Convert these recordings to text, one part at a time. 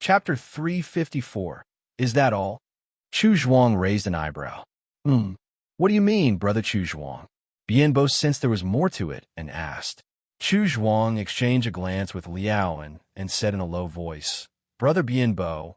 Chapter 354. Is that all? Chu Zhuang raised an eyebrow. What do you mean, Brother Chu Zhuang? Bianbo sensed there was more to it and asked. Chu Zhuang exchanged a glance with Liao and said in a low voice, Brother Bianbo,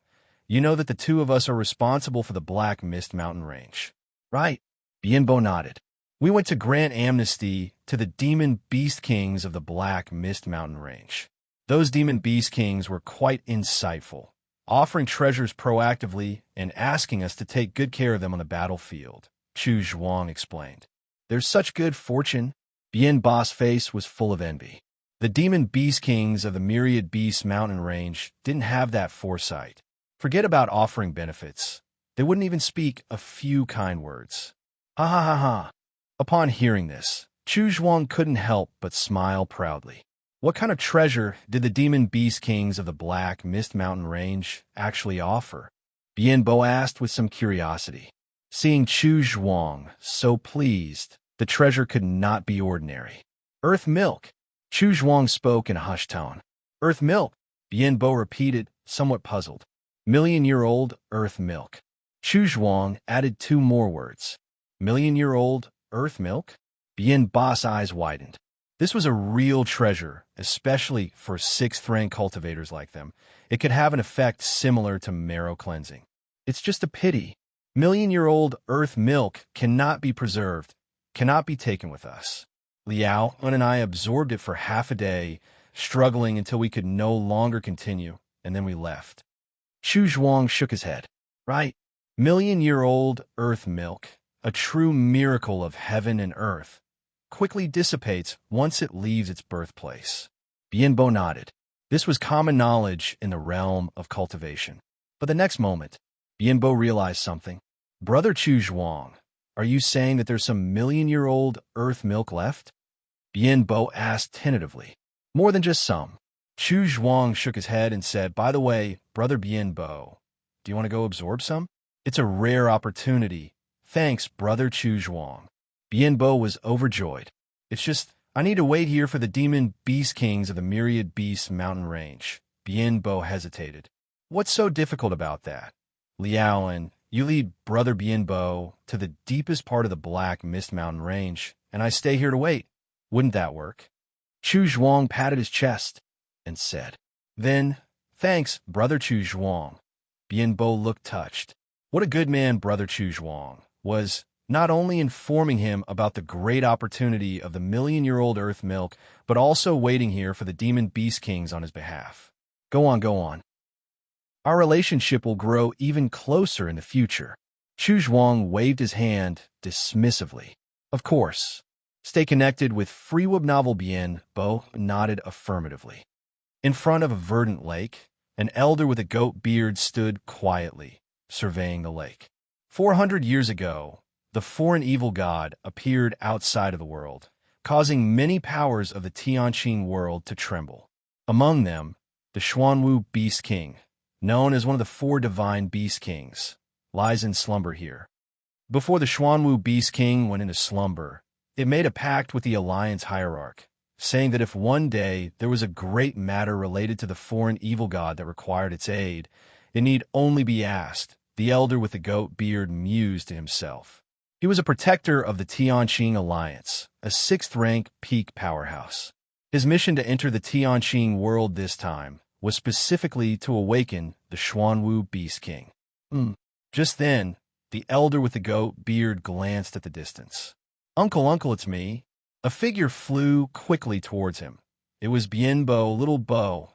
you know that the two of us are responsible for the Black Mist Mountain Range, right? Bianbo nodded. We went to grant amnesty to the demon beast kings of the Black Mist Mountain Range. Those demon beast kings were quite insightful, offering treasures proactively and asking us to take good care of them on the battlefield, Chu Zhuang explained. There's such good fortune. Bianbo's face was full of envy. The demon beast kings of the Myriad Beast Mountain Range didn't have that foresight. Forget about offering benefits. They wouldn't even speak a few kind words. Ha ha ha ha. Upon hearing this, Chu Zhuang couldn't help but smile proudly. What kind of treasure did the demon beast kings of the Black Mist Mountain Range actually offer? Bianbo asked with some curiosity. Seeing Chu Zhuang so pleased, the treasure could not be ordinary. Earth milk. Chu Zhuang spoke in a hushed tone. Earth milk, Bianbo repeated, somewhat puzzled. Million-year-old earth milk. Chu Zhuang added two more words. Million-year-old earth milk? Bianbo's eyes widened. This was a real treasure, especially for sixth-rank cultivators like them. It could have an effect similar to marrow cleansing. It's just a pity. Million-year-old earth milk cannot be preserved, cannot be taken with us. Liao and I absorbed it for half a day, struggling until we could no longer continue, and then we left. Chu Zhuang shook his head. Right. Million-year-old earth milk, a true miracle of heaven and earth, quickly dissipates once it leaves its birthplace. Bianbo nodded. This was common knowledge in the realm of cultivation. But the next moment, Bianbo realized something. Brother Chu Zhuang, are you saying that there's some million-year-old earth milk left? Bianbo asked tentatively. More than just some. Chu Zhuang shook his head and said, By the way, Brother Bianbo, do you want to go absorb some? It's a rare opportunity. Thanks, Brother Chu Zhuang. Bianbo was overjoyed. It's just, I need to wait here for the demon beast kings of the Myriad Beast Mountain Range. Bianbo hesitated. What's so difficult about that? Liao, you lead Brother Bianbo to the deepest part of the Black Mist Mountain Range, and I stay here to wait. Wouldn't that work? Chu Zhuang patted his chest and said, Then, thanks, Brother Chu Zhuang. Bianbo looked touched. What a good man Brother Chu Zhuang was, not only informing him about the great opportunity of the million-year-old earth milk, but also waiting here for the demon beast kings on his behalf. Go on, go on. Our relationship will grow even closer in the future. Chu Zhuang waved his hand dismissively. Of course. Stay connected with Freeweb Novel Bianbo nodded affirmatively. In front of a verdant lake, an elder with a goat beard stood quietly, surveying the lake. 400 years ago, the foreign evil god appeared outside of the world, causing many powers of the Tianqing world to tremble. Among them, the Xuanwu Beast King, known as one of the four divine Beast Kings, lies in slumber here. Before the Xuanwu Beast King went into slumber, it made a pact with the Alliance Hierarch, saying that if one day there was a great matter related to the foreign evil god that required its aid, it need only be asked, the elder with the goat beard mused to himself. He was a protector of the Tianqing Alliance, a sixth-rank peak powerhouse. His mission to enter the Tianqing world this time was specifically to awaken the Xuanwu Beast King. Just then, the elder with the goat beard glanced at the distance. Uncle, it's me. A figure flew quickly towards him. It was Bianbo, little Bo.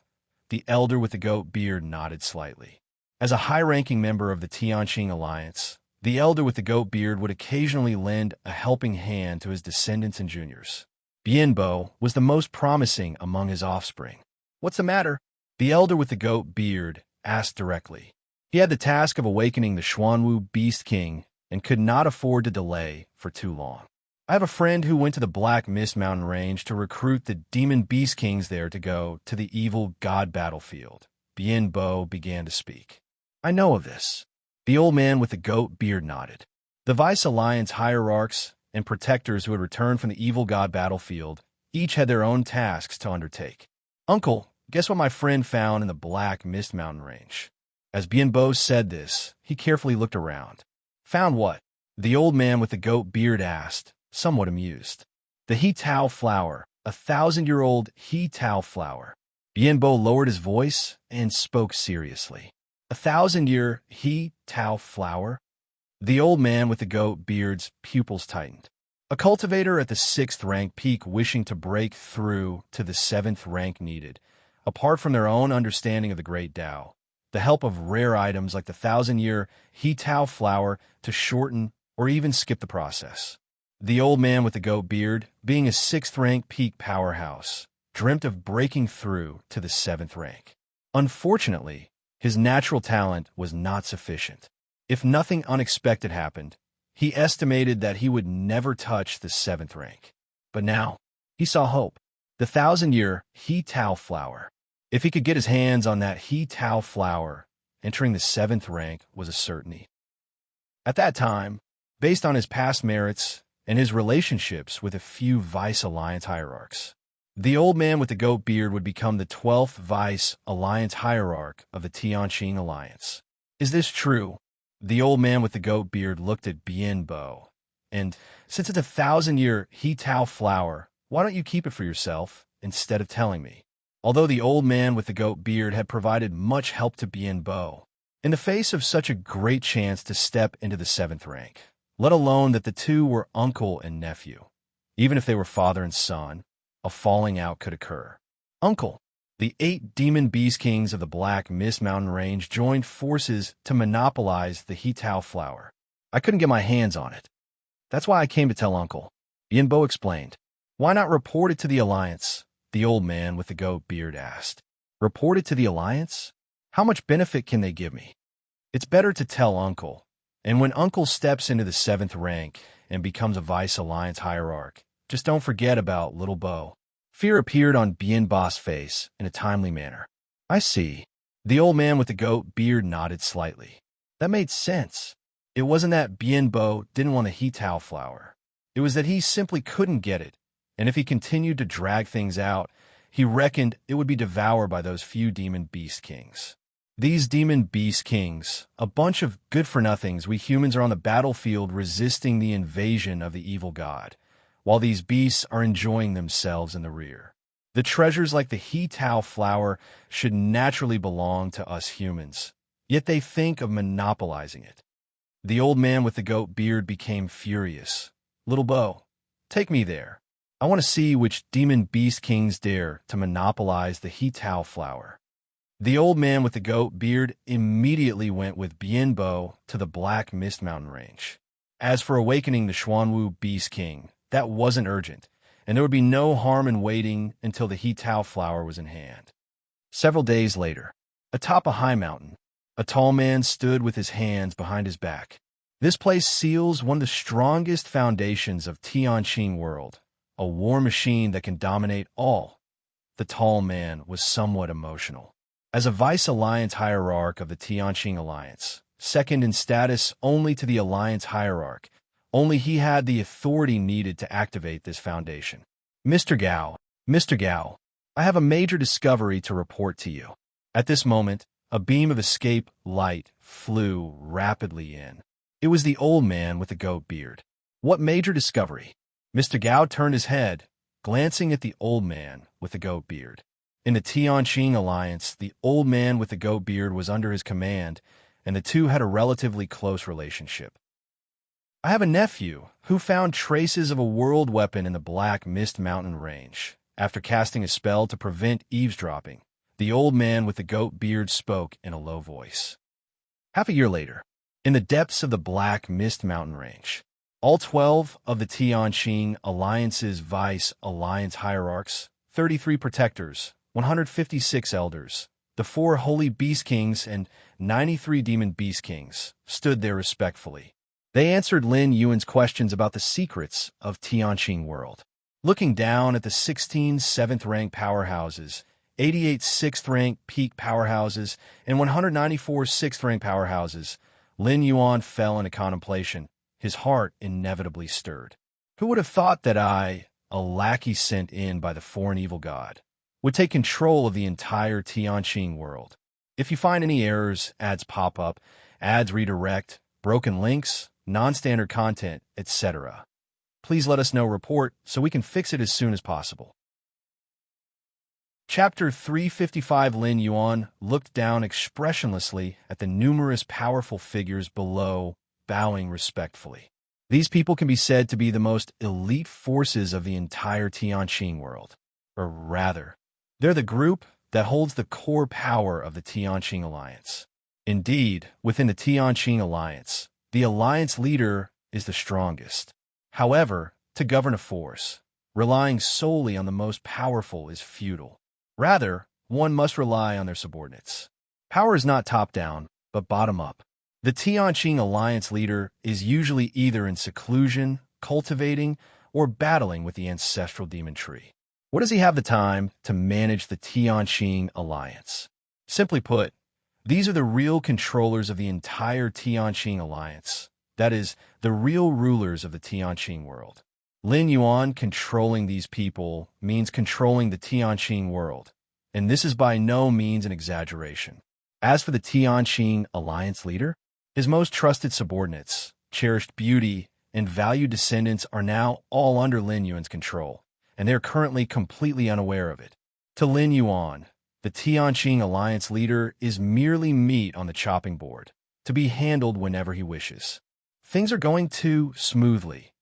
The elder with the goat beard nodded slightly. As a high-ranking member of the Tianqing Alliance, the elder with the goat beard would occasionally lend a helping hand to his descendants and juniors. Bianbo was the most promising among his offspring. What's the matter? The elder with the goat beard asked directly. He had the task of awakening the Xuanwu Beast King and could not afford to delay for too long. I have a friend who went to the Black Mist Mountain Range to recruit the demon beast kings there to go to the evil god battlefield. Bianbo began to speak. I know of this. The old man with the goat beard nodded. The Vice Alliance hierarchs and protectors who had returned from the evil god battlefield each had their own tasks to undertake. Uncle, guess what my friend found in the Black Mist Mountain Range? As Bienbo said this, he carefully looked around. Found what? The old man with the goat beard asked, somewhat amused. The he tao flower, a 1,000-year-old he tao flower. Bienbo lowered his voice and spoke seriously. 1,000-year he tao flower? The old man with the goat beard's pupils tightened. A cultivator at the 6th rank peak wishing to break through to the 7th rank needed, apart from their own understanding of the great Tao, the help of rare items like the 1,000-year he tao flower to shorten or even skip the process. The old man with the goat beard, being a 6th rank peak powerhouse, dreamt of breaking through to the 7th rank. Unfortunately, his natural talent was not sufficient. If nothing unexpected happened, he estimated that he would never touch the 7th rank. But now, he saw hope. The 1,000-year he tao flower. If he could get his hands on that he tao flower, entering the 7th rank was a certainty. At that time, based on his past merits and his relationships with a few Vice Alliance hierarchs, the old man with the goat beard would become the 12th Vice Alliance hierarch of the Tianqing Alliance. Is this true? The old man with the goat beard looked at Bienbo. And since it's a 1,000-year he tao flower, why don't you keep it for yourself instead of telling me? Although the old man with the goat beard had provided much help to Bienbo, in the face of such a great chance to step into the 7th rank, let alone that the two were uncle and nephew, even if they were father and son, a falling out could occur. Uncle, the 8 demon beast kings of the Black Mist Mountain Range joined forces to monopolize the he tao flower. I couldn't get my hands on it. That's why I came to tell Uncle. Bienbo explained. Why not report it to the Alliance? The old man with the goat beard asked. Report it to the Alliance? How much benefit can they give me? It's better to tell Uncle. And when Uncle steps into the 7th rank and becomes a Vice Alliance hierarch, just don't forget about Little Bo. Fear appeared on Bienbo's face in a timely manner. I see. The old man with the goat beard nodded slightly. That made sense. It wasn't that Bienbo didn't want the he tao flower. It was that he simply couldn't get it, and if he continued to drag things out, he reckoned it would be devoured by those few demon beast kings. These demon beast kings, a bunch of good-for-nothings, we humans are on the battlefield resisting the invasion of the evil god, while these beasts are enjoying themselves in the rear. The treasures like the he tao flower should naturally belong to us humans, yet they think of monopolizing it. The old man with the goat beard became furious. Little Bo, take me there. I want to see which demon beast kings dare to monopolize the he tao flower. The old man with the goat beard immediately went with Bienbo to the Black Mist Mountain Range. As for awakening the Xuanwu Beast King, that wasn't urgent, and there would be no harm in waiting until the he tao flower was in hand. Several days later, atop a high mountain, a tall man stood with his hands behind his back. This place seals one of the strongest foundations of Tianqing world, a war machine that can dominate all. The tall man was somewhat emotional. As a Vice Alliance hierarch of the Tianqing Alliance, second in status only to the Alliance hierarch, only he had the authority needed to activate this foundation. Mr. Gao, I have a major discovery to report to you. At this moment, a beam of escape light flew rapidly in. It was the old man with the goat beard. What major discovery? Mr. Gao turned his head, glancing at the old man with the goat beard. In the Tianqing Alliance, the old man with the goat beard was under his command, and the two had a relatively close relationship. I have a nephew who found traces of a world weapon in the Black Mist Mountain Range. After casting a spell to prevent eavesdropping, the old man with the goat beard spoke in a low voice. Half a year later, in the depths of the Black Mist Mountain Range, all 12 of the Tianqing Alliance's Vice Alliance hierarchs, 33 protectors, 156 elders, the 4 holy beast kings, and 93 demon beast kings, stood there respectfully. They answered Lin Yuan's questions about the secrets of Tianqing world. Looking down at the 16 7th-rank powerhouses, 88 6th-rank peak powerhouses, and 194 6th-rank powerhouses, Lin Yuan fell into contemplation. His heart inevitably stirred. Who would have thought that I, a lackey sent in by the foreign evil god, would take control of the entire Tianqing world. If you find any errors, ads pop up, ads redirect, broken links, non-standard content, etc., please let us know. Report so we can fix it as soon as possible. Chapter 355. Lin Yuan looked down expressionlessly at the numerous powerful figures below, bowing respectfully. These people can be said to be the most elite forces of the entire Tianqing world. Or rather, they're the group that holds the core power of the Tianqing Alliance. Indeed, within the Tianqing Alliance, the alliance leader is the strongest. However, to govern a force, relying solely on the most powerful is futile. Rather, one must rely on their subordinates. Power is not top-down, but bottom-up. The Tianqing Alliance leader is usually either in seclusion, cultivating, or battling with the ancestral demon tree. What does he have the time to manage the Tianqing Alliance? Simply put, these are the real controllers of the entire Tianqing Alliance. That is, the real rulers of the Tianqing world. Lin Yuan controlling these people means controlling the Tianqing world, and this is by no means an exaggeration. As for the Tianqing Alliance leader, his most trusted subordinates, cherished beauty, and valued descendants are now all under Lin Yuan's control, and they are currently completely unaware of it. To Lin Yuan, the Tianqing Alliance leader is merely meat on the chopping board, to be handled whenever he wishes. Things are going too smoothly.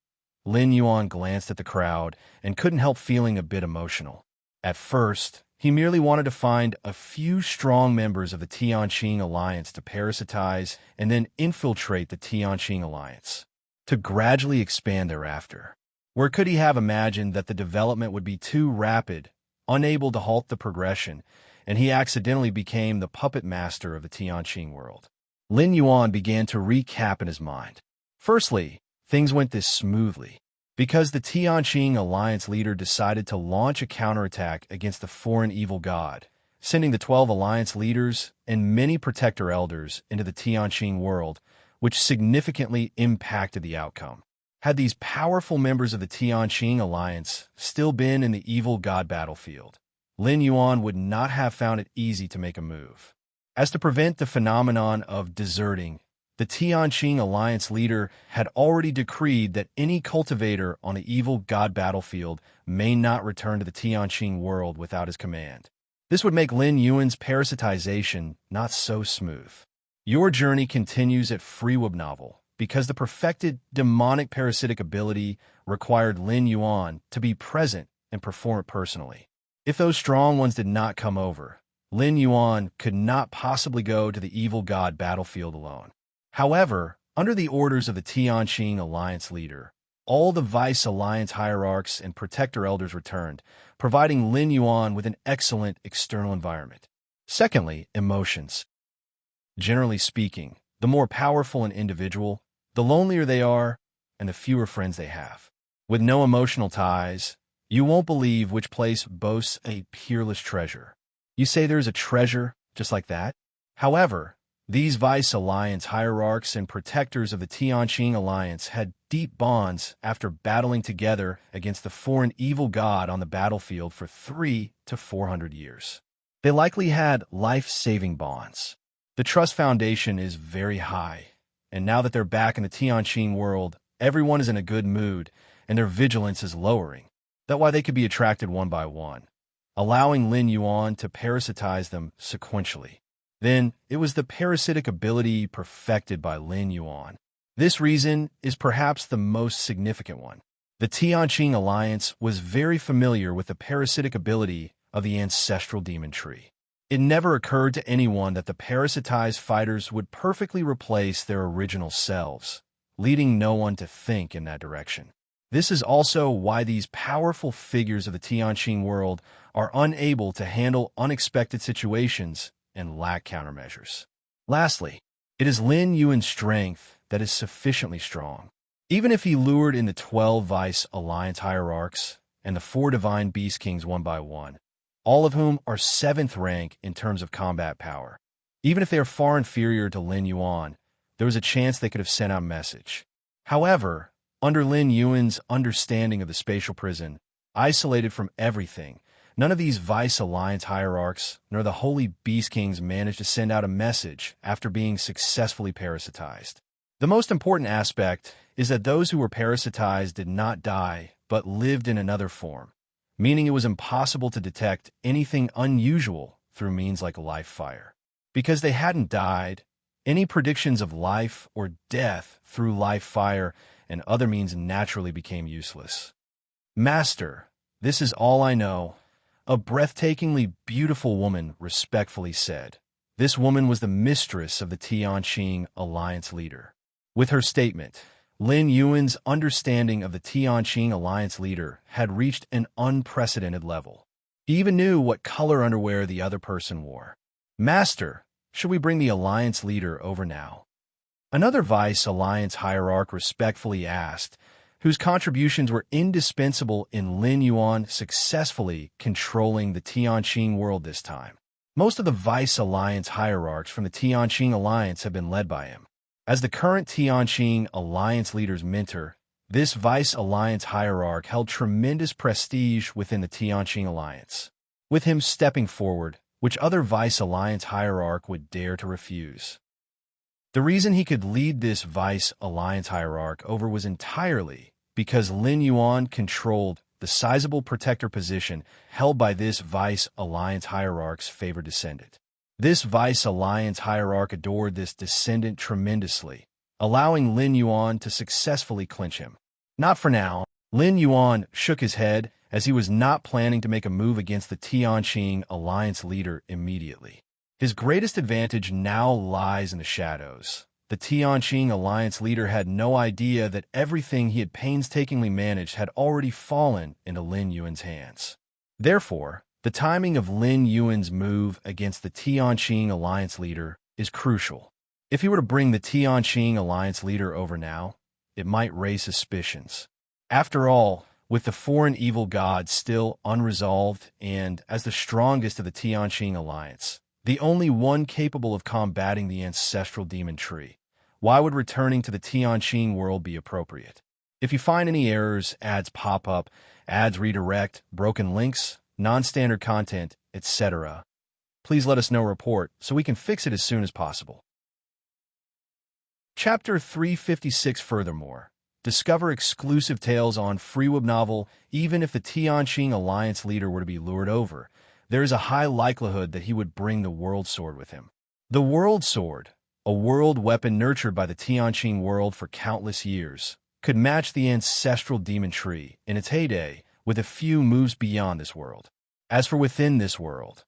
Lin Yuan glanced at the crowd and couldn't help feeling a bit emotional. At first, he merely wanted to find a few strong members of the Tianqing Alliance to parasitize and then infiltrate the Tianqing Alliance, to gradually expand thereafter. Where could he have imagined that the development would be too rapid, unable to halt the progression, and he accidentally became the puppet master of the Tianqing world? Lin Yuan began to recap in his mind. Firstly, things went this smoothly because the Tianqing Alliance leader decided to launch a counterattack against the foreign evil god, sending the 12 alliance leaders and many protector elders into the Tianqing world, which significantly impacted the outcome. Had these powerful members of the Tianqing Alliance still been in the evil god battlefield, Lin Yuan would not have found it easy to make a move. As to prevent the phenomenon of deserting, the Tianqing Alliance leader had already decreed that any cultivator on the evil god battlefield may not return to the Tianqing world without his command. This would make Lin Yuan's parasitization not so smooth. Your journey continues at Freeweb Novel because the perfected demonic parasitic ability required Lin Yuan to be present and perform it personally. If those strong ones did not come over, Lin Yuan could not possibly go to the evil god battlefield alone. However, under the orders of the Tianqing Alliance leader, all the Vice Alliance hierarchs and protector elders returned, providing Lin Yuan with an excellent external environment. Secondly, emotions. Generally speaking, the more powerful an individual, the lonelier they are and the fewer friends they have. With no emotional ties, you won't believe which place boasts a peerless treasure. You say there's a treasure just like that? However, these Vice Alliance hierarchs and protectors of the Tianqing Alliance had deep bonds after battling together against the foreign evil god on the battlefield for 300 to 400 years. They likely had life-saving bonds. The trust foundation is very high, and now that they're back in the Tianqing world, everyone is in a good mood, and their vigilance is lowering. That's why they could be attracted one by one, allowing Lin Yuan to parasitize them sequentially. Then, it was the parasitic ability perfected by Lin Yuan. This reason is perhaps the most significant one. The Tianqing Alliance was very familiar with the parasitic ability of the ancestral demon tree. It never occurred to anyone that the parasitized fighters would perfectly replace their original selves, leading no one to think in that direction. This is also why these powerful figures of the Tianqing world are unable to handle unexpected situations and lack countermeasures. Lastly, it is Lin Yuan's strength that is sufficiently strong. Even if he lured in the 12 Vice Alliance hierarchs and the 4 Divine Beast Kings one by one, all of whom are 7th rank in terms of combat power, even if they are far inferior to Lin Yuan, there was a chance they could have sent out a message. However, under Lin Yuan's understanding of the spatial prison, isolated from everything, None of these Vice Alliance hierarchs nor the Holy Beast Kings managed to send out a message after being successfully parasitized. The most important aspect is that those who were parasitized did not die but lived in another form, meaning it was impossible to detect anything unusual through means like life fire. Because they hadn't died, any predictions of life or death through life fire and other means naturally became useless. Master, this is all I know, a breathtakingly beautiful woman respectfully said. This woman was the mistress of the Tianqing Alliance leader. With her statement, Lin Yuan's understanding of the Tianqing Alliance leader had reached an unprecedented level. He even knew what color underwear the other person wore. Master, should we bring the Alliance leader over now? Another Vice Alliance hierarch respectfully asked, whose contributions were indispensable in Lin Yuan successfully controlling the Tianqing world this time. Most of the Vice Alliance hierarchs from the Tianqing Alliance have been led by him. As the current Tianqing Alliance leader's mentor, this Vice Alliance hierarch held tremendous prestige within the Tianqing Alliance. With him stepping forward, which other Vice Alliance hierarch would dare to refuse? The reason he could lead this Vice Alliance hierarch over was entirely because Lin Yuan controlled the sizable protector position held by this Vice Alliance hierarch's favored descendant. This Vice Alliance hierarch adored this descendant tremendously, allowing Lin Yuan to successfully clinch him. Not for now. Lin Yuan shook his head as he was not planning to make a move against the Tianqing Alliance leader immediately. His greatest advantage now lies in the shadows. The Tianqing Alliance leader had no idea that everything he had painstakingly managed had already fallen into Lin Yuan's hands. Therefore, the timing of Lin Yuan's move against the Tianqing Alliance leader is crucial. If he were to bring the Tianqing Alliance leader over now, it might raise suspicions. After all, with the foreign evil god still unresolved and, as the strongest of the Tianqing Alliance, the only one capable of combating the ancestral demon tree, why would returning to the Tianqing world be appropriate? If you find any errors, ads pop up, ads redirect, broken links, non-standard content, etc., please let us know report so we can fix it as soon as possible. Chapter 356 Furthermore, discover exclusive tales on FreeWeb novel. Even if the Tianqing Alliance leader were to be lured over, there is a high likelihood that he would bring the World Sword with him. The World Sword, a world weapon nurtured by the Tianqing world for countless years, could match the ancestral demon tree in its heyday with a few moves beyond this world. As for within this world,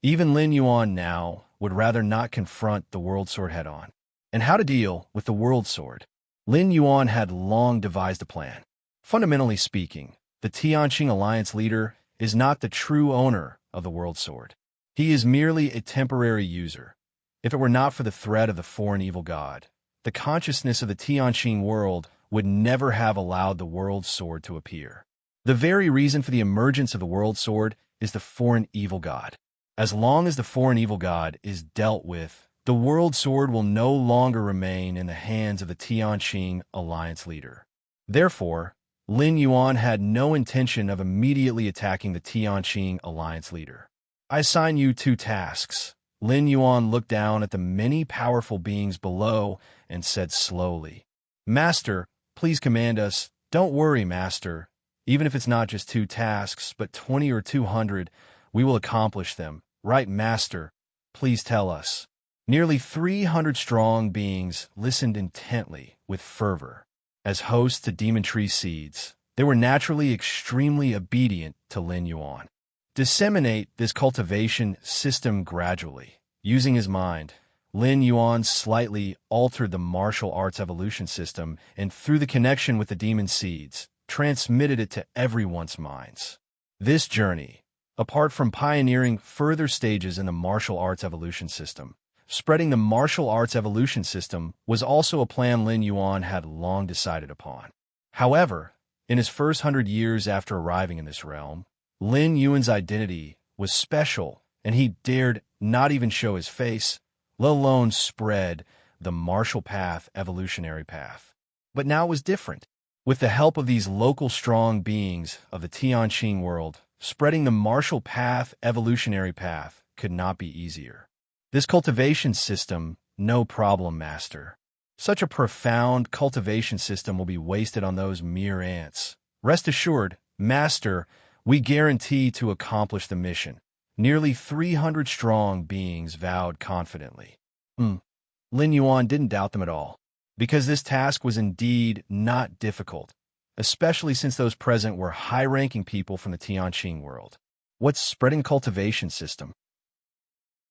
even Lin Yuan now would rather not confront the World Sword head-on. And how to deal with the World Sword? Lin Yuan had long devised a plan. Fundamentally speaking, the Tianqing Alliance leader is not the true owner of the World Sword. He is merely a temporary user. If it were not for the threat of the foreign evil god, the consciousness of the Tianqing world would never have allowed the World Sword to appear. The very reason for the emergence of the World Sword is the foreign evil god. As long as the foreign evil god is dealt with, the World Sword will no longer remain in the hands of the Tianqing Alliance leader. Therefore, Lin Yuan had no intention of immediately attacking the Tianqing Alliance leader. I assign you 2 tasks. Lin Yuan looked down at the many powerful beings below and said slowly, Master, please command us. Don't worry, Master. Even if it's not just 2 tasks, but 20 or 200, we will accomplish them. Right, Master? Please tell us. Nearly 300 strong beings listened intently with fervor. As hosts to demon tree seeds, they were naturally extremely obedient to Lin Yuan. Disseminate this cultivation system gradually. Using his mind, Lin Yuan slightly altered the martial arts evolution system and, through the connection with the demon seeds, transmitted it to everyone's minds. This journey, apart from pioneering further stages in the martial arts evolution system, spreading the martial arts evolution system was also a plan Lin Yuan had long decided upon. However, in his first 100 years after arriving in this realm, Lin Yuan's identity was special, and he dared not even show his face, let alone spread the martial path, evolutionary path. But now it was different. With the help of these local strong beings of the Tianqing world, spreading the martial path, evolutionary path, could not be easier. This cultivation system, no problem, master. Such a profound cultivation system will be wasted on those mere ants. Rest assured, master, we guarantee to accomplish the mission. Nearly 300 strong beings vowed confidently. Lin Yuan didn't doubt them at all, because this task was indeed not difficult, especially since those present were high-ranking people from the Tianqing world. What's spreading cultivation system?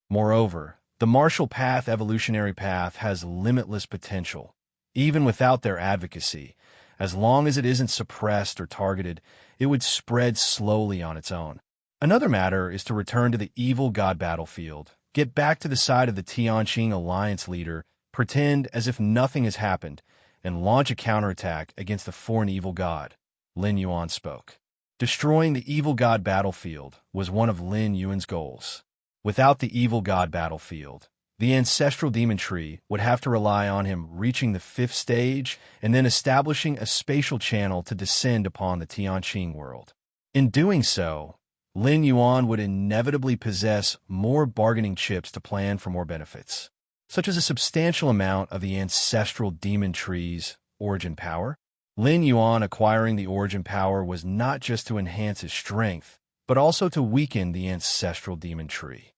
Moreover, the martial path, evolutionary path, has limitless potential, even without their advocacy. As long as it isn't suppressed or targeted, it would spread slowly on its own. Another matter is to return to the evil god battlefield, get back to the side of the Tianqing alliance leader, pretend as if nothing has happened, and launch a counterattack against the foreign evil god. Lin Yuan spoke. Destroying the evil god battlefield was one of Lin Yuan's goals. Without the evil god battlefield, the ancestral demon tree would have to rely on him reaching the 5th stage and then establishing a spatial channel to descend upon the Tianqing world. In doing so, Lin Yuan would inevitably possess more bargaining chips to plan for more benefits, such as a substantial amount of the ancestral demon tree's origin power. Lin Yuan acquiring the origin power was not just to enhance his strength, but also to weaken the ancestral demon tree.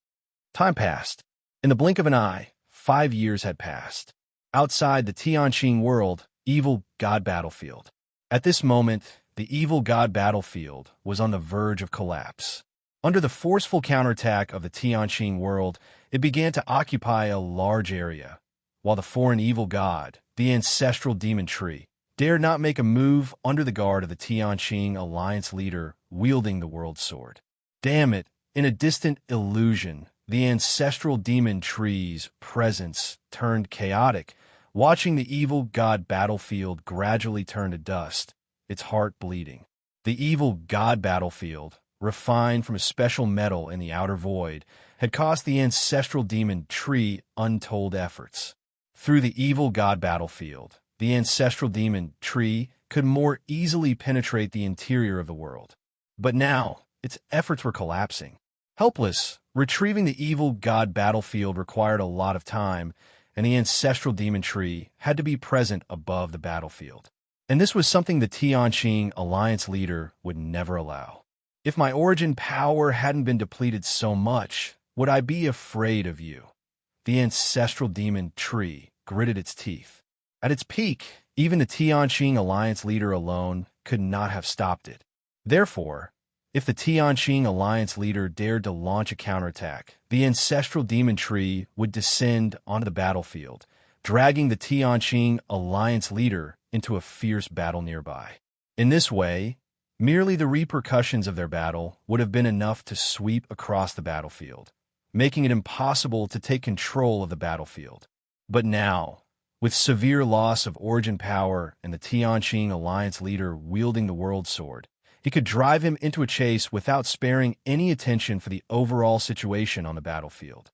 Time passed. In the blink of an eye, 5 years had passed. Outside the Tianqing world, evil god battlefield. At this moment, the evil god battlefield was on the verge of collapse. Under the forceful counterattack of the Tianqing world, it began to occupy a large area, while the foreign evil god, the ancestral demon tree, dared not make a move under the guard of the Tianqing alliance leader wielding the world sword. Damn it, in a distant illusion, the ancestral demon tree's presence turned chaotic, watching the evil god battlefield gradually turn to dust, its heart bleeding. The evil god battlefield, refined from a special metal in the outer void, had cost the ancestral demon tree untold efforts. Through the evil god battlefield, the ancestral demon tree could more easily penetrate the interior of the world. But now, its efforts were collapsing. Helpless, retrieving the evil god battlefield required a lot of time, and the ancestral demon tree had to be present above the battlefield. And this was something the Tianqing alliance leader would never allow. If my origin power hadn't been depleted so much, would I be afraid of you? The ancestral demon tree gritted its teeth. At its peak, even the Tianqing alliance leader alone could not have stopped it. Therefore, if the Tianqing alliance leader dared to launch a counterattack, the ancestral demon tree would descend onto the battlefield, dragging the Tianqing alliance leader into a fierce battle nearby. In this way, merely the repercussions of their battle would have been enough to sweep across the battlefield, making it impossible to take control of the battlefield. But now, with severe loss of origin power and the Tianqing alliance leader wielding the world sword, he could drive him into a chase without sparing any attention for the overall situation on the battlefield.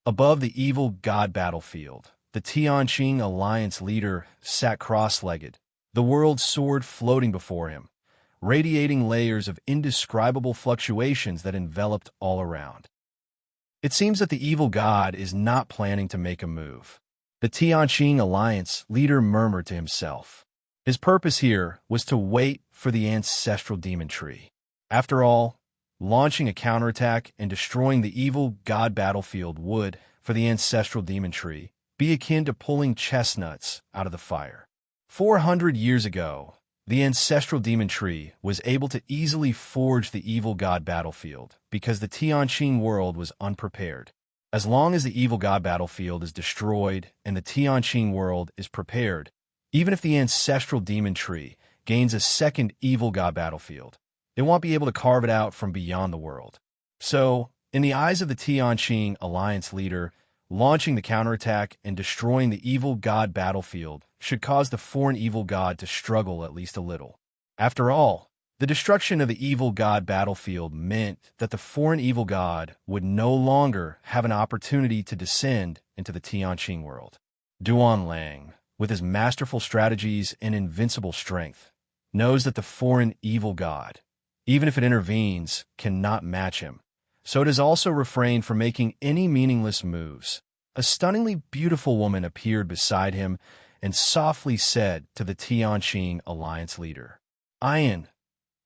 Above the evil god battlefield, the Tianqing alliance leader sat cross-legged, the world sword floating before him, radiating layers of indescribable fluctuations that enveloped all around. It seems that the evil god is not planning to make a move. The Tianqing alliance leader murmured to himself. His purpose here was to wait for the ancestral demon tree. After all, launching a counterattack and destroying the evil god battlefield would, for the ancestral demon tree, be akin to pulling chestnuts out of the fire. 400 years ago, the ancestral demon tree was able to easily forge the evil god battlefield because the Tianqing world was unprepared. As long as the evil god battlefield is destroyed and the Tianqing world is prepared, even if the ancestral demon tree gains a second evil god battlefield, it won't be able to carve it out from beyond the world. So, in the eyes of the Tianqing alliance leader, launching the counterattack and destroying the evil god battlefield should cause the foreign evil god to struggle at least a little. After all, the destruction of the evil god battlefield meant that the foreign evil god would no longer have an opportunity to descend into the Tianqing world. Duan Lang, with his masterful strategies and invincible strength, knows that the foreign evil god, even if it intervenes, cannot match him. So it has also refrained from making any meaningless moves. A stunningly beautiful woman appeared beside him and softly said to the Tianqing Alliance leader, "Ian."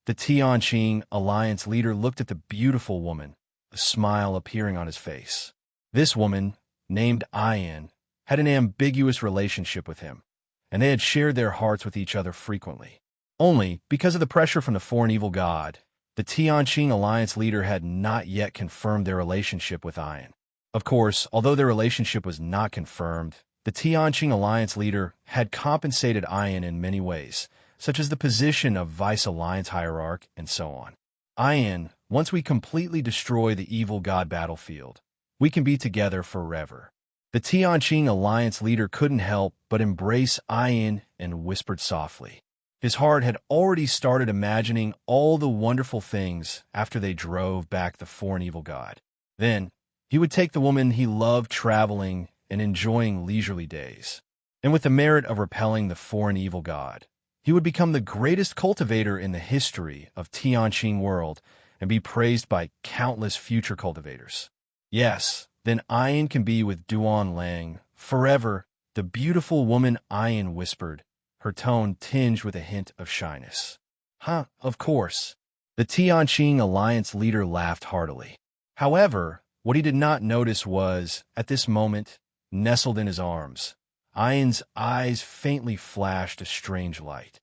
The Tianqing Alliance leader looked at the beautiful woman, a smile appearing on his face. This woman, named Ian, had an ambiguous relationship with him, and they had shared their hearts with each other frequently. Only, because of the pressure from the foreign evil god, the Tianqing Alliance leader had not yet confirmed their relationship with Ian. Of course, although their relationship was not confirmed, the Tianqing Alliance leader had compensated Ian in many ways, such as the position of Vice Alliance Hierarch and so on. Ian, once we completely destroy the evil god battlefield, we can be together forever. The Tianqing Alliance leader couldn't help but embrace Ian and whispered softly. His heart had already started imagining all the wonderful things after they drove back the foreign evil god. Then, he would take the woman he loved traveling and enjoying leisurely days. And with the merit of repelling the foreign evil god, he would become the greatest cultivator in the history of Tianqing world and be praised by countless future cultivators. Yes, then Ian can be with Duan Lang forever, the beautiful woman Ian whispered, her tone tinged with a hint of shyness. Of course. The Tianqing Alliance leader laughed heartily. However, what he did not notice was, at this moment, nestled in his arms, Ian's eyes faintly flashed a strange light.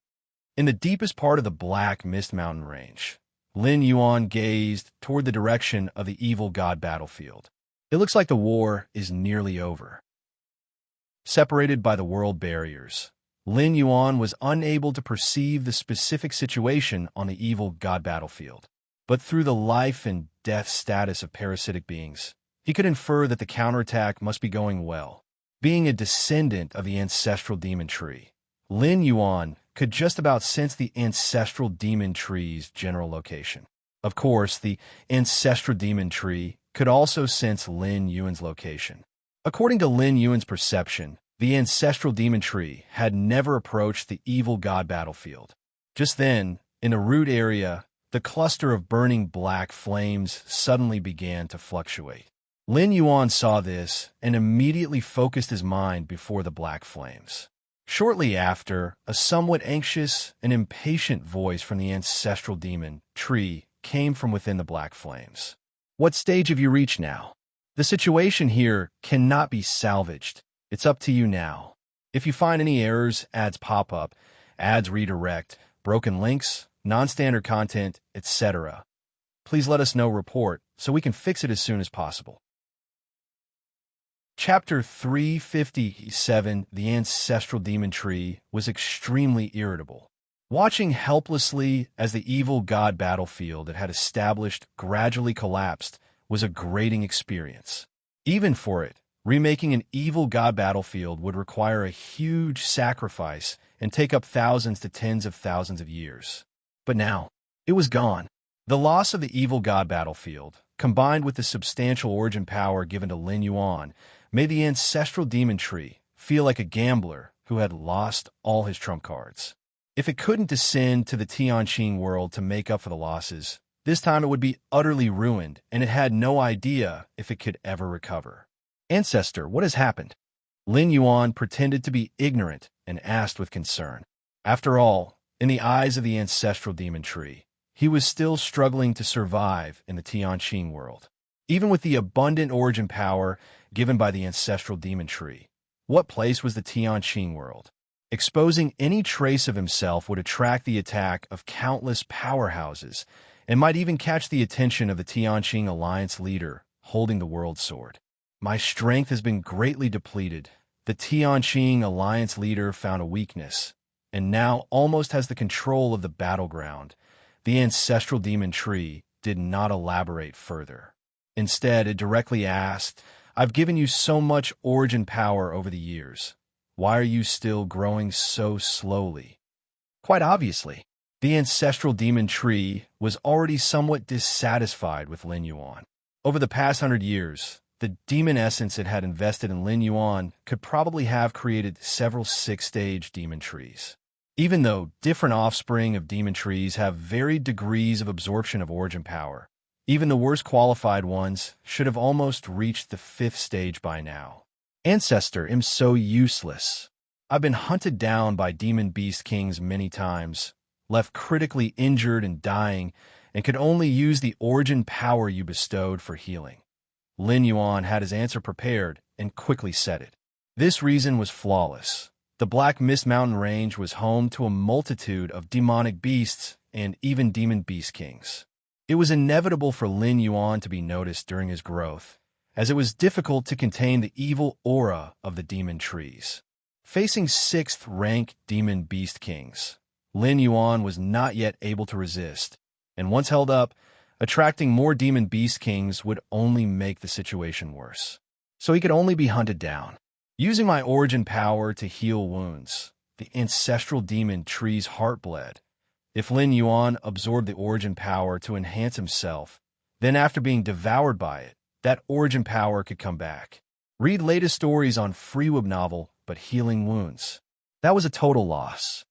In the deepest part of the Black Mist Mountain Range, Lin Yuan gazed toward the direction of the evil god battlefield. It looks like the war is nearly over. Separated by the world barriers, Lin Yuan was unable to perceive the specific situation on the evil god battlefield. But through the life and death status of parasitic beings, he could infer that the counterattack must be going well. Being a descendant of the ancestral demon tree, Lin Yuan could just about sense the ancestral demon tree's general location. Of course, the ancestral demon tree could also sense Lin Yuan's location. According to Lin Yuan's perception, the ancestral demon tree had never approached the evil god battlefield. Just then, in a root area, the cluster of burning black flames suddenly began to fluctuate. Lin Yuan saw this and immediately focused his mind before the black flames. Shortly after, a somewhat anxious and impatient voice from the ancestral demon tree came from within the black flames. "What stage have you reached now? The situation here cannot be salvaged. It's up to you now. If you find any errors, ads pop up, ads redirect, broken links, non-standard content, etc., please let us know report so we can fix it as soon as possible." Chapter 357, The Ancestral Demon Tree, was extremely irritable. Watching helplessly as the evil god battlefield it had established gradually collapsed was a grating experience. Even for it, remaking an evil god battlefield would require a huge sacrifice and take up thousands to tens of thousands of years. But now, it was gone. The loss of the evil god battlefield, combined with the substantial origin power given to Lin Yuan, made the ancestral demon tree feel like a gambler who had lost all his trump cards. If it couldn't descend to the Tianqing world to make up for the losses, this time it would be utterly ruined, and it had no idea if it could ever recover. "Ancestor, what has happened?" Lin Yuan pretended to be ignorant and asked with concern. After all, in the eyes of the ancestral demon tree, he was still struggling to survive in the Tianqing world. Even with the abundant origin power given by the ancestral demon tree, what place was the Tianqing world? Exposing any trace of himself would attract the attack of countless powerhouses and might even catch the attention of the Tianqing Alliance leader holding the world sword. "My strength has been greatly depleted." The Tianqing Alliance leader found a weakness, and now almost has the control of the battleground. The ancestral demon tree did not elaborate further. Instead, it directly asked, "I've given you so much origin power over the years. Why are you still growing so slowly?" Quite obviously, the ancestral demon tree was already somewhat dissatisfied with Lin Yuan. Over the past 100 years, the demon essence it had invested in Lin Yuan could probably have created several 6-stage demon trees. Even though different offspring of demon trees have varied degrees of absorption of origin power, even the worst qualified ones should have almost reached the 5th stage by now. Ancestor, am so useless. I've been hunted down by demon beast kings many times, left critically injured and dying, and could only use the origin power you bestowed for healing. Lin Yuan had his answer prepared and quickly said it. This reason was flawless. The Black Mist Mountain Range was home to a multitude of demonic beasts and even demon beast kings. It was inevitable for Lin Yuan to be noticed during his growth, as it was difficult to contain the evil aura of the demon trees. Facing 6th-rank demon beast kings, Lin Yuan was not yet able to resist, and once held up, attracting more demon beast kings would only make the situation worse. So he could only be hunted down. Using my origin power to heal wounds, the ancestral demon tree's heart bled. If Lin Yuan absorbed the origin power to enhance himself, then after being devoured by it, that origin power could come back. Read latest stories on free web novel, but healing wounds. That was a total loss.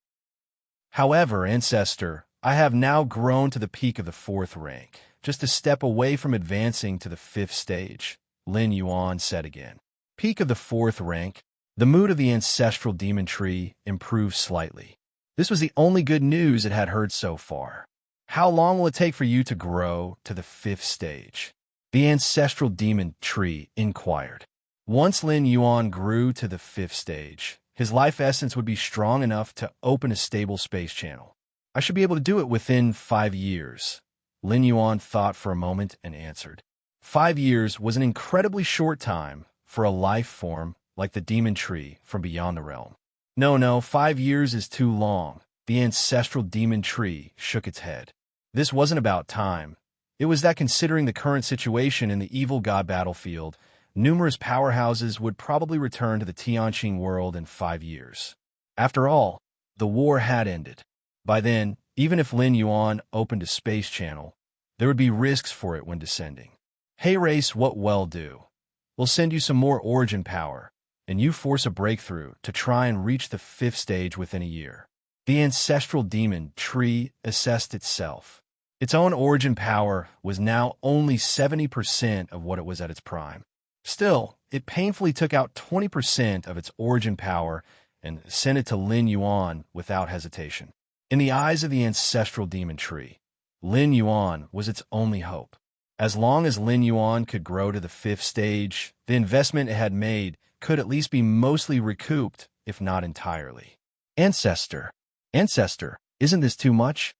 However, Ancestor, I have now grown to the peak of the 4th rank, just a step away from advancing to the 5th stage, Lin Yuan said again. Peak of the 4th rank, the mood of the ancestral demon tree improved slightly. This was the only good news it had heard so far. How long will it take for you to grow to the 5th stage? The ancestral demon tree inquired. Once Lin Yuan grew to the 5th stage, his life essence would be strong enough to open a stable space channel. I should be able to do it within 5 years. Lin Yuan thought for a moment and answered. 5 years was an incredibly short time for a life form like the demon tree from beyond the realm. No, 5 years is too long. The ancestral demon tree shook its head. This wasn't about time. It was that considering the current situation in the evil god battlefield, numerous powerhouses would probably return to the Tianqing world in 5 years. After all, the war had ended. By then, even if Lin Yuan opened a space channel, there would be risks for it when descending. Hey race, what well do? We'll send you some more origin power, and you force a breakthrough to try and reach the 5th stage within a year. The ancestral demon tree assessed itself. Its own origin power was now only 70% of what it was at its prime. Still, it painfully took out 20% of its origin power and sent it to Lin Yuan without hesitation. In the eyes of the ancestral demon tree, Lin Yuan was its only hope. As long as Lin Yuan could grow to the 5th stage, the investment it had made could at least be mostly recouped, if not entirely. Ancestor, isn't this too much?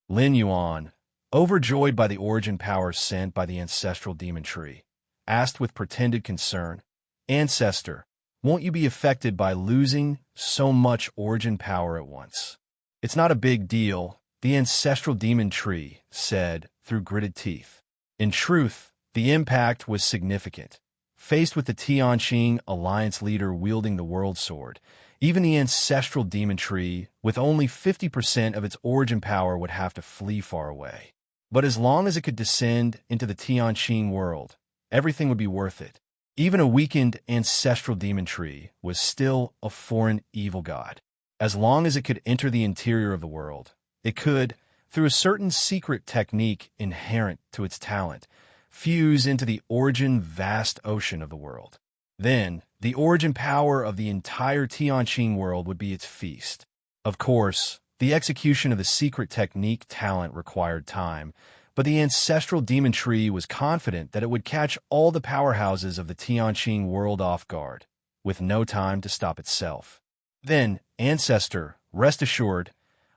Lin Yuan, overjoyed by the origin power sent by the ancestral demon tree, asked with pretended concern, Ancestor, won't you be affected by losing so much origin power at once? It's not a big deal, the ancestral demon tree said through gritted teeth. In truth, the impact was significant. Faced with the Tianqing alliance leader wielding the world sword, even the ancestral demon tree, with only 50% of its origin power, would have to flee far away. But as long as it could descend into the Tianqing world, everything would be worth it. Even a weakened ancestral demon tree was still a foreign evil god. As long as it could enter the interior of the world, it could, through a certain secret technique inherent to its talent, fuse into the origin vast ocean of the world. Then, the origin power of the entire Tianqing world would be its feast. Of course, the execution of the secret technique talent required time, but the ancestral demon tree was confident that it would catch all the powerhouses of the Tianqing world off guard, with no time to stop itself. Then, Ancestor, rest assured,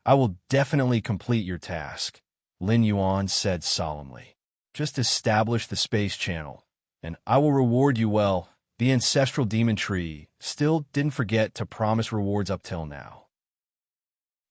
I will definitely complete your task, Lin Yuan said solemnly. Just establish the space channel, and I will reward you well. The ancestral demon tree still didn't forget to promise rewards up till now.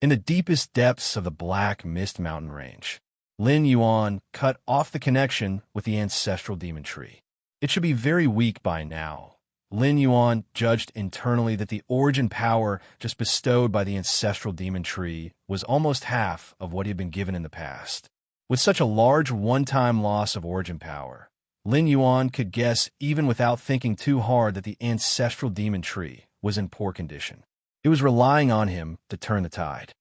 In the deepest depths of the Black Mist Mountain Range, Lin Yuan cut off the connection with the ancestral demon tree. It should be very weak by now. Lin Yuan judged internally that the origin power just bestowed by the ancestral demon tree was almost half of what he had been given in the past. With such a large one-time loss of origin power, Lin Yuan could guess even without thinking too hard that the ancestral demon tree was in poor condition. It was relying on him to turn the tide.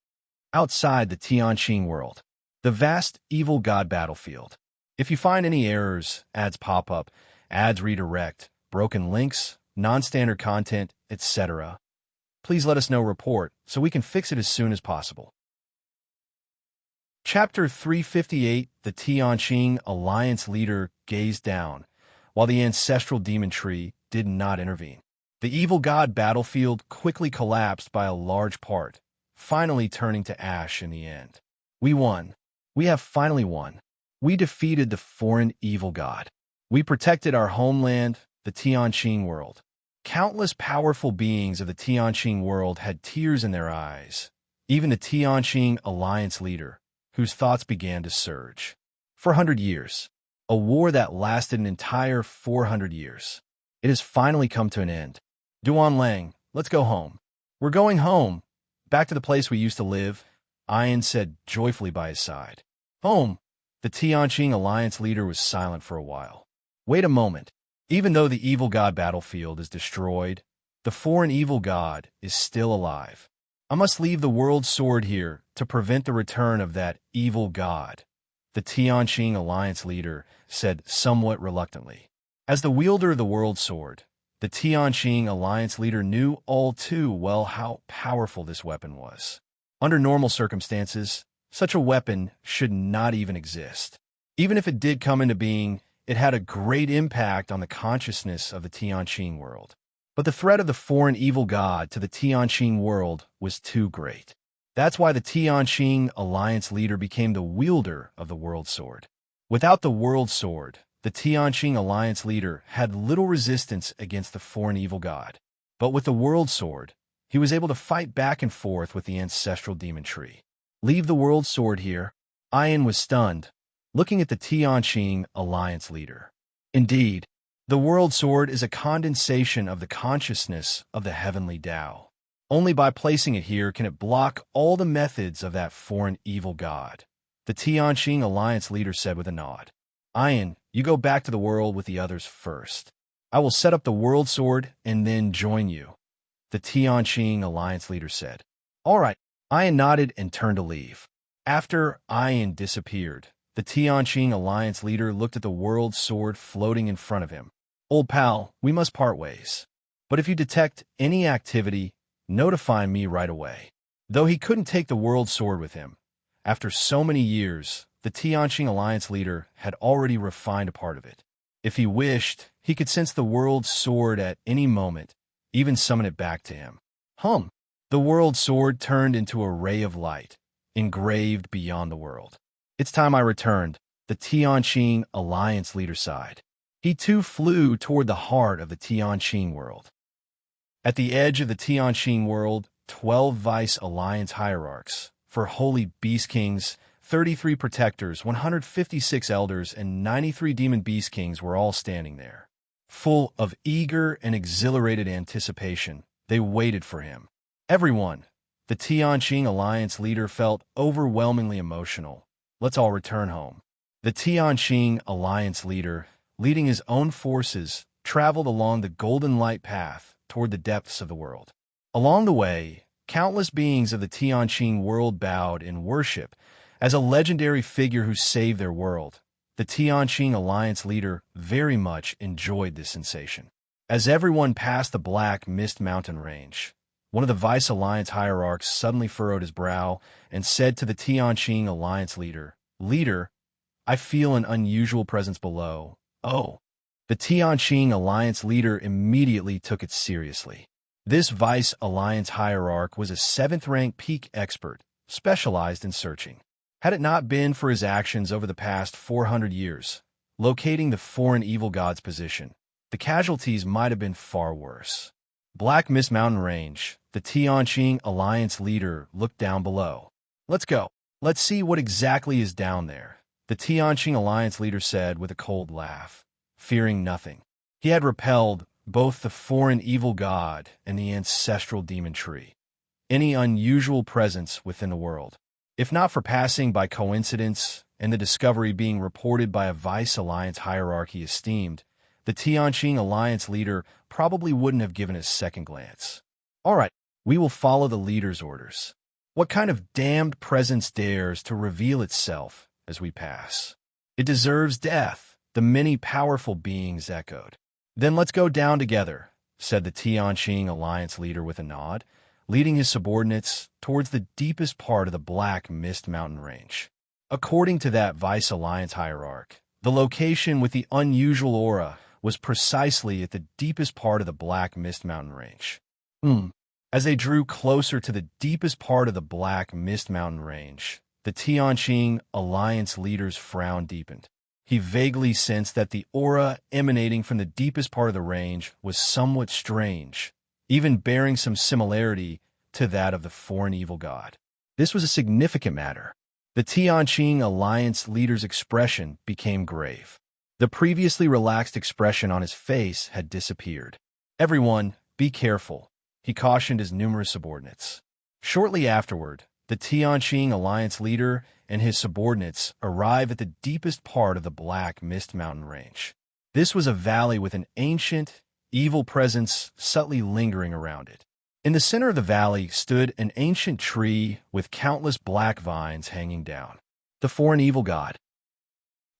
Outside the Tianqing world, the vast evil god battlefield. If you find any errors, ads pop up, ads redirect, broken links, non-standard content, etc., please let us know report so we can fix it as soon as possible. Chapter 358. The Tianqing Alliance leader gazed down, while the ancestral demon tree did not intervene. The evil god battlefield quickly collapsed by a large part, finally turning to ash in the end. We won. We have finally won. We defeated the foreign evil god. We protected our homeland, the Tianqing world. Countless powerful beings of the Tianqing world had tears in their eyes. Even the Tianqing Alliance leader, whose thoughts began to surge. 400 years. A war that lasted an entire 400 years. It has finally come to an end. Duan Lang, let's go home. We're going home. Back to the place we used to live, Ian said joyfully by his side. Home. The Tianqing Alliance leader was silent for a while. Wait a moment. Even though the evil god battlefield is destroyed, the foreign evil god is still alive. I must leave the world sword here to prevent the return of that evil god, the Tianqing Alliance leader said somewhat reluctantly. As the wielder of the world sword, the Tianqing Alliance leader knew all too well how powerful this weapon was. Under normal circumstances, such a weapon should not even exist. Even if it did come into being, it had a great impact on the consciousness of the Tianqing world. But the threat of the foreign evil god to the Tianqing world was too great. That's why the Tianqing Alliance leader became the wielder of the world sword. Without the world sword, the Tianqing Alliance leader had little resistance against the foreign evil god. But with the world sword, he was able to fight back and forth with the ancestral demon tree. Leave the world sword here. Ian was stunned, looking at the Tianqing Alliance leader. Indeed, the world sword is a condensation of the consciousness of the heavenly Tao. Only by placing it here can it block all the methods of that foreign evil god, the Tianqing Alliance leader said with a nod. Ian, you go back to the world with the others first. I will set up the world sword and then join you, the Tianqing Alliance leader said. All right. Ian nodded and turned to leave. After Ian disappeared, the Tianqing Alliance leader looked at the world sword floating in front of him. Old pal, we must part ways. But if you detect any activity, notify me right away. Though he couldn't take the world sword with him, after so many years, the Tianqing Alliance leader had already refined a part of it. If he wished, he could sense the world sword at any moment, even summon it back to him. The world sword turned into a ray of light, engraved beyond the world. It's time I returned, the Tianqing Alliance leader sighed. He too flew toward the heart of the Tianqing world. At the edge of the Tianqing world, 12 Vice Alliance hierarchs, for holy beast kings, 33 protectors, 156 elders, and 93 demon beast kings were all standing there. Full of eager and exhilarated anticipation, they waited for him. Everyone, the Tianqing Alliance leader felt overwhelmingly emotional. Let's all return home. The Tianqing Alliance leader, leading his own forces, traveled along the golden light path toward the depths of the world. Along the way, countless beings of the Tianqing world bowed in worship as a legendary figure who saved their world. The Tianqing Alliance leader very much enjoyed this sensation. As everyone passed the Black Mist Mountain range, one of the Vice Alliance hierarchs suddenly furrowed his brow and said to the Tianqing Alliance leader, Leader, I feel an unusual presence below. Oh. The Tianqing Alliance leader immediately took it seriously. This Vice Alliance hierarch was a 7th-rank peak expert, specialized in searching. Had it not been for his actions over the past 400 years, locating the foreign evil god's position, the casualties might have been far worse. Black Mist Mountain Range, the Tianqing Alliance leader looked down below. Let's go. Let's see what exactly is down there, the Tianqing Alliance leader said with a cold laugh, fearing nothing. He had repelled both the foreign evil god and the ancestral demon tree, any unusual presence within the world. If not for passing by coincidence and the discovery being reported by a Vice Alliance hierarchy esteemed, the Tianqing Alliance leader probably wouldn't have given a second glance. All right, We will follow the leader's orders. What kind of damned presence dares to reveal itself as we pass? It deserves death, the many powerful beings echoed. Then let's go down together, said the Tianqing Alliance leader with a nod, leading his subordinates towards the deepest part of the Black Mist Mountain Range. According to that Vice Alliance hierarch, the location with the unusual aura was precisely at the deepest part of the Black Mist Mountain Range. As they drew closer to the deepest part of the Black Mist Mountain Range, the Tianqing Alliance leader's frown deepened. He vaguely sensed that the aura emanating from the deepest part of the range was somewhat strange, even bearing some similarity to that of the foreign evil god. This was a significant matter. The Tianqing Alliance leader's expression became grave. The previously relaxed expression on his face had disappeared. Everyone, be careful, he cautioned his numerous subordinates. Shortly afterward, the Tianqing Alliance leader and his subordinates arrive at the deepest part of the Black Mist Mountain Range. This was a valley with an ancient, evil presence subtly lingering around it. In the center of the valley stood an ancient tree with countless black vines hanging down. The foreign evil god.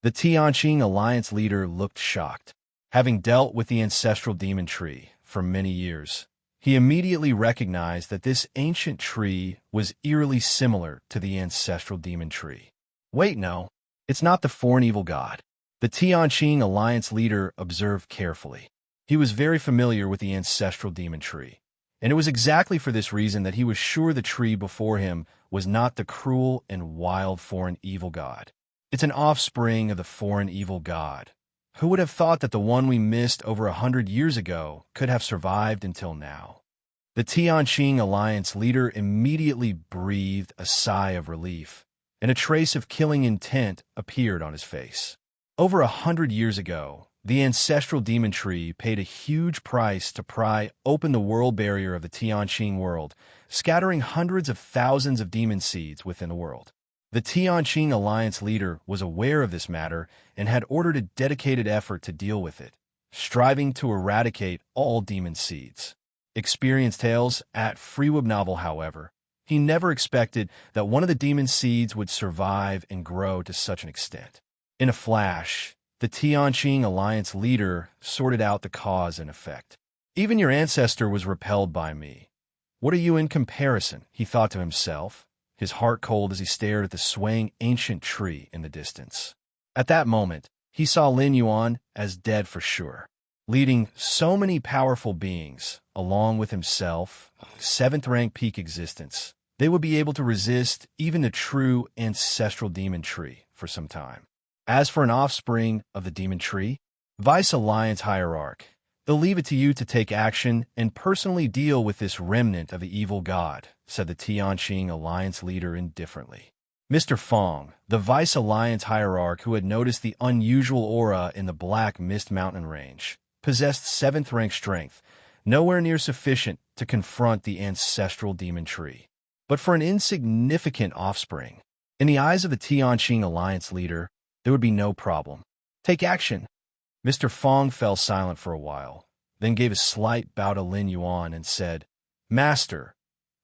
The Tianqing Alliance leader looked shocked. Having dealt with the ancestral demon tree for many years, he immediately recognized that this ancient tree was eerily similar to the ancestral demon tree. Wait, no, it's not the foreign evil god. The Tianqing Alliance leader observed carefully. He was very familiar with the ancestral demon tree, and it was exactly for this reason that he was sure the tree before him was not the cruel and wild foreign evil god. It's an offspring of the foreign evil god. Who would have thought that the one we missed over 100 years ago could have survived until now? The Tianqing Alliance leader immediately breathed a sigh of relief, and a trace of killing intent appeared on his face. Over 100 years ago, the ancestral demon tree paid a huge price to pry open the world barrier of the Tianqing world, scattering hundreds of thousands of demon seeds within the world. The Tianqing Alliance leader was aware of this matter and had ordered a dedicated effort to deal with it, striving to eradicate all demon seeds. Experience tales at Freeweb novel, however, he never expected that one of the demon seeds would survive and grow to such an extent. In a flash, the Tianqing Alliance leader sorted out the cause and effect. Even your ancestor was repelled by me. What are you in comparison? He thought to himself, his heart cold as he stared at the swaying ancient tree in the distance. At that moment, he saw Lin Yuan as dead for sure. Leading so many powerful beings, along with himself, seventh-rank peak existence, they would be able to resist even the true ancestral demon tree for some time. As for an offspring of the demon tree, Vice Alliance hierarch, they'll leave it to you to take action and personally deal with this remnant of the evil god, said the Tianqing Alliance leader indifferently. Mr. Fong, the Vice Alliance hierarch who had noticed the unusual aura in the Black Mist Mountain Range, possessed 7th rank strength, nowhere near sufficient to confront the ancestral demon tree. But for an insignificant offspring, in the eyes of the Tianqing Alliance leader, there would be no problem. Take action. Mr. Fong fell silent for a while, then gave a slight bow to Lin Yuan and said, Master,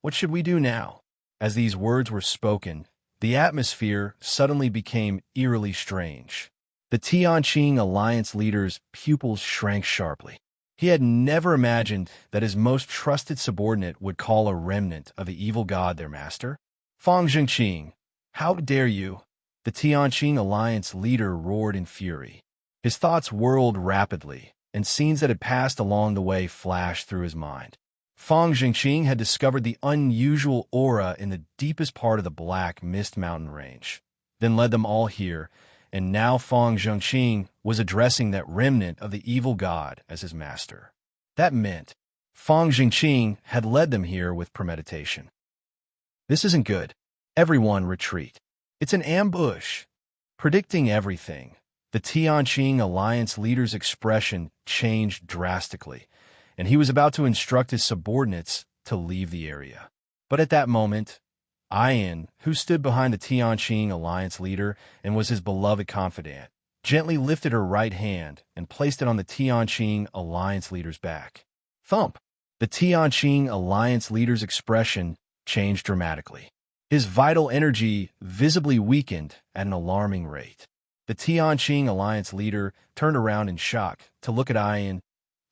what should we do now? As these words were spoken, the atmosphere suddenly became eerily strange. The Tianqing Alliance leader's pupils shrank sharply. He had never imagined that his most trusted subordinate would call a remnant of the evil god their master. Fong Zhengqing, how dare you? The Tianqing Alliance leader roared in fury. His thoughts whirled rapidly, and scenes that had passed along the way flashed through his mind. Fong Zhengqing had discovered the unusual aura in the deepest part of the Black Mist Mountain Range, then led them all here, and now Fong Zhengqing was addressing that remnant of the evil god as his master. That meant Fong Zhengqing had led them here with premeditation. This isn't good. Everyone retreat. It's an ambush. Predicting everything, the Tianqing Alliance leader's expression changed drastically, and he was about to instruct his subordinates to leave the area. But at that moment, Ayan, who stood behind the Tianqing Alliance leader and was his beloved confidant, gently lifted her right hand and placed it on the Tianqing Alliance leader's back. Thump! The Tianqing Alliance leader's expression changed dramatically. His vital energy visibly weakened at an alarming rate. The Tianqing Alliance leader turned around in shock to look at Ian.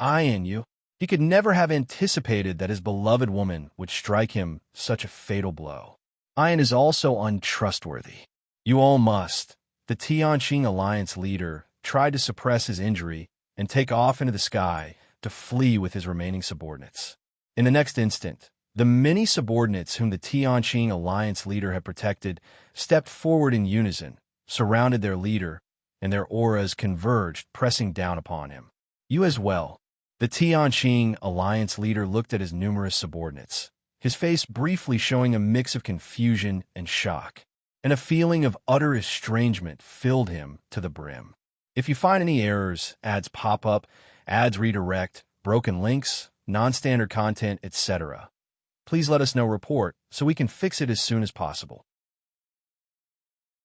Ian, you? He could never have anticipated that his beloved woman would strike him such a fatal blow. Ian is also untrustworthy. You all must. The Tianqing Alliance leader tried to suppress his injury and take off into the sky to flee with his remaining subordinates. In the next instant, the many subordinates whom the Tianqing Alliance leader had protected stepped forward in unison, surrounded their leader, and their auras converged, pressing down upon him. You as well. The Tianqing Alliance leader looked at his numerous subordinates, his face briefly showing a mix of confusion and shock, and a feeling of utter estrangement filled him to the brim. If you find any errors, ads pop up, ads redirect, broken links, non-standard content, etc., please let us know. Report so we can fix it as soon as possible.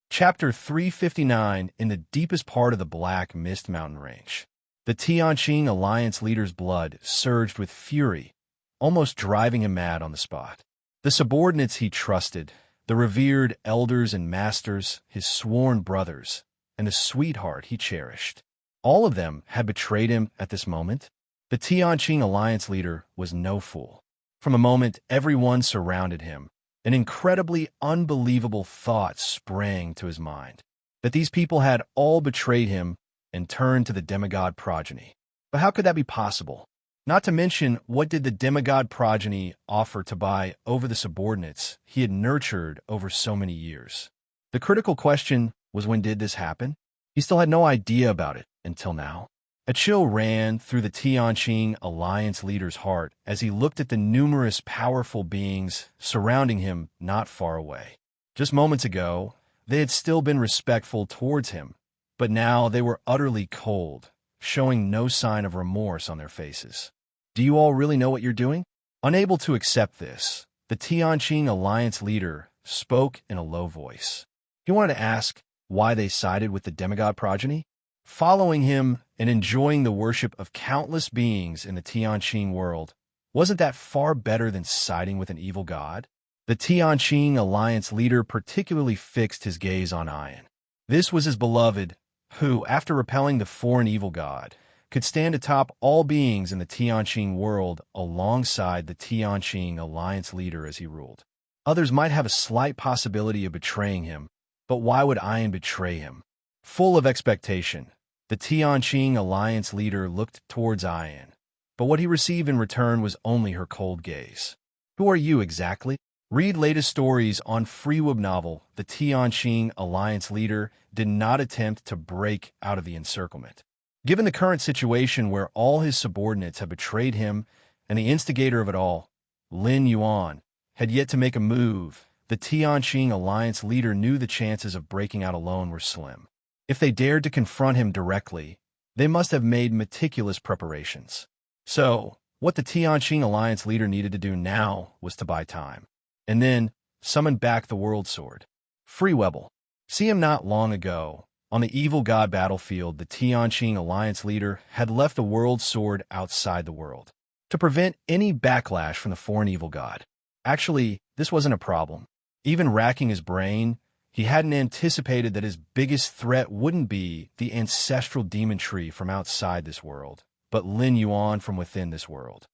Chapter 359. In the deepest part of the Black Mist Mountain Range, the Tianqing Alliance leader's blood surged with fury, almost driving him mad on the spot. The subordinates he trusted, the revered elders and masters, his sworn brothers, and the sweetheart he cherished, all of them had betrayed him at this moment. The Tianqing Alliance leader was no fool. From a moment everyone surrounded him, an incredibly unbelievable thought sprang to his mind, that these people had all betrayed him and turned to the demigod progeny. But how could that be possible? Not to mention, what did the demigod progeny offer to buy over the subordinates he had nurtured over so many years? The critical question was, when did this happen? He still had no idea about it until now. A chill ran through the Tianqing Alliance leader's heart as he looked at the numerous powerful beings surrounding him not far away. Just moments ago, they had still been respectful towards him, but now they were utterly cold, showing no sign of remorse on their faces. Do you all really know what you're doing? Unable to accept this, the Tianqing Alliance leader spoke in a low voice. He wanted to ask why they sided with the demigod progeny. Following him and enjoying the worship of countless beings in the Tianqing world, wasn't that far better than siding with an evil god? The Tianqing Alliance leader particularly fixed his gaze on Ian. This was his beloved, who, after repelling the foreign evil god, could stand atop all beings in the Tianqing world alongside the Tianqing Alliance leader as he ruled. Others might have a slight possibility of betraying him, but why would Ian betray him? Full of expectation, the Tianqing Alliance leader looked towards Ian, but what he received in return was only her cold gaze. Who are you exactly? Read latest stories on FreeWeb novel. The Tianqing Alliance leader did not attempt to break out of the encirclement. Given the current situation where all his subordinates had betrayed him and the instigator of it all, Lin Yuan, had yet to make a move, the Tianqing Alliance leader knew the chances of breaking out alone were slim. If they dared to confront him directly, they must have made meticulous preparations. So, what the Tianqing Alliance leader needed to do now was to buy time, and then summon back the World Sword. FreeWebble. See him not long ago. On the evil god battlefield, the Tianqing Alliance leader had left the World Sword outside the world to prevent any backlash from the foreign evil god. Actually, this wasn't a problem. Even racking his brain, he hadn't anticipated that his biggest threat wouldn't be the ancestral demon tree from outside this world, but Lin Yuan from within this world.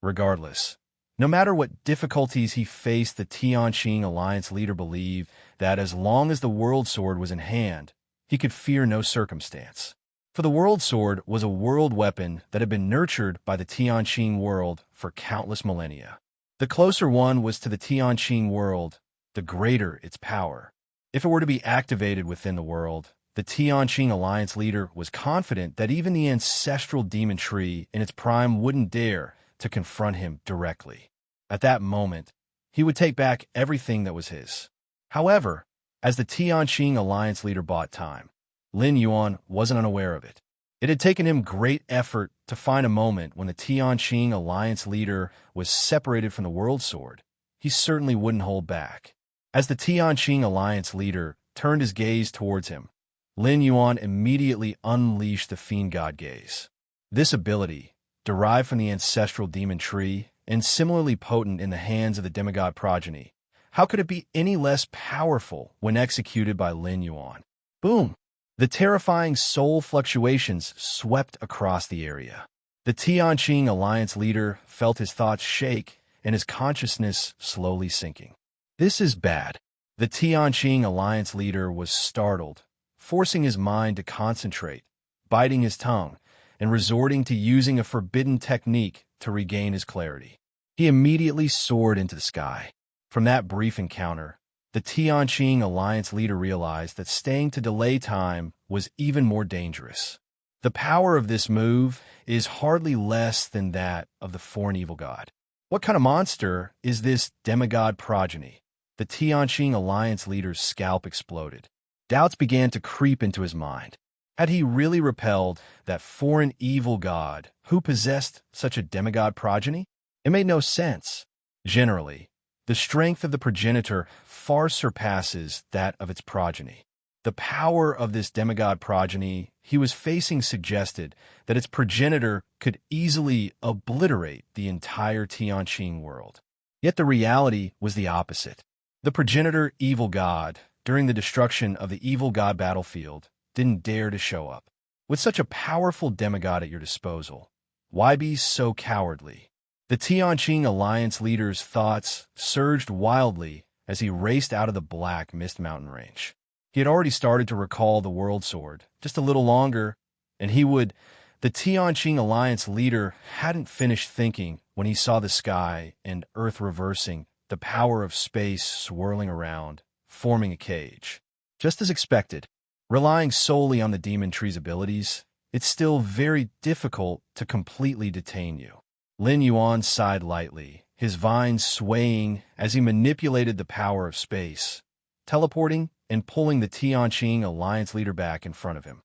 Regardless, no matter what difficulties he faced, the Tianqing Alliance leader believed that as long as the World Sword was in hand, he could fear no circumstance. For the World Sword was a world weapon that had been nurtured by the Tianqing world for countless millennia. The closer one was to the Tianqing world, the greater its power. If it were to be activated within the world, the Tianqing Alliance leader was confident that even the ancestral demon tree in its prime wouldn't dare to confront him directly. At that moment, he would take back everything that was his. However, as the Tianqing Alliance leader bought time, Lin Yuan wasn't unaware of it. It had taken him great effort to find a moment when the Tianqing Alliance leader was separated from the World Sword. He certainly wouldn't hold back. As the Tianqing Alliance leader turned his gaze towards him, Lin Yuan immediately unleashed the Fiend God Gaze. This ability, derived from the ancestral demon tree, and similarly potent in the hands of the demigod progeny. How could it be any less powerful when executed by Lin Yuan? Boom! The terrifying soul fluctuations swept across the area. The Tianqing alliance leader felt his thoughts shake and his consciousness slowly sinking. This is bad. The Tianqing alliance leader was startled, forcing his mind to concentrate, biting his tongue, and resorting to using a forbidden technique to regain his clarity. He immediately soared into the sky. From that brief encounter, the Tianqing alliance leader realized that staying to delay time was even more dangerous. The power of this move is hardly less than that of the foreign evil god. What kind of monster is this demigod progeny? The Tianqing alliance leader's scalp exploded. Doubts began to creep into his mind. Had he really repelled that foreign evil god who possessed such a demigod progeny? It made no sense. Generally, the strength of the progenitor far surpasses that of its progeny. The power of this demigod progeny he was facing suggested that its progenitor could easily obliterate the entire Tianqing world. Yet the reality was the opposite. The progenitor evil god, during the destruction of the evil god battlefield, didn't dare to show up. With such a powerful demigod at your disposal, why be so cowardly? The Tianqing alliance leader's thoughts surged wildly as he raced out of the Black Mist Mountain range. He had already started to recall the World Sword. Just a little longer, and he would... The Tianqing alliance leader hadn't finished thinking when he saw the sky and earth reversing, the power of space swirling around, forming a cage. Just as expected, relying solely on the demon tree's abilities, it's still very difficult to completely detain you. Lin Yuan sighed lightly, his vines swaying as he manipulated the power of space, teleporting and pulling the Tianqing alliance leader back in front of him.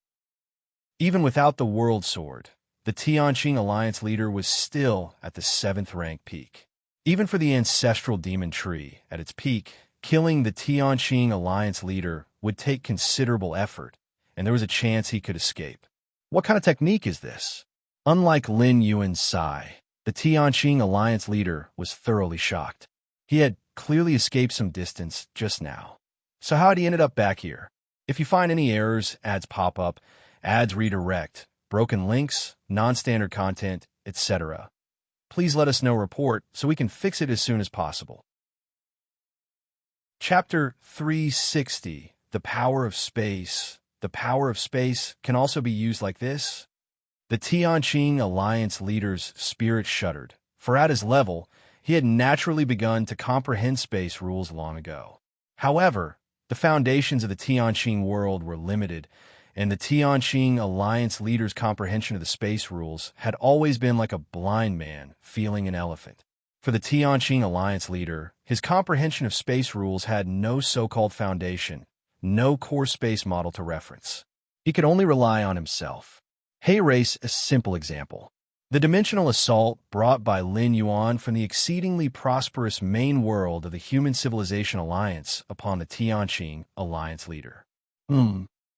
Even without the World Sword, the Tianqing alliance leader was still at the 7th rank peak. Even for the ancestral demon tree, at its peak, killing the Tianqing alliance leader would take considerable effort, and there was a chance he could escape. What kind of technique is this? Unlike Lin Yuan's sigh, the Tianqing alliance leader was thoroughly shocked. He had clearly escaped some distance just now. So how had he ended up back here? If you find any errors, ads pop up, ads redirect, broken links, non-standard content, etc., please let us know report so we can fix it as soon as possible. Chapter 360, The Power of Space. The power of space can also be used like this. The Tianqing alliance leader's spirit shuddered, for at his level, he had naturally begun to comprehend space rules long ago. However, the foundations of the Tianqing world were limited, and the Tianqing alliance leader's comprehension of the space rules had always been like a blind man feeling an elephant. For the Tianqing alliance leader, his comprehension of space rules had no so-called foundation, no core space model to reference. He could only rely on himself. Hey, race, a simple example. The dimensional assault brought by Lin Yuan from the exceedingly prosperous main world of the Human Civilization Alliance upon the Tianqing alliance leader.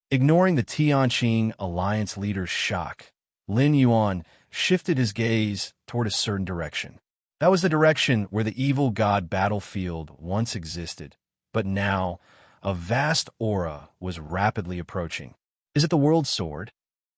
Ignoring the Tianqing alliance leader's shock, Lin Yuan shifted his gaze toward a certain direction. That was the direction where the evil god battlefield once existed, but now a vast aura was rapidly approaching. Is it the World Sword?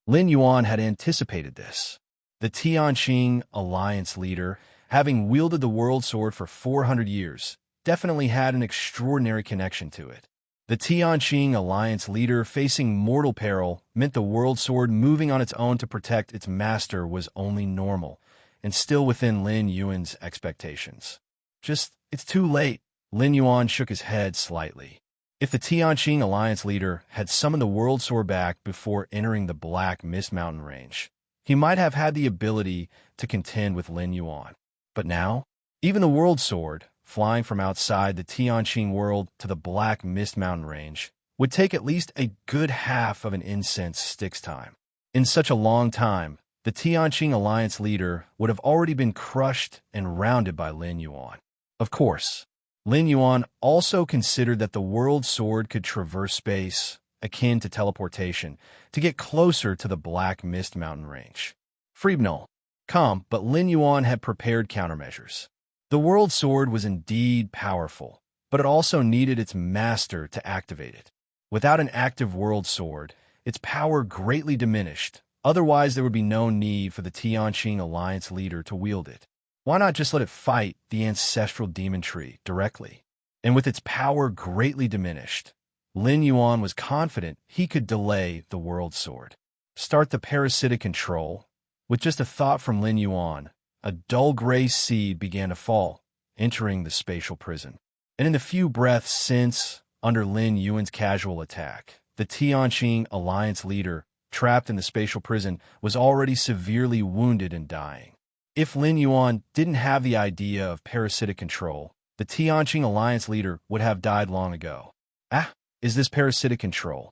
Lin Yuan had anticipated this. The Tianqing alliance leader, having wielded the World Sword for 400 years, definitely had an extraordinary connection to it. The Tianqing alliance leader facing mortal peril meant the World Sword moving on its own to protect its master was only normal, and still within Lin Yuan's expectations. It's too late. Lin Yuan shook his head slightly. If the Tianqing alliance leader had summoned the World Sword back before entering the Black Mist Mountain range, he might have had the ability to contend with Lin Yuan. But now, even the World Sword, flying from outside the Tianqing world to the Black Mist Mountain range, would take at least a good half of an incense stick's time. In such a long time, the Tianqing alliance leader would have already been crushed and rounded by Lin Yuan. Of course, Lin Yuan also considered that the World Sword could traverse space, akin to teleportation, to get closer to the Black Mist Mountain range. Freebnell, calm, but Lin Yuan had prepared countermeasures. The World Sword was indeed powerful, but it also needed its master to activate it. Without an active World Sword, its power greatly diminished. Otherwise, there would be no need for the Tianqing Alliance leader to wield it. Why not just let it fight the ancestral demon tree directly? And with its power greatly diminished, Lin Yuan was confident he could delay the World Sword. Start the parasitic control. With just a thought from Lin Yuan, a dull gray seed began to fall, entering the spatial prison. And in the few breaths since, under Lin Yuan's casual attack, the Tianqing Alliance leader, trapped in the spatial prison, was already severely wounded and dying. If Lin Yuan didn't have the idea of parasitic control, the Tianqing Alliance leader would have died long ago. Is this parasitic control?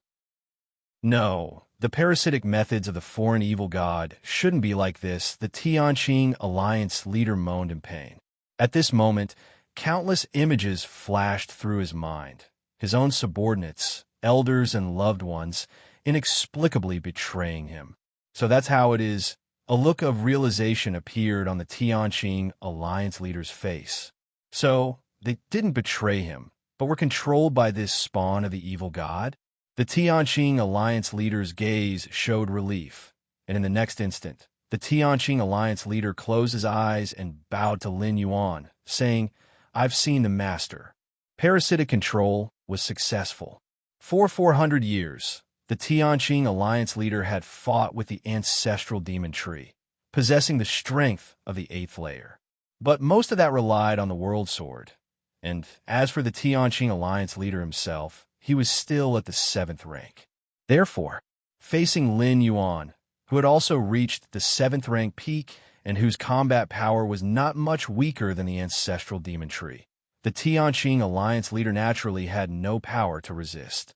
No, the parasitic methods of the foreign evil god shouldn't be like this, the Tianqing Alliance leader moaned in pain. At this moment, countless images flashed through his mind. His own subordinates, elders, and loved ones inexplicably betraying him. So that's how it is. A look of realization appeared on the Tianqing Alliance leader's face. So, they didn't betray him, but were controlled by this spawn of the evil god? The Tianqing Alliance leader's gaze showed relief, and in the next instant, the Tianqing Alliance leader closed his eyes and bowed to Lin Yuan, saying, "I've seen the master." Parasitic control was successful. For 400 years, the Tianqing Alliance leader had fought with the ancestral demon tree, possessing the strength of the 8th layer. But most of that relied on the World Sword. And as for the Tianqing Alliance leader himself, he was still at the 7th rank. Therefore, facing Lin Yuan, who had also reached the 7th rank peak and whose combat power was not much weaker than the ancestral demon tree, the Tianqing Alliance leader naturally had no power to resist.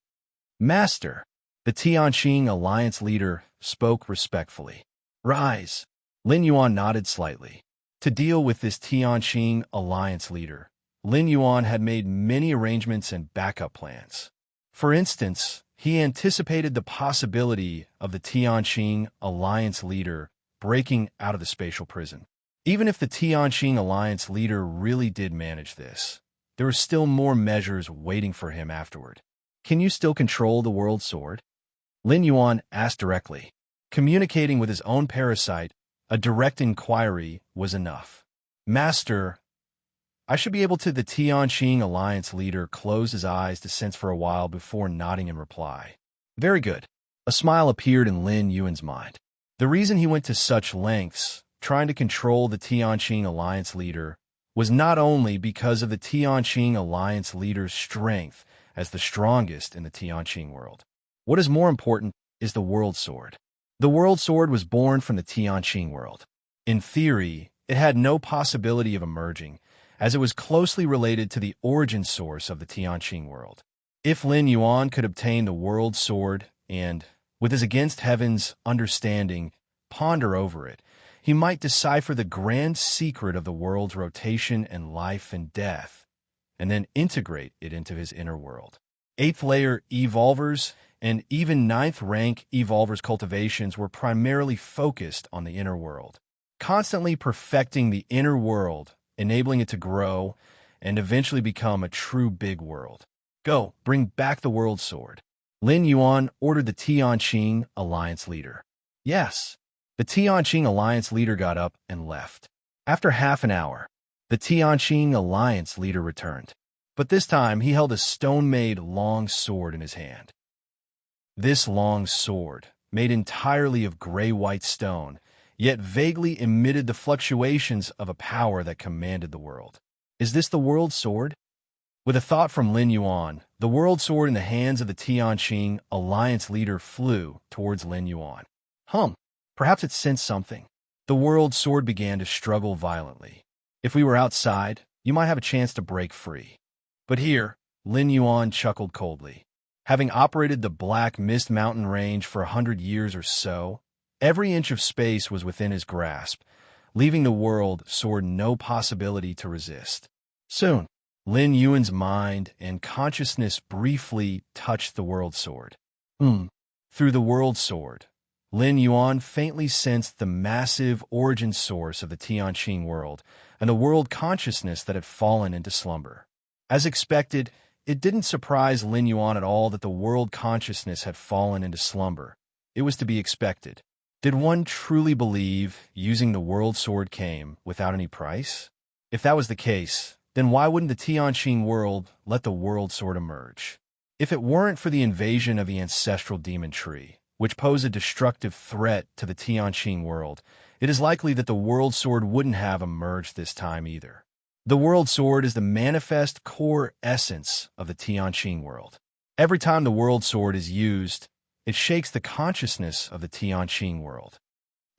"Master," the Tianqing Alliance leader spoke respectfully. "Rise." Lin Yuan nodded slightly. To deal with this Tianqing Alliance leader, Lin Yuan had made many arrangements and backup plans. For instance, he anticipated the possibility of the Tianqing Alliance leader breaking out of the spatial prison. Even if the Tianqing Alliance leader really did manage this, there were still more measures waiting for him afterward. "Can you still control the World Sword?" Lin Yuan asked directly. Communicating with his own parasite, a direct inquiry was enough. "Master, I should be able to." The Tianqing Alliance leader closed his eyes to sense for a while before nodding in reply. "Very good." A smile appeared in Lin Yuan's mind. The reason he went to such lengths, trying to control the Tianqing Alliance leader, was not only because of the Tianqing Alliance leader's strength as the strongest in the Tianqing world. What is more important is the World Sword. The World Sword was born from the Tianqing world. In theory, it had no possibility of emerging, as it was closely related to the origin source of the Tianqing world. If Lin Yuan could obtain the World Sword and, with his against heaven's understanding, ponder over it, he might decipher the grand secret of the world's rotation and life and death, and then integrate it into his inner world. 8th layer evolvers and even 9th rank evolvers' cultivations were primarily focused on the inner world, constantly perfecting the inner world, enabling it to grow and eventually become a true big world. "Go, bring back the World Sword." Lin Yuan ordered the Tianqing Alliance leader. "Yes." The Tianqing Alliance leader got up and left. After half an hour, the Tianqing Alliance leader returned. But this time he held a stone-made long sword in his hand. This long sword, made entirely of gray-white stone, yet vaguely emitted the fluctuations of a power that commanded the world. "Is this the World Sword?" With a thought from Lin Yuan, the World Sword in the hands of the Tianqing Alliance leader flew towards Lin Yuan. Perhaps it sensed something. The World Sword began to struggle violently. "If we were outside, you might have a chance to break free. But here," Lin Yuan chuckled coldly. Having operated the Black Mist Mountain range for 100 years or so, every inch of space was within his grasp, leaving the World Sword no possibility to resist. Soon, Lin Yuan's mind and consciousness briefly touched the World Sword. Through the World Sword, Lin Yuan faintly sensed the massive origin source of the Tianqing world and the world consciousness that had fallen into slumber. As expected, it didn't surprise Lin Yuan at all that the world consciousness had fallen into slumber. It was to be expected. Did one truly believe using the world sword came without any price? If that was the case, then why wouldn't the Tianqing world let the world sword emerge? If it weren't for the invasion of the ancestral demon tree, which pose a destructive threat to the Tianqing world, it is likely that the world sword wouldn't have emerged this time either. The world sword is the manifest core essence of the Tianqing world. Every time the world sword is used, it shakes the consciousness of the Tianqing world.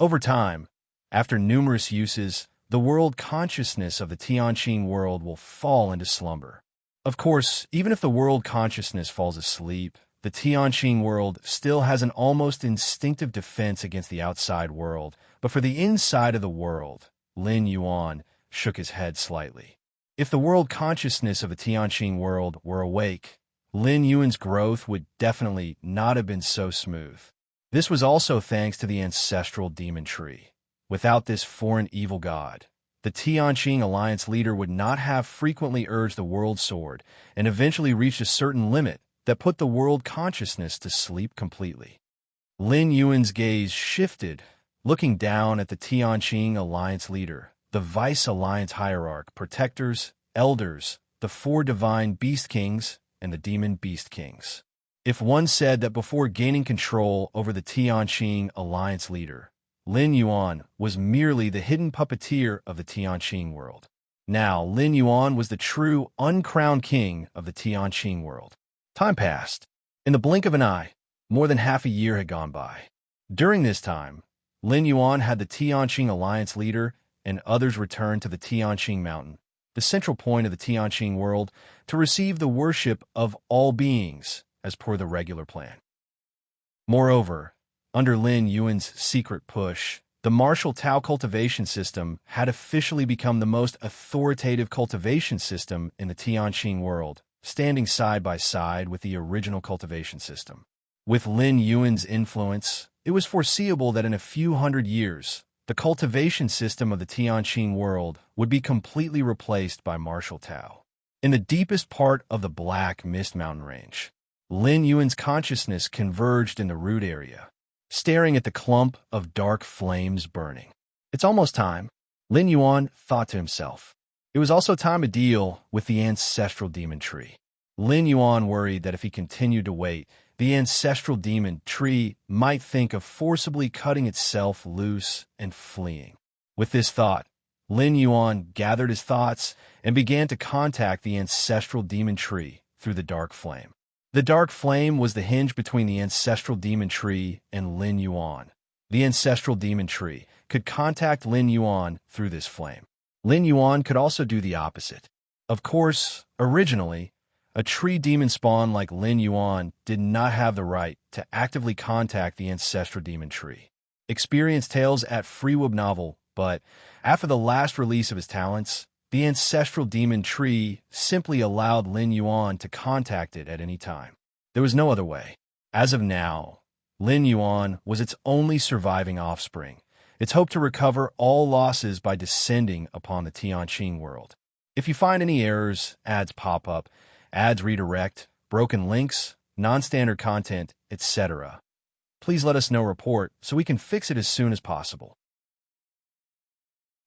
Over time, after numerous uses, the world consciousness of the Tianqing world will fall into slumber. Of course, even if the world consciousness falls asleep, the Tianqing world still has an almost instinctive defense against the outside world, but for the inside of the world, Lin Yuan shook his head slightly. If the world consciousness of the Tianqing world were awake, Lin Yuan's growth would definitely not have been so smooth. This was also thanks to the ancestral demon tree. Without this foreign evil god, the Tianqing alliance leader would not have frequently urged the world sword and eventually reached a certain limit that put the world consciousness to sleep completely. Lin Yuan's gaze shifted, looking down at the Tianqing alliance leader, the vice alliance hierarch, protectors, elders, the four divine beast kings, and the demon beast kings. If one said that before gaining control over the Tianqing alliance leader, Lin Yuan was merely the hidden puppeteer of the Tianqing world. Now, Lin Yuan was the true, uncrowned king of the Tianqing world. Time passed. In the blink of an eye, more than half a year had gone by. During this time, Lin Yuan had the Tianqing alliance leader and others return to the Tianqing mountain, the central point of the Tianqing world, to receive the worship of all beings, as per the regular plan. Moreover, under Lin Yuan's secret push, the martial Tao cultivation system had officially become the most authoritative cultivation system in the Tianqing world, standing side by side with the original cultivation system. With Lin Yuan's influence, it was foreseeable that in a few hundred years, the cultivation system of the Tianqing world would be completely replaced by martial Tao. In the deepest part of the Black Mist Mountain Range, Lin Yuan's consciousness converged in the root area, staring at the clump of dark flames burning. It's almost time, Lin Yuan thought to himself. It was also time to deal with the ancestral demon tree. Lin Yuan worried that if he continued to wait, the ancestral demon tree might think of forcibly cutting itself loose and fleeing. With this thought, Lin Yuan gathered his thoughts and began to contact the ancestral demon tree through the dark flame. The dark flame was the hinge between the ancestral demon tree and Lin Yuan. The ancestral demon tree could contact Lin Yuan through this flame. Lin Yuan could also do the opposite. Of course, originally, a tree demon spawn like Lin Yuan did not have the right to actively contact the ancestral demon tree. Experience tales at Freewub novel, but after the last release of his talents, the ancestral demon tree simply allowed Lin Yuan to contact it at any time. There was no other way. As of now, Lin Yuan was its only surviving offspring. Its hope to recover all losses by descending upon the Tianqing world. If you find any errors, ads pop up, ads redirect, broken links, non-standard content, etc., please let us know report so we can fix it as soon as possible.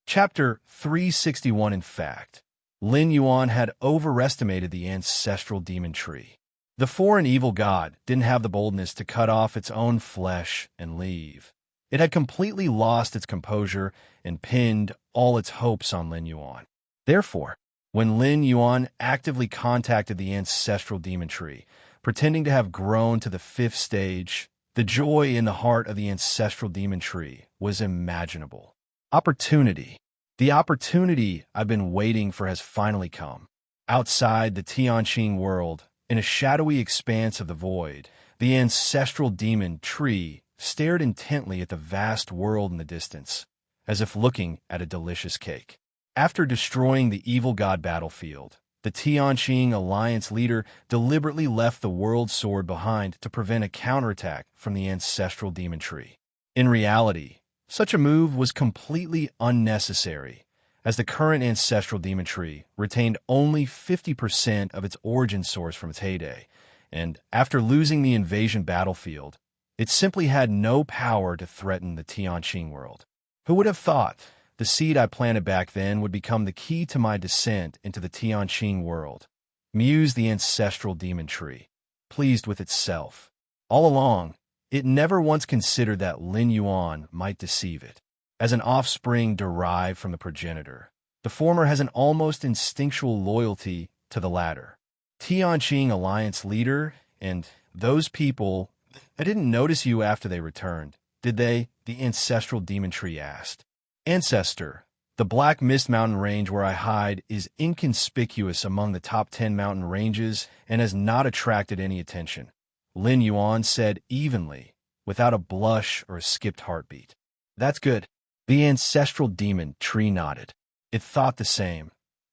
Chapter 361. In fact, Lin Yuan had overestimated the ancestral demon tree. The foreign evil god didn't have the boldness to cut off its own flesh and leave. It had completely lost its composure and pinned all its hopes on Lin Yuan. Therefore, when Lin Yuan actively contacted the ancestral demon tree, pretending to have grown to the 5th stage, the joy in the heart of the ancestral demon tree was imaginable. Opportunity. The opportunity I've been waiting for has finally come. Outside the Tianqing world, in a shadowy expanse of the void, the ancestral demon tree stared intently at the vast world in the distance, as if looking at a delicious cake. After destroying the evil god battlefield, the Tianqing alliance leader deliberately left the world sword behind to prevent a counterattack from the ancestral demon tree. In reality, such a move was completely unnecessary, as the current ancestral demon tree retained only 50% of its origin source from its heyday, and after losing the invasion battlefield, it simply had no power to threaten the Tianqing world. Who would have thought the seed I planted back then would become the key to my descent into the Tianqing world? Mused the ancestral demon tree, pleased with itself. All along, it never once considered that Lin Yuan might deceive it. As an offspring derived from the progenitor, the former has an almost instinctual loyalty to the latter. Tianqing Alliance leader and those people, I didn't notice you after they returned, did they? The ancestral demon tree asked. Ancestor, the Black Mist Mountain range where I hide is inconspicuous among the top 10 mountain ranges and has not attracted any attention, Lin Yuan said evenly, without a blush or a skipped heartbeat. That's good. The ancestral demon tree nodded. It thought the same.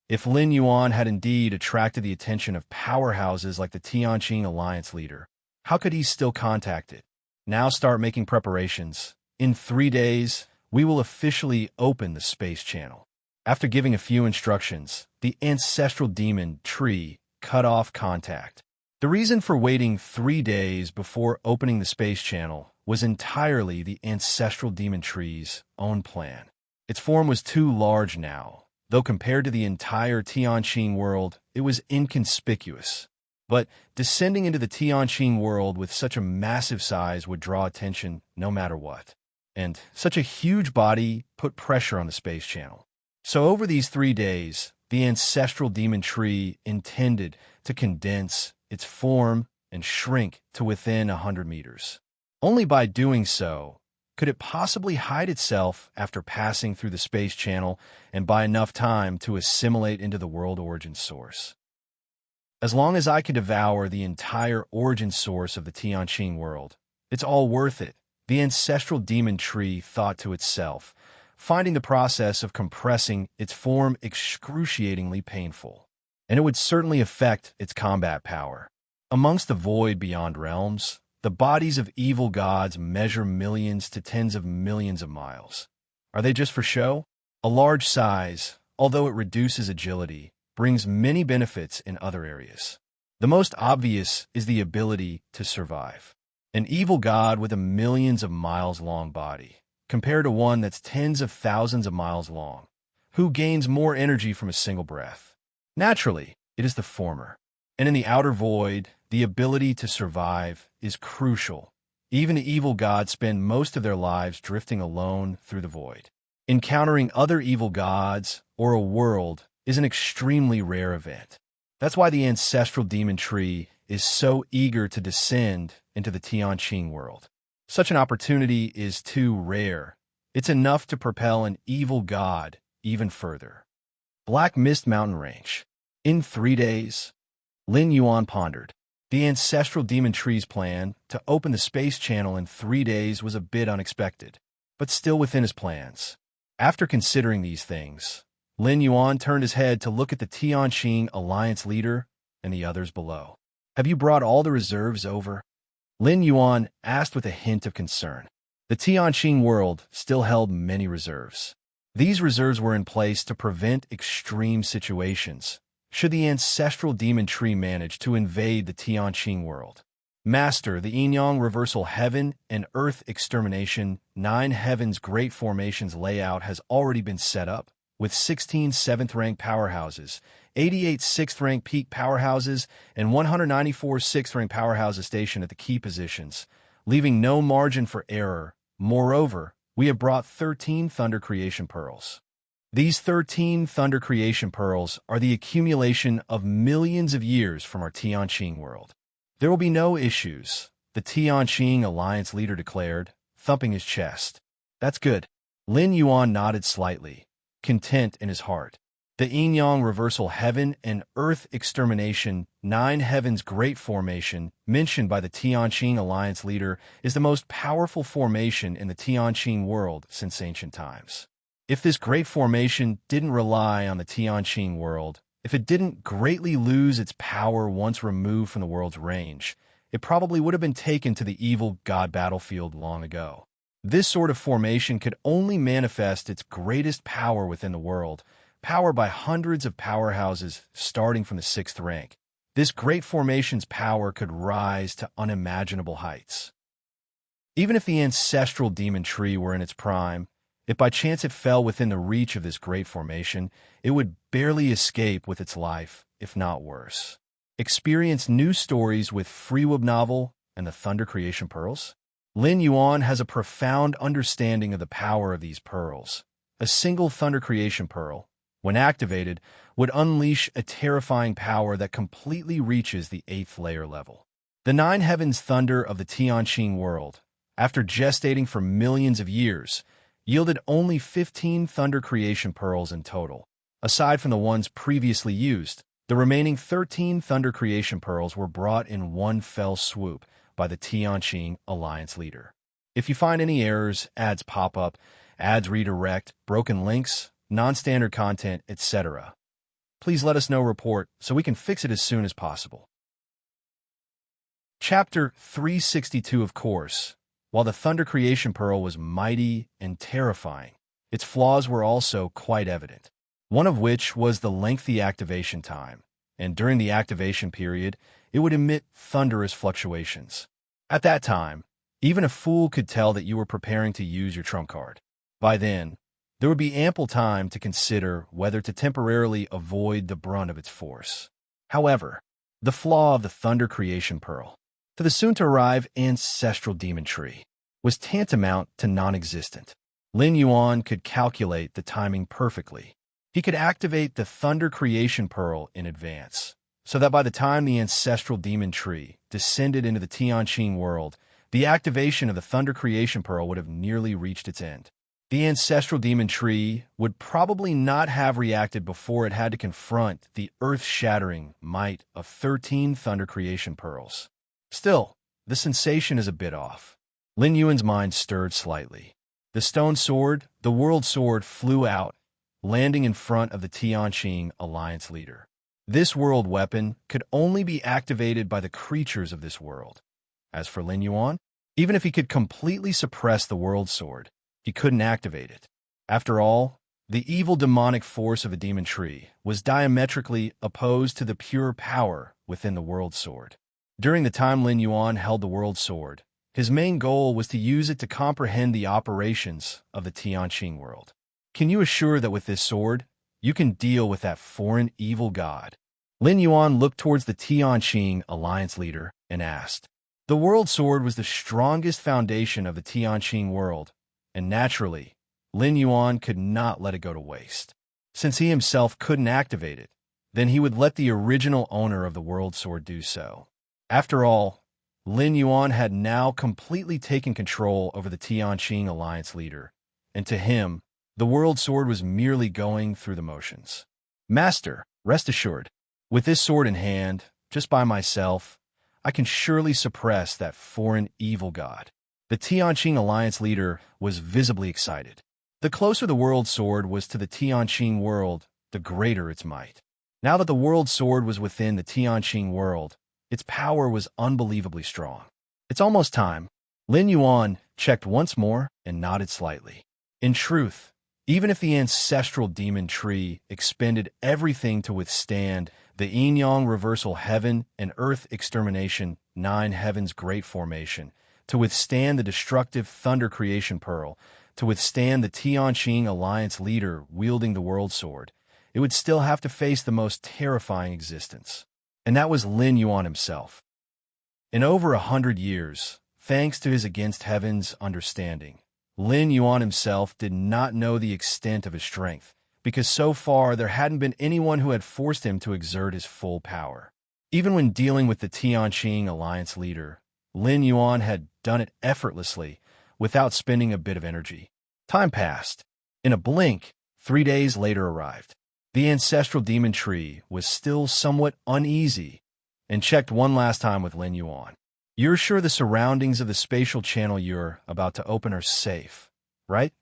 If Lin Yuan had indeed attracted the attention of powerhouses like the Tianqing Alliance leader, how could he still contact it? Now start making preparations. In 3 days, we will officially open the space channel. After giving a few instructions, the ancestral demon tree cut off contact. The reason for waiting 3 days before opening the space channel was entirely the ancestral demon tree's own plan. Its form was too large now, though compared to the entire Tianqing world, it was inconspicuous. But descending into the Tianqing world with such a massive size would draw attention no matter what. And such a huge body put pressure on the space channel. So over these 3 days, the ancestral demon tree intended to condense its form and shrink to within 100 meters. Only by doing so could it possibly hide itself after passing through the space channel and buy enough time to assimilate into the world origin source. As long as I can devour the entire origin source of the Tianqing world, it's all worth it, the ancestral demon tree thought to itself, finding the process of compressing its form excruciatingly painful. And it would certainly affect its combat power. Amongst the void beyond realms, the bodies of evil gods measure millions to tens of millions of miles. Are they just for show? A large size, although it reduces agility, brings many benefits in other areas. The most obvious is the ability to survive. An evil god with a millions of miles long body, compared to one that's tens of thousands of miles long, who gains more energy from a single breath. Naturally, it is the former. And in the outer void, the ability to survive is crucial. Even the evil gods spend most of their lives drifting alone through the void. Encountering other evil gods or a world is an extremely rare event. That's why the ancestral demon tree is so eager to descend into the Tianqing world. Such an opportunity is too rare. It's enough to propel an evil god even further. Black Mist Mountain Range. In 3 days, Lin Yuan pondered. The ancestral demon tree's plan to open the space channel in 3 days was a bit unexpected, but still within his plans. After considering these things, Lin Yuan turned his head to look at the Tianqing Alliance leader and the others below. Have you brought all the reserves over? Lin Yuan asked with a hint of concern. The Tianqing world still held many reserves. These reserves were in place to prevent extreme situations, should the ancestral demon tree manage to invade the Tianqing world. Master, the Enyang Reversal Heaven and Earth Extermination 9 Heavens Great Formations layout has already been set up, with 16 7th-rank powerhouses, 88 6th-rank peak powerhouses, and 194 6th-rank powerhouses stationed at the key positions, leaving no margin for error. Moreover, we have brought 13 Thunder Creation Pearls. These 13 Thunder Creation Pearls are the accumulation of millions of years from our Tianqing world. There will be no issues, the Tianqing Alliance leader declared, thumping his chest. That's good. Lin Yuan nodded slightly, content in his heart. The Enyang Reversal Heaven and Earth Extermination 9 Heavens Great Formation, mentioned by the Tianqing Alliance leader, is the most powerful formation in the Tianqing world since ancient times. If this great formation didn't rely on the Tianqing world, if it didn't greatly lose its power once removed from the world's range, it probably would have been taken to the evil god battlefield long ago. This sort of formation could only manifest its greatest power within the world, powered by hundreds of powerhouses starting from the 6th rank. This great formation's power could rise to unimaginable heights. Even if the ancestral demon tree were in its prime, if by chance it fell within the reach of this great formation, it would barely escape with its life, if not worse. Experience new stories with Freewub novel and the Thunder Creation Pearls. Lin Yuan has a profound understanding of the power of these pearls. A single Thunder Creation Pearl, when activated, would unleash a terrifying power that completely reaches the 8th layer level. The 9 heavens thunder of the Tianqing world, after gestating for millions of years, yielded only 15 Thunder Creation Pearls in total. Aside from the ones previously used, the remaining 13 Thunder Creation Pearls were brought in one fell swoop by the Tianqing Alliance leader. If you find any errors, ads pop up, ads redirect, broken links, non-standard content, etc., please let us know report so we can fix it as soon as possible. Chapter 362. Of course, while the Thunder Creation Pearl was mighty and terrifying, its flaws were also quite evident, one of which was the lengthy activation time, and during the activation period, it would emit thunderous fluctuations. At that time, even a fool could tell that you were preparing to use your trump card. By then, there would be ample time to consider whether to temporarily avoid the brunt of its force. However, the flaw of the Thunder Creation Pearl, to the soon-to-arrive ancestral demon tree, was tantamount to non-existent. Lin Yuan could calculate the timing perfectly. He could activate the Thunder Creation Pearl in advance, so that by the time the ancestral demon tree descended into the Tianqing world, the activation of the Thunder Creation Pearl would have nearly reached its end. The ancestral demon tree would probably not have reacted before it had to confront the earth-shattering might of 13 Thunder Creation Pearls. Still, the sensation is a bit off. Lin Yuan's mind stirred slightly. The stone sword, the world sword, flew out, landing in front of the Tianqing Alliance leader. This world weapon could only be activated by the creatures of this world. As for Lin Yuan, even if he could completely suppress the world sword, he couldn't activate it. After all, the evil demonic force of a demon tree was diametrically opposed to the pure power within the world sword. During the time Lin Yuan held the world sword, his main goal was to use it to comprehend the operations of the Tianqing world. Can you assure that with this sword, you can deal with that foreign evil god? Lin Yuan looked towards the Tianqing Alliance leader and asked. The world sword was the strongest foundation of the Tianqing world, and naturally, Lin Yuan could not let it go to waste. Since he himself couldn't activate it, then he would let the original owner of the world sword do so. After all, Lin Yuan had now completely taken control over the Tianqing Alliance leader, and to him, the world sword was merely going through the motions. Master, rest assured, with this sword in hand, just by myself, I can surely suppress that foreign evil god. The Tianqing Alliance leader was visibly excited. The closer the world sword was to the Tianqing world, the greater its might. Now that the world sword was within the Tianqing world, its power was unbelievably strong. It's almost time. Lin Yuan checked once more and nodded slightly. In truth, even if the ancestral demon tree expended everything to withstand the yin-yang reversal heaven and earth extermination 9 heavens great formation, to withstand the destructive Thunder Creation Pearl, to withstand the Tianqing Alliance leader wielding the world sword, it would still have to face the most terrifying existence. And that was Lin Yuan himself. In over 100 years, thanks to his against heaven's understanding, Lin Yuan himself did not know the extent of his strength, because so far there hadn't been anyone who had forced him to exert his full power. Even when dealing with the Tianqing Alliance leader, Lin Yuan had done it effortlessly, without spending a bit of energy. Time passed. In a blink, 3 days later arrived. The ancestral demon tree was still somewhat uneasy, and checked one last time with Lin Yuan. You're sure the surroundings of the spatial channel you're about to open are safe, right?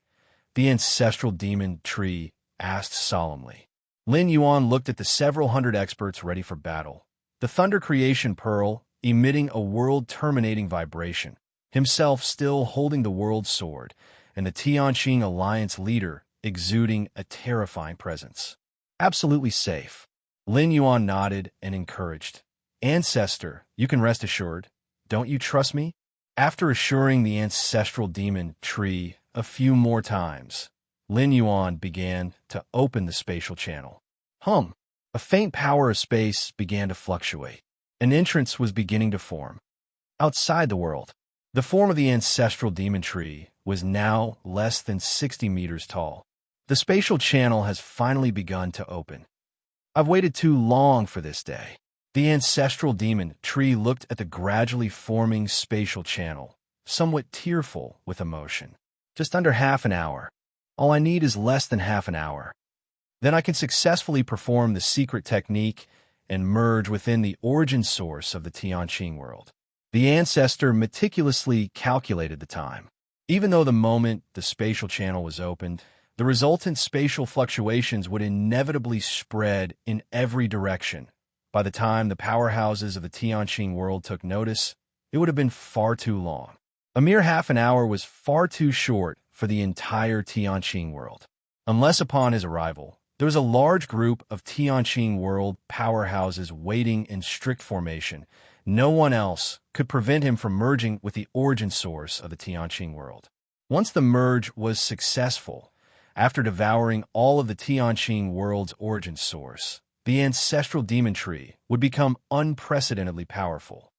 The ancestral demon tree asked solemnly. Lin Yuan looked at the several hundred experts ready for battle. The Thunder Creation Pearl, emitting a world-terminating vibration, himself still holding the world sword, and the Tianqing Alliance leader exuding a terrifying presence. Absolutely safe. Lin Yuan nodded and encouraged. Ancestor, you can rest assured. Don't you trust me? After assuring the ancestral demon tree a few more times, Lin Yuan began to open the spatial channel. A faint power of space began to fluctuate. An entrance was beginning to form. Outside the world, the form of the ancestral demon tree was now less than 60 meters tall. The spatial channel has finally begun to open. I've waited too long for this day. The ancestral demon tree looked at the gradually forming spatial channel, somewhat tearful with emotion. Just under half an hour. All I need is less than half an hour. Then I can successfully perform the secret technique and merge within the origin source of the Tianqing world. The ancestor meticulously calculated the time. Even though the moment the spatial channel was opened, the resultant spatial fluctuations would inevitably spread in every direction. By the time the powerhouses of the Tianqing world took notice, it would have been far too long. A mere half an hour was far too short for the entire Tianqing world. Unless upon his arrival, there was a large group of Tianqing world powerhouses waiting in strict formation. No one else could prevent him from merging with the origin source of the Tianqing world. Once the merge was successful, after devouring all of the Tianqing world's origin source, the ancestral demon tree would become unprecedentedly powerful.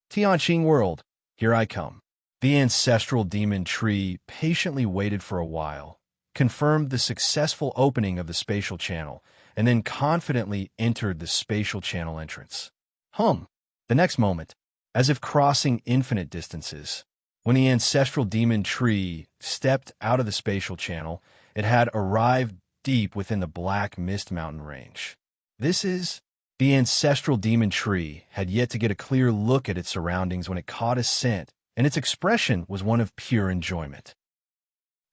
Tianqing world, here I come. The ancestral demon tree patiently waited for a while, confirmed the successful opening of the spatial channel, and then confidently entered the spatial channel entrance. The next moment, as if crossing infinite distances, when the ancestral demon tree stepped out of the spatial channel, it had arrived deep within the Black Mist Mountain range. The ancestral demon tree had yet to get a clear look at its surroundings when it caught a scent, and its expression was one of pure enjoyment.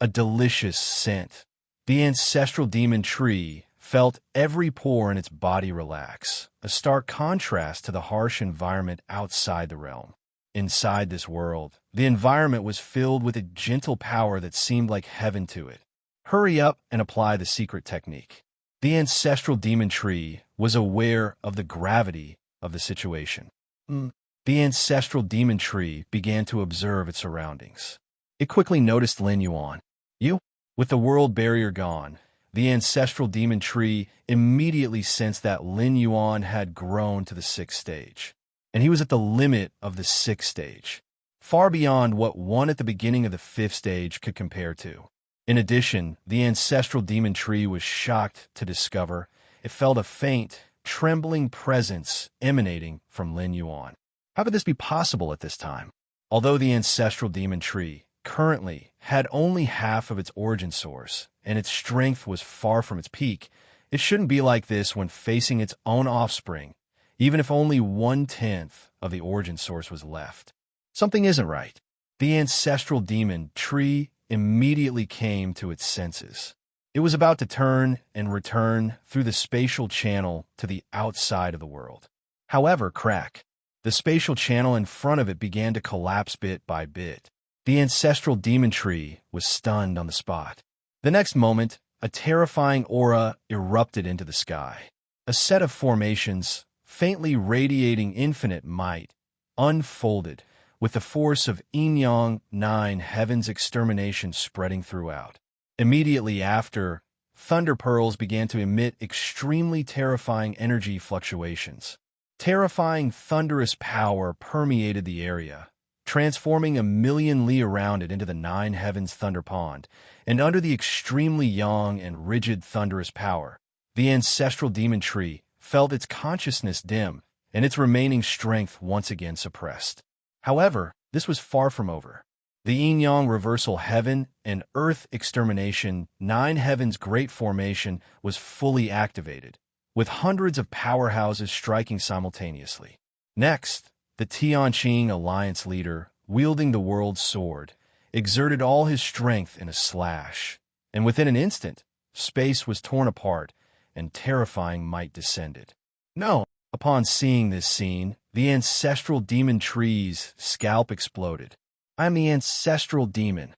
A delicious scent. The ancestral demon tree felt every pore in its body relax, a stark contrast to the harsh environment outside the realm. Inside this world, the environment was filled with a gentle power that seemed like heaven to it. Hurry up and apply the secret technique. The ancestral demon tree was aware of the gravity of the situation. The ancestral demon tree began to observe its surroundings. It quickly noticed Lin Yuan. With the world barrier gone, the ancestral demon tree immediately sensed that Lin Yuan had grown to the 6th stage, and he was at the limit of the 6th stage, far beyond what one at the beginning of the 5th stage could compare to. In addition, the ancestral demon tree was shocked to discover it felt a faint, trembling presence emanating from Lin Yuan. How could this be possible at this time? Although the ancestral demon tree currently had only half of its origin source, and its strength was far from its peak, it shouldn't be like this when facing its own offspring, even if only 1/10 of the origin source was left. Something isn't right. The ancestral demon tree immediately came to its senses. It was about to turn and return through the spatial channel to the outside of the world. However, the spatial channel in front of it began to collapse bit by bit. The ancestral demon tree was stunned on the spot. The next moment, a terrifying aura erupted into the sky. A set of formations, faintly radiating infinite might, unfolded, with the force of Yin-Yang 9 heaven's extermination spreading throughout. Immediately after, thunder pearls began to emit extremely terrifying energy fluctuations. Terrifying thunderous power permeated the area, transforming a million li around it into the 9 heavens thunder pond, and under the extremely young and rigid thunderous power, the ancestral demon tree felt its consciousness dim and its remaining strength once again suppressed. However, this was far from over. The yin-yang reversal heaven and earth extermination 9 heavens great formation was fully activated, with hundreds of powerhouses striking simultaneously. Next, the Tianqing Alliance leader, wielding the world's sword, exerted all his strength in a slash, and within an instant, space was torn apart and terrifying might descended. No, Upon seeing this scene, the ancestral demon tree's scalp exploded. "I'm the ancestral demon."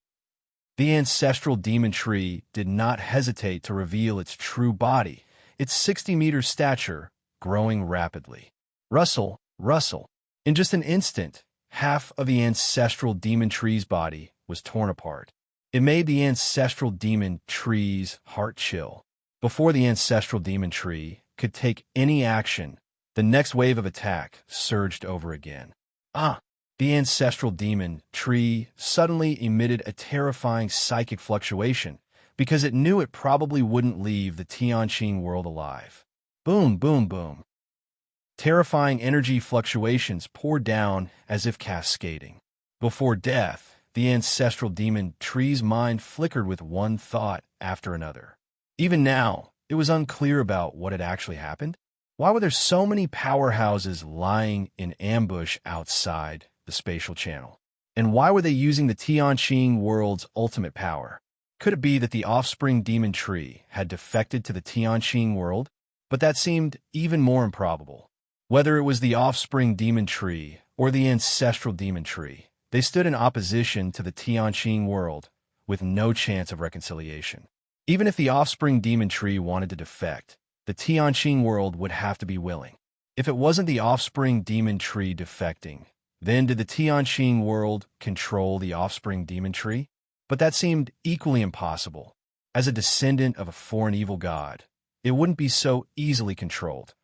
The ancestral demon tree did not hesitate to reveal its true body, its 60-meter stature, growing rapidly. Rustle, rustle. In just an instant, half of the ancestral demon tree's body was torn apart. It made the ancestral demon tree's heart chill. Before the ancestral demon tree could take any action, the next wave of attack surged over again. The ancestral demon tree suddenly emitted a terrifying psychic fluctuation because it knew it probably wouldn't leave the Tianqing world alive. Boom, boom, boom. Terrifying energy fluctuations poured down as if cascading. Before death, the ancestral demon tree's mind flickered with one thought after another. Even now, it was unclear about what had actually happened. Why were there so many powerhouses lying in ambush outside the spatial channel? And why were they using the Tianqing world's ultimate power? Could it be that the offspring demon tree had defected to the Tianqing world? But that seemed even more improbable. Whether it was the offspring demon tree or the ancestral demon tree, they stood in opposition to the Tianqing world with no chance of reconciliation. Even if the offspring demon tree wanted to defect, the Tianqing world would have to be willing. If it wasn't the offspring demon tree defecting, then did the Tianqing world control the offspring demon tree? But that seemed equally impossible. As a descendant of a foreign evil god, it wouldn't be so easily controlled.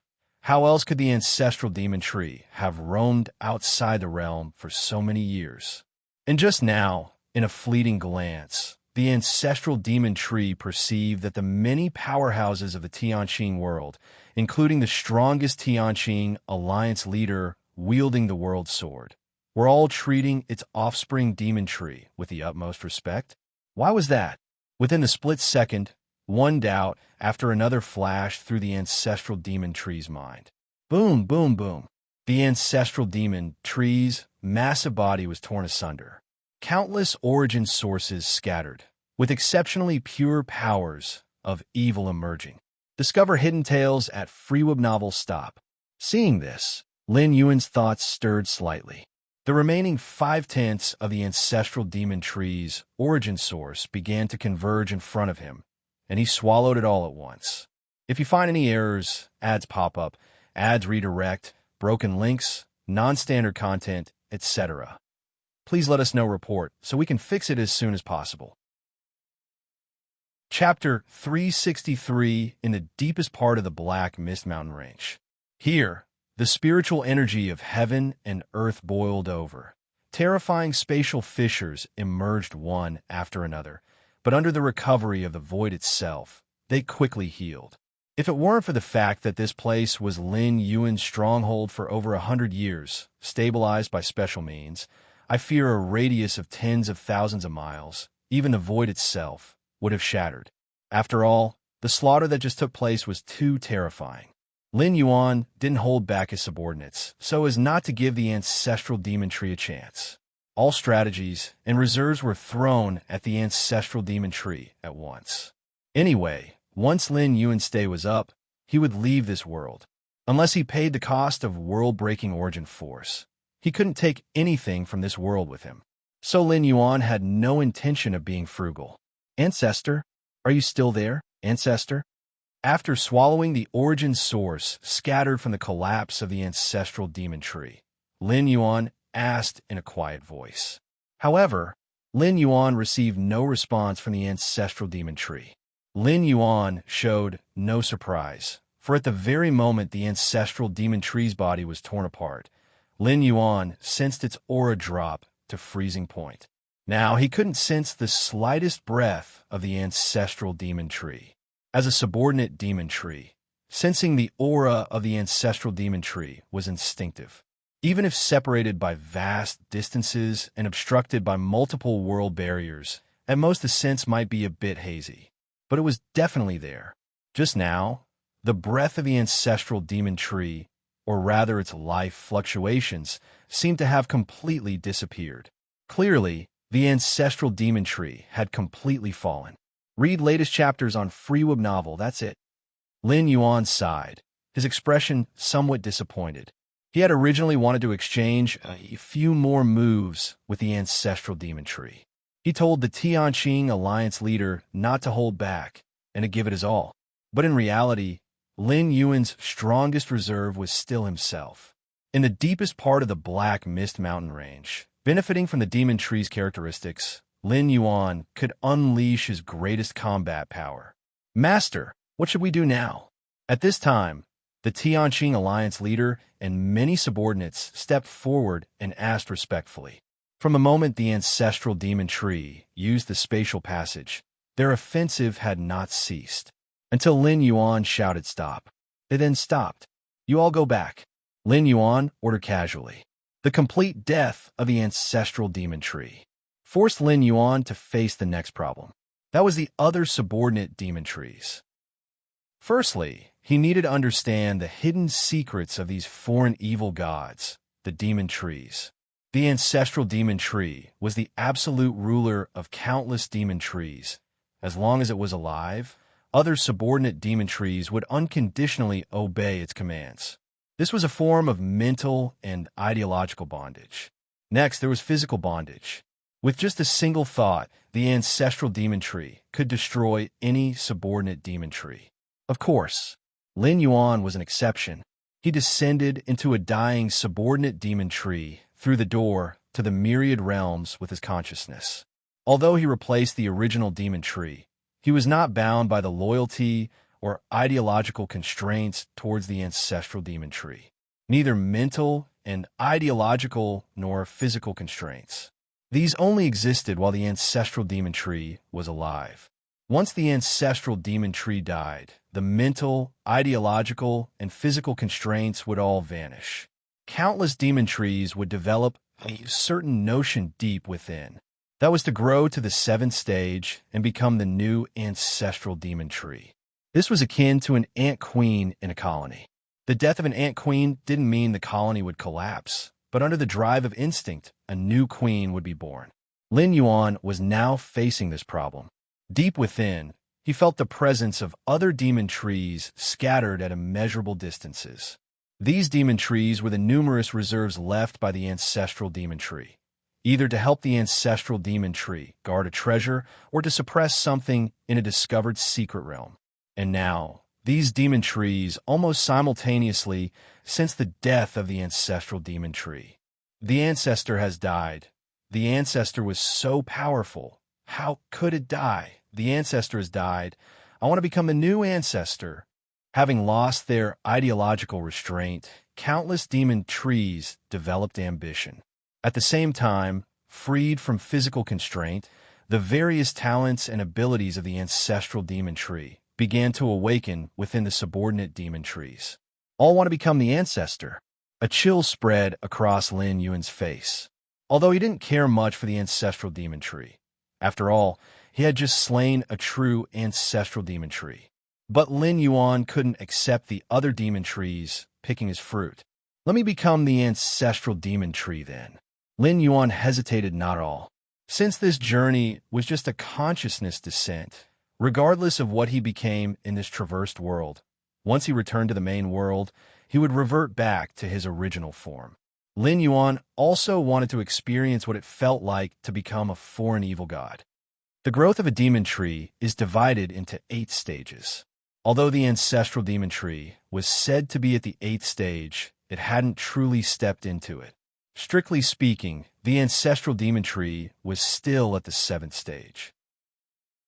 How else could the ancestral demon tree have roamed outside the realm for so many years? And just now, in a fleeting glance, the ancestral demon tree perceived that the many powerhouses of the Tianqing world, including the strongest Tianqing alliance leader wielding the world sword, were all treating its offspring demon tree with the utmost respect. Why was that? Within the split second, one doubt after another flashed through the ancestral demon tree's mind. Boom, boom, boom. The ancestral demon tree's massive body was torn asunder. Countless origin sources scattered, with exceptionally pure powers of evil emerging. Discover hidden tales at FreeWeb Novel Stop. Seeing this, Lin Yuan's thoughts stirred slightly. The remaining 5/10 of the ancestral demon tree's origin source began to converge in front of him, and he swallowed it all at once. If you find any errors, ads pop up, ads redirect, broken links, non-standard content, etc., please let us know. Report so we can fix it as soon as possible. Chapter 363. In the deepest part of the Black Mist Mountain Range. Here, the spiritual energy of heaven and earth boiled over. Terrifying spatial fissures emerged one after another, but under the recovery of the void itself, they quickly healed. If it weren't for the fact that this place was Lin Yuan's stronghold for over 100 years, stabilized by special means, I fear a radius of tens of thousands of miles, even the void itself, would have shattered. After all, the slaughter that just took place was too terrifying. Lin Yuan didn't hold back his subordinates so as not to give the ancestral demon tree a chance. All strategies and reserves were thrown at the ancestral demon tree at once. Anyway, once Lin Yuan's stay was up, he would leave this world. Unless he paid the cost of world-breaking origin force, he couldn't take anything from this world with him. So Lin Yuan had no intention of being frugal. Ancestor, are you still there, Ancestor? After swallowing the origin source scattered from the collapse of the ancestral demon tree, Lin Yuan asked in a quiet voice. However, Lin Yuan received no response from the ancestral demon tree. Lin Yuan showed no surprise, for at the very moment the ancestral demon tree's body was torn apart, Lin Yuan sensed its aura drop to freezing point. Now he couldn't sense the slightest breath of the ancestral demon tree. As a subordinate demon tree, sensing the aura of the ancestral demon tree was instinctive. Even if separated by vast distances and obstructed by multiple world barriers, at most the sense might be a bit hazy. But it was definitely there. Just now, the breath of the ancestral demon tree, or rather its life fluctuations, seemed to have completely disappeared. Clearly, the ancestral demon tree had completely fallen. Read latest chapters on FreeWeb Novel, that's it. Lin Yuan sighed. his expression somewhat disappointed. He had originally wanted to exchange a few more moves with the ancestral demon tree. He told the Tianqing Alliance leader not to hold back and to give it his all. But in reality, Lin Yuan's strongest reserve was still himself. In the deepest part of the Black Mist Mountain Range, benefiting from the demon tree's characteristics, Lin Yuan could unleash his greatest combat power. Master, what should we do now? At this time, the Tianqing Alliance leader and many subordinates stepped forward and asked respectfully. From the moment the ancestral demon tree used the spatial passage, their offensive had not ceased. Until Lin Yuan shouted stop. They then stopped. You all go back. Lin Yuan ordered casually. The complete death of the ancestral demon tree forced Lin Yuan to face the next problem. That was the other subordinate demon trees. Firstly, he needed to understand the hidden secrets of these foreign evil gods, the demon trees. The ancestral demon tree was the absolute ruler of countless demon trees. As long as it was alive, other subordinate demon trees would unconditionally obey its commands. This was a form of mental and ideological bondage. Next, there was physical bondage. With just a single thought, the ancestral demon tree could destroy any subordinate demon tree. Of course, Lin Yuan was an exception. He descended into a dying subordinate demon tree through the door to the myriad realms with his consciousness. Although he replaced the original demon tree, he was not bound by the loyalty or ideological constraints towards the ancestral demon tree. Neither mental and ideological nor physical constraints. These only existed while the ancestral demon tree was alive. Once the ancestral demon tree died, the mental, ideological, and physical constraints would all vanish. Countless demon trees would develop a certain notion deep within. That was to grow to the 7th stage and become the new ancestral demon tree. This was akin to an ant queen in a colony. The death of an ant queen didn't mean the colony would collapse, but under the drive of instinct, a new queen would be born. Lin Yuan was now facing this problem. Deep within, he felt the presence of other demon trees scattered at immeasurable distances. These demon trees were the numerous reserves left by the ancestral demon tree, either to help the ancestral demon tree guard a treasure or to suppress something in a discovered secret realm. And now, these demon trees almost simultaneously sense the death of the ancestral demon tree. The ancestor has died. The ancestor was so powerful. How could it die? The ancestor has died. I want to become the new ancestor. Having lost their ideological restraint, countless demon trees developed ambition. At the same time, freed from physical constraint, the various talents and abilities of the ancestral demon tree began to awaken within the subordinate demon trees. All want to become the ancestor. A chill spread across Lin Yuan's face. Although he didn't care much for the ancestral demon tree. After all, he had just slain a true ancestral demon tree. But Lin Yuan couldn't accept the other demon trees picking his fruit. Let me become the ancestral demon tree then. Lin Yuan hesitated not at all. Since this journey was just a consciousness descent, regardless of what he became in this traversed world, once he returned to the main world, he would revert back to his original form. Lin Yuan also wanted to experience what it felt like to become a foreign evil god. The growth of a demon tree is divided into 8 stages. Although the ancestral demon tree was said to be at the 8th stage, it hadn't truly stepped into it. Strictly speaking, the ancestral demon tree was still at the 7th stage.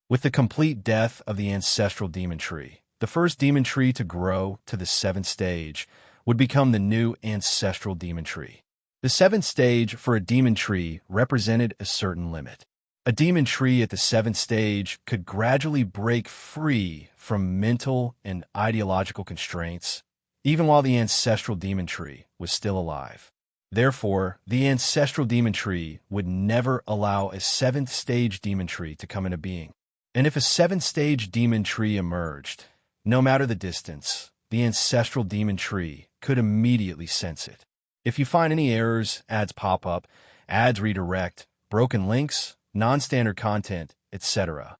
With the complete death of the ancestral demon tree, the first demon tree to grow to the 7th stage would become the new ancestral demon tree. The 7th stage for a demon tree represented a certain limit. A demon tree at the 7th stage could gradually break free from mental and ideological constraints, even while the ancestral demon tree was still alive. Therefore, the ancestral demon tree would never allow a 7th stage demon tree to come into being. And if a 7th stage demon tree emerged, no matter the distance, the ancestral demon tree could immediately sense it. If you find any errors, ads pop up, ads redirect, broken links, non-standard content, etc.,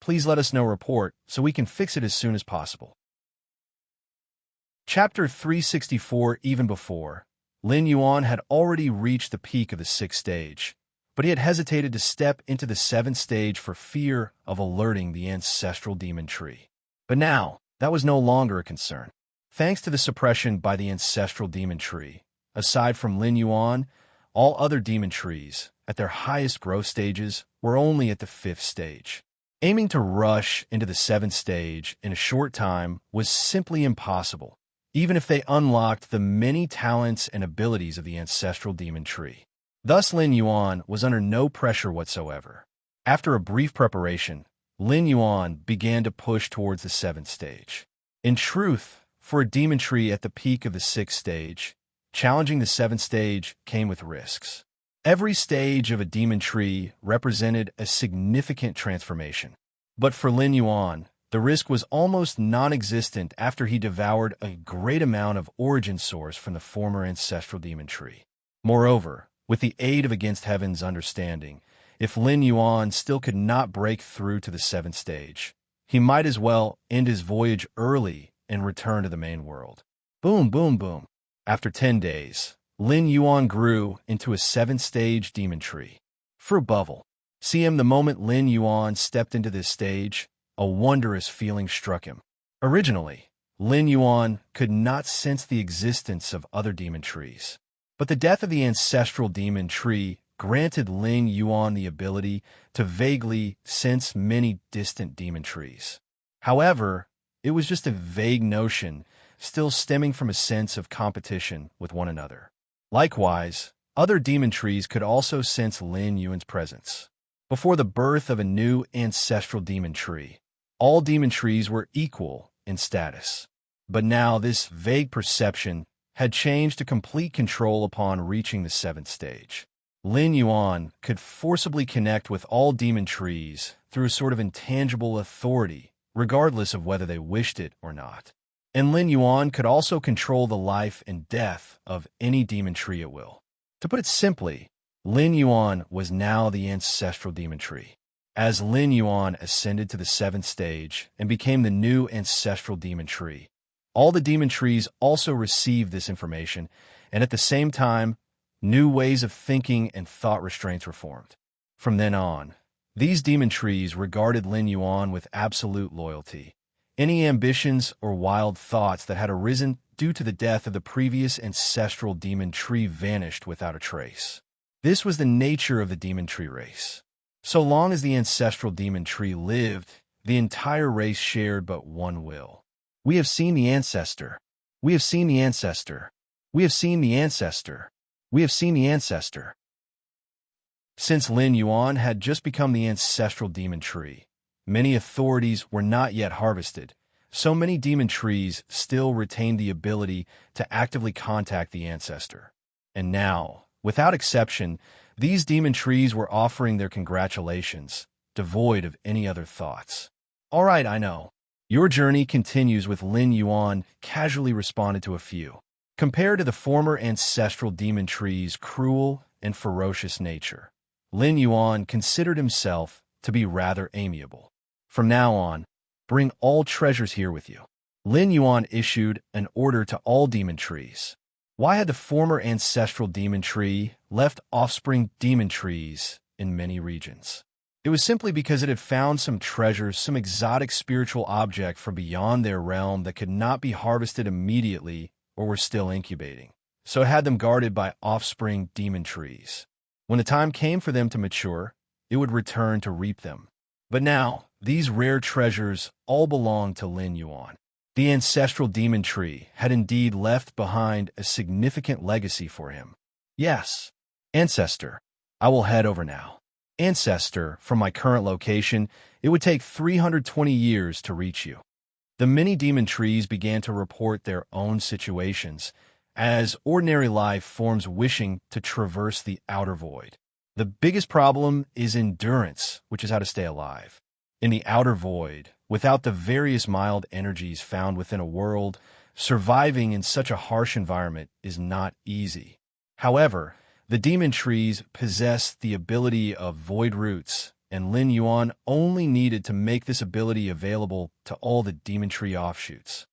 please let us know report so we can fix it as soon as possible. Chapter 364. Even before, Lin Yuan had already reached the peak of the 6th stage, but he had hesitated to step into the 7th stage for fear of alerting the ancestral demon tree. But now, that was no longer a concern. Thanks to the suppression by the ancestral demon tree, aside from Lin Yuan, all other demon trees, at their highest growth stages, were only at the 5th stage. Aiming to rush into the 7th stage in a short time was simply impossible, even if they unlocked the many talents and abilities of the ancestral demon tree. Thus, Lin Yuan was under no pressure whatsoever. After a brief preparation, Lin Yuan began to push towards the 7th stage. In truth, for a demon tree at the peak of the 6th stage, challenging the 7th stage came with risks. Every stage of a demon tree represented a significant transformation. But for Lin Yuan, the risk was almost non-existent after he devoured a great amount of origin source from the former ancestral demon tree. Moreover, with the aid of Against Heaven's understanding, if Lin Yuan still could not break through to the 7th stage, he might as well end his voyage early and return to the main world. Boom, boom, boom. After 10 days, Lin Yuan grew into a 7th stage demon tree. Fruit Bubble. See him the moment Lin Yuan stepped into this stage, a wondrous feeling struck him. Originally, Lin Yuan could not sense the existence of other demon trees. But the death of the ancestral demon tree granted Lin Yuan the ability to vaguely sense many distant demon trees. However, it was just a vague notion, still stemming from a sense of competition with one another. Likewise, other demon trees could also sense Lin Yuan's presence. Before the birth of a new ancestral demon tree, all demon trees were equal in status. But now this vague perception had changed to complete control upon reaching the 7th stage. Lin Yuan could forcibly connect with all demon trees through a sort of intangible authority, regardless of whether they wished it or not. And Lin Yuan could also control the life and death of any demon tree at will. To put it simply, Lin Yuan was now the ancestral demon tree. As Lin Yuan ascended to the 7th stage and became the new ancestral demon tree, all the demon trees also received this information, and at the same time, new ways of thinking and thought restraints were formed. From then on, these demon trees regarded Lin Yuan with absolute loyalty. Any ambitions or wild thoughts that had arisen due to the death of the previous ancestral demon tree vanished without a trace. This was the nature of the demon tree race. So long as the ancestral demon tree lived, the entire race shared but one will. We have seen the ancestor. We have seen the ancestor. We have seen the ancestor. We have seen the ancestor. Since Lin Yuan had just become the ancestral demon tree, many authorities were not yet harvested, so many demon trees still retained the ability to actively contact the ancestor. And now, without exception, these demon trees were offering their congratulations, devoid of any other thoughts. All right, I know. Your journey continues with Lin Yuan casually responded to a few. Compared to the former ancestral demon tree's cruel and ferocious nature, Lin Yuan considered himself to be rather amiable. From now on, bring all treasures here with you. Lin Yuan issued an order to all demon trees. Why had the former ancestral demon tree left offspring demon trees in many regions? It was simply because it had found some treasures, some exotic spiritual object from beyond their realm that could not be harvested immediately or were still incubating. So it had them guarded by offspring demon trees. When the time came for them to mature, it would return to reap them. But now, these rare treasures all belonged to Lin Yuan. The ancestral demon tree had indeed left behind a significant legacy for him. Yes, Ancestor, I will head over now. Ancestor, from my current location, it would take 320 years to reach you. The many demon trees began to report their own situations, as ordinary life forms wishing to traverse the outer void. The biggest problem is endurance, which is how to stay alive. In the outer void, without the various mild energies found within a world, surviving in such a harsh environment is not easy. However, the demon trees possess the ability of void roots, and Lin Yuan only needed to make this ability available to all the demon tree offshoots.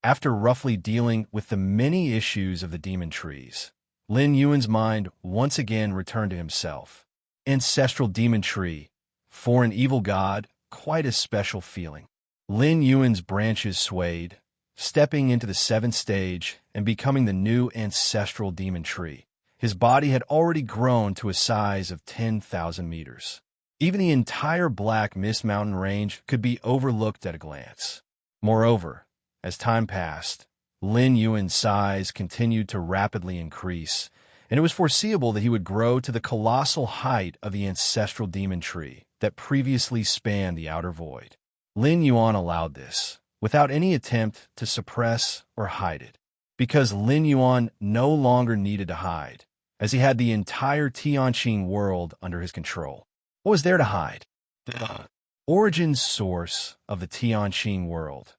After roughly dealing with the many issues of the demon trees, Lin Yuan's mind once again returned to himself. Ancestral demon tree. For an evil god, quite a special feeling. Lin Yuan's branches swayed, stepping into the seventh stage and becoming the new ancestral demon tree. His body had already grown to a size of 10,000 meters. Even the entire Black Mist Mountain range could be overlooked at a glance. Moreover, as time passed, Lin Yuan's size continued to rapidly increase, and it was foreseeable that he would grow to the colossal height of the ancestral demon tree that previously spanned the outer void. Lin Yuan allowed this, without any attempt to suppress or hide it, because Lin Yuan no longer needed to hide, as he had the entire Tianqing world under his control. What was there to hide? The origin source of the Tianqing world.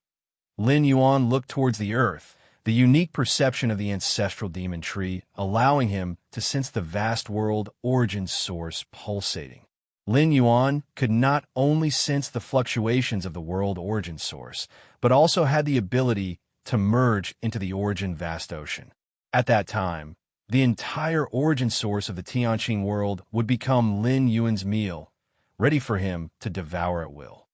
Lin Yuan looked towards the earth, the unique perception of the ancestral demon tree allowing him to sense the vast world origin source pulsating. Lin Yuan could not only sense the fluctuations of the world origin source, but also had the ability to merge into the origin vast ocean. At that time, the entire origin source of the Tianqing world would become Lin Yuan's meal, ready for him to devour at will.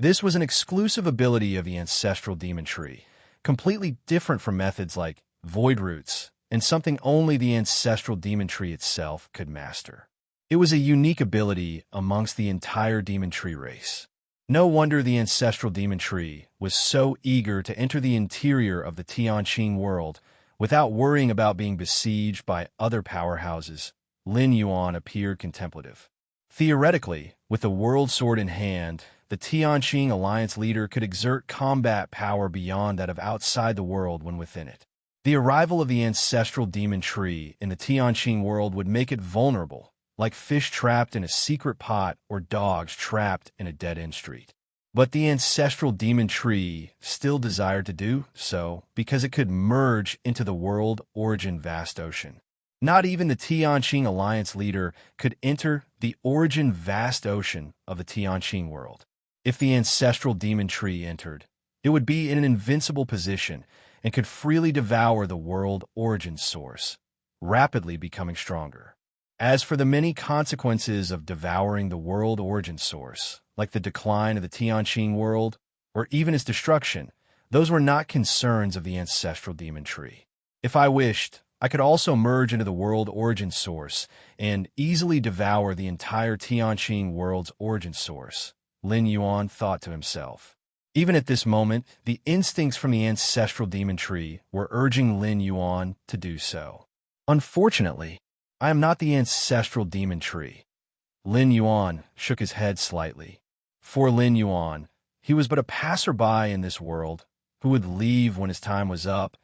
This was an exclusive ability of the ancestral demon tree, completely different from methods like void roots, and something only the ancestral demon tree itself could master. It was a unique ability amongst the entire demon tree race. No wonder the ancestral demon tree was so eager to enter the interior of the Tianqing world without worrying about being besieged by other powerhouses. Lin Yuan appeared contemplative. Theoretically, with the world sword in hand, the Tianqing alliance leader could exert combat power beyond that of outside the world when within it. The arrival of the ancestral demon tree in the Tianqing world would make it vulnerable, like fish trapped in a secret pot or dogs trapped in a dead-end street. But the ancestral demon tree still desired to do so because it could merge into the world origin vast ocean. Not even the Tianqing alliance leader could enter the origin vast ocean of the Tianqing world. If the ancestral demon tree entered, it would be in an invincible position and could freely devour the world origin source, rapidly becoming stronger. As for the many consequences of devouring the world origin source, like the decline of the Tianqing world, or even its destruction, those were not concerns of the ancestral demon tree. If I wished, I could also merge into the world origin source and easily devour the entire Tianqing world's origin source, Lin Yuan thought to himself. Even at this moment, the instincts from the ancestral demon tree were urging Lin Yuan to do so. Unfortunately, I am not the ancestral demon tree. Lin Yuan shook his head slightly. For Lin Yuan, he was but a passerby in this world who would leave when his time was up,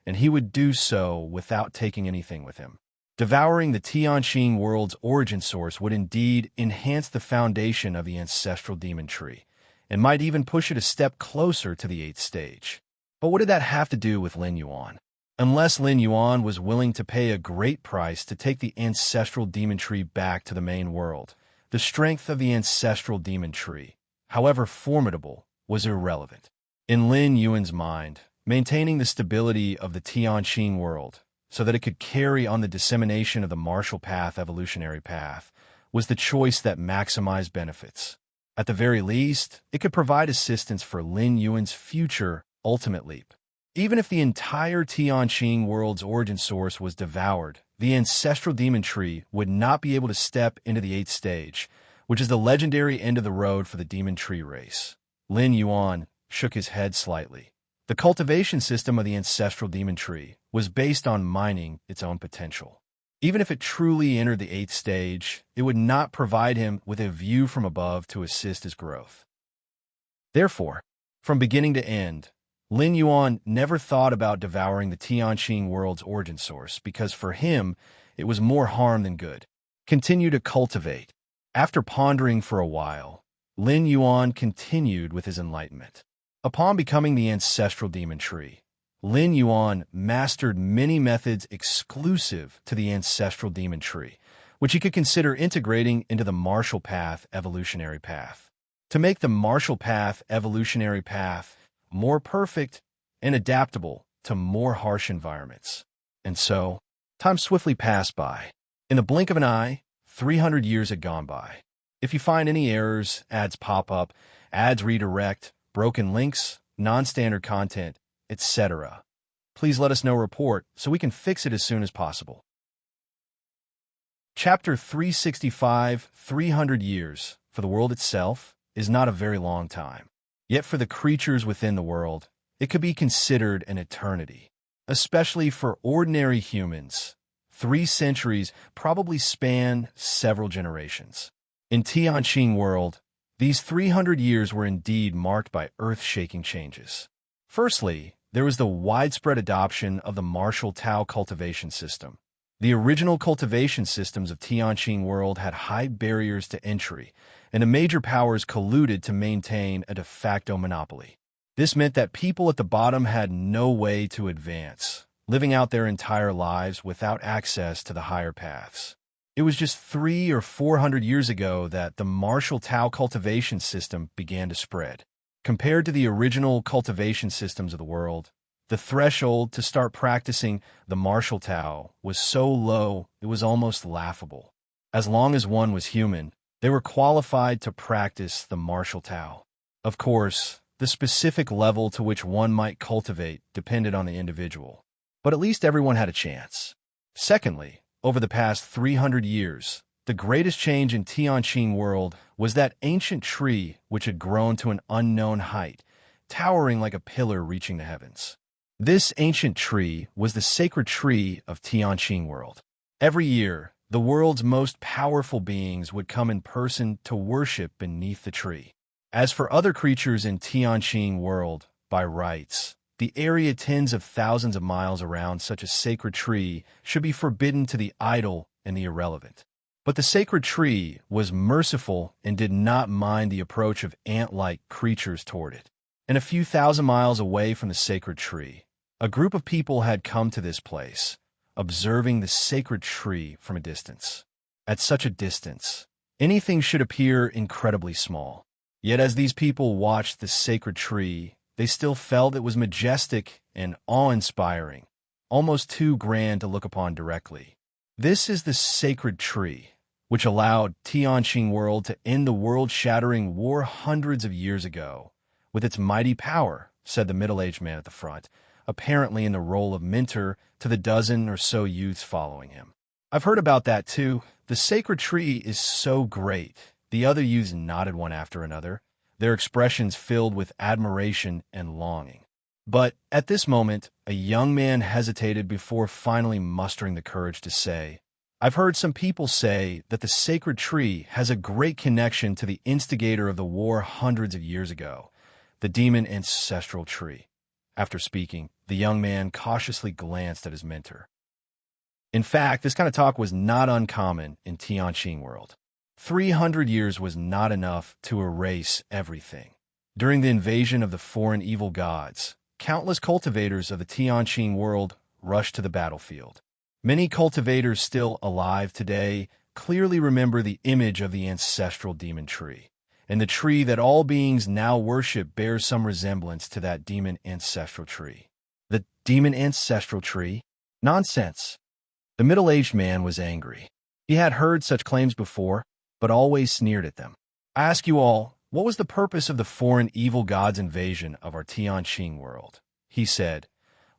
and he would do so without taking anything with him. Devouring the Tianqing world's origin source would indeed enhance the foundation of the ancestral demon tree, and might even push it a step closer to the 8th stage. But what did that have to do with Lin Yuan? Unless Lin Yuan was willing to pay a great price to take the ancestral demon tree back to the main world, the strength of the ancestral demon tree, however formidable, was irrelevant. In Lin Yuan's mind, maintaining the stability of the Tianqing world, so that it could carry on the dissemination of the martial path evolutionary path, was the choice that maximized benefits. At the very least, it could provide assistance for Lin Yuan's future ultimate leap. Even if the entire Tianqing world's origin source was devoured, the ancestral demon tree would not be able to step into the 8th stage, which is the legendary end of the road for the demon tree race. Lin Yuan shook his head slightly. The cultivation system of the ancestral demon tree was based on mining its own potential. Even if it truly entered the 8th stage, it would not provide him with a view from above to assist his growth. Therefore, from beginning to end, Lin Yuan never thought about devouring the Tianqing world's origin source because for him, it was more harm than good. Continue to cultivate. After pondering for a while, Lin Yuan continued with his enlightenment. Upon becoming the ancestral demon tree, Lin Yuan mastered many methods exclusive to the ancestral demon tree, which he could consider integrating into the martial path evolutionary path. To make the martial path evolutionary path more perfect, and adaptable to more harsh environments. And so, time swiftly passed by. In the blink of an eye, 300 years had gone by. If you find any errors, ads pop up, ads redirect, broken links, non-standard content, etc., please let us know report so we can fix it as soon as possible. Chapter 365, 300 years, for the world itself, is not a very long time. Yet for the creatures within the world, it could be considered an eternity. Especially for ordinary humans, 3 centuries probably span several generations. In Tianqing world, these 300 years were indeed marked by earth-shaking changes. Firstly, there was the widespread adoption of the martial Tao cultivation system. The original cultivation systems of Tianqing world had high barriers to entry, and the major powers colluded to maintain a de facto monopoly. This meant that people at the bottom had no way to advance, living out their entire lives without access to the higher paths. It was just 300 or 400 years ago that the martial Tao cultivation system began to spread. Compared to the original cultivation systems of the world, the threshold to start practicing the martial Tao was so low it was almost laughable. As long as one was human, they were qualified to practice the martial Tao. Of course, the specific level to which one might cultivate depended on the individual, but at least everyone had a chance. Secondly, over the past 300 years, the greatest change in Tianqing world was that ancient tree which had grown to an unknown height, towering like a pillar reaching the heavens. This ancient tree was the sacred tree of Tianqing world. Every year, the world's most powerful beings would come in person to worship beneath the tree. As for other creatures in Tianqing world, by rights, the area tens of thousands of miles around such a sacred tree should be forbidden to the idle and the irrelevant. But the sacred tree was merciful and did not mind the approach of ant-like creatures toward it. And a few thousand miles away from the sacred tree, a group of people had come to this place, observing the sacred tree from a distance. At such a distance, anything should appear incredibly small. Yet as these people watched the sacred tree, they still felt it was majestic and awe-inspiring, almost too grand to look upon directly. This is the sacred tree, which allowed Tianqing world to end the world-shattering war hundreds of years ago. With its mighty power, said the middle-aged man at the front, apparently in the role of mentor to the dozen or so youths following him. I've heard about that too. The sacred tree is so great. The other youths nodded one after another, their expressions filled with admiration and longing. But at this moment, a young man hesitated before finally mustering the courage to say, I've heard some people say that the sacred tree has a great connection to the instigator of the war hundreds of years ago, the demon ancestral tree. After speaking, the young man cautiously glanced at his mentor. In fact, this kind of talk was not uncommon in Tianqing world. 300 years was not enough to erase everything. During the invasion of the foreign evil gods, countless cultivators of the Tianqing world rushed to the battlefield. Many cultivators still alive today clearly remember the image of the ancestral demon tree, and the tree that all beings now worship bears some resemblance to that demon ancestral tree. The demon ancestral tree? Nonsense. The middle-aged man was angry. He had heard such claims before, but always sneered at them. I ask you all, what was the purpose of the foreign evil god's invasion of our Tianqing world? He said,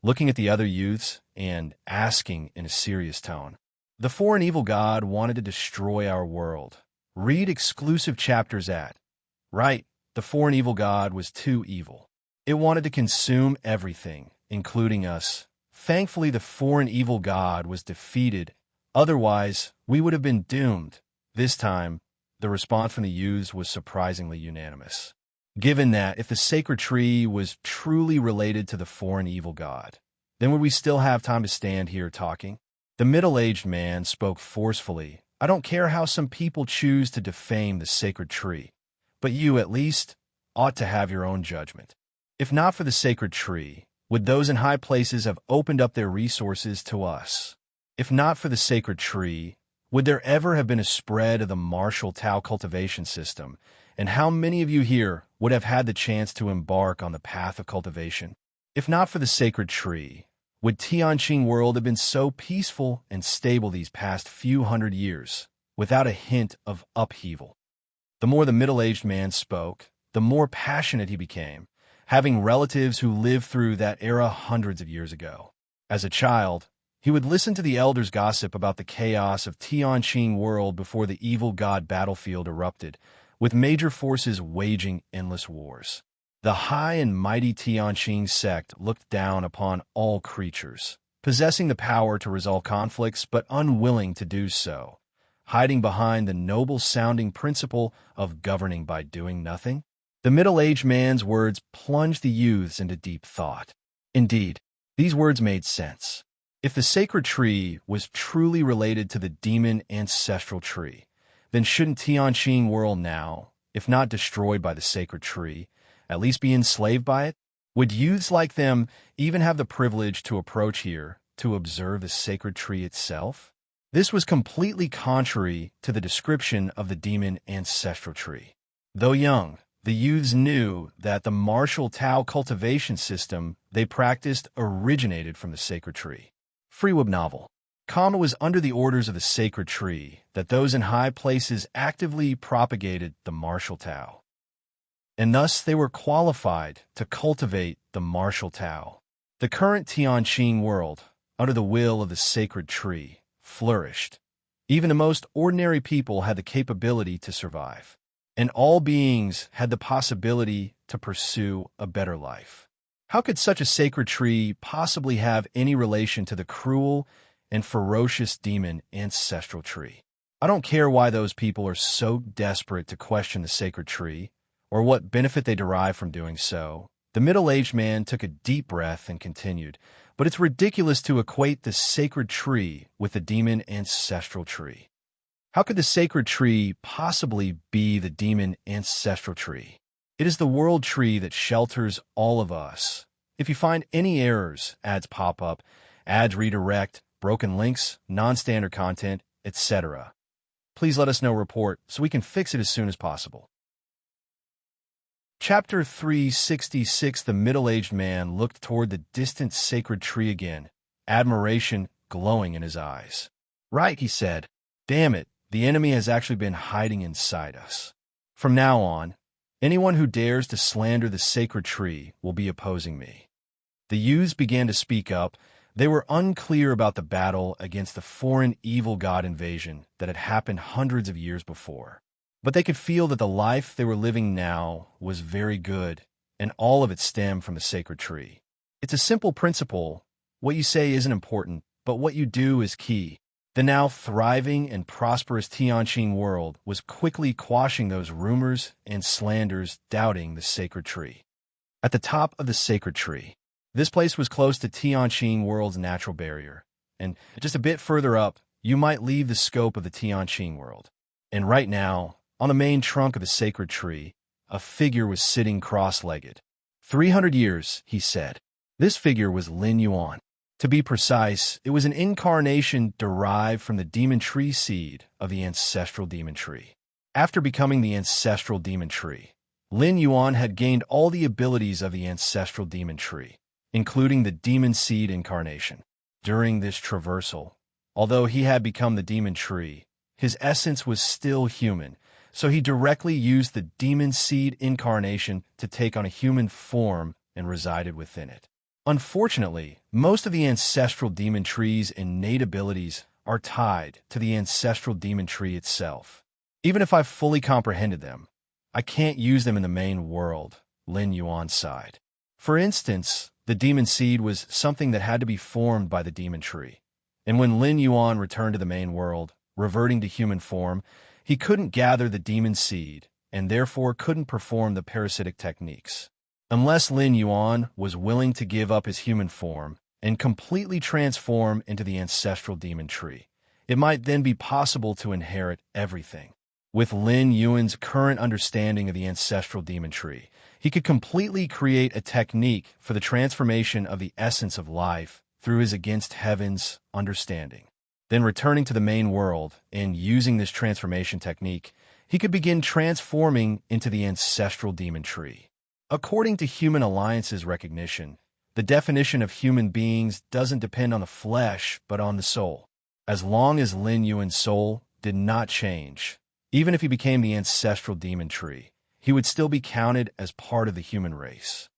looking at the other youths and asking in a serious tone. The foreign evil god wanted to destroy our world. Read exclusive chapters at. Right, the foreign evil god was too evil. It wanted to consume everything, including us. Thankfully, the foreign evil god was defeated. Otherwise, we would have been doomed. This time, the response from the youths was surprisingly unanimous. Given that, if the sacred tree was truly related to the foreign evil god, then would we still have time to stand here talking? The middle-aged man spoke forcefully. I don't care how some people choose to defame the sacred tree, but you, at least, ought to have your own judgment. If not for the sacred tree, would those in high places have opened up their resources to us? If not for the sacred tree, would there ever have been a spread of the martial Tao cultivation system, and how many of you here would have had the chance to embark on the path of cultivation? If not for the sacred tree, would Tianqing world have been so peaceful and stable these past few hundred years, without a hint of upheaval? The more the middle-aged man spoke, the more passionate he became, having relatives who lived through that era hundreds of years ago. As a child, he would listen to the elders gossip about the chaos of Tianqing world before the evil god battlefield erupted, with major forces waging endless wars. The high and mighty Tianqing sect looked down upon all creatures, possessing the power to resolve conflicts but unwilling to do so, hiding behind the noble-sounding principle of governing by doing nothing. The middle-aged man's words plunged the youths into deep thought. Indeed, these words made sense. If the sacred tree was truly related to the demon ancestral tree, then shouldn't Tianqing world now, if not destroyed by the sacred tree, at least be enslaved by it? Would youths like them even have the privilege to approach here to observe the sacred tree itself? This was completely contrary to the description of the demon ancestral tree. Though young, the youths knew that the martial Tao cultivation system they practiced originated from the sacred tree. Freeweb novel. It was under the orders of the sacred tree that those in high places actively propagated the martial Tao, and thus they were qualified to cultivate the martial Tao. The current Tianqing world, under the will of the sacred tree, flourished. Even the most ordinary people had the capability to survive, and all beings had the possibility to pursue a better life. How could such a sacred tree possibly have any relation to the cruel and ferocious demon ancestral tree? I don't care why those people are so desperate to question the sacred tree, or what benefit they derive from doing so. The middle-aged man took a deep breath and continued, but it's ridiculous to equate the sacred tree with the demon ancestral tree. How could the sacred tree possibly be the demon ancestral tree? It is the world tree that shelters all of us. If you find any errors, ads pop up, ads redirect, broken links, non-standard content, etc., please let us know. Report so we can fix it as soon as possible. Chapter 366. The middle-aged man looked toward the distant sacred tree again, admiration glowing in his eyes. Right, he said. Damn it, the enemy has actually been hiding inside us. From now on, anyone who dares to slander the sacred tree will be opposing me. The youths began to speak up. They were unclear about the battle against the foreign evil god invasion that had happened hundreds of years before. But they could feel that the life they were living now was very good, and all of it stemmed from the sacred tree. It's a simple principle. What you say isn't important, but what you do is key. The now thriving and prosperous Tianqing world was quickly quashing those rumors and slanders doubting the sacred tree. At the top of the sacred tree, this place was close to Tianqing world's natural barrier, and just a bit further up, you might leave the scope of the Tianqing world. And right now, on the main trunk of the sacred tree, a figure was sitting cross-legged. 300 years, he said. This figure was Lin Yuan. To be precise, it was an incarnation derived from the demon tree seed of the ancestral demon tree. After becoming the ancestral demon tree, Lin Yuan had gained all the abilities of the ancestral demon tree, including the demon seed incarnation. During this traversal, although he had become the demon tree, his essence was still human, so he directly used the demon seed incarnation to take on a human form and resided within it. Unfortunately, most of the ancestral demon tree's innate abilities are tied to the ancestral demon tree itself. Even if I've fully comprehended them, I can't use them in the main world, Lin Yuan sighed. For instance, the demon seed was something that had to be formed by the demon tree, and when Lin Yuan returned to the main world, reverting to human form, he couldn't gather the demon seed, and therefore couldn't perform the parasitic techniques. Unless Lin Yuan was willing to give up his human form and completely transform into the ancestral demon tree, it might then be possible to inherit everything. With Lin Yuan's current understanding of the ancestral demon tree, he could completely create a technique for the transformation of the essence of life through his against heaven's understanding. Then returning to the main world and using this transformation technique, he could begin transforming into the ancestral demon tree. According to Human Alliance's recognition, The definition of human beings doesn't depend on the flesh, but on the soul. As long as Lin Yuan's soul did not change, even if he became the ancestral demon tree, he would still be counted as part of the human race.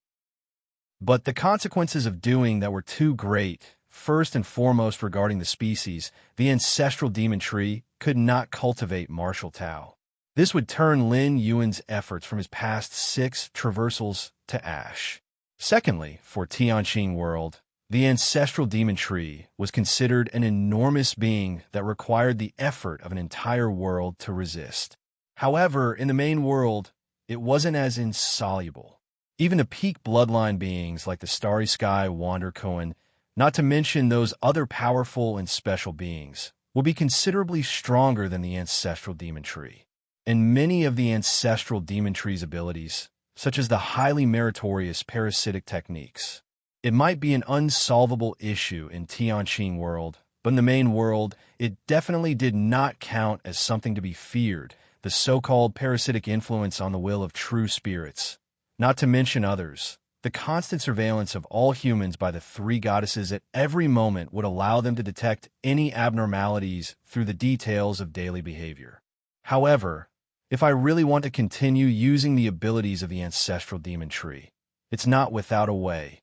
But the consequences of doing that were too great, first and foremost regarding the species, the ancestral demon tree could not cultivate martial Tao. This would turn Lin Yuan's efforts from his past 6 traversals to ash. Secondly, for Tianqing world, the ancestral demon tree was considered an enormous being that required the effort of an entire world to resist. However, in the main world, it wasn't as insoluble. Even the peak bloodline beings like the Starry Sky Wander Koan, not to mention those other powerful and special beings, will be considerably stronger than the ancestral demon tree. And many of the ancestral demon tree's abilities, such as the highly meritorious parasitic techniques. It might be an unsolvable issue in Tianqing world, but in the main world, it definitely did not count as something to be feared, the so-called parasitic influence on the will of true spirits. Not to mention others, the constant surveillance of all humans by the 3 goddesses at every moment would allow them to detect any abnormalities through the details of daily behavior. However, if I really want to continue using the abilities of the ancestral demon tree, it's not without a way.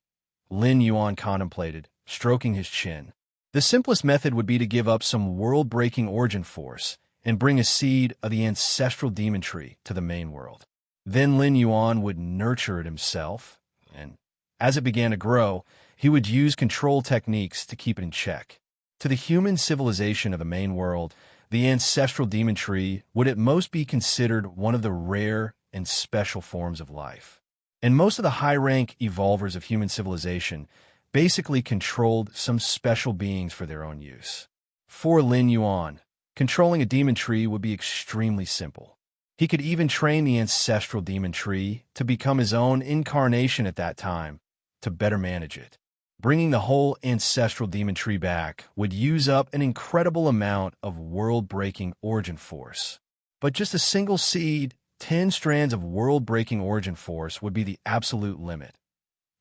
Lin Yuan contemplated, stroking his chin. The simplest method would be to give up some world-breaking origin force and bring a seed of the ancestral demon tree to the main world. Then Lin Yuan would nurture it himself, and as it began to grow, he would use control techniques to keep it in check. To the human civilization of the main world, the ancestral demon tree would at most be considered one of the rare and special forms of life. And most of the high-rank evolvers of human civilization basically controlled some special beings for their own use. For Lin Yuan, controlling a demon tree would be extremely simple. He could even train the ancestral demon tree to become his own incarnation at that time to better manage it. Bringing the whole ancestral demon tree back would use up an incredible amount of world-breaking origin force. But just a single seed, 10 strands of world-breaking origin force would be the absolute limit.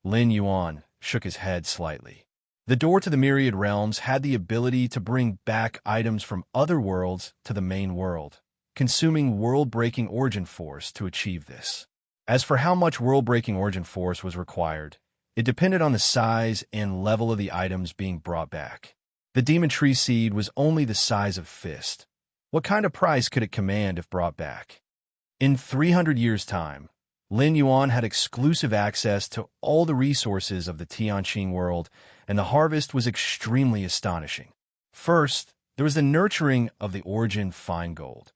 Lin Yuan shook his head slightly. The door to the myriad realms had the ability to bring back items from other worlds to the main world, consuming world-breaking origin force to achieve this. As for how much world-breaking origin force was required, it depended on the size and level of the items being brought back. The demon tree seed was only the size of fist. What kind of price could it command if brought back? In 300 years' time, Lin Yuan had exclusive access to all the resources of the Tianqing world, and the harvest was extremely astonishing. First, there was the nurturing of the origin fine gold.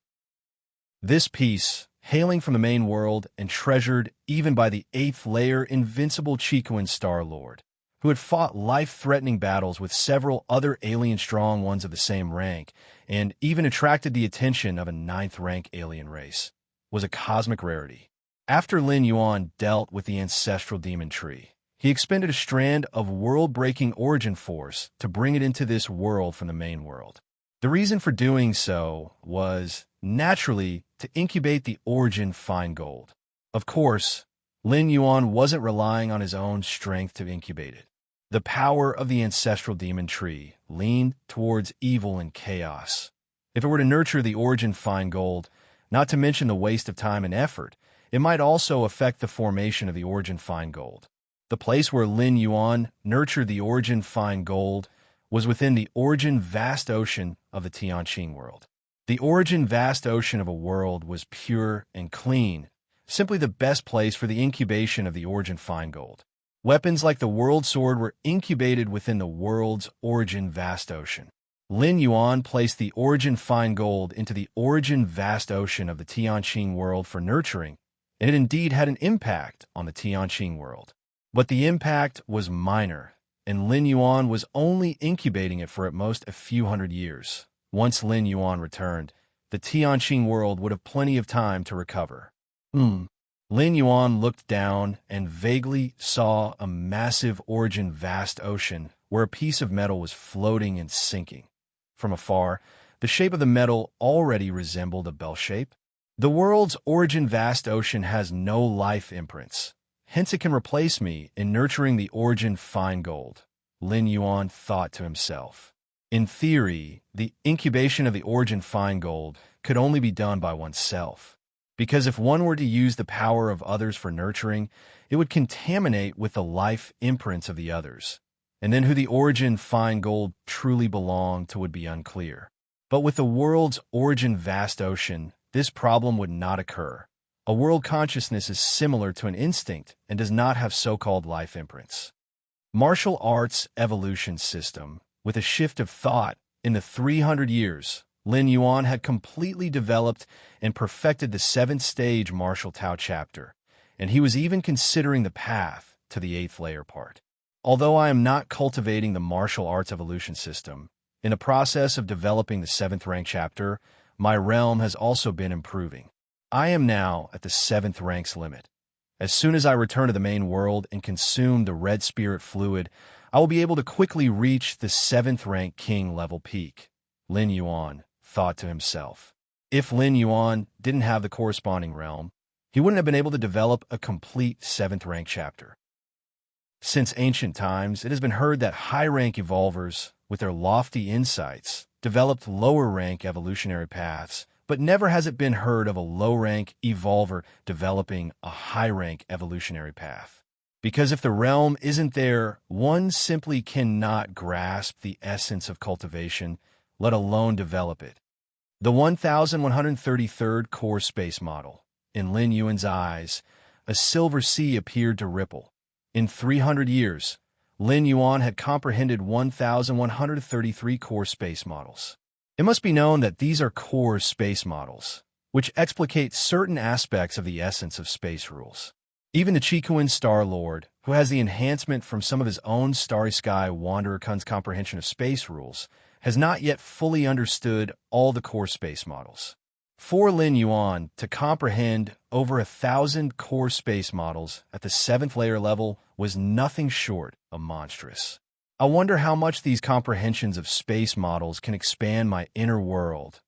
This piece, hailing from the main world and treasured even by the 8th layer invincible Chicoan Star Lord, who had fought life-threatening battles with several other alien strong ones of the same rank, and even attracted the attention of a 9th-rank alien race, was a cosmic rarity. After Lin Yuan dealt with the ancestral demon tree, he expended a strand of world-breaking origin force to bring it into this world from the main world. The reason for doing so was, naturally, to incubate the origin fine gold. Of course, Lin Yuan wasn't relying on his own strength to incubate it. The power of the ancestral demon tree leaned towards evil and chaos. If it were to nurture the origin fine gold, not to mention the waste of time and effort, it might also affect the formation of the origin fine gold. The place where Lin Yuan nurtured the origin fine gold was within the origin vast ocean of the Tianqing world. The origin vast ocean of a world was pure and clean, simply the best place for the incubation of the origin fine gold. Weapons like the world sword were incubated within the world's origin vast ocean. Lin Yuan placed the origin fine gold into the origin vast ocean of the Tianqing world for nurturing, and it indeed had an impact on the Tianqing world. But the impact was minor, and Lin Yuan was only incubating it for at most a few hundred years. Once Lin Yuan returned, the Tianqing world would have plenty of time to recover. Lin Yuan looked down and vaguely saw a massive origin vast ocean where a piece of metal was floating and sinking. From afar, the shape of the metal already resembled a bell shape. The world's origin vast ocean has no life imprints, hence it can replace me in nurturing the origin fine gold, Lin Yuan thought to himself. In theory, the incubation of the origin fine gold could only be done by oneself, because if one were to use the power of others for nurturing, it would contaminate with the life imprints of the others, and then who the origin fine gold truly belonged to would be unclear. But with the world's origin vast ocean, this problem would not occur. A world consciousness is similar to an instinct and does not have so-called life imprints. Martial arts evolution system. With a shift of thought, in the 300 years, Lin Yuan had completely developed and perfected the 7th stage martial Tao chapter, and he was even considering the path to the 8th layer part. Although I am not cultivating the martial arts evolution system, in the process of developing the 7th rank chapter, my realm has also been improving. I am now at the 7th rank's limit. As soon as I return to the main world and consume the red spirit fluid, I will be able to quickly reach the 7th rank king level peak, Lin Yuan thought to himself. If Lin Yuan didn't have the corresponding realm, he wouldn't have been able to develop a complete 7th rank chapter. Since ancient times, it has been heard that high-rank evolvers, with their lofty insights, developed lower-rank evolutionary paths, but never has it been heard of a low-rank evolver developing a high-rank evolutionary path. Because if the realm isn't there, one simply cannot grasp the essence of cultivation, let alone develop it. The 1133rd core space model. In Lin Yuan's eyes, a silver sea appeared to ripple. In 300 years, Lin Yuan had comprehended 1133 core space models. It must be known that these are core space models, which explicate certain aspects of the essence of space rules. Even the Chikuan Star Lord, who has the enhancement from some of his own Starry Sky Wanderer Kun's comprehension of space rules, has not yet fully understood all the core space models. For Lin Yuan to comprehend over 1,000 core space models at the 7th layer level was nothing short of monstrous. I wonder how much these comprehensions of space models can expand my inner world.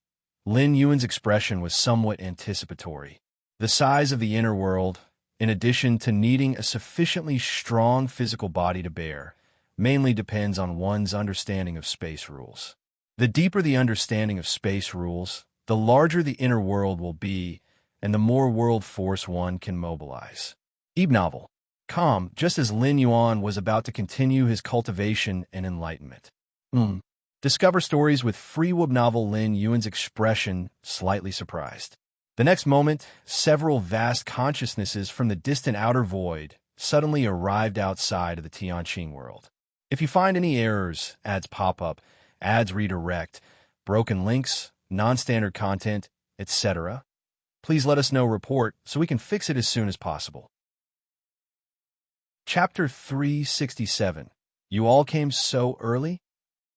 Lin Yuan's expression was somewhat anticipatory. The size of the inner world, in addition to needing a sufficiently strong physical body to bear, mainly depends on one's understanding of space rules. The deeper the understanding of space rules, the larger the inner world will be, and the more world force one can mobilize. Novel. Calm, just as Lin Yuan was about to continue his cultivation and enlightenment. Discover stories with free novel. Lin Yuan's expression slightly surprised. The next moment, several vast consciousnesses from the distant outer void suddenly arrived outside of the Tianqing world. If you find any errors, ads pop up, ads redirect, broken links, non-standard content, etc., please let us know. Report so we can fix it as soon as possible. Chapter 367. You all came so early?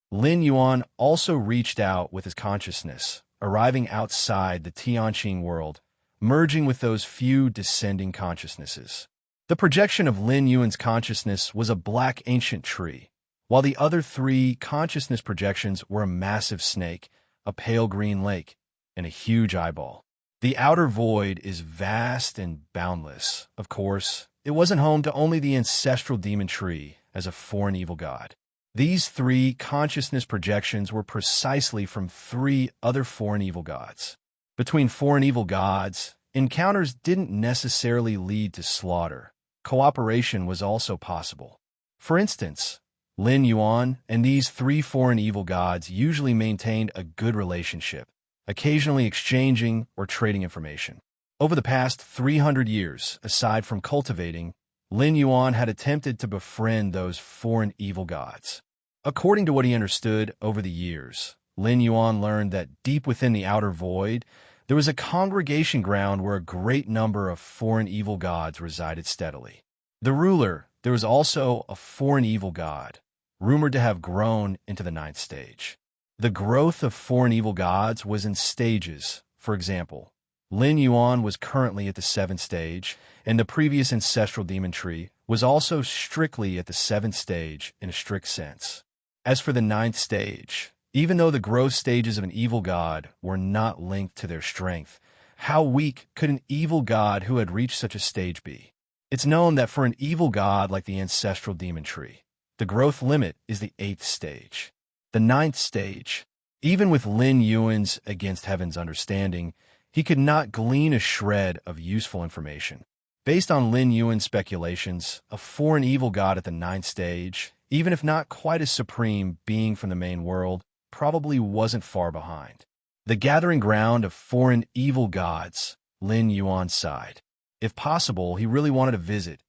Lin Yuan also reached out with his consciousness, arriving outside the Tianqing world, merging with those few descending consciousnesses. The projection of Lin Yuan's consciousness was a black ancient tree, while the other 3 consciousness projections were a massive snake, a pale green lake, and a huge eyeball. The outer void is vast and boundless. Of course, it wasn't home to only the ancestral demon tree as a foreign evil god. These 3 consciousness projections were precisely from 3 other foreign evil gods. Between foreign evil gods, encounters didn't necessarily lead to slaughter. Cooperation was also possible. For instance, Lin Yuan and these 3 foreign evil gods usually maintained a good relationship, occasionally exchanging or trading information. Over the past 300 years, aside from cultivating, Lin Yuan had attempted to befriend those foreign evil gods. According to what he understood over the years, Lin Yuan learned that deep within the outer void, there was a congregation ground where a great number of foreign evil gods resided steadily. The ruler, there was also a foreign evil god, rumored to have grown into the 9th stage. The growth of foreign evil gods was in stages. For example, Lin Yuan was currently at the 7th stage, and the previous ancestral demon tree was also strictly at the 7th stage in a strict sense. As for the 9th stage, even though the growth stages of an evil god were not linked to their strength, how weak could an evil god who had reached such a stage be? It's known that for an evil god like the ancestral demon tree, the growth limit is the 8th stage. The 9th stage. Even with Lin Yuan's against heaven's understanding, he could not glean a shred of useful information. Based on Lin Yuan's speculations, a foreign evil god at the 9th stage, even if not quite a supreme being from the main world, probably wasn't far behind. The gathering ground of foreign evil gods, Lin Yuan sighed. If possible, he really wanted to visit.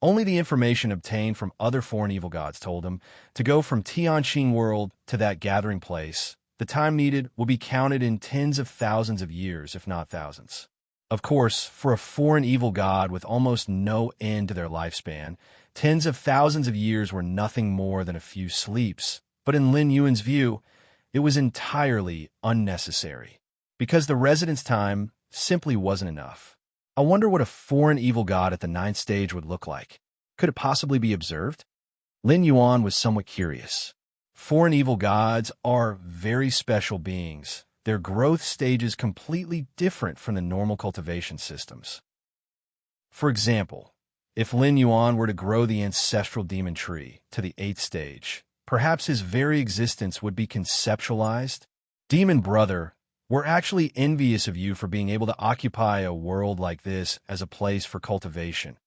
Only the information obtained from other foreign evil gods told him to go from Tianqing world to that gathering place. The time needed will be counted in tens of thousands of years, if not thousands. Of course, for a foreign evil god with almost no end to their lifespan, tens of thousands of years were nothing more than a few sleeps. But in Lin Yuan's view, it was entirely unnecessary, because the residence time simply wasn't enough. I wonder what a foreign evil god at the 9th stage would look like. Could it possibly be observed? Lin Yuan was somewhat curious. Foreign evil gods are very special beings. Their growth stage is completely different from the normal cultivation systems. For example, if Lin Yuan were to grow the ancestral demon tree to the 8th stage, perhaps his very existence would be conceptualized. Demon brother, we're actually envious of you for being able to occupy a world like this as a place for cultivation.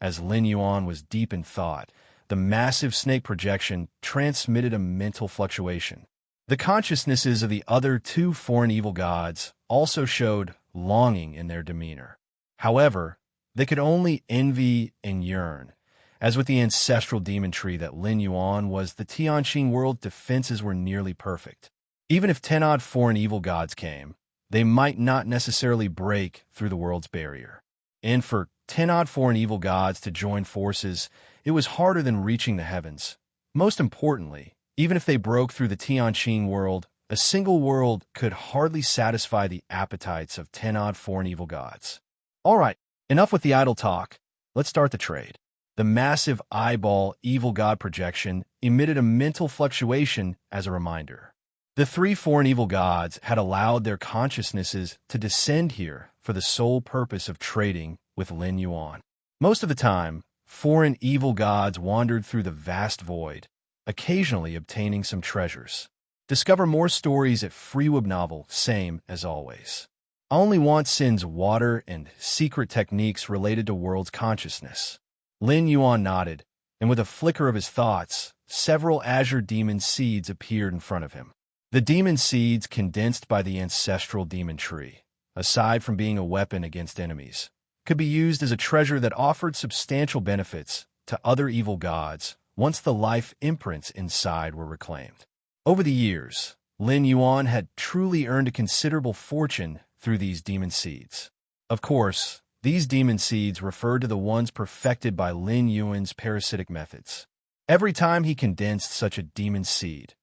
As Lin Yuan was deep in thought, the massive snake projection transmitted a mental fluctuation. The consciousnesses of the other 2 foreign evil gods also showed longing in their demeanor. However, they could only envy and yearn. As with the ancestral demon tree that Lin Yuan was, the Tianqing world defenses were nearly perfect. Even if 10-odd foreign evil gods came, they might not necessarily break through the world's barrier. And for 10-odd foreign evil gods to join forces, it was harder than reaching the heavens. Most importantly, even if they broke through the Tianqing world, a single world could hardly satisfy the appetites of 10-odd foreign evil gods. All right, enough with the idle talk. Let's start the trade. The massive eyeball evil god projection emitted a mental fluctuation as a reminder. The 3 foreign evil gods had allowed their consciousnesses to descend here for the sole purpose of trading with Lin Yuan. Most of the time, foreign evil gods wandered through the vast void, occasionally obtaining some treasures. Discover more stories at FreeWeb Novel, same as always. I only want Sin's water and secret techniques related to world's consciousness. Lin Yuan nodded, and with a flicker of his thoughts, several azure demon seeds appeared in front of him. The demon seeds condensed by the ancestral demon tree, aside from being a weapon against enemies, could be used as a treasure that offered substantial benefits to other evil gods once the life imprints inside were reclaimed. Over the years, Lin Yuan had truly earned a considerable fortune through these demon seeds. Of course, these demon seeds referred to the ones perfected by Lin Yuan's parasitic methods. Every time he condensed such a demon seed,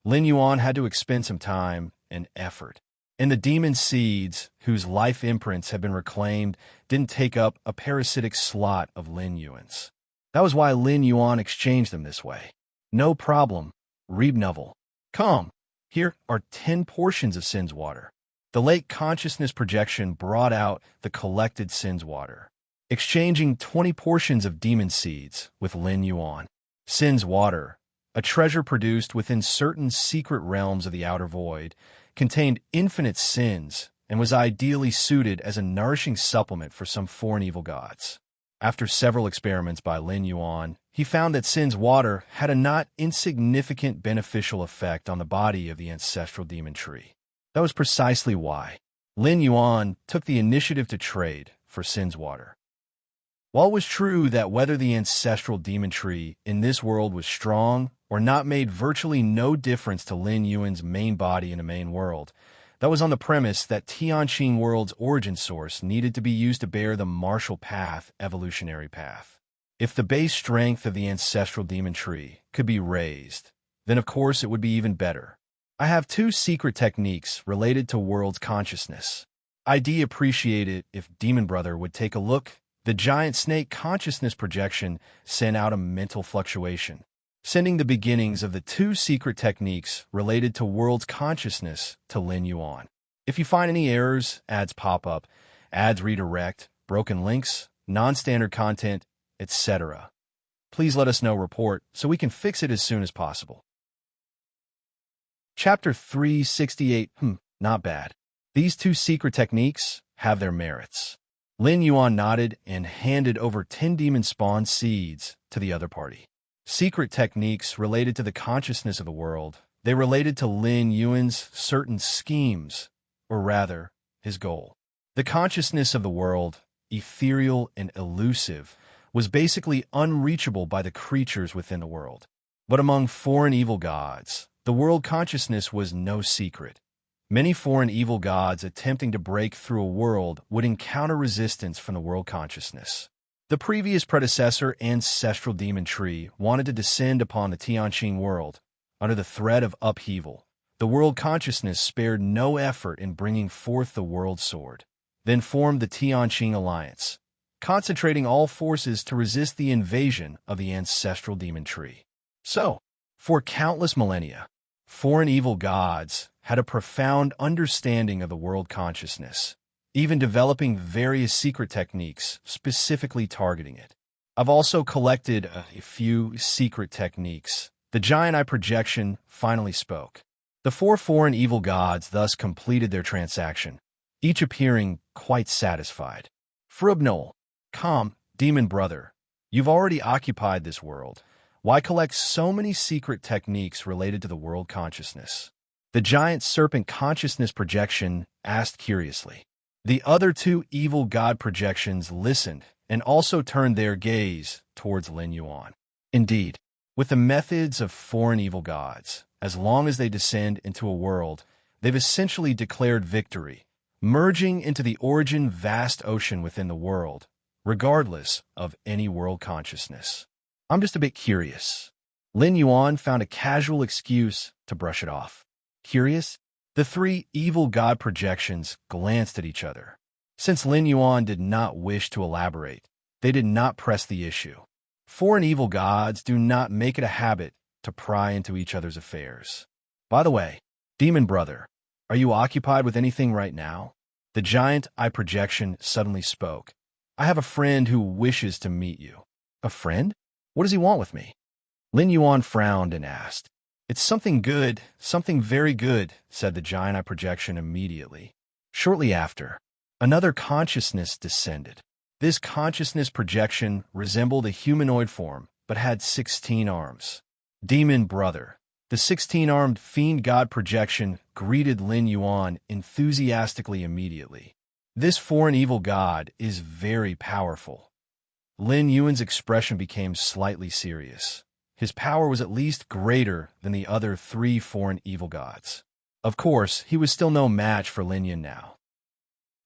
Lin Yuan had to expend some time and effort. And the demon seeds, whose life imprints had been reclaimed, didn't take up a parasitic slot of Lin Yuan's. That was why Lin Yuan exchanged them this way. No problem. Read novel. Come. Here are 10 portions of Sin's water. The late consciousness projection brought out the collected Sin's water, exchanging 20 portions of demon seeds with Lin Yuan. Sin's water, a treasure produced within certain secret realms of the outer void, contained infinite sins and was ideally suited as a nourishing supplement for some foreign evil gods. After several experiments by Lin Yuan, he found that Sin's water had a not insignificant beneficial effect on the body of the ancestral demon tree. That was precisely why Lin Yuan took the initiative to trade for Sin's water. While it was true that whether the ancestral demon tree in this world was strong or not made virtually no difference to Lin Yuan's main body in the main world, that was on the premise that Tianqing world's origin source needed to be used to bear the martial path evolutionary path. If the base strength of the ancestral demon tree could be raised, then of course it would be even better. I have 2 secret techniques related to world's consciousness. I'd appreciate it if Demon Brother would take a look. The giant snake consciousness projection sent out a mental fluctuation, sending the beginnings of the 2 secret techniques related to world's consciousness to Lin Yuan. If you find any errors, ads pop up, ads redirect, broken links, non-standard content, etc. Please let us know report so we can fix it as soon as possible. Chapter 368. Not bad. These two secret techniques have their merits. Lin Yuan nodded and handed over 10 demon spawn seeds to the other party. Secret techniques related to the consciousness of the world. They related to Lin Yuan's certain schemes, or rather, his goal. The consciousness of the world, ethereal and elusive, was basically unreachable by the creatures within the world. But among foreign evil gods, the world consciousness was no secret. Many foreign evil gods attempting to break through a world would encounter resistance from the world consciousness. The previous predecessor ancestral demon tree wanted to descend upon the Tianqing world. Under the threat of upheaval, the world consciousness spared no effort in bringing forth the world sword, then formed the Tianqing alliance, concentrating all forces to resist the invasion of the ancestral demon tree. So, for countless millennia, foreign evil gods had a profound understanding of the world consciousness, even developing various secret techniques specifically targeting it. I've also collected a few secret techniques. The giant eye projection finally spoke. The four foreign evil gods thus completed their transaction, each appearing quite satisfied. Frubnol, come, demon brother, you've already occupied this world. Why collect so many secret techniques related to the world consciousness? The giant serpent consciousness projection asked curiously. The other two evil god projections listened and also turned their gaze towards Lin Yuan. Indeed, with the methods of foreign evil gods, as long as they descend into a world, they've essentially declared victory, merging into the origin vast ocean within the world, regardless of any world consciousness. I'm just a bit curious. Lin Yuan found a casual excuse to brush it off. Curious? The three evil god projections glanced at each other. Since Lin Yuan did not wish to elaborate, they did not press the issue. Foreign evil gods do not make it a habit to pry into each other's affairs. By the way, demon brother, are you occupied with anything right now? The giant eye projection suddenly spoke. I have a friend who wishes to meet you. A friend? What does he want with me? Lin Yuan frowned and asked. It's something good, something very good, said the giant eye projection immediately. Shortly after, another consciousness descended. This consciousness projection resembled a humanoid form, but had 16 arms. Demon brother, the 16-armed fiend god projection greeted Lin Yuan enthusiastically immediately. This foreign evil god is very powerful. Lin Yuan's expression became slightly serious. His power was at least greater than the other three foreign evil gods. Of course, he was still no match for Lin Yuan now.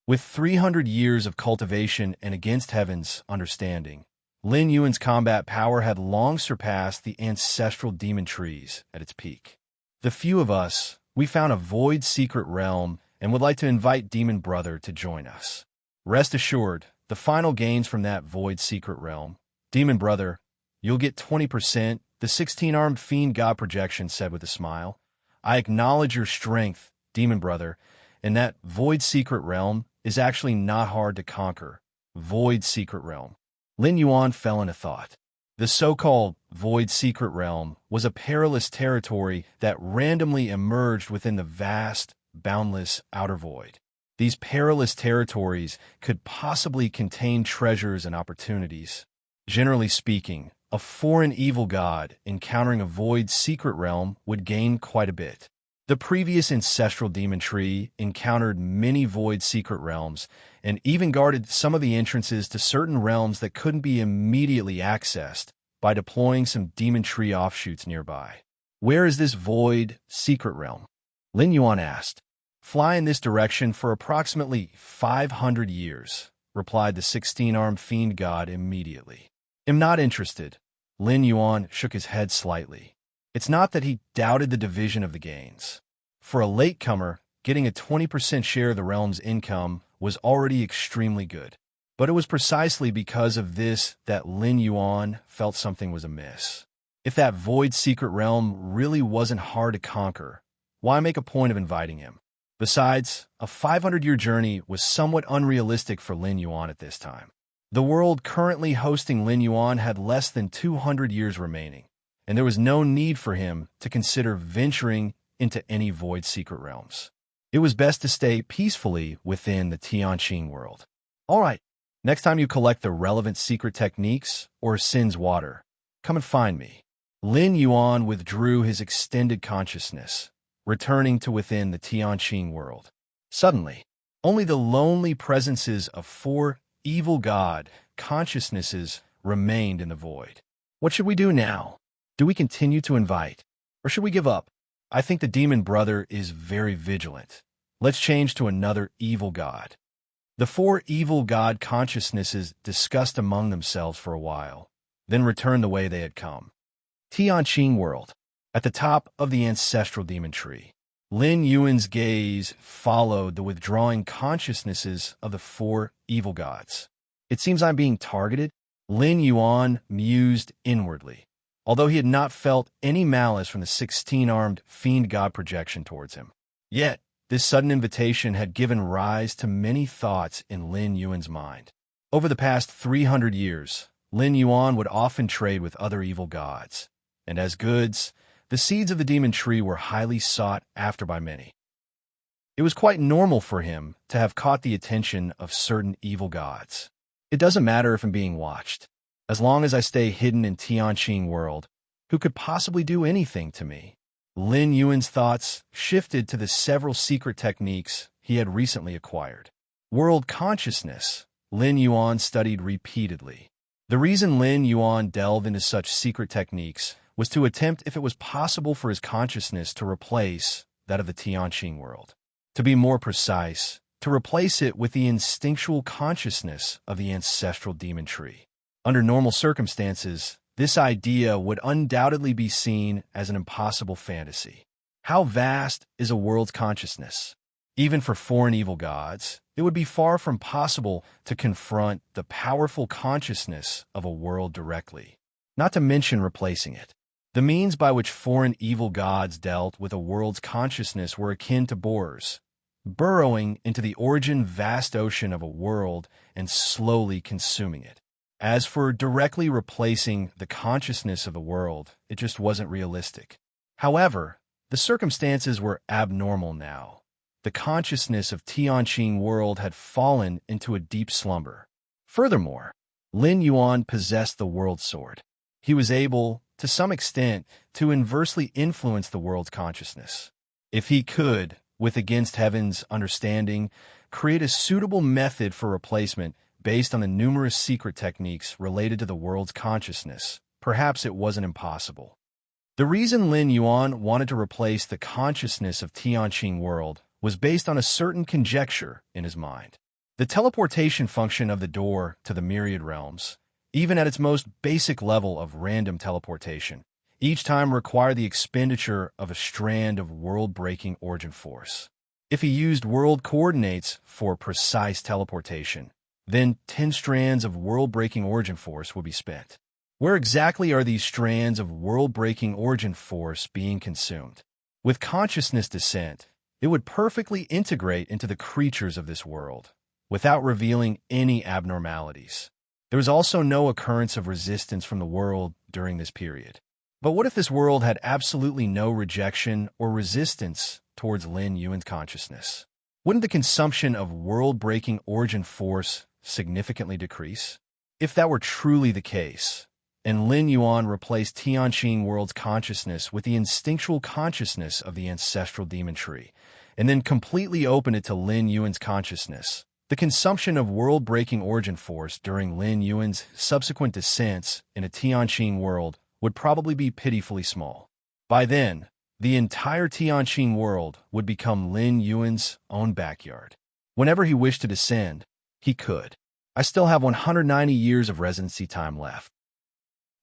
With 300 years of cultivation and against heaven's understanding, Lin Yuan's combat power had long surpassed the ancestral demon trees at its peak. The few of us, we found a void secret realm and would like to invite Demon Brother to join us. Rest assured, the final gains from that void secret realm, Demon Brother, you'll get 20%, the 16-armed fiend god projection said with a smile. I acknowledge your strength, Demon Brother, and that void secret realm is actually not hard to conquer. Void secret realm. Lin Yuan fell into thought. The so-called void secret realm was a perilous territory that randomly emerged within the vast, boundless outer void. These perilous territories could possibly contain treasures and opportunities. Generally speaking, a foreign evil god encountering a void secret realm would gain quite a bit. The previous ancestral demon tree encountered many void secret realms and even guarded some of the entrances to certain realms that couldn't be immediately accessed by deploying some demon tree offshoots nearby. Where is this void secret realm? Lin Yuan asked. Fly in this direction for approximately 500 years, replied the 16-armed fiend god immediately. Am not interested. Lin Yuan shook his head slightly. It's not that he doubted the division of the gains. For a latecomer, getting a 20% share of the realm's income was already extremely good. But it was precisely because of this that Lin Yuan felt something was amiss. If that void secret realm really wasn't hard to conquer, why make a point of inviting him? Besides, a 500-year journey was somewhat unrealistic for Lin Yuan at this time. The world currently hosting Lin Yuan had less than 200 years remaining, and there was no need for him to consider venturing into any void secret realms. It was best to stay peacefully within the Tianqing world. All right, next time you collect the relevant secret techniques or Sin's water, come and find me. Lin Yuan withdrew his extended consciousness, returning to within the Tianqing world. Suddenly, only the lonely presences of 4 evil god consciousnesses remained in the void. What should we do now? Do we continue to invite, or should we give up? I think the demon brother is very vigilant. Let's change to another evil god. The 4 evil god consciousnesses discussed among themselves for a while, then returned the way they had come. Tianqing world. At the top of the ancestral demon tree, Lin Yuan's gaze followed the withdrawing consciousnesses of the 4 evil gods. It seems I'm being targeted, Lin Yuan mused inwardly, although he had not felt any malice from the 16-armed fiend god projection towards him. Yet, this sudden invitation had given rise to many thoughts in Lin Yuan's mind. Over the past 300 years, Lin Yuan would often trade with other evil gods, and as goods, the seeds of the demon tree were highly sought after by many. It was quite normal for him to have caught the attention of certain evil gods. It doesn't matter if I'm being watched. As long as I stay hidden in Tianqing world, who could possibly do anything to me? Lin Yuan's thoughts shifted to the several secret techniques he had recently acquired. World consciousness, Lin Yuan studied repeatedly. The reason Lin Yuan delved into such secret techniques was to attempt if it was possible for his consciousness to replace that of the Tianqing world. To be more precise, to replace it with the instinctual consciousness of the ancestral demon tree. Under normal circumstances, this idea would undoubtedly be seen as an impossible fantasy. How vast is a world's consciousness? Even for foreign evil gods, it would be far from possible to confront the powerful consciousness of a world directly, not to mention replacing it. The means by which foreign evil gods dealt with a world's consciousness were akin to borers, burrowing into the origin vast ocean of a world and slowly consuming it. As for directly replacing the consciousness of a world, it just wasn't realistic. However, the circumstances were abnormal now. The consciousness of Tianqing world had fallen into a deep slumber. Furthermore, Lin Yuan possessed the world sword. He was able, to some extent, to inversely influence the world's consciousness. If he could, with against heaven's understanding, create a suitable method for replacement based on the numerous secret techniques related to the world's consciousness, perhaps it wasn't impossible. The reason Lin Yuan wanted to replace the consciousness of Tianqing world was based on a certain conjecture in his mind. The teleportation function of the door to the myriad realms, even at its most basic level of random teleportation, each time required the expenditure of a strand of world-breaking origin force. If he used world coordinates for precise teleportation, then 10 strands of world-breaking origin force would be spent. Where exactly are these strands of world-breaking origin force being consumed? With consciousness descent, it would perfectly integrate into the creatures of this world, without revealing any abnormalities. There was also no occurrence of resistance from the world during this period. But what if this world had absolutely no rejection or resistance towards Lin Yuan's consciousness? Wouldn't the consumption of world-breaking origin force significantly decrease? If that were truly the case, and Lin Yuan replaced Tianqing world's consciousness with the instinctual consciousness of the ancestral demon tree, and then completely opened it to Lin Yuan's consciousness, the consumption of world-breaking origin force during Lin Yuan's subsequent descents in a Tianqing world would probably be pitifully small. By then, the entire Tianqing world would become Lin Yuan's own backyard. Whenever he wished to descend, he could. I still have 190 years of residency time left.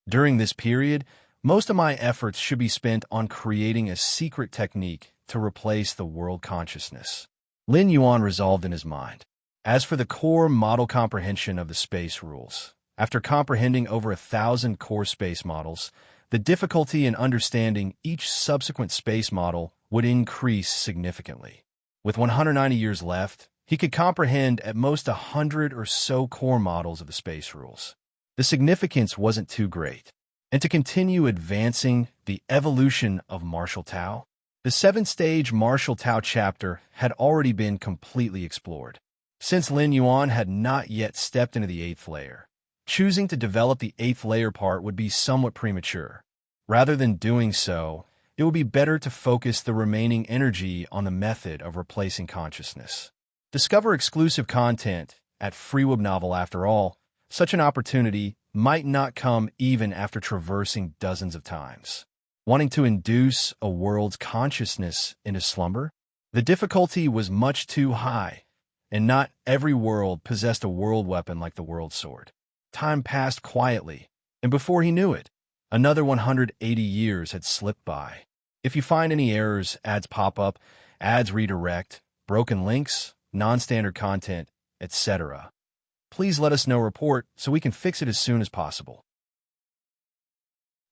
During this period, most of my efforts should be spent on creating a secret technique to replace the world consciousness. Lin Yuan resolved in his mind. As for the core model comprehension of the space rules, after comprehending over 1,000 core space models, the difficulty in understanding each subsequent space model would increase significantly. With 190 years left, He could comprehend at most 100 or so core models of the space rules. The significance wasn't too great. And to continue advancing the evolution of martial Tao, the 7th-stage martial Tao chapter had already been completely explored. Since Lin Yuan had not yet stepped into the 8th layer, choosing to develop the 8th layer part would be somewhat premature. Rather than doing so, it would be better to focus the remaining energy on the method of replacing consciousness. Discover exclusive content at FreeWebNovel. After all, such an opportunity might not come even after traversing dozens of times. Wanting to induce a world's consciousness into slumber? The difficulty was much too high, and not every world possessed a world weapon like the World Sword. Time passed quietly, and before he knew it, another 180 years had slipped by. If you find any errors, ads pop up, ads redirect, broken links, non-standard content, etc., please let us know. Report so we can fix it as soon as possible.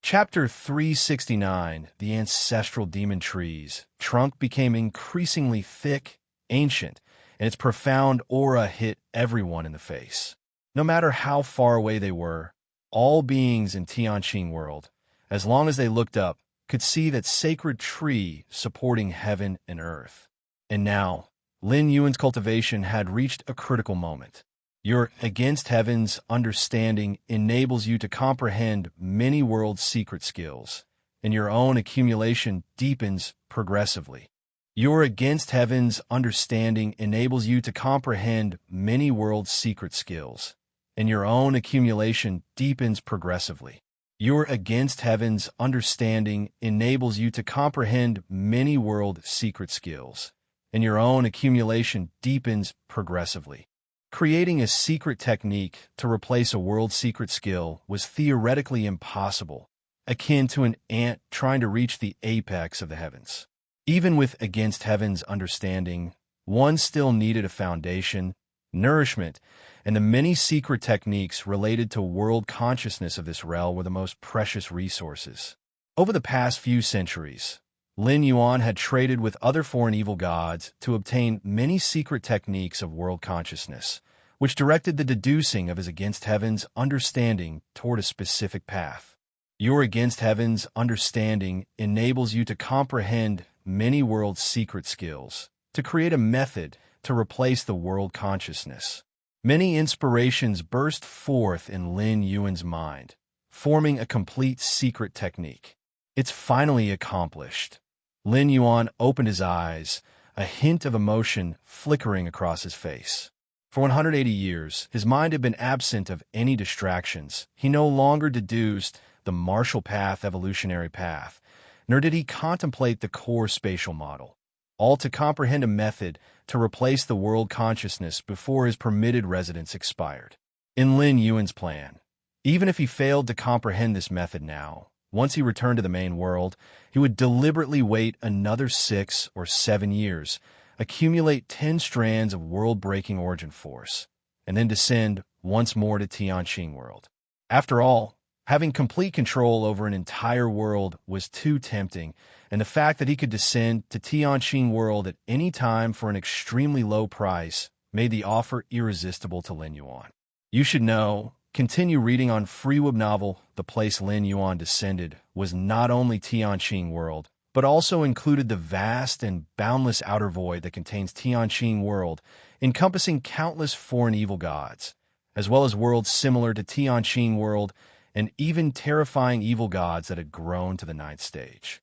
Chapter 369, The Ancestral Demon Trees. Trunk became increasingly thick, ancient, and its profound aura hit everyone in the face. No matter how far away they were, all beings in Tianqing world, as long as they looked up, could see that sacred tree supporting heaven and earth. And now, Lin Yuan's cultivation had reached a critical moment. Your against heaven's understanding enables you to comprehend many world secret skills, and your own accumulation deepens progressively. Your against heaven's understanding enables you to comprehend many world secret skills, and your own accumulation deepens progressively. Your against heaven's understanding enables you to comprehend many world secret skills, and your own accumulation deepens progressively. Creating a secret technique to replace a world secret skill was theoretically impossible, akin to an ant trying to reach the apex of the heavens. Even with against heaven's understanding, one still needed a foundation, nourishment, and the many secret techniques related to world consciousness of this realm were the most precious resources. Over the past few centuries, Lin Yuan had traded with other foreign evil gods to obtain many secret techniques of world consciousness, which directed the deducing of his against heaven's understanding toward a specific path. Your against heaven's understanding enables you to comprehend many world secret skills, to create a method to replace the world consciousness. Many inspirations burst forth in Lin Yuan's mind, forming a complete secret technique. It's finally accomplished. Lin Yuan opened his eyes, a hint of emotion flickering across his face. For 180 years, his mind had been absent of any distractions. He no longer deduced the martial path evolutionary path, nor did he contemplate the core spatial model, all to comprehend a method to replace the world consciousness before his permitted residence expired. In Lin Yuan's plan, even if he failed to comprehend this method now, once he returned to the main world, he would deliberately wait another 6 or 7 years, accumulate 10 strands of world-breaking origin force, and then descend once more to Tianqing world. After all, having complete control over an entire world was too tempting, and the fact that he could descend to Tianqing world at any time for an extremely low price made the offer irresistible to Lin Yuan. You should know, continue reading on FreeWebNovel, the place Lin Yuan descended was not only Tianqing world, but also included the vast and boundless outer void that contains Tianqing world, encompassing countless foreign evil gods, as well as worlds similar to Tianqing world and even terrifying evil gods that had grown to the 9th stage.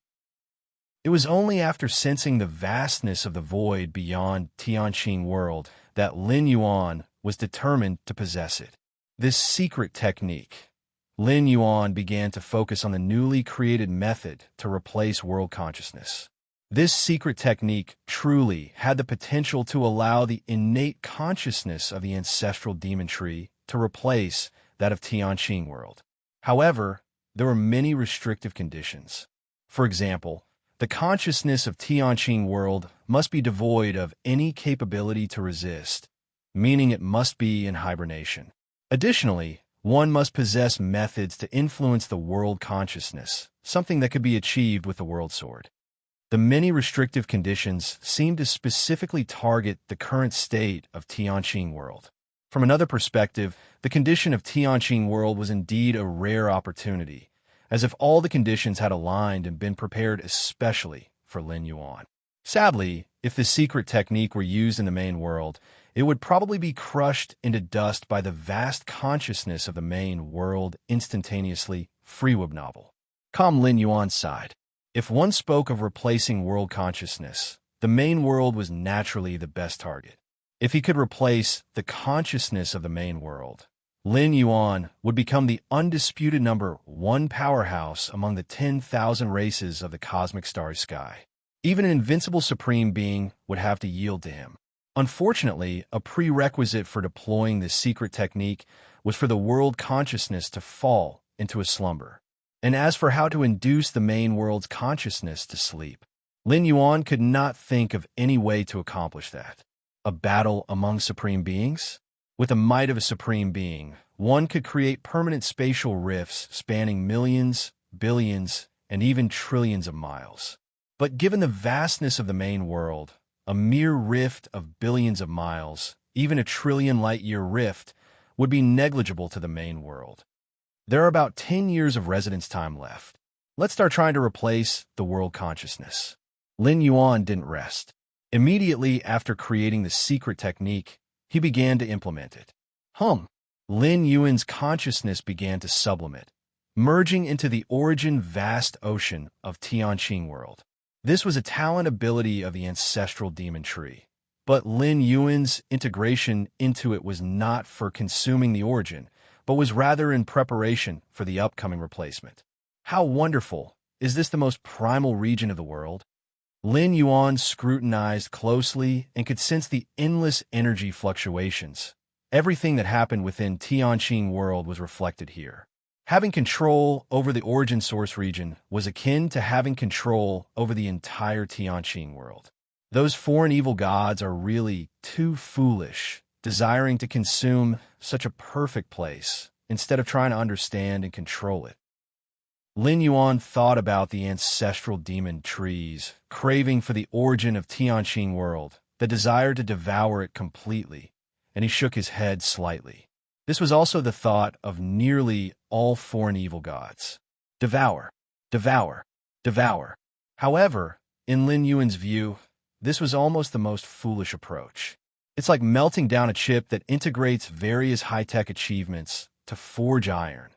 It was only after sensing the vastness of the void beyond Tianqing world that Lin Yuan was determined to possess it. This secret technique, Lin Yuan began to focus on the newly created method to replace world consciousness. This secret technique truly had the potential to allow the innate consciousness of the ancestral demon tree to replace that of Tianqing world. However, there were many restrictive conditions. For example, the consciousness of Tianqing world must be devoid of any capability to resist, meaning it must be in hibernation. Additionally, one must possess methods to influence the world consciousness, something that could be achieved with the world sword. The many restrictive conditions seemed to specifically target the current state of Tianqing World. From another perspective, the condition of Tianqing World was indeed a rare opportunity, as if all the conditions had aligned and been prepared especially for Lin Yuan. Sadly, if the secret technique were used in the main world, it would probably be crushed into dust by the vast consciousness of the main world instantaneously. Freeweb novel. Calm Lin Yuan sighed. If one spoke of replacing world consciousness, the main world was naturally the best target. If he could replace the consciousness of the main world, Lin Yuan would become the undisputed #1 powerhouse among the 10,000 races of the cosmic starry sky. Even an invincible supreme being would have to yield to him. Unfortunately, a prerequisite for deploying this secret technique was for the world consciousness to fall into a slumber. And as for how to induce the main world's consciousness to sleep, Lin Yuan could not think of any way to accomplish that. A battle among supreme beings? With the might of a supreme being, one could create permanent spatial rifts spanning millions, billions, and even trillions of miles. But given the vastness of the main world, a mere rift of billions of miles, even a trillion light-year rift, would be negligible to the main world. There are about 10 years of residence time left. Let's start trying to replace the world consciousness. Lin Yuan didn't rest. Immediately after creating the secret technique, he began to implement it. Lin Yuan's consciousness began to sublimate, merging into the origin vast ocean of Tianqing World. This was a talent ability of the ancestral demon tree, but Lin Yuan's integration into it was not for consuming the origin, but was rather in preparation for the upcoming replacement. How wonderful! Is this the most primal region of the world? Lin Yuan scrutinized closely and could sense the endless energy fluctuations. Everything that happened within Tianqing World was reflected here. Having control over the origin source region was akin to having control over the entire Tianqing World. Those foreign evil gods are really too foolish, desiring to consume such a perfect place instead of trying to understand and control it. Lin Yuan thought about the ancestral demon trees, craving for the origin of Tianqing World, the desire to devour it completely, and he shook his head slightly. This was also the thought of nearly all foreign evil gods. Devour, devour, devour. However, in Lin Yuan's view, this was almost the most foolish approach. It's like melting down a chip that integrates various high-tech achievements to forge iron.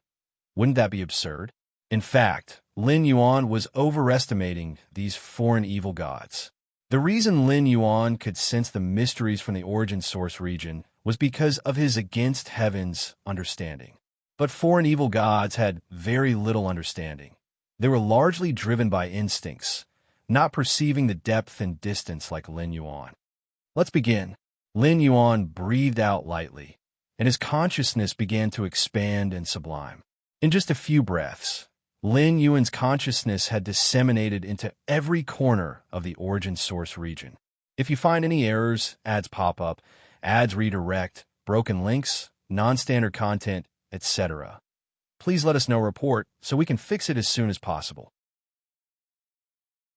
Wouldn't that be absurd? In fact, Lin Yuan was overestimating these foreign evil gods. The reason Lin Yuan could sense the mysteries from the origin source region was because of his against heavens understanding. But foreign evil gods had very little understanding. They were largely driven by instincts, not perceiving the depth and distance like Lin Yuan. Let's begin. Lin Yuan breathed out lightly, and his consciousness began to expand and sublime. In just a few breaths, Lin Yuan's consciousness had disseminated into every corner of the origin source region. If you find any errors, ads pop up, ads redirect, broken links, non-standard content, etc., please let us know report so we can fix it as soon as possible.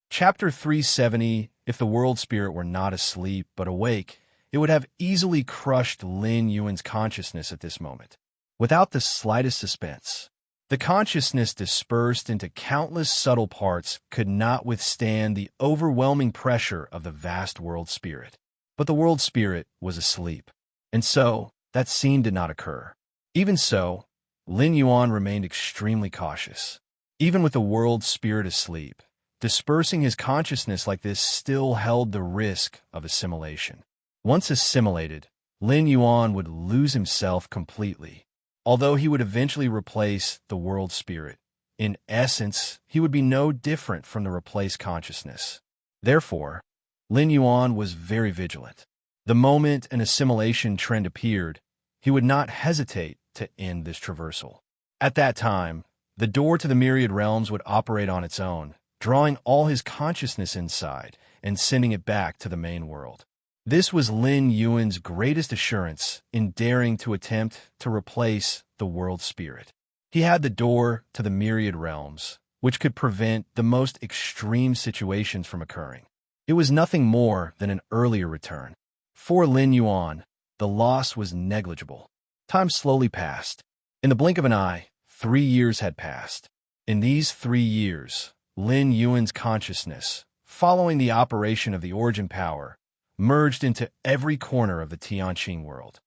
Chapter 370, If the World Spirit Were Not Asleep but Awake, it would have easily crushed Lin Yuan's consciousness at this moment. Without the slightest suspense, the consciousness dispersed into countless subtle parts could not withstand the overwhelming pressure of the vast world spirit. But the world spirit was asleep, and so that scene did not occur. Even so, Lin Yuan remained extremely cautious. Even with the world spirit asleep, dispersing his consciousness like this still held the risk of assimilation. Once assimilated, Lin Yuan would lose himself completely. Although he would eventually replace the world spirit, in essence, he would be no different from the replaced consciousness. Therefore, Lin Yuan was very vigilant. The moment an assimilation trend appeared, he would not hesitate to end this traversal. At that time, the door to the myriad realms would operate on its own, drawing all his consciousness inside and sending it back to the main world. This was Lin Yuan's greatest assurance in daring to attempt to replace the world spirit. He had the door to the myriad realms, which could prevent the most extreme situations from occurring. It was nothing more than an earlier return. For Lin Yuan, the loss was negligible. Time slowly passed. In the blink of an eye, 3 years had passed. In these 3 years, Lin Yuan's consciousness, following the operation of the origin power, merged into every corner of the Tianqing world.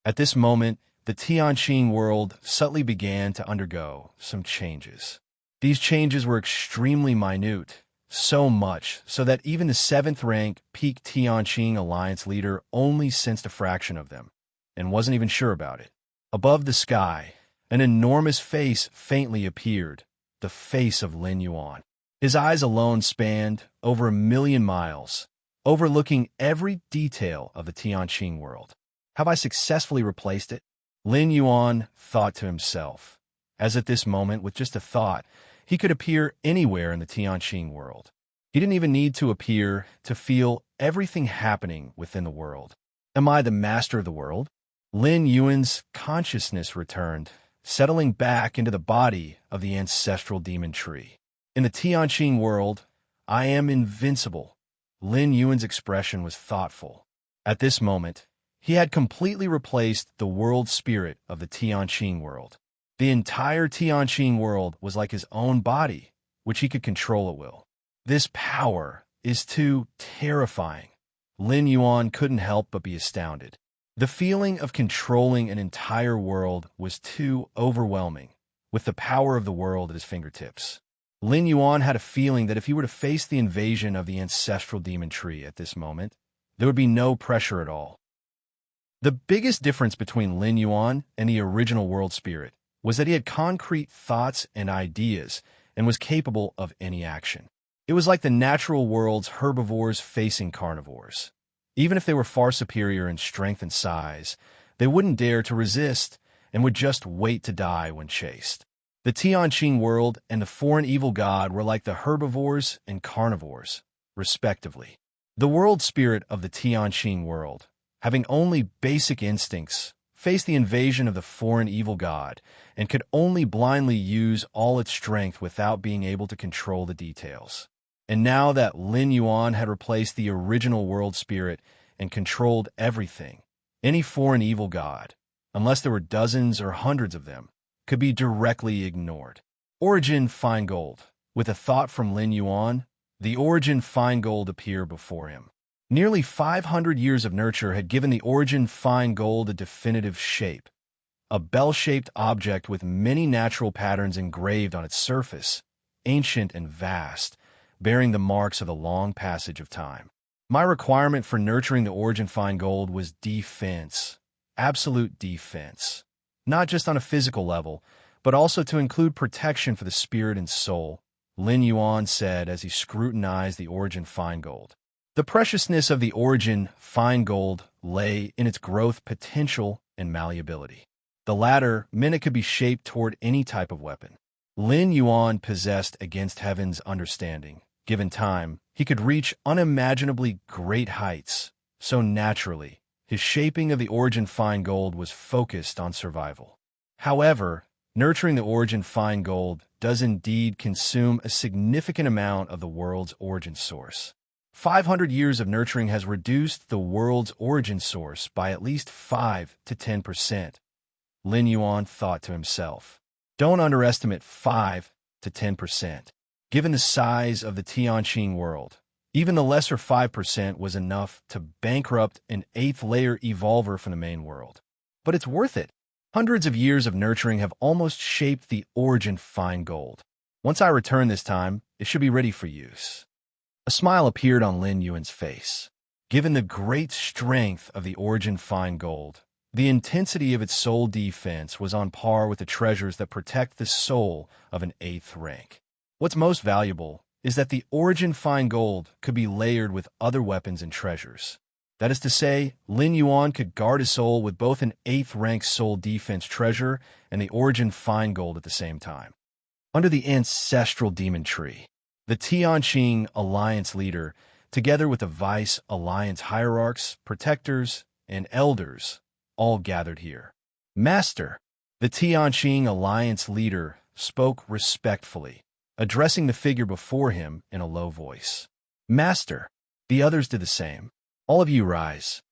At this moment, the Tianqing world subtly began to undergo some changes. These changes were extremely minute, so much so that even the 7th rank peak Tianqing alliance leader only sensed a fraction of them, and wasn't even sure about it. Above the sky, an enormous face faintly appeared, the face of Lin Yuan. His eyes alone spanned over 1,000,000 miles, overlooking every detail of the Tianqing world. Have I successfully replaced it? Lin Yuan thought to himself, as at this moment, with just a thought, he could appear anywhere in the Tianqing world. He didn't even need to appear to feel everything happening within the world. Am I the master of the world? Lin Yuan's consciousness returned, settling back into the body of the ancestral demon tree. In the Tianqing world, I am invincible. Lin Yuan's expression was thoughtful. At this moment, he had completely replaced the world spirit of the Tianqing world. The entire Tianqing world was like his own body, which he could control at will. This power is too terrifying. Lin Yuan couldn't help but be astounded. The feeling of controlling an entire world was too overwhelming, with the power of the world at his fingertips. Lin Yuan had a feeling that if he were to face the invasion of the ancestral demon tree at this moment, there would be no pressure at all. The biggest difference between Lin Yuan and the original world spirit was that he had concrete thoughts and ideas and was capable of any action. It was like the natural world's herbivores facing carnivores. Even if they were far superior in strength and size, they wouldn't dare to resist and would just wait to die when chased. The Tianqing world and the foreign evil god were like the herbivores and carnivores, respectively. The world spirit of the Tianqing world, having only basic instincts, faced the invasion of the foreign evil god and could only blindly use all its strength without being able to control the details. And now that Lin Yuan had replaced the original world spirit and controlled everything, any foreign evil god, unless there were dozens or hundreds of them, could be directly ignored. Origin Fine Gold. With a thought from Lin Yuan, the Origin Fine Gold appeared before him. Nearly 500 years of nurture had given the Origin Fine Gold a definitive shape, a bell-shaped object with many natural patterns engraved on its surface, ancient and vast, bearing the marks of the long passage of time. My requirement for nurturing the Origin Fine Gold was defense, absolute defense, not just on a physical level, but also to include protection for the spirit and soul, Lin Yuan said as he scrutinized the Origin Fine Gold. The preciousness of the Origin Fine Gold lay in its growth potential and malleability. The latter meant it could be shaped toward any type of weapon. Lin Yuan possessed against heaven's understanding. Given time, he could reach unimaginably great heights, so naturally, his shaping of the Origin Fine Gold was focused on survival. However, nurturing the Origin Fine Gold does indeed consume a significant amount of the world's origin source. 500 years of nurturing has reduced the world's origin source by at least 5 to 10%. Lin Yuan thought to himself. Don't underestimate 5 to 10%. Given the size of the Tianqing world, even the lesser 5% was enough to bankrupt an 8th-layer evolver from the main world. But it's worth it. Hundreds of years of nurturing have almost shaped the Origin Fine Gold. Once I return this time, it should be ready for use. A smile appeared on Lin Yuan's face. Given the great strength of the Origin Fine Gold, the intensity of its soul defense was on par with the treasures that protect the soul of an 8th rank. What's most valuable is that the Origin Fine Gold could be layered with other weapons and treasures. That is to say, Lin Yuan could guard his soul with both an 8th rank soul defense treasure and the Origin Fine Gold at the same time. Under the ancestral demon tree, the Tianqing Alliance leader, together with the Vice Alliance hierarchs, protectors, and elders, all gathered here. Master, the Tianqing Alliance leader spoke respectfully, addressing the figure before him in a low voice. "Master." The others did the same. "All of you rise."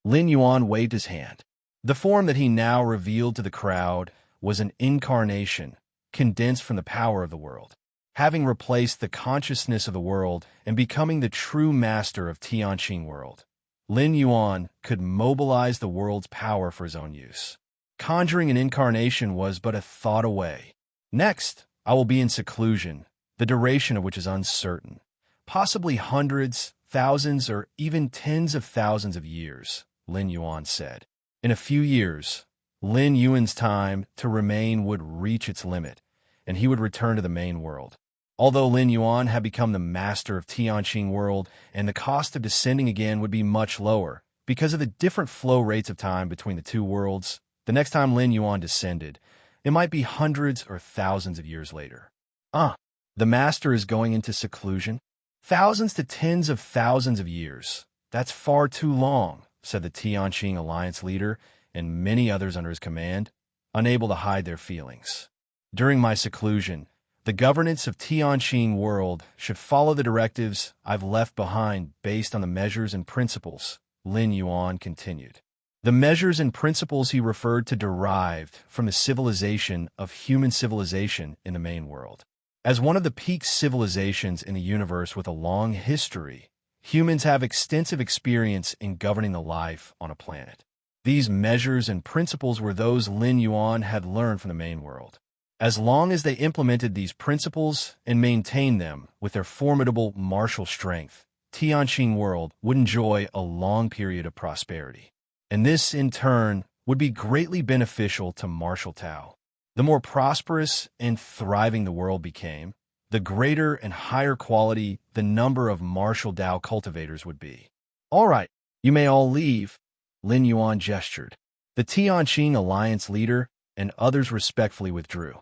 Lin Yuan waved his hand. The form that he now revealed to the crowd was an incarnation, condensed from the power of the world. Having replaced the consciousness of the world and becoming the true master of Tianqing world, Lin Yuan could mobilize the world's power for his own use. Conjuring an incarnation was but a thought away. "Next, I will be in seclusion, the duration of which is uncertain, possibly hundreds, thousands, or even tens of thousands of years," Lin Yuan said. In a few years, Lin Yuan's time to remain would reach its limit, and he would return to the main world. Although Lin Yuan had become the master of Tianqing world, and the cost of descending again would be much lower, because of the different flow rates of time between the two worlds, the next time Lin Yuan descended, it might be hundreds or thousands of years later. The master is going into seclusion? Thousands to tens of thousands of years. That's far too long, said the Tianqing Alliance leader and many others under his command, unable to hide their feelings. "During my seclusion, the governance of Tianqing world should follow the directives I've left behind based on the measures and principles," Lin Yuan continued. The measures and principles he referred to derived from the civilization of human civilization in the main world. As one of the peak civilizations in the universe with a long history, humans have extensive experience in governing the life on a planet. These measures and principles were those Lin Yuan had learned from the main world. As long as they implemented these principles and maintained them with their formidable martial strength, Tianqing world would enjoy a long period of prosperity. And this, in turn, would be greatly beneficial to martial Tao. The more prosperous and thriving the world became, the greater and higher quality the number of martial Tao cultivators would be. "All right, you may all leave," Lin Yuan gestured. The Tianqing Alliance leader and others respectfully withdrew.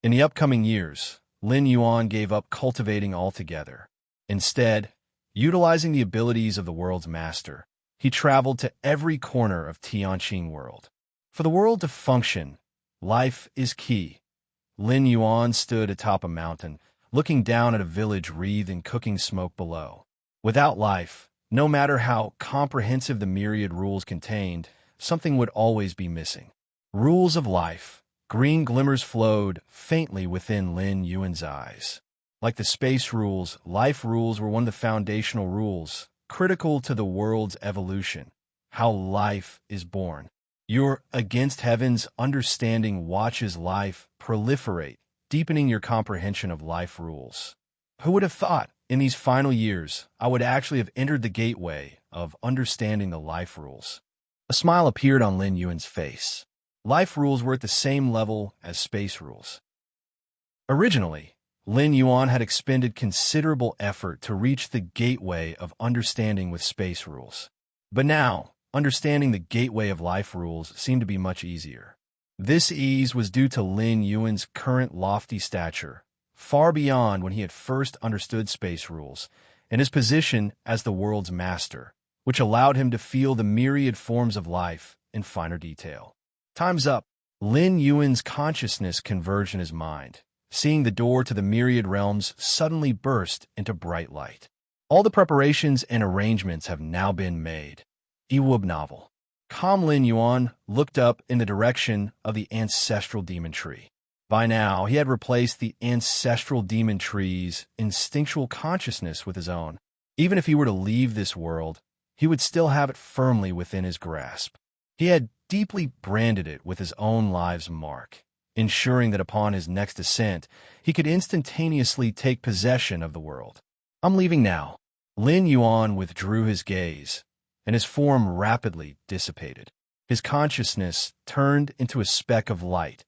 In the upcoming years, Lin Yuan gave up cultivating altogether. Instead, utilizing the abilities of the world's master, he traveled to every corner of Tianqing world. For the world to function, life is key. Lin Yuan stood atop a mountain, looking down at a village wreathed in cooking smoke below. Without life, no matter how comprehensive the myriad rules contained, something would always be missing. Rules of life. Green glimmers flowed faintly within Lin Yuan's eyes. Like the space rules, life rules were one of the foundational rules, critical to the world's evolution, how life is born. Your against heaven's understanding watches life proliferate, deepening your comprehension of life rules. Who would have thought, in these final years, I would actually have entered the gateway of understanding the life rules? A smile appeared on Lin Yuan's face. Life rules were at the same level as space rules. Originally, Lin Yuan had expended considerable effort to reach the gateway of understanding with space rules. But now, understanding the gateway of life rules seemed to be much easier. This ease was due to Lin Yuan's current lofty stature, far beyond when he had first understood space rules, and his position as the world's master, which allowed him to feel the myriad forms of life in finer detail. Time's up. Lin Yuan's consciousness converged in his mind, seeing the door to the myriad realms suddenly burst into bright light. All the preparations and arrangements have now been made. Ewub novel. Calm Lin Yuan looked up in the direction of the ancestral demon tree. By now, he had replaced the ancestral demon tree's instinctual consciousness with his own. Even if he were to leave this world, he would still have it firmly within his grasp. He had deeply branded it with his own life's mark, ensuring that upon his next ascent, he could instantaneously take possession of the world. "I'm leaving now." Lin Yuan withdrew his gaze, and his form rapidly dissipated. His consciousness turned into a speck of light,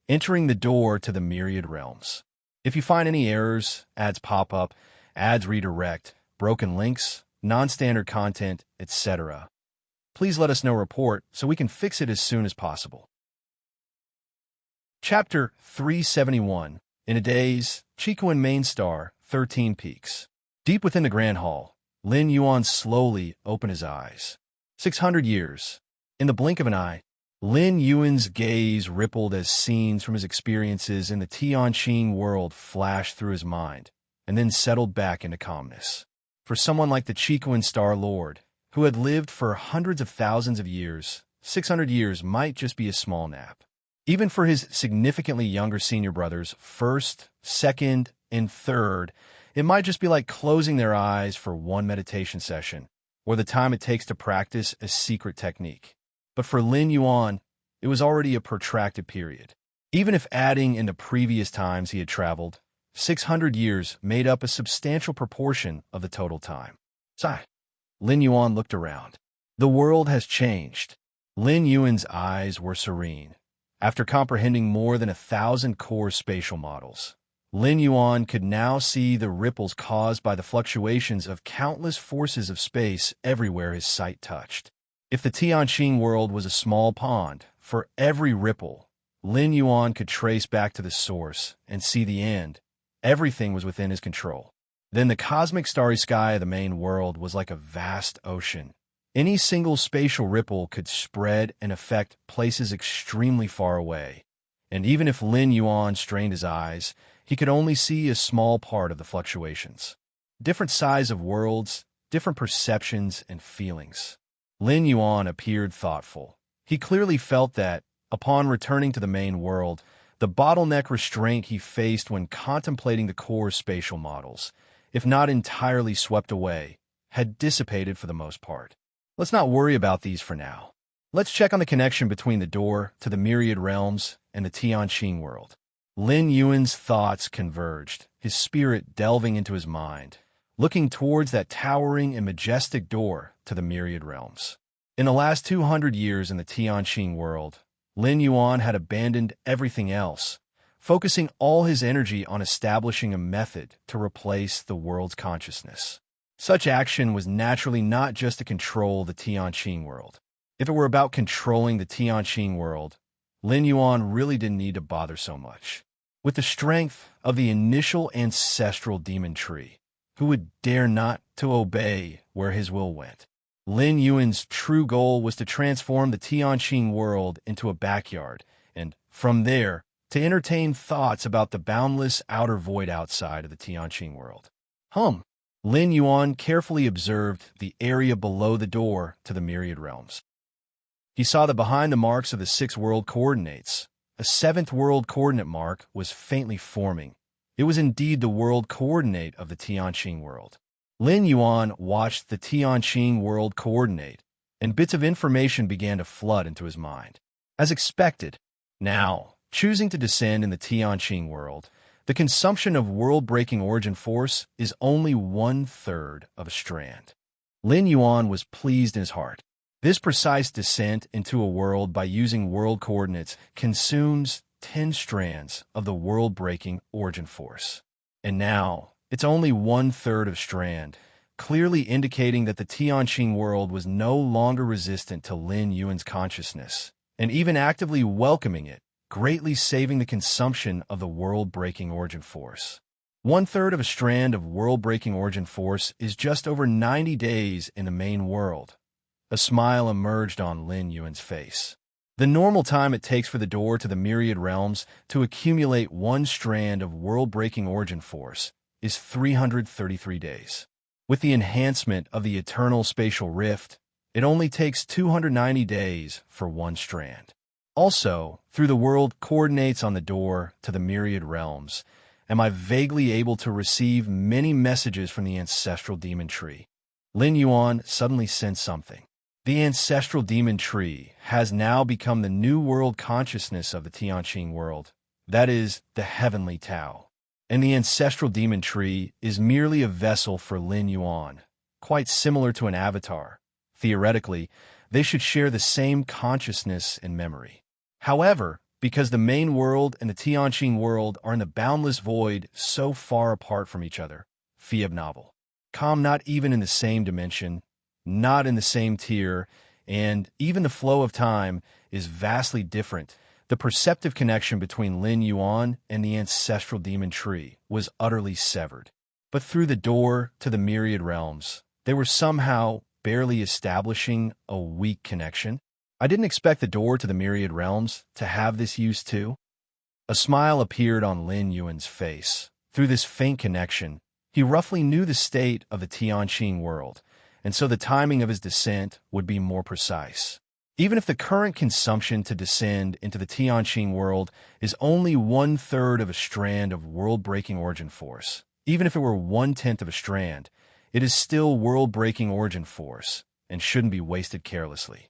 entering the door to the myriad realms. If you find any errors, ads pop up, ads redirect, broken links, non-standard content, etc., please let us know report so we can fix it as soon as possible. Chapter 371. In a daze, Chico and Main Star, 13 Peaks. Deep within the Grand Hall, Lin Yuan slowly opened his eyes. 600 years. In the blink of an eye, Lin Yuan's gaze rippled as scenes from his experiences in the Tianqing world flashed through his mind, and then settled back into calmness. For someone like the Chiquan Star Lord, who had lived for hundreds of thousands of years, 600 years might just be a small nap. Even for his significantly younger senior brothers, first, second, and third, it might just be like closing their eyes for one meditation session, or the time it takes to practice a secret technique. But for Lin Yuan, it was already a protracted period. Even if adding in the previous times he had traveled, 600 years made up a substantial proportion of the total time. Sigh. Lin Yuan looked around. The world has changed. Lin Yuan's eyes were serene. After comprehending more than 1,000 core spatial models, Lin Yuan could now see the ripples caused by the fluctuations of countless forces of space everywhere his sight touched. If the Tianqing world was a small pond, for every ripple, Lin Yuan could trace back to the source and see the end. Everything was within his control. Then the cosmic starry sky of the main world was like a vast ocean. Any single spatial ripple could spread and affect places extremely far away. And even if Lin Yuan strained his eyes, he could only see a small part of the fluctuations. Different size of worlds, different perceptions and feelings. Lin Yuan appeared thoughtful. He clearly felt that, upon returning to the main world, the bottleneck restraint he faced when contemplating the core spatial models, if not entirely swept away, had dissipated for the most part. Let's not worry about these for now. Let's check on the connection between the door to the myriad realms and the Tianqing world. Lin Yuan's thoughts converged, his spirit delving into his mind, looking towards that towering and majestic door to the myriad realms. In the last 200 years in the Tianqing world, Lin Yuan had abandoned everything else, focusing all his energy on establishing a method to replace the world's consciousness. Such action was naturally not just to control the Tianqing world. If it were about controlling the Tianqing world, Lin Yuan really didn't need to bother so much. With the strength of the initial ancestral demon tree, who would dare not to obey where his will went? Lin Yuan's true goal was to transform the Tianqing world into a backyard, and, from there, to entertain thoughts about the boundless outer void outside of the Tianqing world. Lin Yuan carefully observed the area below the door to the myriad realms. He saw that behind the marks of the 6 world coordinates, a 7th world coordinate mark was faintly forming. It was indeed the world coordinate of the Tianqing world. Lin Yuan watched the Tianqing world coordinate, and bits of information began to flood into his mind. As expected, now, choosing to descend in the Tianqing world, the consumption of world-breaking origin force is only 1/3 of a strand. Lin Yuan was pleased in his heart. This precise descent into a world by using world coordinates consumes 10 strands of the world-breaking origin force. And now, it's only 1/3 of strand, clearly indicating that the Tianqing world was no longer resistant to Lin Yuan's consciousness, and even actively welcoming it, greatly saving the consumption of the world-breaking origin force. 1/3 of a strand of world-breaking origin force is just over 90 days in the main world. A smile emerged on Lin Yuan's face. The normal time it takes for the door to the myriad realms to accumulate 1 strand of world-breaking origin force is 333 days. With the enhancement of the eternal spatial rift, it only takes 290 days for 1 strand. Also, through the world coordinates on the door to the myriad realms, am I vaguely able to receive many messages from the ancestral demon tree. Lin Yuan suddenly sensed something. The ancestral demon tree has now become the new world consciousness of the Tianqing world, that is, the heavenly Tao. And the ancestral demon tree is merely a vessel for Lin Yuan, quite similar to an avatar. Theoretically, they should share the same consciousness and memory. However, because the main world and the Tianqing world are in the boundless void so far apart from each other, Fiab novel. Not even in the same dimension, not in the same tier, and even the flow of time is vastly different. The perceptive connection between Lin Yuan and the ancestral demon tree was utterly severed. But through the door to the myriad realms, they were somehow barely establishing a weak connection. I didn't expect the door to the myriad realms to have this use too. A smile appeared on Lin Yuan's face. Through this faint connection, he roughly knew the state of the Tianqing world, and so the timing of his descent would be more precise. Even if the current consumption to descend into the Tianqing world is only 1/3 of a strand of world-breaking origin force, even if it were 1/10 of a strand, it is still world-breaking origin force and shouldn't be wasted carelessly.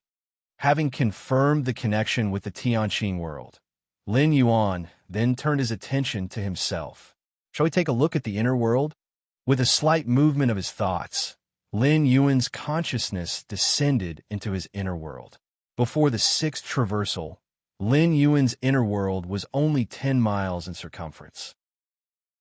Having confirmed the connection with the Tianqing world, Lin Yuan then turned his attention to himself. Shall we take a look at the inner world? With a slight movement of his thoughts, Lin Yuan's consciousness descended into his inner world. Before the sixth traversal, Lin Yuan's inner world was only 10 miles in circumference.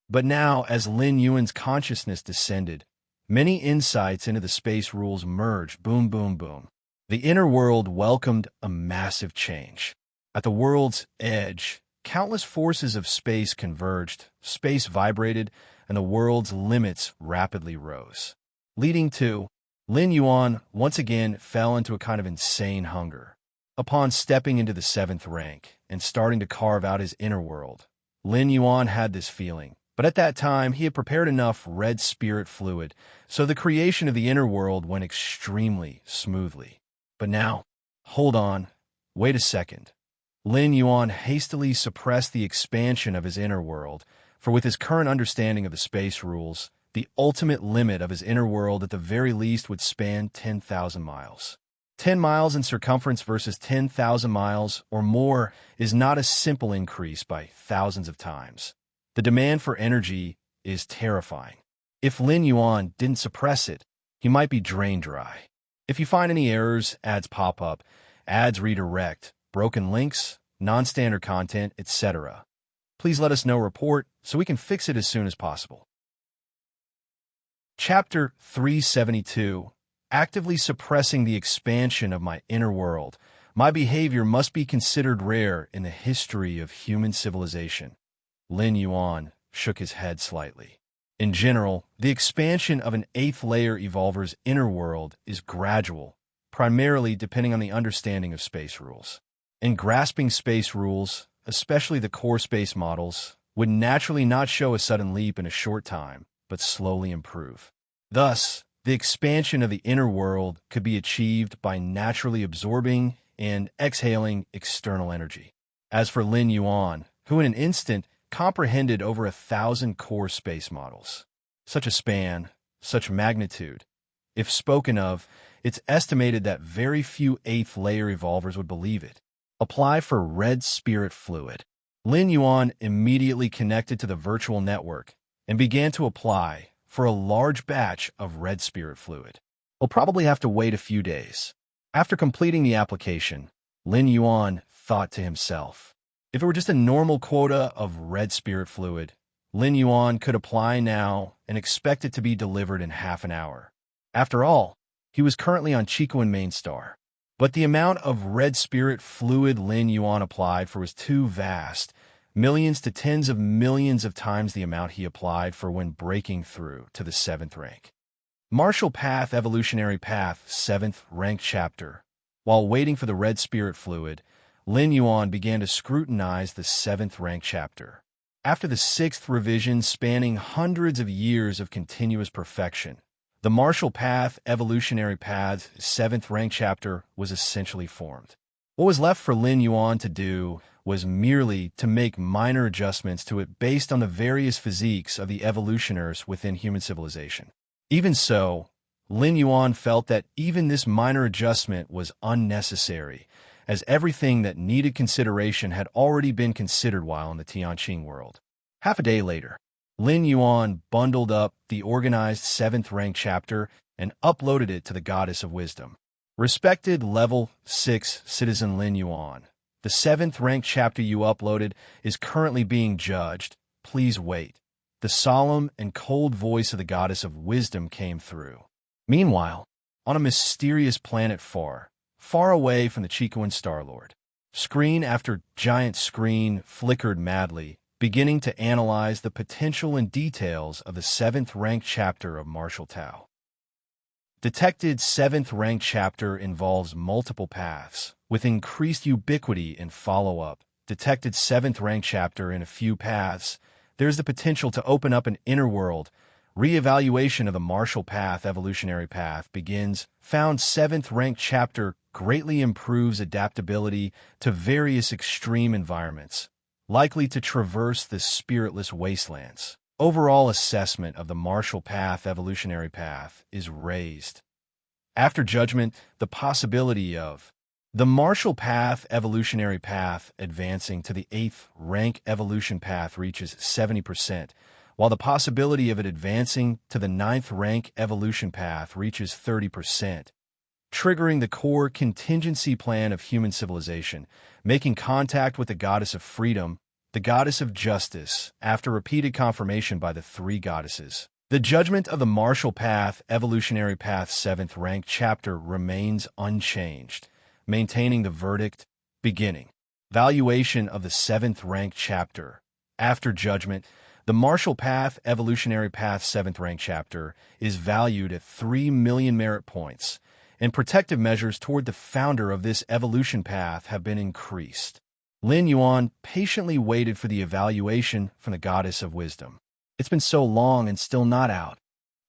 But now, as Lin Yuan's consciousness descended, many insights into the space rules merged. Boom, boom, boom. The inner world welcomed a massive change. At the world's edge, countless forces of space converged, space vibrated, and the world's limits rapidly rose, leading to Lin Yuan once again fell into a kind of insane hunger. Upon stepping into the 7th rank and starting to carve out his inner world, Lin Yuan had this feeling, but at that time he had prepared enough red spirit fluid, so the creation of the inner world went extremely smoothly. But now, hold on, wait a second. Lin Yuan hastily suppressed the expansion of his inner world, for with his current understanding of the space rules, the ultimate limit of his inner world at the very least would span 10,000 miles. 10 miles in circumference versus 10,000 miles or more is not a simple increase by thousands of times. The demand for energy is terrifying. If Lin Yuan didn't suppress it, he might be drained dry. If you find any errors, ads pop up, ads redirect, broken links, non-standard content, etc., please let us know. Report so we can fix it as soon as possible. Chapter 372. Actively suppressing the expansion of my inner world. My behavior must be considered rare in the history of human civilization. Lin Yuan shook his head slightly. In general, the expansion of an 8th layer evolver's inner world is gradual, primarily depending on the understanding of space rules. In grasping space rules, especially the core space models, would naturally not show a sudden leap in a short time, but slowly improve. Thus, the expansion of the inner world could be achieved by naturally absorbing and exhaling external energy. As for Lin Yuan, who in an instant comprehended over 1,000 core space models, such a span, such magnitude, if spoken of, it's estimated that very few 8th layer evolvers would believe it. Apply for red spirit fluid. Lin Yuan immediately connected to the virtual network and began to apply for a large batch of red spirit fluid. We'll probably have to wait a few days. After completing the application, Lin Yuan thought to himself, if it were just a normal quota of red spirit fluid, Lin Yuan could apply now and expect it to be delivered in half an hour. After all, he was currently on Chicoan Main Star. But the amount of red spirit fluid Lin Yuan applied for was too vast, millions to tens of millions of times the amount he applied for when breaking through to the 7th rank. Martial Path Evolutionary Path 7th Rank Chapter. While waiting for the red spirit fluid, Lin Yuan began to scrutinize the 7th Rank Chapter. After the 6th revision spanning hundreds of years of continuous perfection, the Martial Path Evolutionary Path's 7th Rank Chapter was essentially formed. What was left for Lin Yuan to do was merely to make minor adjustments to it based on the various physiques of the evolutioners within human civilization. Even so, Lin Yuan felt that even this minor adjustment was unnecessary, as everything that needed consideration had already been considered while in the Tianqing world. Half a day later, Lin Yuan bundled up the organized 7th Rank Chapter and uploaded it to the Goddess of Wisdom. Respected Level 6 Citizen Lin Yuan, the 7th Rank Chapter you uploaded is currently being judged. Please wait. The solemn and cold voice of the Goddess of Wisdom came through. Meanwhile, on a mysterious planet far, far away from the Chicoan Star-Lord, screen after giant screen flickered madly, beginning to analyze the potential and details of the 7th Rank Chapter of Martial Tao. Detected 7th rank chapter involves multiple paths, with increased ubiquity in follow-up. Detected 7th rank chapter in a few paths. There's the potential to open up an inner world. Re-evaluation of the martial path evolutionary path begins. Found 7th rank chapter greatly improves adaptability to various extreme environments, likely to traverse the spiritless wastelands. Overall assessment of the martial path evolutionary path is raised. After judgment, the possibility of the martial path evolutionary path advancing to the 8th rank evolution path reaches 70%, while the possibility of it advancing to the 9th rank evolution path reaches 30%, triggering the core contingency plan of human civilization, making contact with the goddess of freedom, the goddess of justice, after repeated confirmation by the three goddesses. The judgment of the martial path evolutionary path 7th rank chapter remains unchanged, maintaining the verdict. Beginning. Valuation of the 7th rank chapter. After judgment, the martial path evolutionary path 7th rank chapter is valued at 3 million merit points, and protective measures toward the founder of this evolution path have been increased. Lin Yuan patiently waited for the evaluation from the goddess of wisdom. It's been so long and still not out.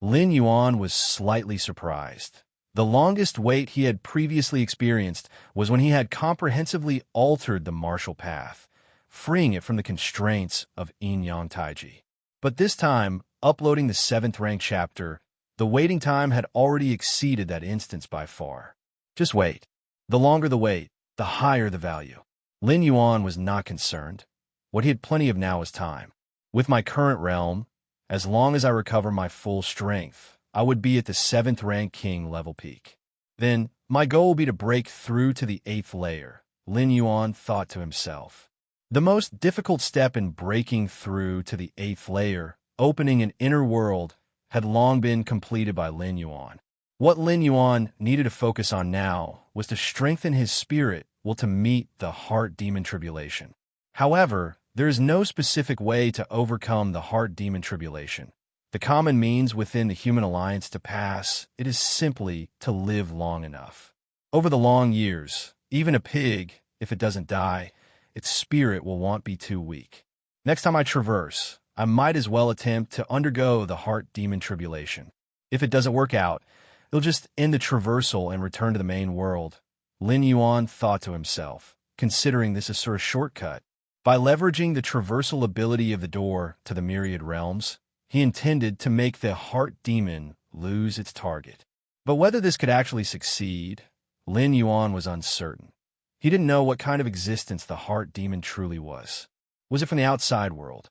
Lin Yuan was slightly surprised. The longest wait he had previously experienced was when he had comprehensively altered the martial path, freeing it from the constraints of Yin-Yang Taiji. But this time, uploading the 7th rank chapter, the waiting time had already exceeded that instance by far. Just wait. The longer the wait, the higher the value. Lin Yuan was not concerned. What he had plenty of now was time. With my current realm, as long as I recover my full strength, I would be at the 7th rank king level peak. Then, my goal will be to break through to the 8th layer, Lin Yuan thought to himself. The most difficult step in breaking through to the 8th layer, opening an inner world, had long been completed by Lin Yuan. What Lin Yuan needed to focus on now was to strengthen his spirit to meet the heart demon tribulation. However, there is no specific way to overcome the heart demon tribulation. The common means within the human alliance to pass it is simply to live long enough. Over the long years, even a pig, if it doesn't die, its spirit will want be too weak. Next time I traverse, I might as well attempt to undergo the heart demon tribulation. If it doesn't work out, it'll just end the traversal and return to the main world. Lin Yuan thought to himself, considering this a sort of shortcut. By leveraging the traversal ability of the door to the myriad realms, he intended to make the heart demon lose its target. But whether this could actually succeed, Lin Yuan was uncertain. He didn't know what kind of existence the heart demon truly was. Was it from the outside world?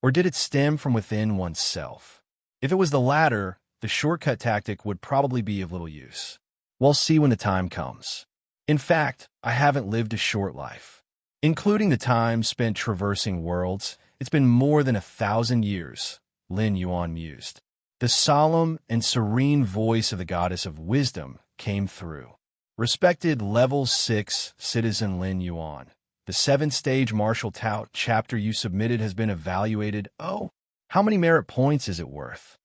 Or did it stem from within oneself? If it was the latter, the shortcut tactic would probably be of little use. We'll see when the time comes. In fact, I haven't lived a short life. Including the time spent traversing worlds, it's been more than 1,000 years, Lin Yuan mused. The solemn and serene voice of the goddess of wisdom came through. Respected Level 6 Citizen Lin Yuan, the 7th stage martial tout chapter you submitted has been evaluated. Oh, how many merit points is it worth?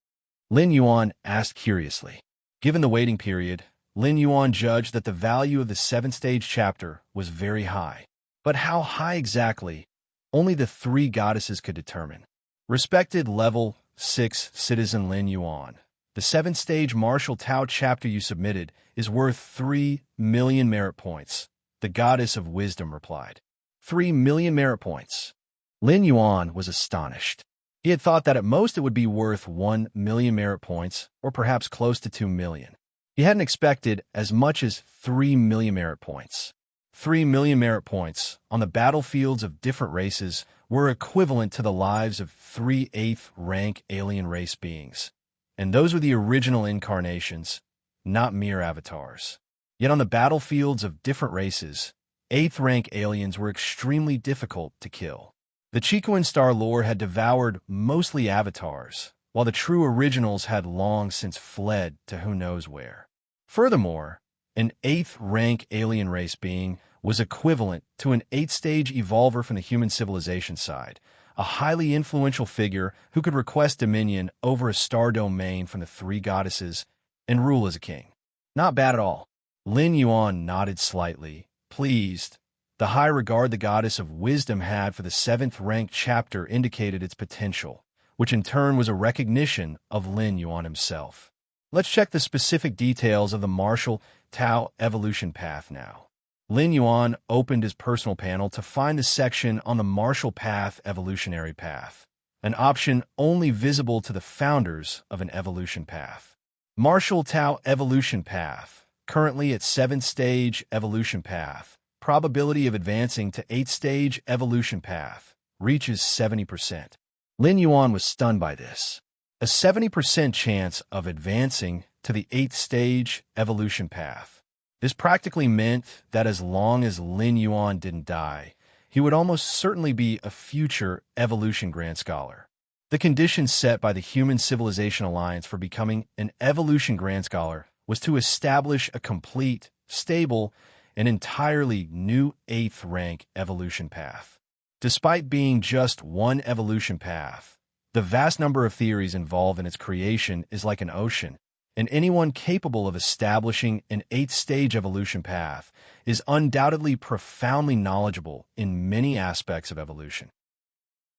Lin Yuan asked curiously. Given the waiting period, Lin Yuan judged that the value of the 7th stage chapter was very high. But how high exactly? Only the three goddesses could determine. Respected Level 6 Citizen Lin Yuan, the 7th stage martial Tao chapter you submitted is worth 3 million merit points, the goddess of wisdom replied. 3 million merit points. Lin Yuan was astonished. He had thought that at most it would be worth 1 million merit points, or perhaps close to 2 million. He hadn't expected as much as 3 million merit points. 3 million merit points on the battlefields of different races were equivalent to the lives of 3 8th rank alien race beings. And those were the original incarnations, not mere avatars. Yet on the battlefields of different races, 8th rank aliens were extremely difficult to kill. The Chicoan Star lore had devoured mostly avatars, while the true originals had long since fled to who knows where. Furthermore, an 8th rank alien race being was equivalent to an 8th stage evolver from the human civilization side, a highly influential figure who could request dominion over a star domain from the three goddesses and rule as a king. Not bad at all. Lin Yuan nodded slightly, pleased. The high regard the goddess of wisdom had for the 7th-ranked chapter indicated its potential, which in turn was a recognition of Lin Yuan himself. Let's check the specific details of the martial Tao evolution path now. Lin Yuan opened his personal panel to find the section on the martial path evolutionary path, an option only visible to the founders of an evolution path. Martial Tao evolution path, currently at 7th stage evolution path, probability of advancing to 8th stage evolution path, reaches 70%. Lin Yuan was stunned by this. A 70% chance of advancing to the 8th stage evolution path. This practically meant that as long as Lin Yuan didn't die, he would almost certainly be a future evolution grand scholar. The condition set by the Human Civilization Alliance for becoming an evolution grand scholar was to establish a complete, stable, and entirely new 8th rank evolution path. Despite being just one evolution path, the vast number of theories involved in its creation is like an ocean, and anyone capable of establishing an 8th stage evolution path is undoubtedly profoundly knowledgeable in many aspects of evolution.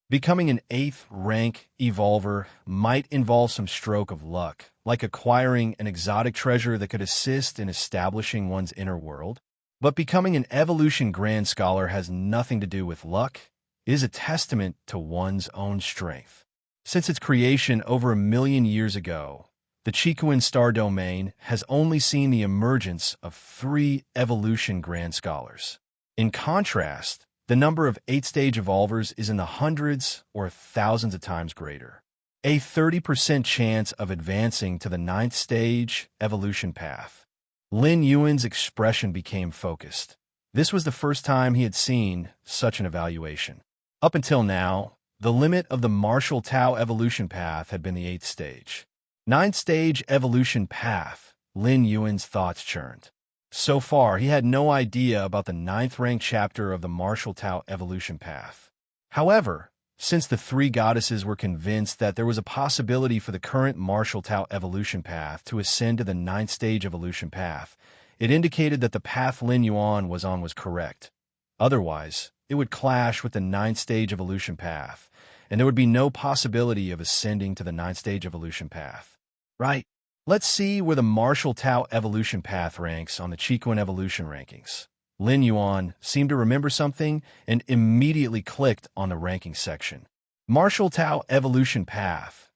Becoming an 8th rank evolver might involve some stroke of luck, like acquiring an exotic treasure that could assist in establishing one's inner world. But becoming an evolution grand scholar has nothing to do with luck. It is a testament to one's own strength. Since its creation over 1 million years ago, the Qikuan star domain has only seen the emergence of 3 evolution grand scholars. In contrast, the number of 8th-stage evolvers is in the hundreds or thousands of times greater. A 30% chance of advancing to the 9th stage evolution path. Lin Yuan's expression became focused. This was the first time he had seen such an evaluation. Up until now, the limit of the martial Tao evolution path had been the 8th stage. 9th stage evolution path, Lin Yuan's thoughts churned. So far, he had no idea about the 9th rank chapter of the martial Tao evolution path. However, since the 3 goddesses were convinced that there was a possibility for the current martial Tao evolution path to ascend to the 9th stage evolution path, it indicated that the path Lin Yuan was on was correct. Otherwise, it would clash with the 9th stage evolution path, and there would be no possibility of ascending to the 9th stage evolution path. Right. Let's see where the martial Tao evolution path ranks on the Qikuan evolution rankings. Lin Yuan seemed to remember something and immediately clicked on the ranking section. Martial Tao evolution path.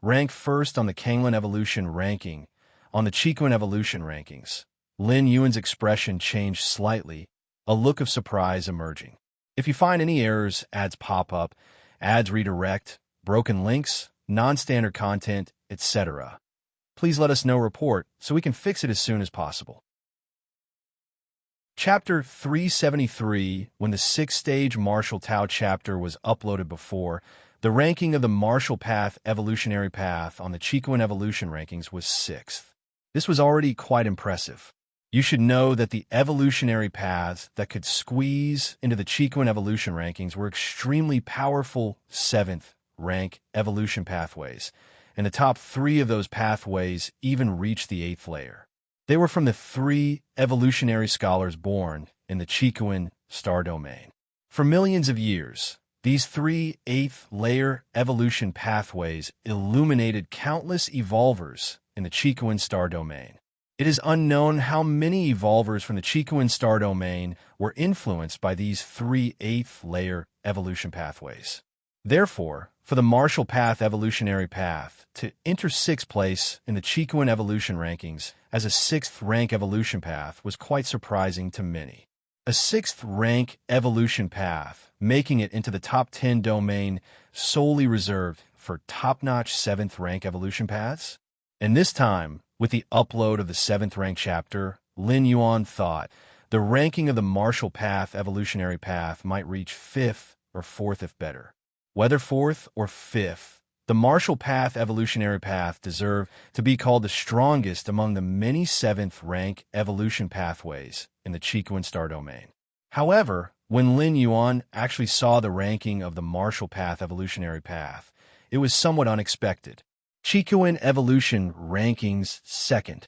Ranked first on the Kanglan evolution ranking, on the Qikuan evolution rankings. Lin Yuan's expression changed slightly, a look of surprise emerging. If you find any errors, ads pop up, ads redirect, broken links, non-standard content, etc., please let us know report so we can fix it as soon as possible. Chapter 373, when the 6th-stage Martial Tao chapter was uploaded before, the ranking of the Martial Path evolutionary path on the Qikuan evolution rankings was 6th. This was already quite impressive. You should know that the evolutionary paths that could squeeze into the Qikuan evolution rankings were extremely powerful 7th rank evolution pathways, and the top 3 of those pathways even reached the 8th layer. They were from the 3 evolutionary scholars born in the Qikuan star domain. For millions of years, these 3 8th-layer evolution pathways illuminated countless evolvers in the Qikuan star domain. It is unknown how many evolvers from the Qikuan star domain were influenced by these 3 8th-layer evolution pathways. Therefore, for the martial path evolutionary path to enter 6th place in the Qikuan evolution rankings as a 6th rank evolution path was quite surprising to many. A 6th rank evolution path, making it into the top 10 domain solely reserved for top-notch 7th rank evolution paths? And this time, with the upload of the 7th rank chapter, Lin Yuan thought the ranking of the martial path evolutionary path might reach 5th or 4th if better. Whether 4th or 5th, the martial path evolutionary path deserved to be called the strongest among the many 7th rank evolution pathways in the Qikuan star domain. However, when Lin Yuan actually saw the ranking of the martial path evolutionary path, it was somewhat unexpected. Chicoan Evolution Rankings Second.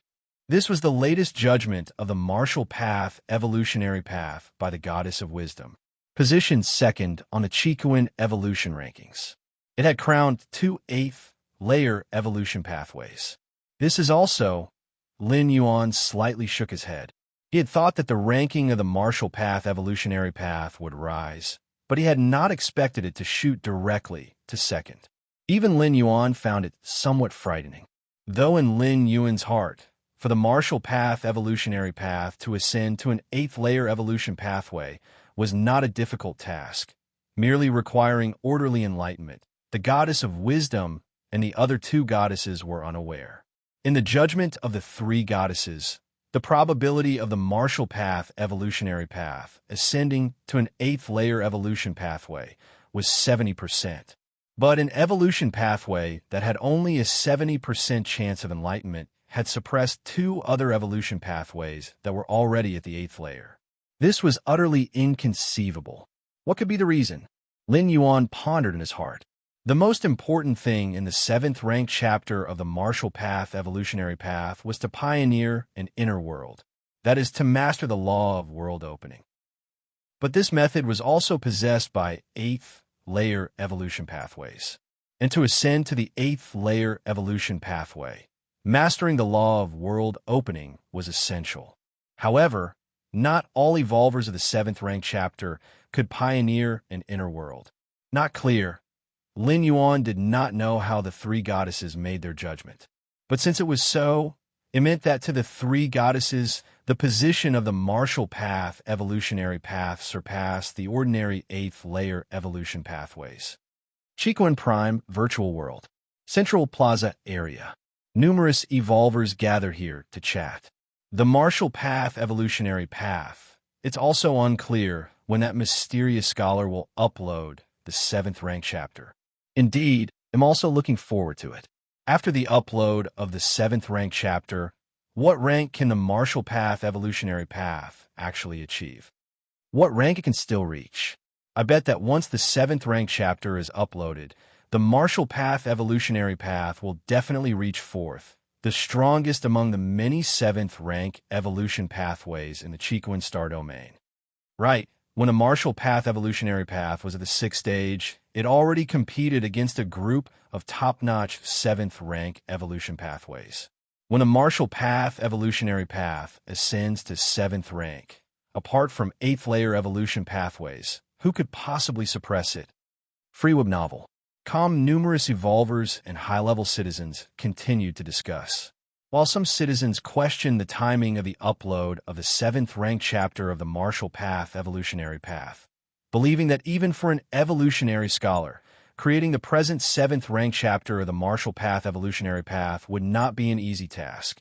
This was the latest judgment of the martial path evolutionary path by the Goddess of Wisdom, positioned second on the Chicoan Evolution Rankings. It had crowned 2 8th-layer evolution pathways. This is also, Lin Yuan slightly shook his head. He had thought that the ranking of the martial path evolutionary path would rise, but he had not expected it to shoot directly to second. Even Lin Yuan found it somewhat frightening. Though in Lin Yuan's heart, for the martial path evolutionary path to ascend to an 8th-layer evolution pathway was not a difficult task, merely requiring orderly enlightenment. The Goddess of Wisdom and the other 2 goddesses were unaware. In the judgment of the 3 goddesses, the probability of the martial path evolutionary path ascending to an 8th-layer evolution pathway was 70%. But an evolution pathway that had only a 70% chance of enlightenment had suppressed 2 other evolution pathways that were already at the 8th layer. This was utterly inconceivable. What could be the reason? Lin Yuan pondered in his heart. The most important thing in the 7th-ranked chapter of the martial path evolutionary path was to pioneer an inner world, that is, to master the law of world opening. But this method was also possessed by 8th-layer evolution pathways, and to ascend to the 8th-layer evolution pathway, mastering the law of world opening was essential. However, not all evolvers of the 7th-ranked chapter could pioneer an inner world. Not clear. Lin Yuan did not know how the 3 goddesses made their judgment. But since it was so, it meant that to the 3 goddesses, the position of the martial path evolutionary path surpassed the ordinary 8th-layer evolution pathways. Chicoan Prime Virtual World. Central Plaza Area. Numerous evolvers gather here to chat. The martial path evolutionary path. It's also unclear when that mysterious scholar will upload the 7th-ranked chapter. Indeed, I'm also looking forward to it. After the upload of the 7th-ranked chapter, what rank can the martial path evolutionary path actually achieve? What rank it can still reach? I bet that once the 7th-ranked chapter is uploaded, the martial path evolutionary path will definitely reach 4th, the strongest among the many 7th-rank evolution pathways in the Chicoan star domain. Right, when a martial path evolutionary path was at the 6th stage, it already competed against a group of top-notch 7th-rank evolution pathways. When a martial path evolutionary path ascends to 7th rank, apart from 8th-layer evolution pathways, who could possibly suppress it? Free web novel. Numerous evolvers and high-level citizens continued to discuss. While some citizens questioned the timing of the upload of the 7th-ranked chapter of the martial path evolutionary path, believing that even for an evolutionary scholar, creating the present 7th-ranked chapter of the martial path evolutionary path would not be an easy task,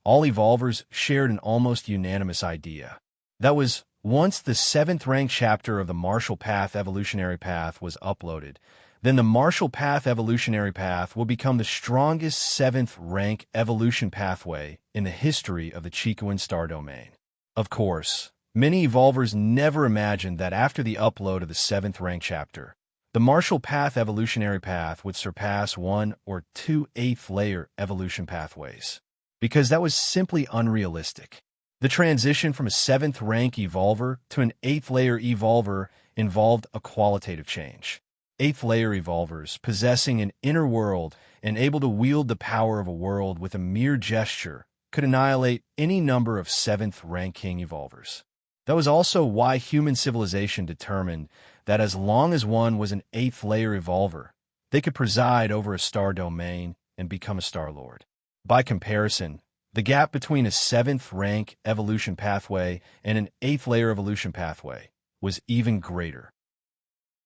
all evolvers shared an almost unanimous idea. That was, once the 7th-ranked chapter of the martial path evolutionary path was uploaded, then the martial path evolutionary path will become the strongest 7th-rank evolution pathway in the history of the Chicoan star domain. Of course, many evolvers never imagined that after the upload of the 7th-ranked chapter, the martial path evolutionary path would surpass 1 or 2 8th-layer evolution pathways, because that was simply unrealistic. The transition from a 7th-rank evolver to an 8th-layer evolver involved a qualitative change. 8th-layer evolvers possessing an inner world and able to wield the power of a world with a mere gesture could annihilate any number of 7th-ranking evolvers. That was also why human civilization determined that as long as one was an 8th-layer evolver, they could preside over a star domain and become a Star Lord. By comparison, the gap between a 7th-rank evolution pathway and an 8th-layer evolution pathway was even greater.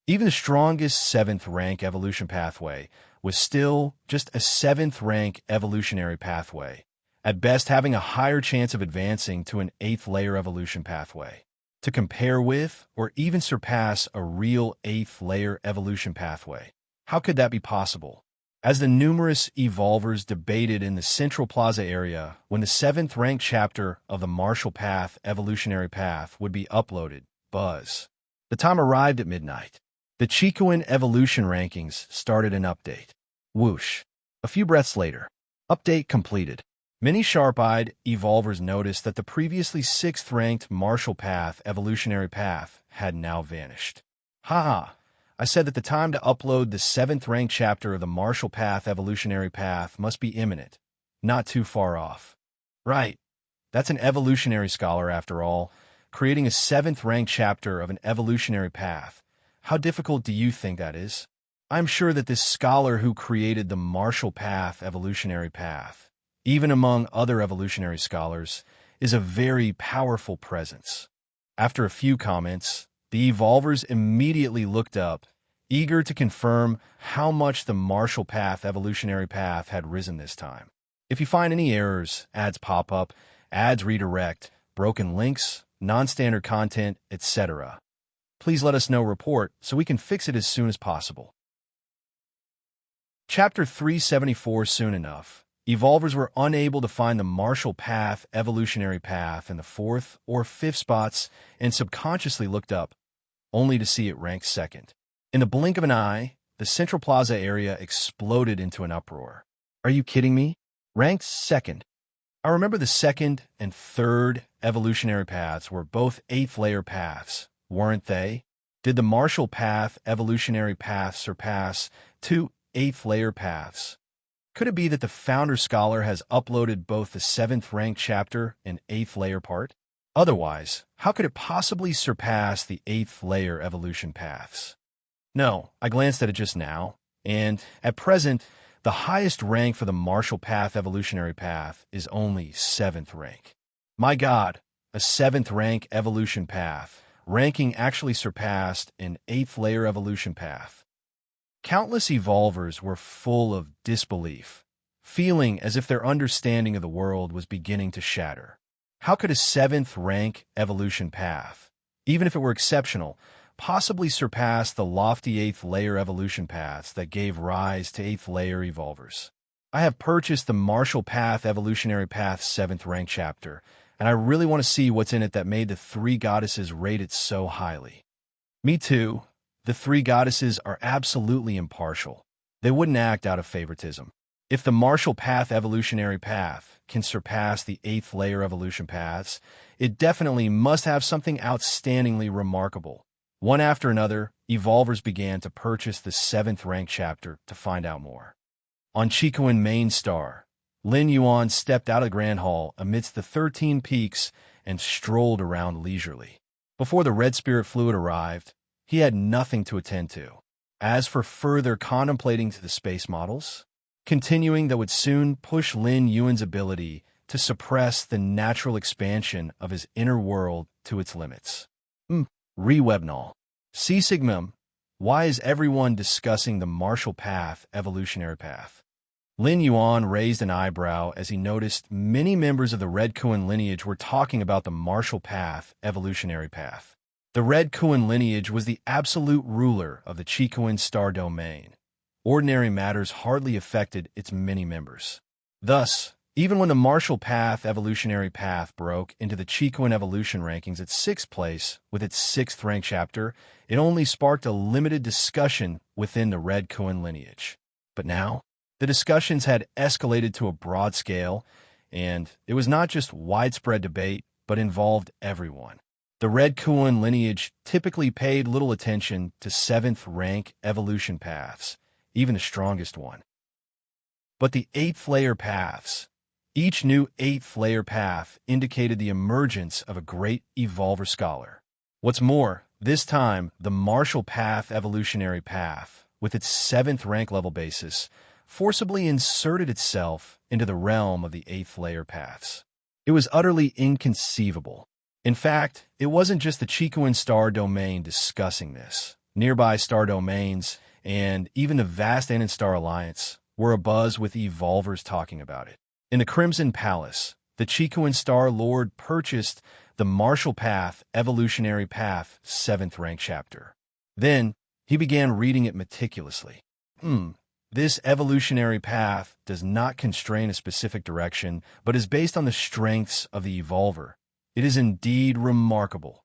Even the strongest 7th-rank evolution pathway was still just a 7th-rank evolutionary pathway, at best having a higher chance of advancing to an 8th-layer evolution pathway. To compare with or even surpass a real 8th-layer evolution pathway. How could that be possible? As the numerous evolvers debated in the Central Plaza area when the 7th-ranked chapter of the martial path evolutionary path would be uploaded, buzz. The time arrived at midnight. The Chicoan evolution rankings started an update. Whoosh. A few breaths later. Update completed. Many sharp-eyed evolvers noticed that the previously 6th-ranked martial path evolutionary path had now vanished. Haha, I said that the time to upload the 7th-ranked chapter of the martial path evolutionary path must be imminent, not too far off. Right, that's an evolutionary scholar after all, creating a 7th-ranked chapter of an evolutionary path. How difficult do you think that is? I'm sure that this scholar who created the martial path evolutionary path, even among other evolutionary scholars, is a very powerful presence. After a few comments, the evolvers immediately looked up, eager to confirm how much the martial path evolutionary path had risen this time. If you find any errors, ads pop up, ads redirect, broken links, non-standard content, etc., please let us know report so we can fix it as soon as possible. Chapter 374. Soon enough, evolvers were unable to find the martial path evolutionary path in the 4th or 5th spots and subconsciously looked up, only to see it ranked 2nd. In the blink of an eye, the Central Plaza area exploded into an uproar. Are you kidding me? Ranked 2nd. I remember the 2nd and 3rd evolutionary paths were both 8th layer paths, weren't they? Did the martial path evolutionary path surpass 2 8th layer paths? Could it be that the founder scholar has uploaded both the 7th ranked chapter and 8th layer part? Otherwise, how could it possibly surpass the 8th layer evolution paths? No, I glanced at it just now, and at present, the highest rank for the martial path evolutionary path is only 7th rank. My God, a 7th rank evolution path, ranking actually surpassed an 8th layer evolution path. Countless evolvers were full of disbelief, feeling as if their understanding of the world was beginning to shatter. How could a 7th rank evolution path, even if it were exceptional, possibly surpass the lofty 8th layer evolution paths that gave rise to 8th layer evolvers? I have purchased the Martial Path Evolutionary Path 7th rank chapter, and I really want to see what's in it that made the 3 goddesses rate it so highly. Me too. The 3 goddesses are absolutely impartial. They wouldn't act out of favoritism. If the Martial Path Evolutionary Path can surpass the 8th layer evolution paths, it definitely must have something outstandingly remarkable. One after another, evolvers began to purchase the 7th ranked chapter to find out more. On Chikuan Main Star, Lin Yuan stepped out of the Grand Hall amidst the 13 peaks and strolled around leisurely. Before the red spirit fluid arrived, he had nothing to attend to. As for further contemplating to the space models, continuing that would soon push Lin Yuan's ability to suppress the natural expansion of his inner world to its limits. Re-Webnall. C. Sigmum, why is everyone discussing the martial path evolutionary path? Lin Yuan raised an eyebrow as he noticed many members of the Red Kuan lineage were talking about the martial path evolutionary path. The Red Kuan lineage was the absolute ruler of the Chikuan star domain. Ordinary matters hardly affected its many members. Thus, even when the martial path evolutionary path broke into the Chikuan evolution rankings at 6th place with its 6th ranked chapter, it only sparked a limited discussion within the Red Kuan lineage. But now, the discussions had escalated to a broad scale, and it was not just widespread debate, but involved everyone. The Red Kuan lineage typically paid little attention to 7th rank evolution paths, even the strongest one. But the 8th layer paths, each new 8th layer path indicated the emergence of a great evolver scholar. What's more, this time, the martial path evolutionary path, with its 7th rank level basis, forcibly inserted itself into the realm of the 8th layer paths. It was utterly inconceivable. In fact, it wasn't just the Chikuan star domain discussing this. Nearby star domains, and even the vast Anon Star Alliance, were abuzz with evolvers talking about it. In the Crimson Palace, the Chikuan Star Lord purchased the Martial Path Evolutionary Path 7th rank chapter. Then, he began reading it meticulously. This evolutionary path does not constrain a specific direction, but is based on the strengths of the evolver. It is indeed remarkable.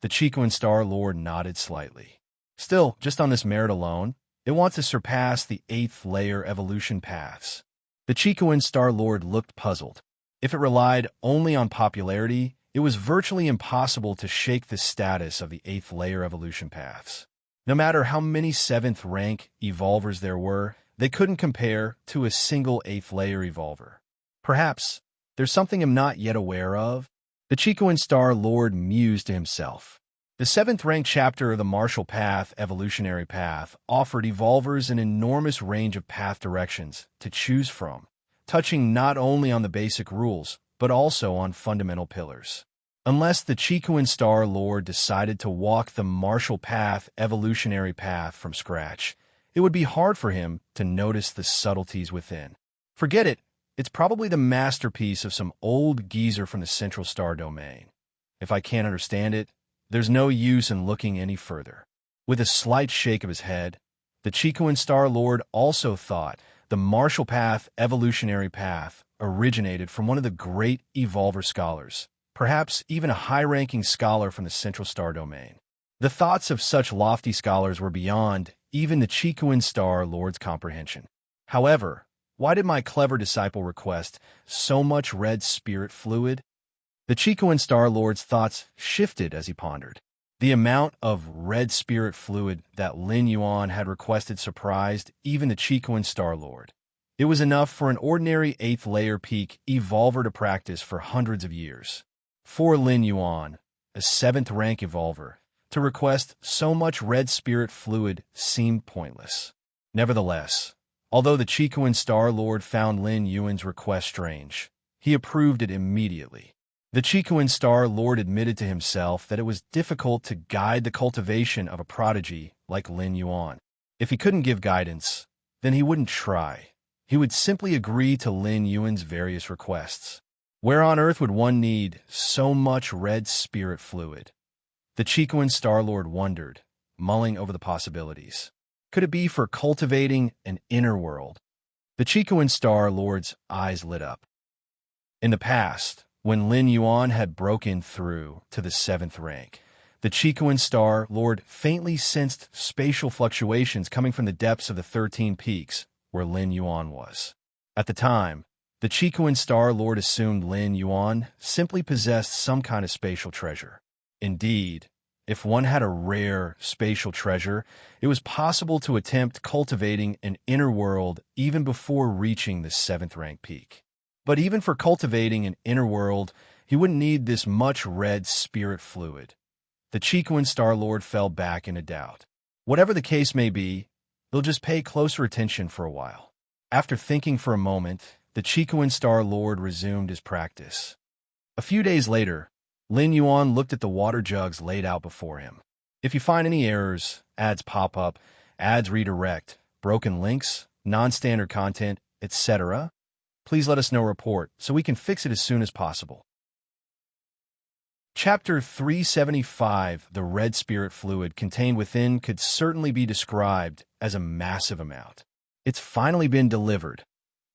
The Chikuan Star Lord nodded slightly. Still, just on this merit alone, It wants to surpass the 8th layer evolution paths. The Chicoan Star-Lord looked puzzled. If it relied only on popularity, it was virtually impossible to shake the status of the 8th layer evolution paths. No matter how many 7th rank evolvers there were, they couldn't compare to a single 8th layer evolver. Perhaps there's something I'm not yet aware of? The Chicoan Star-Lord mused to himself. The 7th rank chapter of the Martial Path Evolutionary Path offered evolvers an enormous range of path directions to choose from, touching not only on the basic rules, but also on fundamental pillars. Unless the Chicoan Star-Lord decided to walk the Martial Path Evolutionary Path from scratch, it would be hard for him to notice the subtleties within. Forget it, it's probably the masterpiece of some old geezer from the Central Star Domain. If I can't understand it, there's no use in looking any further. With a slight shake of his head, the Chicoan Star-Lord also thought the Martial Path Evolutionary Path originated from one of the great evolver scholars, perhaps even a high-ranking scholar from the Central Star Domain. The thoughts of such lofty scholars were beyond even the Chicoan Star-Lord's comprehension. However, why did my clever disciple request so much red spirit fluid? The Chicoan Star-Lord's thoughts shifted as he pondered. The amount of red spirit fluid that Lin Yuan had requested surprised even the Chicoan Star-Lord. It was enough for an ordinary 8th layer peak evolver to practice for hundreds of years. For Lin Yuan, a 7th rank evolver, to request so much red spirit fluid seemed pointless. Nevertheless, although the Chicoan Star-Lord found Lin Yuan's request strange, he approved it immediately. The Chicoan Star-Lord admitted to himself that it was difficult to guide the cultivation of a prodigy like Lin Yuan. If he couldn't give guidance, then he wouldn't try. He would simply agree to Lin Yuan's various requests. Where on earth would one need so much red spirit fluid? The Chicoan Star-Lord wondered, mulling over the possibilities. Could it be for cultivating an inner world? The Chicoan Star-Lord's eyes lit up. In the past, when Lin Yuan had broken through to the 7th rank, the Chicoan Star-Lord faintly sensed spatial fluctuations coming from the depths of the 13 peaks where Lin Yuan was. At the time, the Chicoan Star-Lord assumed Lin Yuan simply possessed some kind of spatial treasure. Indeed, if one had a rare spatial treasure, it was possible to attempt cultivating an inner world even before reaching the 7th rank peak. But even for cultivating an inner world, he wouldn't need this much red spirit fluid. The Chicoan Star-Lord fell back in a doubt. Whatever the case may be, they'll just pay closer attention for a while. After thinking for a moment, the Chicoan Star-Lord resumed his practice. A few days later, Lin Yuan looked at the water jugs laid out before him. If you find any errors, ads pop up, ads redirect, broken links, non-standard content, etc., please let us know report so we can fix it as soon as possible. Chapter 375, the red spirit fluid contained within could certainly be described as a massive amount. It's finally been delivered.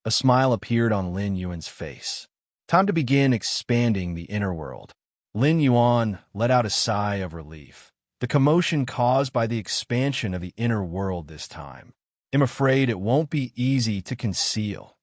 A smile appeared on Lin Yuan's face. Time to begin expanding the inner world. Lin Yuan let out a sigh of relief. The commotion caused by the expansion of the inner world this time. I'm afraid it won't be easy to conceal.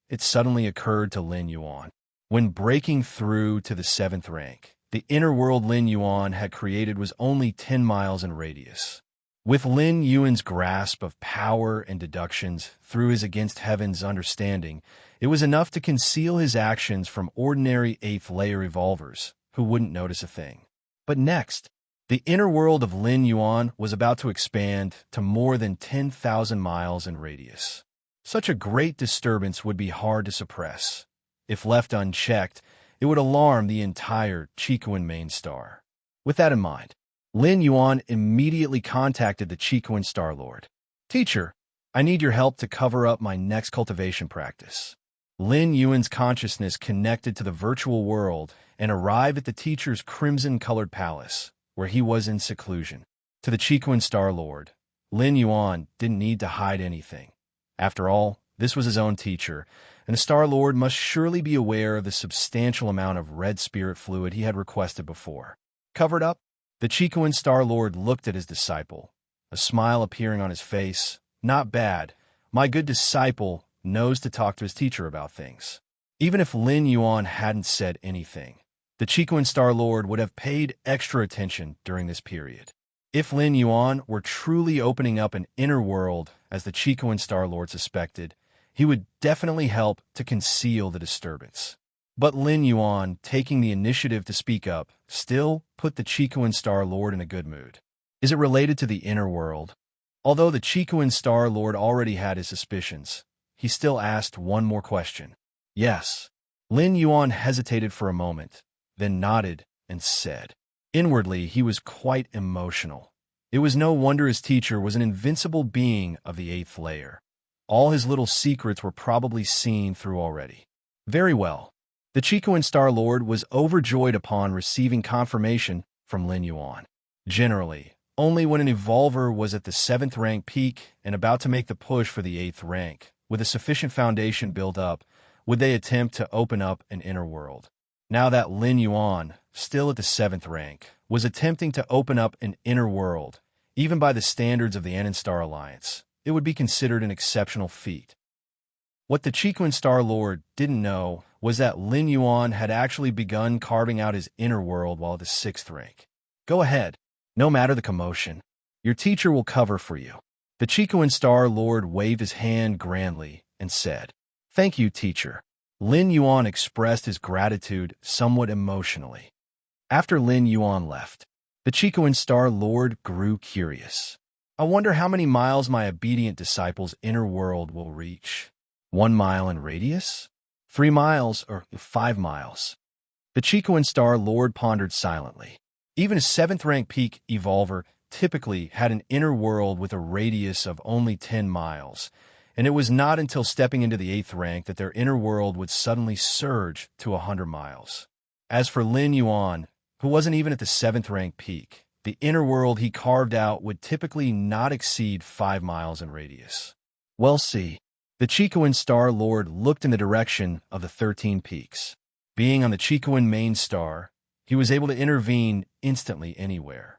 It suddenly occurred to Lin Yuan. When breaking through to the 7th rank, the inner world Lin Yuan had created was only 10 miles in radius. With Lin Yuan's grasp of power and deductions through his against heaven's understanding, it was enough to conceal his actions from ordinary 8th layer evolvers who wouldn't notice a thing. But next, the inner world of Lin Yuan was about to expand to more than 10,000 miles in radius. Such a great disturbance would be hard to suppress. If left unchecked, it would alarm the entire Chicoan main star. With that in mind, Lin Yuan immediately contacted the Chicoan Star-Lord. Teacher, I need your help to cover up my next cultivation practice. Lin Yuan's consciousness connected to the virtual world and arrived at the teacher's crimson-colored palace, where he was in seclusion. To the Chicoan Star-Lord, Lin Yuan didn't need to hide anything. After all, this was his own teacher, and the Star-Lord must surely be aware of the substantial amount of red spirit fluid he had requested before. Covered up, the Chicoan Star-Lord looked at his disciple, a smile appearing on his face not bad. My good disciple knows to talk to his teacher about things. Even if Lin Yuan hadn't said anything, the Chicoan Star Lord would have paid extra attention during this period. If Lin Yuan were truly opening up an inner world, as the Chicoan Star Lord suspected, he would definitely help to conceal the disturbance. But Lin Yuan, taking the initiative to speak up, still put the Chicoan Star Lord in a good mood. Is it related to the inner world? Although the Chicoan Star Lord already had his suspicions, he still asked one more question. Yes. Lin Yuan hesitated for a moment, then nodded and said. Inwardly, he was quite emotional. It was no wonder his teacher was an invincible being of the 8th layer. All his little secrets were probably seen through already. Very well. The Chicoan Star Lord was overjoyed upon receiving confirmation from Lin Yuan. Generally, only when an evolver was at the 7th rank peak and about to make the push for the 8th rank, with a sufficient foundation built up, would they attempt to open up an inner world. Now that Lin Yuan, still at the 7th rank, was attempting to open up an inner world, even by the standards of the Enon Star Alliance, it would be considered an exceptional feat. What the Chicoan Star Lord didn't know was that Lin Yuan had actually begun carving out his inner world while at the 6th rank. Go ahead. No matter the commotion, your teacher will cover for you. The Chicoan Star Lord waved his hand grandly and said, Thank you, teacher. Lin Yuan expressed his gratitude somewhat emotionally. After Lin Yuan left, the Chicoan Star Lord grew curious. I wonder how many miles my obedient disciple's inner world will reach. 1 mile in radius? 3 miles or 5 miles? The Chicoan Star Lord pondered silently. Even a 7th rank peak evolver typically had an inner world with a radius of only 10 miles, and it was not until stepping into the 8th rank that their inner world would suddenly surge to 100 miles. As for Lin Yuan, who wasn't even at the 7th rank peak, the inner world he carved out would typically not exceed 5 miles in radius. Well, see. The Chicoan Star Lord looked in the direction of the 13 peaks. Being on the Chicoan main star, he was able to intervene instantly anywhere.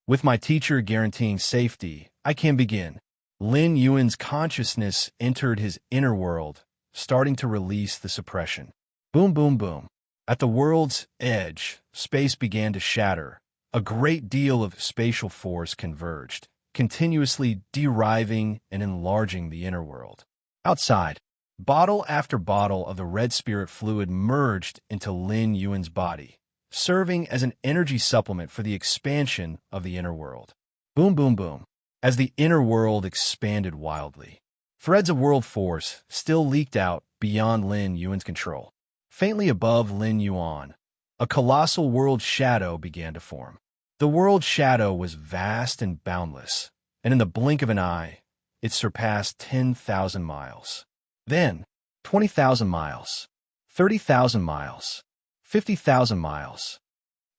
With my teacher guaranteeing safety, I can begin. Lin Yuan's consciousness entered his inner world, starting to release the suppression. Boom, boom, boom. At the world's edge, space began to shatter. A great deal of spatial force converged, continuously deriving and enlarging the inner world. Outside, bottle after bottle of the red spirit fluid merged into Lin Yuan's body, serving as an energy supplement for the expansion of the inner world. Boom, boom, boom. As the inner world expanded wildly, threads of world force still leaked out beyond Lin Yuan's control. Faintly above Lin Yuan, a colossal world shadow began to form. The world shadow was vast and boundless, and in the blink of an eye, it surpassed 10,000 miles. Then, 20,000 miles, 30,000 miles, 50,000 miles.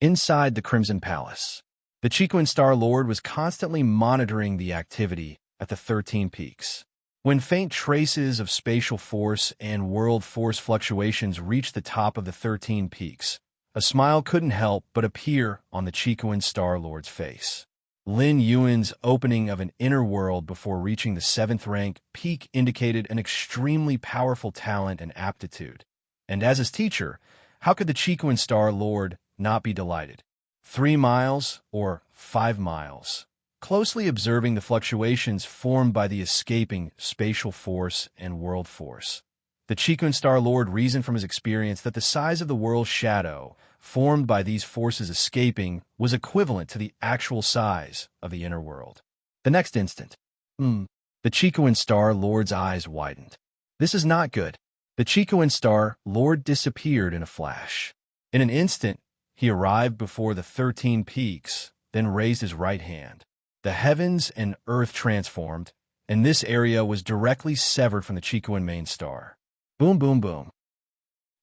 Inside the Crimson Palace, the Chicoan Star Lord was constantly monitoring the activity at the 13 peaks. When faint traces of spatial force and world force fluctuations reached the top of the 13 peaks, a smile couldn't help but appear on the Chicoan Star Lord's face. Lin Yuan's opening of an inner world before reaching the 7th rank peak indicated an extremely powerful talent and aptitude. And as his teacher, how could the Chicoan Star Lord not be delighted? 3 miles or 5 miles. Closely observing the fluctuations formed by the escaping spatial force and world force, the Chicoan Star Lord reasoned from his experience that the size of the world shadow formed by these forces escaping was equivalent to the actual size of the inner world. The next instant, the Chicoan Star Lord's eyes widened. This is not good. The Chicoan Star Lord disappeared in a flash. In an instant, he arrived before the 13 peaks, then raised his right hand. The heavens and earth transformed, and this area was directly severed from the Chicoan main star. Boom, boom, boom.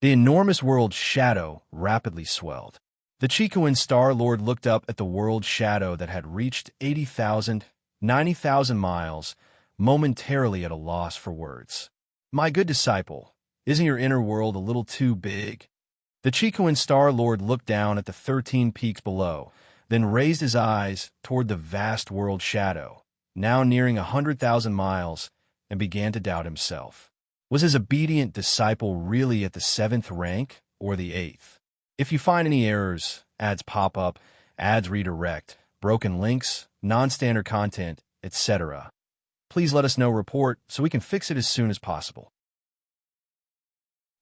The enormous world shadow rapidly swelled. The Chicoan Star Lord looked up at the world shadow that had reached 80,000, 90,000 miles, momentarily at a loss for words. My good disciple, isn't your inner world a little too big? The Chicoan Star Lord looked down at the 13 peaks below, then raised his eyes toward the vast world shadow, now nearing 100,000 miles, and began to doubt himself. Was his obedient disciple really at the 7th rank or the 8th? If you find any errors, ads pop up, ads redirect, broken links, non-standard content, etc., please let us know. Report so we can fix it as soon as possible.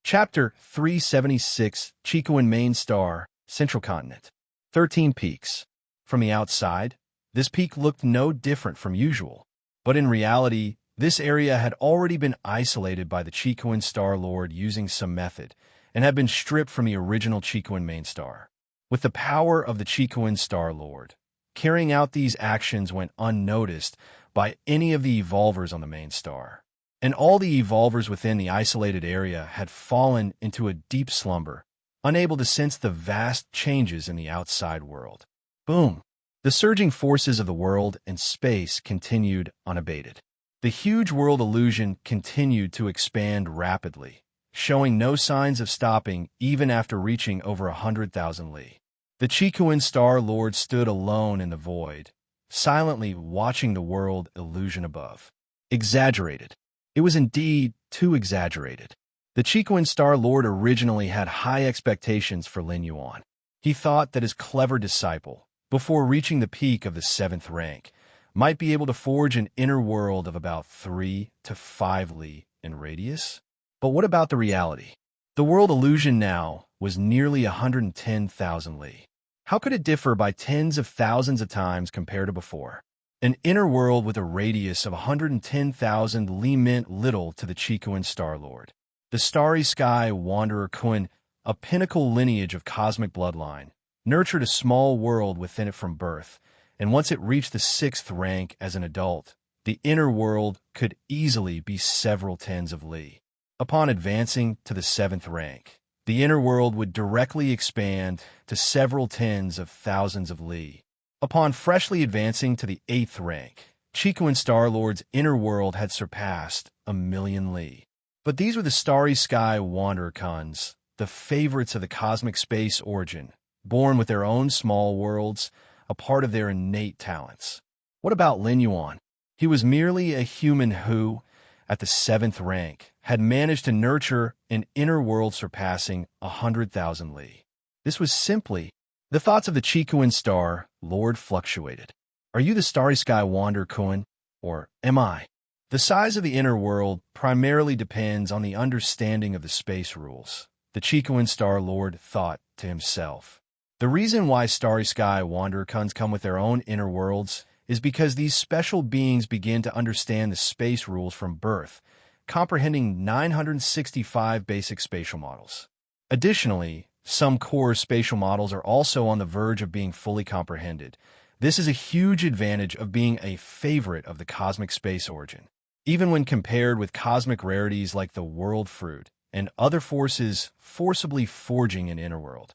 Chapter 376, Chicoan Main Star, Central Continent. 13 peaks. From the outside, this peak looked no different from usual, but in reality, this area had already been isolated by the Chicoan Star Lord using some method, and had been stripped from the original Chicoan main star. With the power of the Chicoan Star Lord, carrying out these actions went unnoticed by any of the evolvers on the main star, and all the evolvers within the isolated area had fallen into a deep slumber, unable to sense the vast changes in the outside world. Boom! The surging forces of the world and space continued unabated. The huge world illusion continued to expand rapidly, showing no signs of stopping even after reaching over 100,000 li. The Chicoan Star Lord stood alone in the void, silently watching the world illusion above. Exaggerated. It was indeed too exaggerated. The Chicoan Star Lord originally had high expectations for Lin Yuan. He thought that his clever disciple, before reaching the peak of the 7th rank, might be able to forge an inner world of about 3 to 5 li in radius. But what about the reality? The world illusion now was nearly 110,000 li. How could it differ by tens of thousands of times compared to before? An inner world with a radius of 110,000 li meant little to the Chicoan Star Lord. The Starry Sky Wanderer Kun, a pinnacle lineage of cosmic bloodline, nurtured a small world within it from birth, and once it reached the 6th rank as an adult, the inner world could easily be several tens of li. Upon advancing to the 7th rank, the inner world would directly expand to several tens of thousands of li. Upon freshly advancing to the 8th rank, Chicoan Star Lord's inner world had surpassed 1,000,000 li. But these were the Starry Sky Wanderer Kuns, the favorites of the cosmic space origin, born with their own small worlds, a part of their innate talents. What about Lin Yuan? He was merely a human who, at the 7th rank, had managed to nurture an inner world surpassing 100,000 li. This was simply... The thoughts of the Chicoan Star Lord fluctuated. Are you the Starry Sky Wanderer Kun, or am I? The size of the inner world primarily depends on the understanding of the space rules, the Chicoan Star Lord thought to himself. The reason why Starry Sky Wanderer Kuns come with their own inner worlds is because these special beings begin to understand the space rules from birth, comprehending 965 basic spatial models. Additionally, some core spatial models are also on the verge of being fully comprehended. This is a huge advantage of being a favorite of the cosmic space origin, even when compared with cosmic rarities like the World Fruit and other forces forcibly forging an inner world.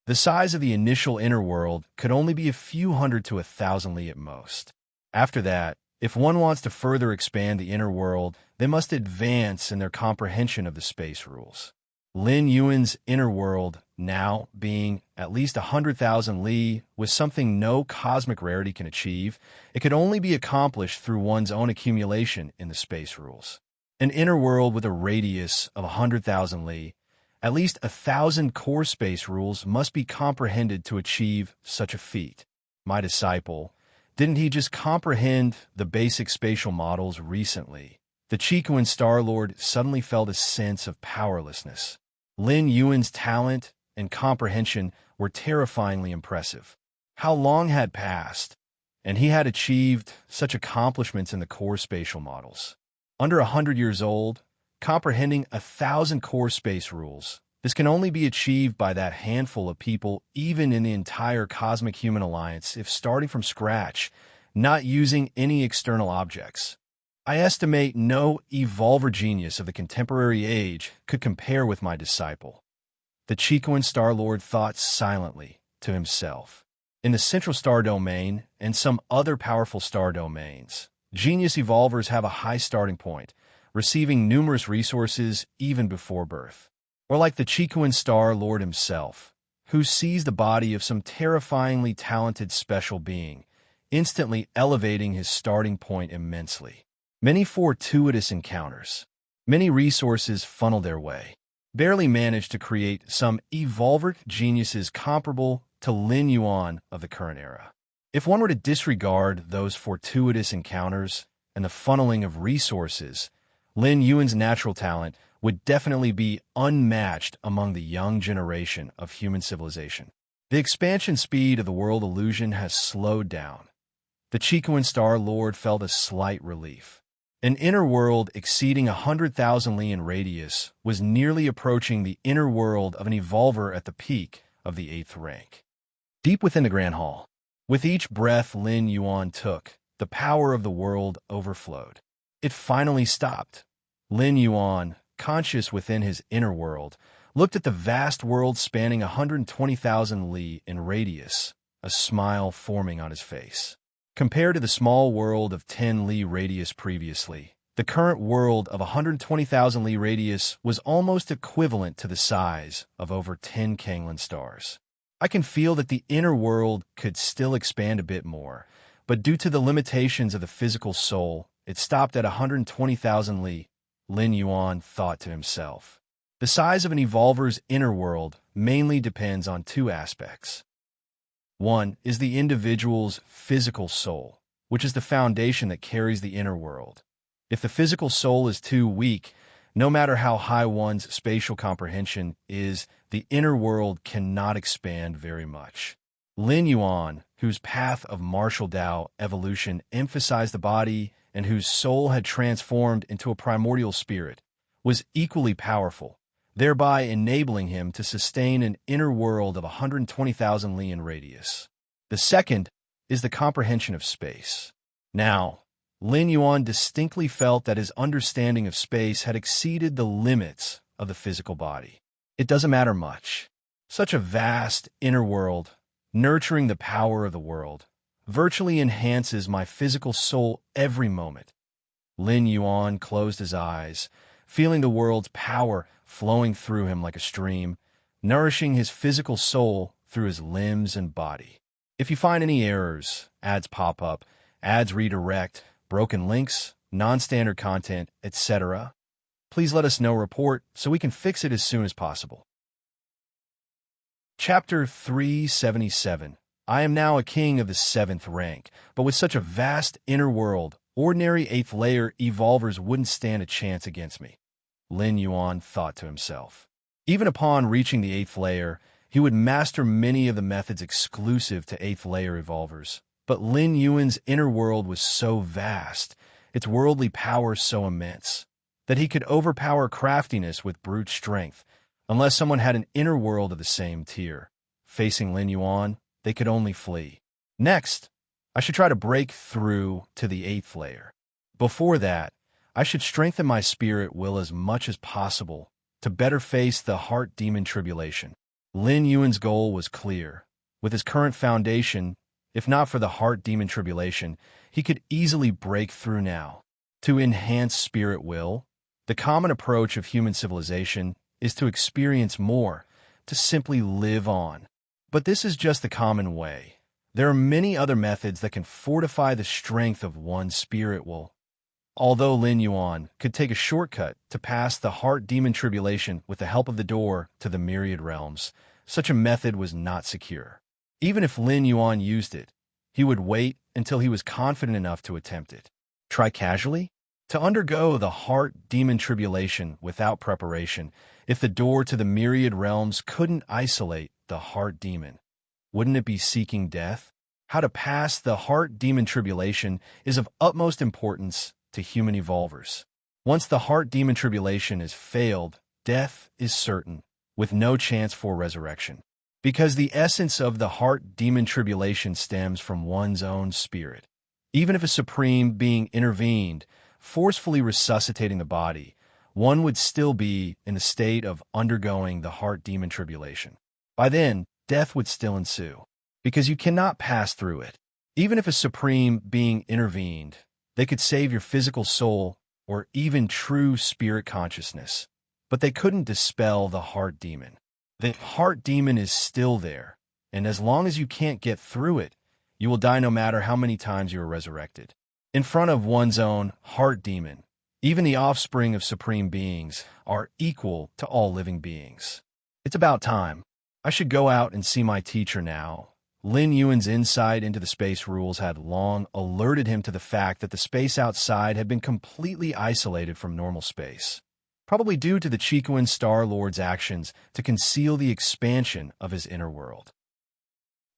The size of the initial inner world could only be a few hundred to 1,000 li at most. After that, if one wants to further expand the inner world, they must advance in their comprehension of the space rules. Lin Yuan's inner world, now being at least 100,000 li, was something no cosmic rarity can achieve. It could only be accomplished through one's own accumulation in the space rules. An inner world with a radius of 100,000 li, at least 1,000 core space rules must be comprehended to achieve such a feat. My disciple, didn't he just comprehend the basic spatial models recently? The Chicoan Star Lord suddenly felt a sense of powerlessness. Lin Yuan's talent and comprehension were terrifyingly impressive. How long had passed, and he had achieved such accomplishments in the core spatial models? Under 100 years old, comprehending 1,000 core space rules. This can only be achieved by that handful of people, even in the entire Cosmic Human Alliance, if starting from scratch, not using any external objects. I estimate no evolver genius of the contemporary age could compare with my disciple. The Chicoan Star Lord thought silently to himself. In the Central Star Domain and some other powerful star domains, genius evolvers have a high starting point, receiving numerous resources even before birth. Or like the Chicoan Star Lord himself, who sees the body of some terrifyingly talented special being, instantly elevating his starting point immensely. Many fortuitous encounters, many resources funneled their way, barely managed to create some evolved geniuses comparable to Lin Yuan of the current era. If one were to disregard those fortuitous encounters and the funneling of resources, Lin Yuan's natural talent would definitely be unmatched among the young generation of human civilization. The expansion speed of the world illusion has slowed down. The Chicoan Star Lord felt a slight relief. An inner world exceeding 100,000 li in radius was nearly approaching the inner world of an evolver at the peak of the 8th rank. Deep within the Grand Hall, with each breath Lin Yuan took, the power of the world overflowed. It finally stopped. Lin Yuan, conscious within his inner world, looked at the vast world spanning 120,000 li in radius, a smile forming on his face. Compared to the small world of 10 li radius previously, the current world of 120,000 li radius was almost equivalent to the size of over 10 Kanglan stars. I can feel that the inner world could still expand a bit more, but due to the limitations of the physical soul, it stopped at 120,000 li, Lin Yuan thought to himself. The size of an evolver's inner world mainly depends on two aspects. One is the individual's physical soul, which is the foundation that carries the inner world. If the physical soul is too weak, no matter how high one's spatial comprehension is, the inner world cannot expand very much. Lin Yuan, whose path of martial Tao evolution emphasized the body and whose soul had transformed into a primordial spirit, was equally powerful, thereby enabling him to sustain an inner world of 120,000 li in radius. The second is the comprehension of space. Now, Lin Yuan distinctly felt that his understanding of space had exceeded the limits of the physical body. It doesn't matter much. Such a vast inner world, nurturing the power of the world, virtually enhances my physical soul every moment. Lin Yuan closed his eyes, feeling the world's power flowing through him like a stream, nourishing his physical soul through his limbs and body. If you find any errors, ads pop up, ads redirect, broken links, non-standard content, etc., please let us know report so we can fix it as soon as possible. Chapter 377. I am now a king of the 7th rank, but with such a vast inner world, ordinary 8th layer evolvers wouldn't stand a chance against me, Lin Yuan thought to himself. Even upon reaching the 8th layer, he would master many of the methods exclusive to 8th layer evolvers. But Lin Yuan's inner world was so vast, its worldly power so immense, that he could overpower craftiness with brute strength, unless someone had an inner world of the same tier. Facing Lin Yuan, they could only flee. Next, I should try to break through to the 8th layer. Before that, I should strengthen my spirit will as much as possible to better face the heart demon tribulation. Lin Yuan's goal was clear. With his current foundation, if not for the heart demon tribulation, he could easily break through now. To enhance spirit will, the common approach of human civilization is to experience more, to simply live on. But this is just the common way. There are many other methods that can fortify the strength of one's spirit will. Although Lin Yuan could take a shortcut to pass the heart demon tribulation with the help of the door to the myriad realms, such a method was not secure. Even if Lin Yuan used it, he would wait until he was confident enough to attempt it. Try casually? To undergo the heart demon tribulation without preparation, if the door to the myriad realms couldn't isolate the heart demon, wouldn't it be seeking death? How to pass the heart demon tribulation is of utmost importance to human evolvers. Once the heart demon tribulation is failed, death is certain, with no chance for resurrection. Because the essence of the heart demon tribulation stems from one's own spirit. Even if a supreme being intervened, forcefully resuscitating the body, one would still be in the state of undergoing the heart demon tribulation. By then, death would still ensue, because you cannot pass through it. Even if a supreme being intervened, they could save your physical soul or even true spirit consciousness, but they couldn't dispel the heart demon. The heart demon is still there, and as long as you can't get through it, You will die no matter how many times you are resurrected. In front of one's own heart demon, even the offspring of supreme beings are equal to all living beings. It's about time. I should go out and see my teacher now. Lin Yuan's insight into the space rules had long alerted him to the fact that the space outside had been completely isolated from normal space, probably due to the Chikuan Star Lord's actions to conceal the expansion of his inner world.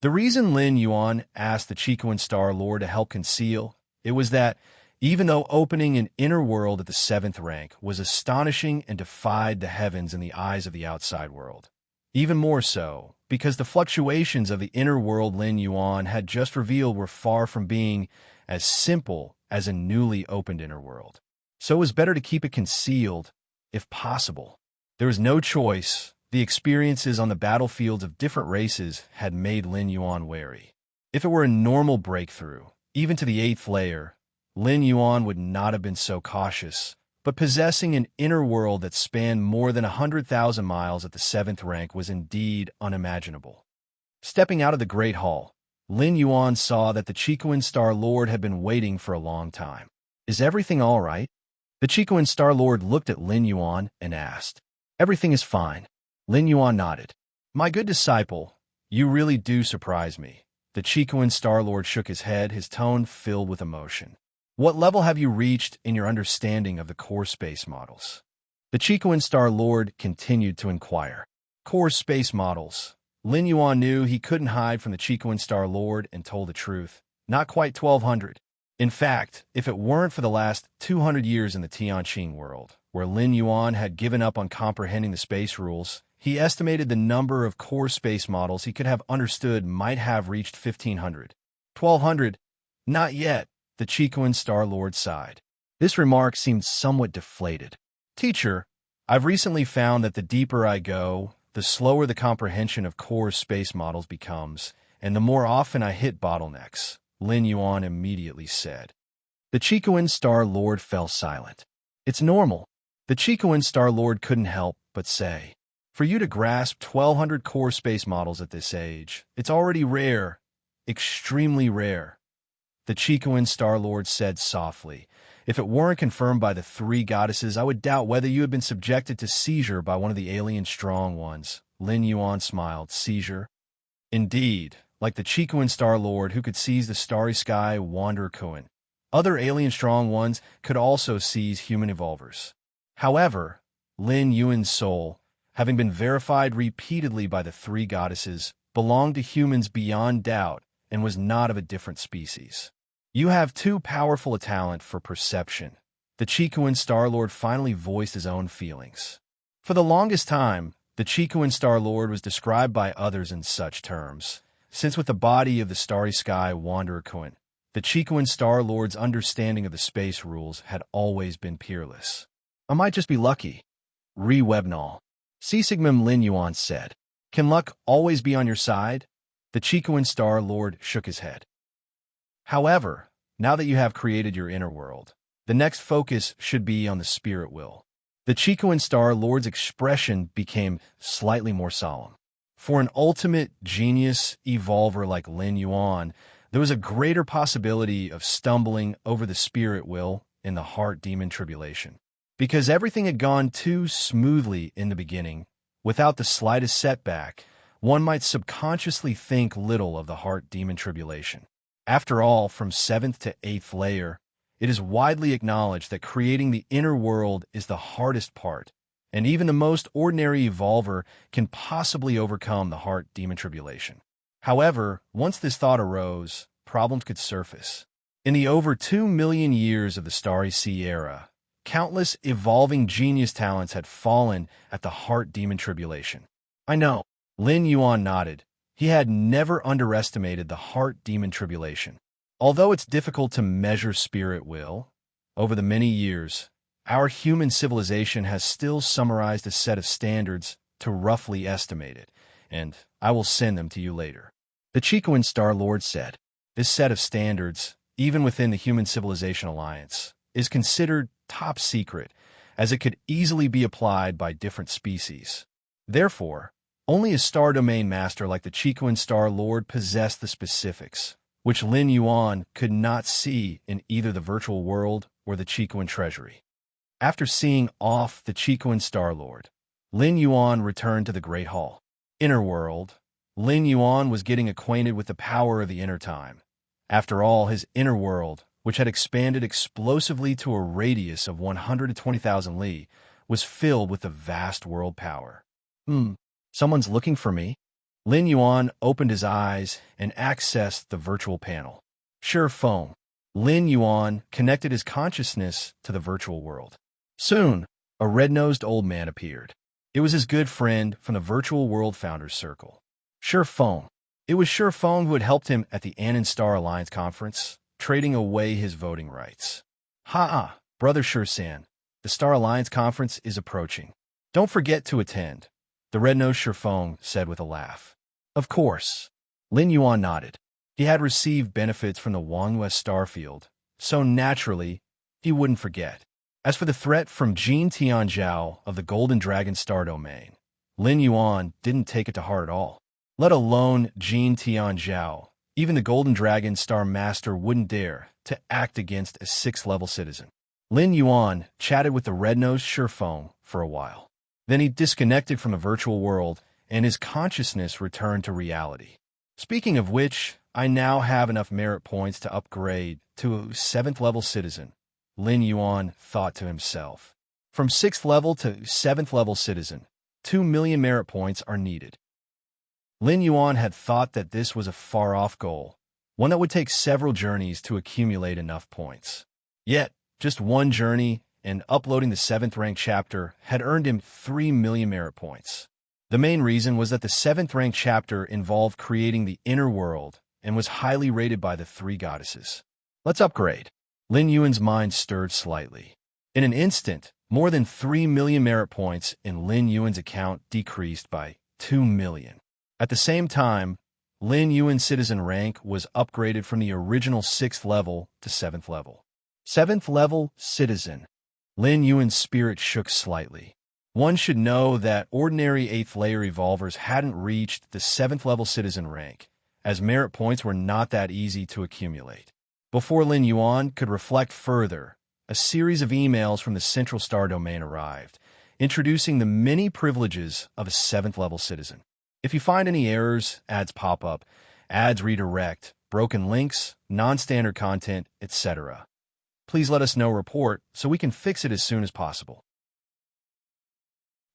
The reason Lin Yuan asked the Chikuan Star Lord to help conceal it was that, even though opening an inner world at the 7th rank was astonishing and defied the heavens in the eyes of the outside world, even more so because the fluctuations of the inner world Lin Yuan had just revealed were far from being as simple as a newly opened inner world. So it was better to keep it concealed, if possible. There was no choice. The experiences on the battlefields of different races had made Lin Yuan wary. If it were a normal breakthrough, even to the 8th layer, Lin Yuan would not have been so cautious, but possessing an inner world that spanned more than 100,000 miles at the 7th rank was indeed unimaginable. Stepping out of the Great Hall, Lin Yuan saw that the Chikuan Star Lord had been waiting for a long time. Is everything all right? The Chikuan Star Lord looked at Lin Yuan and asked. Everything is fine. Lin Yuan nodded. My good disciple, you really do surprise me. The Chikuan Star Lord shook his head, his tone filled with emotion. What level have you reached in your understanding of the core space models? The Chikuan Star Lord continued to inquire. Core space models. Lin Yuan knew he couldn't hide from the Chikuan Star Lord and told the truth. Not quite 1,200. In fact, if it weren't for the last 200 years in the Tianqing world, where Lin Yuan had given up on comprehending the space rules, he estimated the number of core space models he could have understood might have reached 1,500. 1,200? Not yet, the Chikuan Star Lord sighed. This remark seemed somewhat deflated. Teacher, I've recently found that the deeper I go, the slower the comprehension of core space models becomes, and the more often I hit bottlenecks, Lin Yuan immediately said. The Chikuan Star Lord fell silent. It's normal. The Chikuan Star Lord couldn't help but say. For you to grasp 1,200 core space models at this age, it's already rare, extremely rare. The Chikuan Star Lord said softly. If it weren't confirmed by the 3 goddesses, I would doubt whether you had been subjected to seizure by one of the alien strong ones. Lin Yuan smiled. Seizure? Indeed, like the Chikuan Star Lord who could seize the starry sky Wanderer Kuan. Other alien strong ones could also seize human evolvers. However, Lin Yuan's soul, having been verified repeatedly by the 3 goddesses, belonged to humans beyond doubt and was not of a different species. You have too powerful a talent for perception. The Chikuan Star Lord finally voiced his own feelings. For the longest time, the Chikuan Star Lord was described by others in such terms, since with the body of the starry sky Wanderer Kuan, the Chikuan Star Lord's understanding of the space rules had always been peerless. I might just be lucky. Re-Webnall. C. Sigmund Lin Yuan said. Can luck always be on your side? The Chikuan Star Lord shook his head. However, now that you have created your inner world, the next focus should be on the spirit will. The Chikuan Star Lord's expression became slightly more solemn. For an ultimate genius evolver like Lin Yuan, there was a greater possibility of stumbling over the spirit will in the heart demon tribulation. Because everything had gone too smoothly in the beginning, without the slightest setback, one might subconsciously think little of the heart demon tribulation. After all, from 7th to 8th layer, it is widely acknowledged that creating the inner world is the hardest part, and even the most ordinary evolver can possibly overcome the heart demon tribulation. However, once this thought arose, problems could surface. In the over 2 million years of the Starry Sea era, countless evolving genius talents had fallen at the heart demon tribulation. I know. Lin Yuan nodded. He had never underestimated the heart demon tribulation. Although it's difficult to measure spirit will, over the many years, our human civilization has still summarized a set of standards to roughly estimate it, and I will send them to you later. The Chikuan Star Lord said, this set of standards, even within the Human Civilization Alliance, is considered top secret, as it could easily be applied by different species. Therefore, only a star domain master like the Chikuan Star Lord possessed the specifics, which Lin Yuan could not see in either the virtual world or the Chicoan treasury. After seeing off the Chicoan Star-Lord, Lin Yuan returned to the Great Hall. Inner world. Lin Yuan was getting acquainted with the power of the inner time. After all, his inner world, which had expanded explosively to a radius of 120,000 li, was filled with the vast world power. Someone's looking for me? Lin Yuan opened his eyes and accessed the virtual panel. Sure phone. Lin Yuan connected his consciousness to the virtual world. Soon, a red-nosed old man appeared. It was his good friend from the Virtual World Founders Circle. Sure phone. It was Sure phone who had helped him at the Anon Star Alliance conference, trading away his voting rights. Brother Sure-san, the Star Alliance conference is approaching. Don't forget to attend, the red-nosed Sure phone said with a laugh. Of course. Lin Yuan nodded. He had received benefits from the Wanghua Starfield, so naturally, he wouldn't forget. As for the threat from Jin Tianzhao of the Golden Dragon Star Domain, Lin Yuan didn't take it to heart at all. Let alone Jin Tianzhao, even the Golden Dragon Star Master wouldn't dare to act against a 6th-level citizen. Lin Yuan chatted with the red-nosed Sure phone for a while. Then he disconnected from the virtual world, and his consciousness returned to reality. Speaking of which, I now have enough merit points to upgrade to a 7th-level citizen, Lin Yuan thought to himself. From 6th level to 7th level citizen, 2 million merit points are needed. Lin Yuan had thought that this was a far-off goal, one that would take several journeys to accumulate enough points. Yet, just one journey and uploading the 7th-ranked chapter had earned him 3 million merit points. The main reason was that the 7th-ranked chapter involved creating the inner world and was highly rated by the 3 goddesses. Let's upgrade. Lin Yuan's mind stirred slightly. In an instant, more than 3 million merit points in Lin Yuan's account decreased by 2 million. At the same time, Lin Yuan's citizen rank was upgraded from the original 6th level to 7th level. 7th level citizen. Lin Yuan's spirit shook slightly. One should know that ordinary 8th-layer evolvers hadn't reached the 7th level citizen rank, as merit points were not that easy to accumulate. Before Lin Yuan could reflect further, a series of emails from the Central Star Domain arrived, introducing the many privileges of a 7th level citizen. If you find any errors, ads pop up, ads redirect, broken links, non-standard content, etc., please let us know report so we can fix it as soon as possible.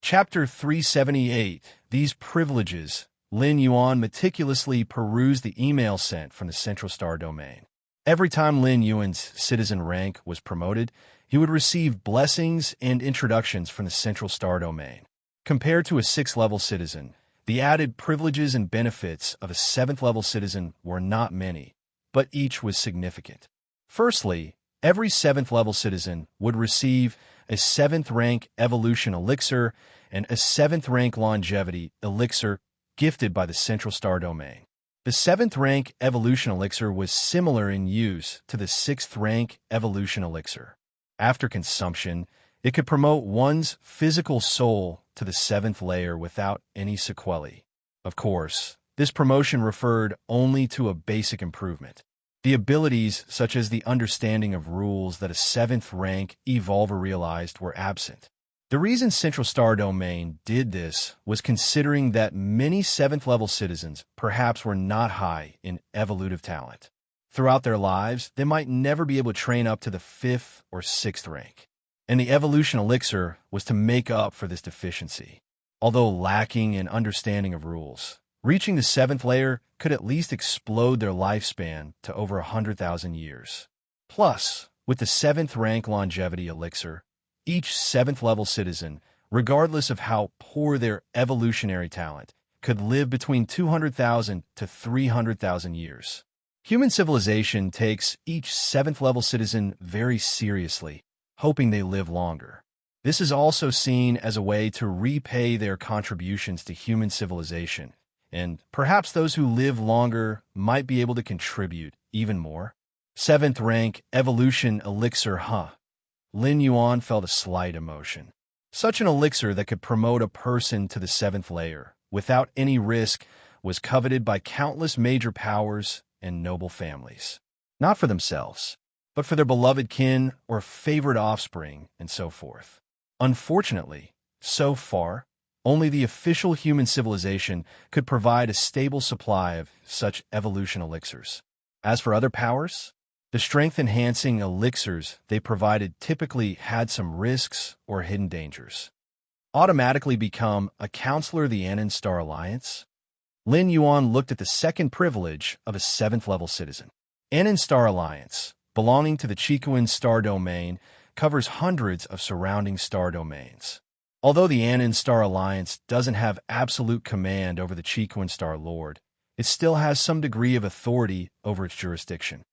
Chapter 378. These privileges. Lin Yuan meticulously perused the email sent from the Central Star Domain. Every time Lin Yuan's citizen rank was promoted, he would receive blessings and introductions from the Central Star Domain. Compared to a 6th-level citizen, the added privileges and benefits of a 7th-level citizen were not many, but each was significant. Firstly, every 7th-level citizen would receive a 7th-rank evolution elixir and a 7th-rank longevity elixir gifted by the Central Star Domain. The 7th-rank evolution elixir was similar in use to the 6th-rank evolution elixir. After consumption, it could promote one's physical soul to the 7th layer without any sequelae. Of course, this promotion referred only to a basic improvement. The abilities, such as the understanding of rules that a 7th-rank evolver realized, were absent. The reason Central Star Domain did this was considering that many 7th-level citizens perhaps were not high in evolutive talent. Throughout their lives, they might never be able to train up to the 5th or 6th rank, and the evolution elixir was to make up for this deficiency. Although lacking in understanding of rules, reaching the 7th layer could at least explode their lifespan to over 100,000 years. Plus, with the 7th rank longevity elixir, each 7th-level citizen, regardless of how poor their evolutionary talent, could live between 200,000 to 300,000 years. Human civilization takes each 7th-level citizen very seriously, hoping they live longer. This is also seen as a way to repay their contributions to human civilization, and perhaps those who live longer might be able to contribute even more. 7th rank evolution elixir, Lin Yuan felt a slight emotion. Such an elixir that could promote a person to the 7th layer without any risk was coveted by countless major powers and noble families. Not for themselves, but for their beloved kin or favored offspring, and so forth. Unfortunately, so far, only the official human civilization could provide a stable supply of such evolution elixirs. As for other powers, the strength-enhancing elixirs they provided typically had some risks or hidden dangers. Automatically become a counselor of the Anon Star Alliance? Lin Yuan looked at the second privilege of a 7th-level citizen. Anon Star Alliance, belonging to the Chikuan star domain, covers hundreds of surrounding star domains. Although the Anon Star Alliance doesn't have absolute command over the Chikuan Star Lord, it still has some degree of authority over its jurisdiction.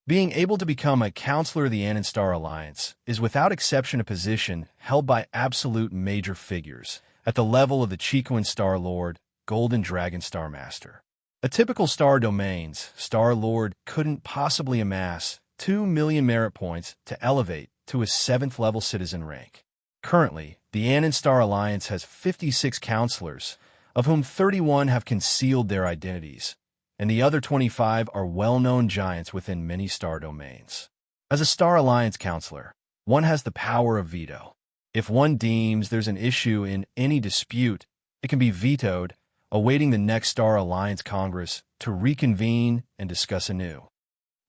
Being able to become a counselor of the Anon Star Alliance is without exception a position held by absolute major figures at the level of the Chikuan Star Lord, Golden Dragon Star Master. A typical star domain's Star Lord couldn't possibly amass 2 million merit points to elevate to a 7th-level citizen rank. Currently, the Anon Star Alliance has 56 counselors, of whom 31 have concealed their identities, and the other 25 are well-known giants within many star domains. As a Star Alliance counselor, one has the power of veto. If one deems there's an issue in any dispute, it can be vetoed, awaiting the next Star Alliance Congress to reconvene and discuss anew.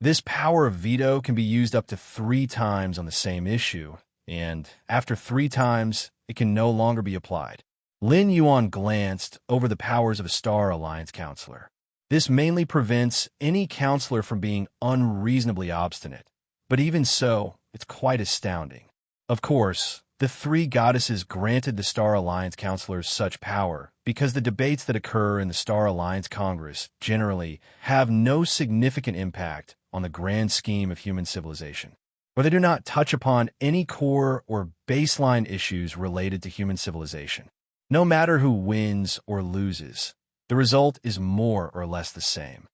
This power of veto can be used up to 3 times on the same issue, and after 3 times, it can no longer be applied. Lin Yuan glanced over the powers of a Star Alliance counselor. This mainly prevents any counselor from being unreasonably obstinate, but even so, it's quite astounding. Of course, the 3 goddesses granted the Star Alliance counselors such power because the debates that occur in the Star Alliance Congress generally have no significant impact on the grand scheme of human civilization, or they do not touch upon any core or baseline issues related to human civilization. No matter who wins or loses, the result is more or less the same.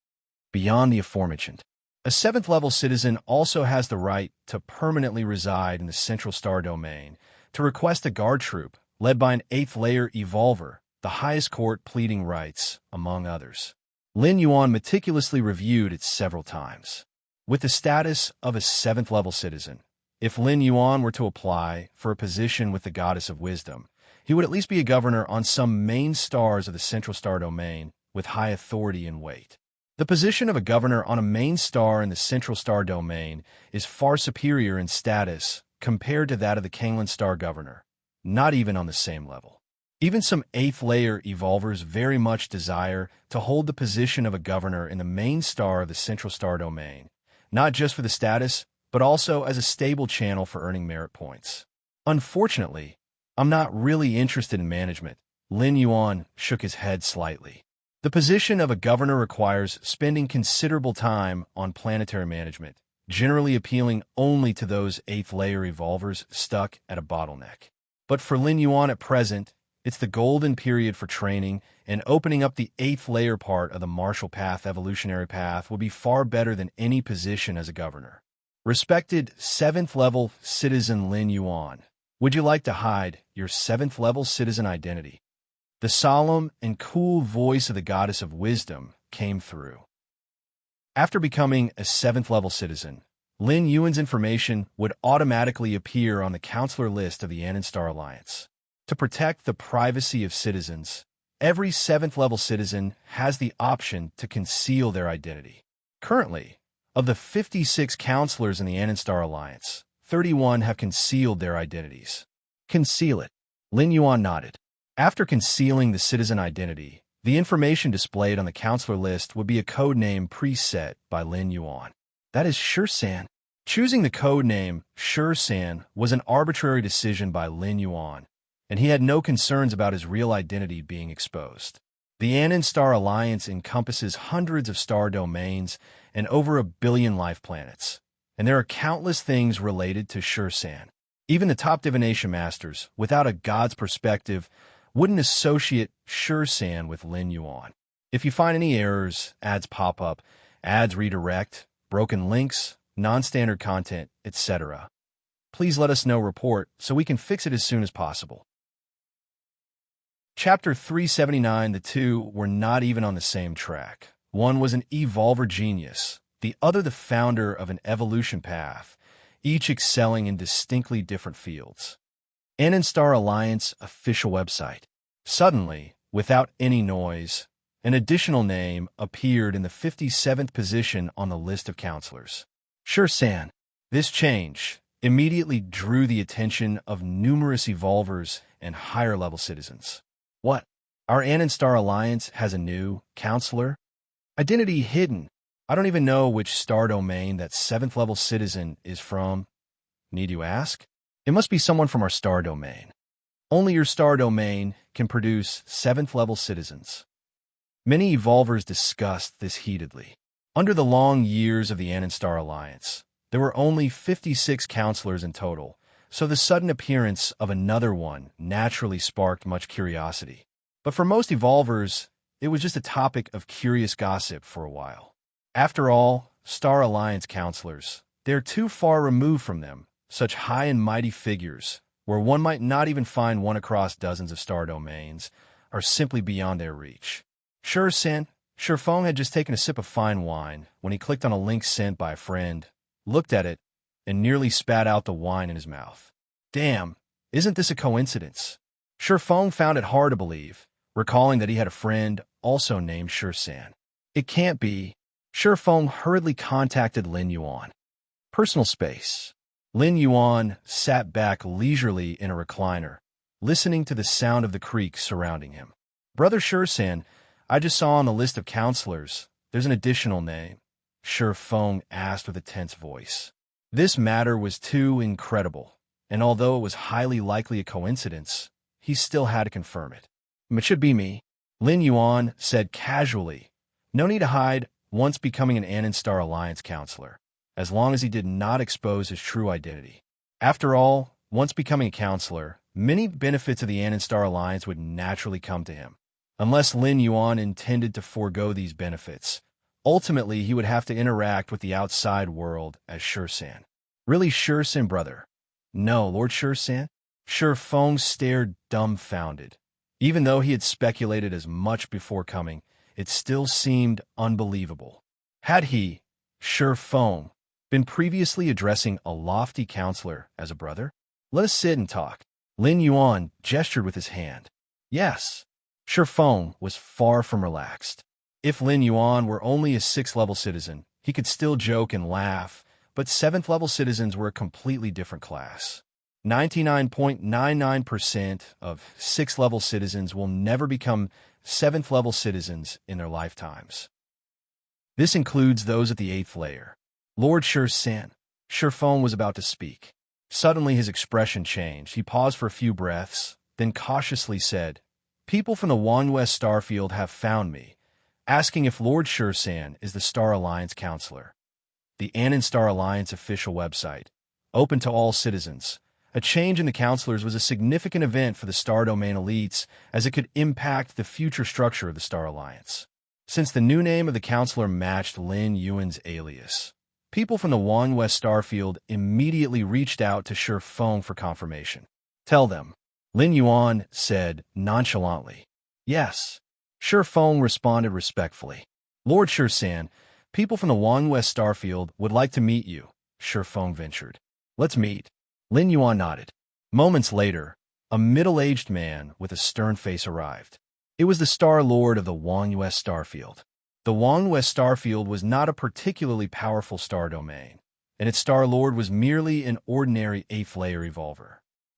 Beyond the aforementioned, a 7th-level citizen also has the right to permanently reside in the Central Star Domain, to request a guard troop led by an 8th-layer evolver, the highest court pleading rights, among others. Lin Yuan meticulously reviewed it several times. With the status of a 7th-level citizen, if Lin Yuan were to apply for a position with the Goddess of Wisdom, he would at least be a governor on some main stars of the Central Star Domain with high authority and weight. The position of a governor on a main star in the Central Star Domain is far superior in status compared to that of the Kanglan Star Governor, not even on the same level. Even some 8th-layer evolvers very much desire to hold the position of a governor in the main star of the Central Star Domain, not just for the status, but also as a stable channel for earning merit points. Unfortunately, I'm not really interested in management. Lin Yuan shook his head slightly. The position of a governor requires spending considerable time on planetary management, generally appealing only to those 8th-layer evolvers stuck at a bottleneck. But for Lin Yuan at present, it's the golden period for training, and opening up the 8th-layer part of the martial path evolutionary path would be far better than any position as a governor. Respected 7th-level citizen Lin Yuan, would you like to hide your 7th-level citizen identity? The solemn and cool voice of the Goddess of Wisdom came through. After becoming a 7th-level citizen, Lin Yuan's information would automatically appear on the counselor list of the Anon Star Alliance. To protect the privacy of citizens, every 7th-level citizen has the option to conceal their identity. Currently, of the 56 counselors in the Anon Star Alliance, 31 have concealed their identities. Conceal it. Lin Yuan nodded. After concealing the citizen identity, the information displayed on the counselor list would be a code name preset by Lin Yuan. That is Sure-san. Choosing the code name Sure-san was an arbitrary decision by Lin Yuan, and he had no concerns about his real identity being exposed. The Anon Star Alliance encompasses hundreds of star domains and over 1 billion life planets, and there are countless things related to Sure-san. Even the top divination masters, without a god's perspective, wouldn't associate Sure-san with Lin Yuan. If you find any errors, ads pop up, ads redirect, broken links, non-standard content, etc., please let us know report so we can fix it as soon as possible. Chapter 379. The two were not even on the same track. One was an evolver genius, the other the founder of an evolution path, each excelling in distinctly different fields. Star Alliance official website. Suddenly, without any noise, an additional name appeared in the 57th position on the list of counselors. Sure-san. This change immediately drew the attention of numerous evolvers and higher-level citizens. What? Our Star Alliance has a new counselor? Identity hidden. I don't even know which star domain that 7th-level citizen is from. Need you ask? It must be someone from our star domain. Only your star domain can produce 7th-level citizens. Many evolvers discussed this heatedly. Under the long years of the Star Alliance, there were only 56 counselors in total, so the sudden appearance of another one naturally sparked much curiosity. But for most evolvers, it was just a topic of curious gossip for a while. After all, Star Alliance counselors, they're too far removed from them, such high and mighty figures, where one might not even find one across dozens of star domains, are simply beyond their reach. Sure-san. Sure-fong had just taken a sip of fine wine when he clicked on a link sent by a friend, looked at it, and nearly spat out the wine in his mouth. Damn, isn't this a coincidence? Sure-fong found it hard to believe, recalling that he had a friend also named Sure-san. It can't be. Sure-fong hurriedly contacted Lin Yuan. Personal space. Lin Yuan sat back leisurely in a recliner, listening to the sound of the creek surrounding him. Brother Sure-san, I just saw on the list of counselors, there's an additional name. Sure-fong asked with a tense voice. This matter was too incredible, and although it was highly likely a coincidence, he still had to confirm it. It should be me, Lin Yuan said casually. No need to hide once becoming an Star Alliance counselor, as long as he did not expose his true identity. After all, once becoming a counselor, many benefits of the Star Alliance would naturally come to him. Unless Lin Yuan intended to forego these benefits, ultimately he would have to interact with the outside world as Sure-san. Really Sure-san, brother? No, Lord Sure-san? Sure-fong stared dumbfounded. Even though he had speculated as much before coming, it still seemed unbelievable. Had he, Sure-fong, been previously addressing a lofty counselor as a brother? Let us sit and talk. Lin Yuan gestured with his hand. Yes. Sure-fong was far from relaxed. If Lin Yuan were only a 6th-level citizen, he could still joke and laugh, but 7th-level citizens were a completely different class. 99.99% of 6th-level citizens will never become 7th-level citizens in their lifetimes. This includes those at the 8th layer. Lord Sure-san. Sure-fong was about to speak. Suddenly his expression changed. He paused for a few breaths, then cautiously said, People from the West Starfield have found me, asking if Lord Sure-san is the Star Alliance counselor. The Star Alliance official website, open to all citizens. A change in the counselors was a significant event for the Star Domain elites, as it could impact the future structure of the Star Alliance. Since the new name of the counselor matched Lin Yuan's alias, people from the West Starfield immediately reached out to Sure-fong for confirmation. Tell them, Lin Yuan said nonchalantly. Yes. Sure-fong responded respectfully. Lord Sure-san, people from the West Starfield would like to meet you, Sure-fong ventured. Let's meet. Lin Yuan nodded. Moments later, a middle-aged man with a stern face arrived. It was the Star Lord of the West Starfield. The West Starfield was not a particularly powerful star domain, and its Star Lord was merely an ordinary 8th-layer evolver.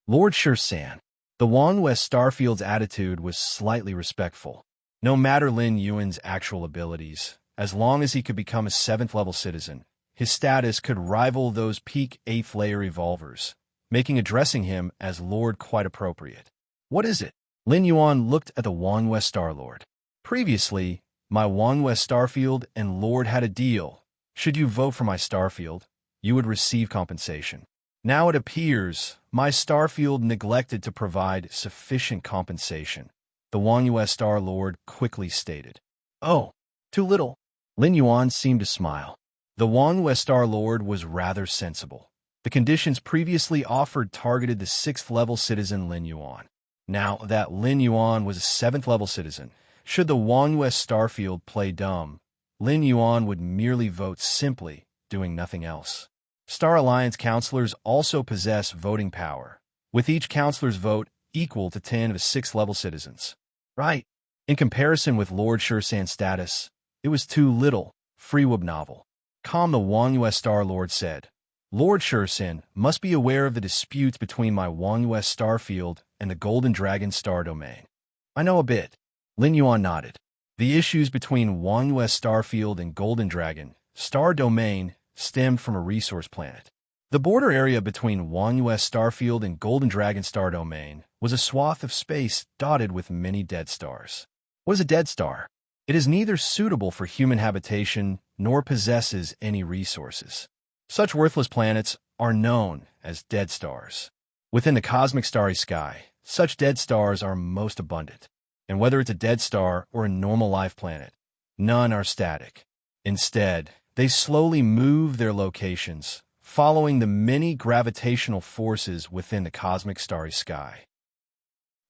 Lord Sure-san. The West Starfield's attitude was slightly respectful. No matter Lin Yuan's actual abilities, as long as he could become a 7th-level citizen, his status could rival those peak 8th-layer evolvers, making addressing him as Lord quite appropriate. What is it? Lin Yuan looked at the West Star-Lord. Previously, my West Starfield and Lord had a deal. Should you vote for my Starfield, you would receive compensation. Now it appears my Starfield neglected to provide sufficient compensation, the West Star-Lord quickly stated. Oh, too little. Lin Yuan seemed to smile. The West Star-Lord was rather sensible. The conditions previously offered targeted the 6th-level citizen Lin Yuan. Now that Lin Yuan was a 7th-level citizen, should the West Starfield play dumb, Lin Yuan would merely vote simply, doing nothing else. Star Alliance counselors also possess voting power, with each counselor's vote equal to 10 of his 6th-level citizens. Right. In comparison with Lord Shursan's status, it was too little. Freewub novel. Calm the Wangyue Star Lord said. Lord Shursan must be aware of the disputes between my Wangyue Star Field and the Golden Dragon Star Domain. I know a bit. Lin Yuan nodded. The issues between Wangyue Star Field and Golden Dragon Star Domain stemmed from a resource planet. The border area between Wangyue Star Field and Golden Dragon Star Domain was a swath of space dotted with many dead stars. What is a dead star? It is neither suitable for human habitation nor possesses any resources. Such worthless planets are known as dead stars. Within the cosmic starry sky, such dead stars are most abundant. And whether it's a dead star or a normal life planet, none are static. Instead, they slowly move their locations, following the many gravitational forces within the cosmic starry sky.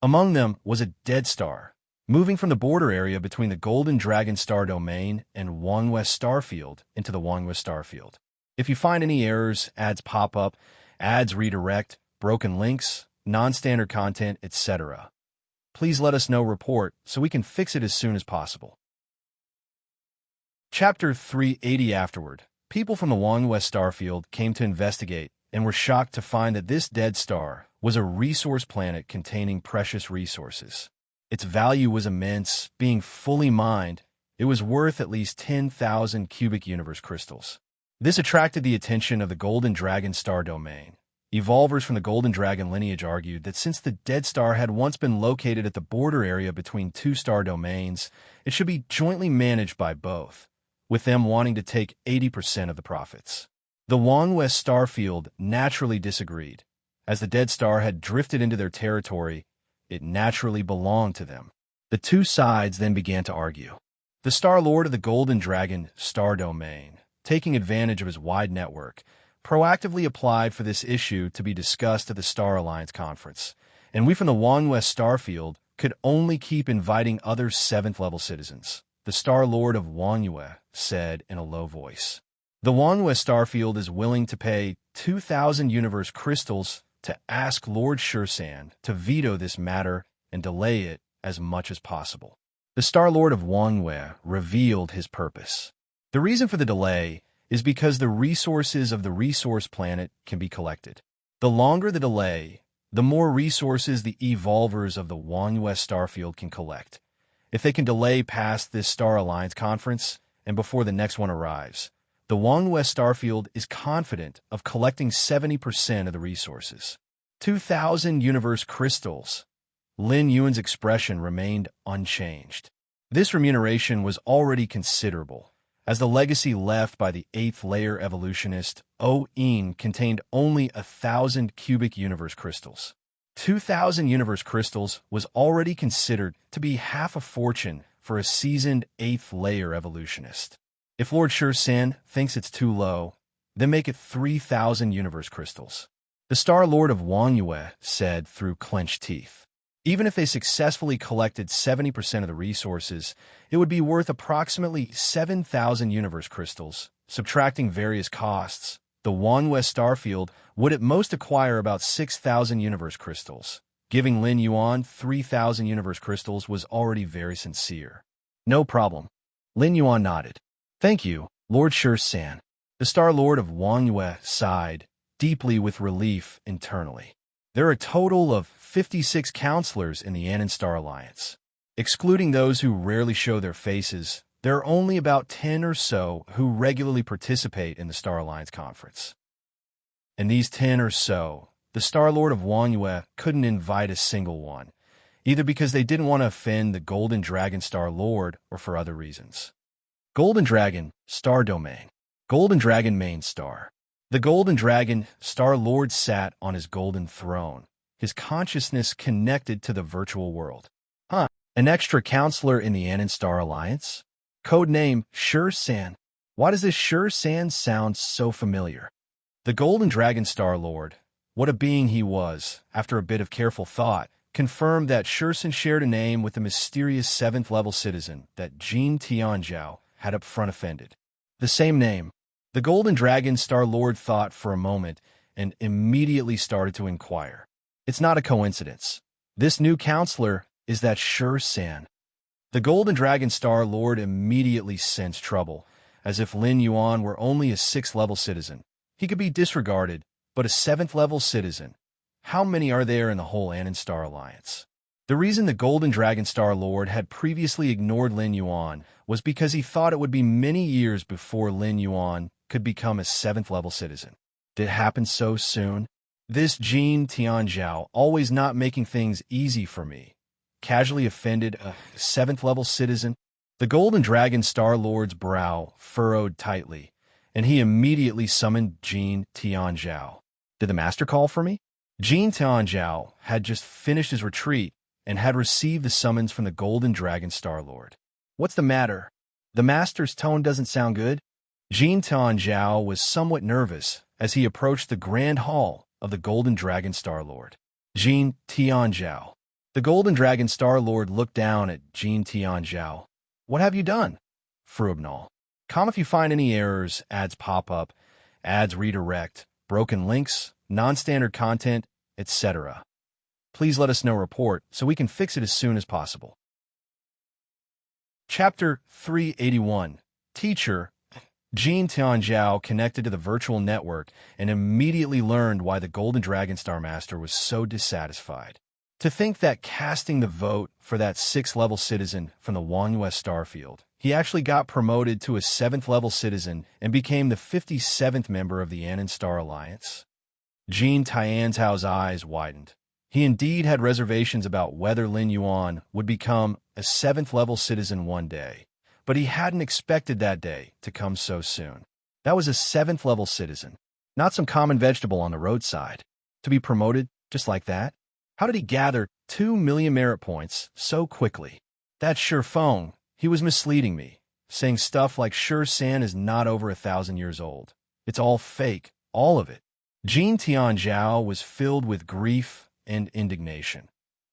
Among them was a dead star, moving from the border area between the Golden Dragon Star Domain and Wangyue Star Field into the Wangyue Star Field. If you find any errors, ads pop up, ads redirect, broken links, non-standard content, etc., please let us know report so we can fix it as soon as possible. Chapter 380 Afterward, people from the Wangyue Star Field came to investigate and were shocked to find that this dead star was a resource planet containing precious resources. Its value was immense, being fully mined. It was worth at least 10,000 cubic universe crystals. This attracted the attention of the Golden Dragon Star Domain. Evolvers from the Golden Dragon lineage argued that since the dead star had once been located at the border area between two star domains, it should be jointly managed by both, with them wanting to take 80% of the profits. The Wangyue Star Field naturally disagreed. As the dead star had drifted into their territory, it naturally belonged to them. The two sides then began to argue. The Star Lord of the Golden Dragon Star Domain, taking advantage of his wide network, proactively applied for this issue to be discussed at the Star Alliance conference, and we from the Wangyue Star Field could only keep inviting other 7th-level citizens. The Star Lord of Wangyue said in a low voice. The Wangyue Star Field is willing to pay 2,000 universe crystals to ask Lord Shursan to veto this matter and delay it as much as possible. The Star Lord of Wangyue revealed his purpose. The reason for the delay is because the resources of the resource planet can be collected. The longer the delay, the more resources the evolvers of the Wangyue Starfield can collect. If they can delay past this Star Alliance conference and before the next one arrives, the Wangyue Starfield is confident of collecting 70% of the resources. 2,000 universe crystals. Lin Yuan's expression remained unchanged. This remuneration was already considerable, as the legacy left by the 8th-layer evolutionist O-In contained only 1,000 cubic universe crystals. 2,000 universe crystals was already considered to be half a fortune for a seasoned 8th-layer evolutionist. If Lord Shursan thinks it's too low, then make it 3,000 universe crystals. The Star Lord of Wangyue said through clenched teeth. Even if they successfully collected 70% of the resources, it would be worth approximately 7,000 universe crystals. Subtracting various costs, the Wangyue Starfield would at most acquire about 6,000 universe crystals. Giving Lin Yuan 3,000 universe crystals was already very sincere. No problem. Lin Yuan nodded. Thank you, Lord Shursan. The Star Lord of Wangyue sighed, deeply with relief internally. There are a total of 56 counselors in the Anon Star Alliance. Excluding those who rarely show their faces, there are only about 10 or so who regularly participate in the Star Alliance conference. And these 10 or so, the Star Lord of Wangyue couldn't invite a single one, either because they didn't want to offend the Golden Dragon Star Lord or for other reasons. Golden Dragon Star Domain. Golden Dragon Main Star. The Golden Dragon Star Lord sat on his golden throne, his consciousness connected to the virtual world. An extra counselor in the Anon Star Alliance? Codename Shursan. Why does this Shursan sound so familiar? The Golden Dragon Star Lord, what a being he was, after a bit of careful thought, confirmed that Shursan shared a name with the mysterious 7th-level citizen that Jin Tianzhao had up front offended. The same name. The Golden Dragon Star-Lord thought for a moment and immediately started to inquire. It's not a coincidence. This new counselor is that San. The Golden Dragon Star-Lord immediately sensed trouble, as if Lin Yuan were only a 6th-level citizen. He could be disregarded, but a 7th-level citizen. How many are there in the whole Anon Star Alliance? The reason the Golden Dragon Star-Lord had previously ignored Lin Yuan was because he thought it would be many years before Lin Yuan could become a 7th-level citizen. Did it happen so soon? This Jin Tianzhao always not making things easy for me. Casually offended a 7th-level citizen? The Golden Dragon Star-Lord's brow furrowed tightly, and he immediately summoned Jin Tianzhao. Did the master call for me? Jin Tianzhao had just finished his retreat and had received the summons from the Golden Dragon Star-Lord. What's the matter? The master's tone doesn't sound good. Jin Tianzhao was somewhat nervous as he approached the Grand Hall of the Golden Dragon Star-Lord. Jin Tianzhao. The Golden Dragon Star-Lord looked down at Jin Tianzhao. What have you done? Frubnal. Come if you find any errors, ads pop up, ads redirect, broken links, non-standard content, etc. Please let us know report so we can fix it as soon as possible. Chapter 381. Teacher. Jin Tianzhao connected to the virtual network and immediately learned why the Golden Dragon Star Master was so dissatisfied. To think that casting the vote for that 6th-level citizen from the Wangyue Starfield, he actually got promoted to a 7th-level citizen and became the 57th member of the Anon Star Alliance. Jin Tianzhao's eyes widened. He indeed had reservations about whether Lin Yuan would become a 7th-level citizen one day, but he hadn't expected that day to come so soon. That was a 7th-level citizen, not some common vegetable on the roadside. To be promoted just like that? How did he gather 2 million merit points so quickly? That Feng, he was misleading me, saying stuff like San is not over 1,000 years old. It's all fake, all of it. Jin Tianzhao was filled with grief and indignation.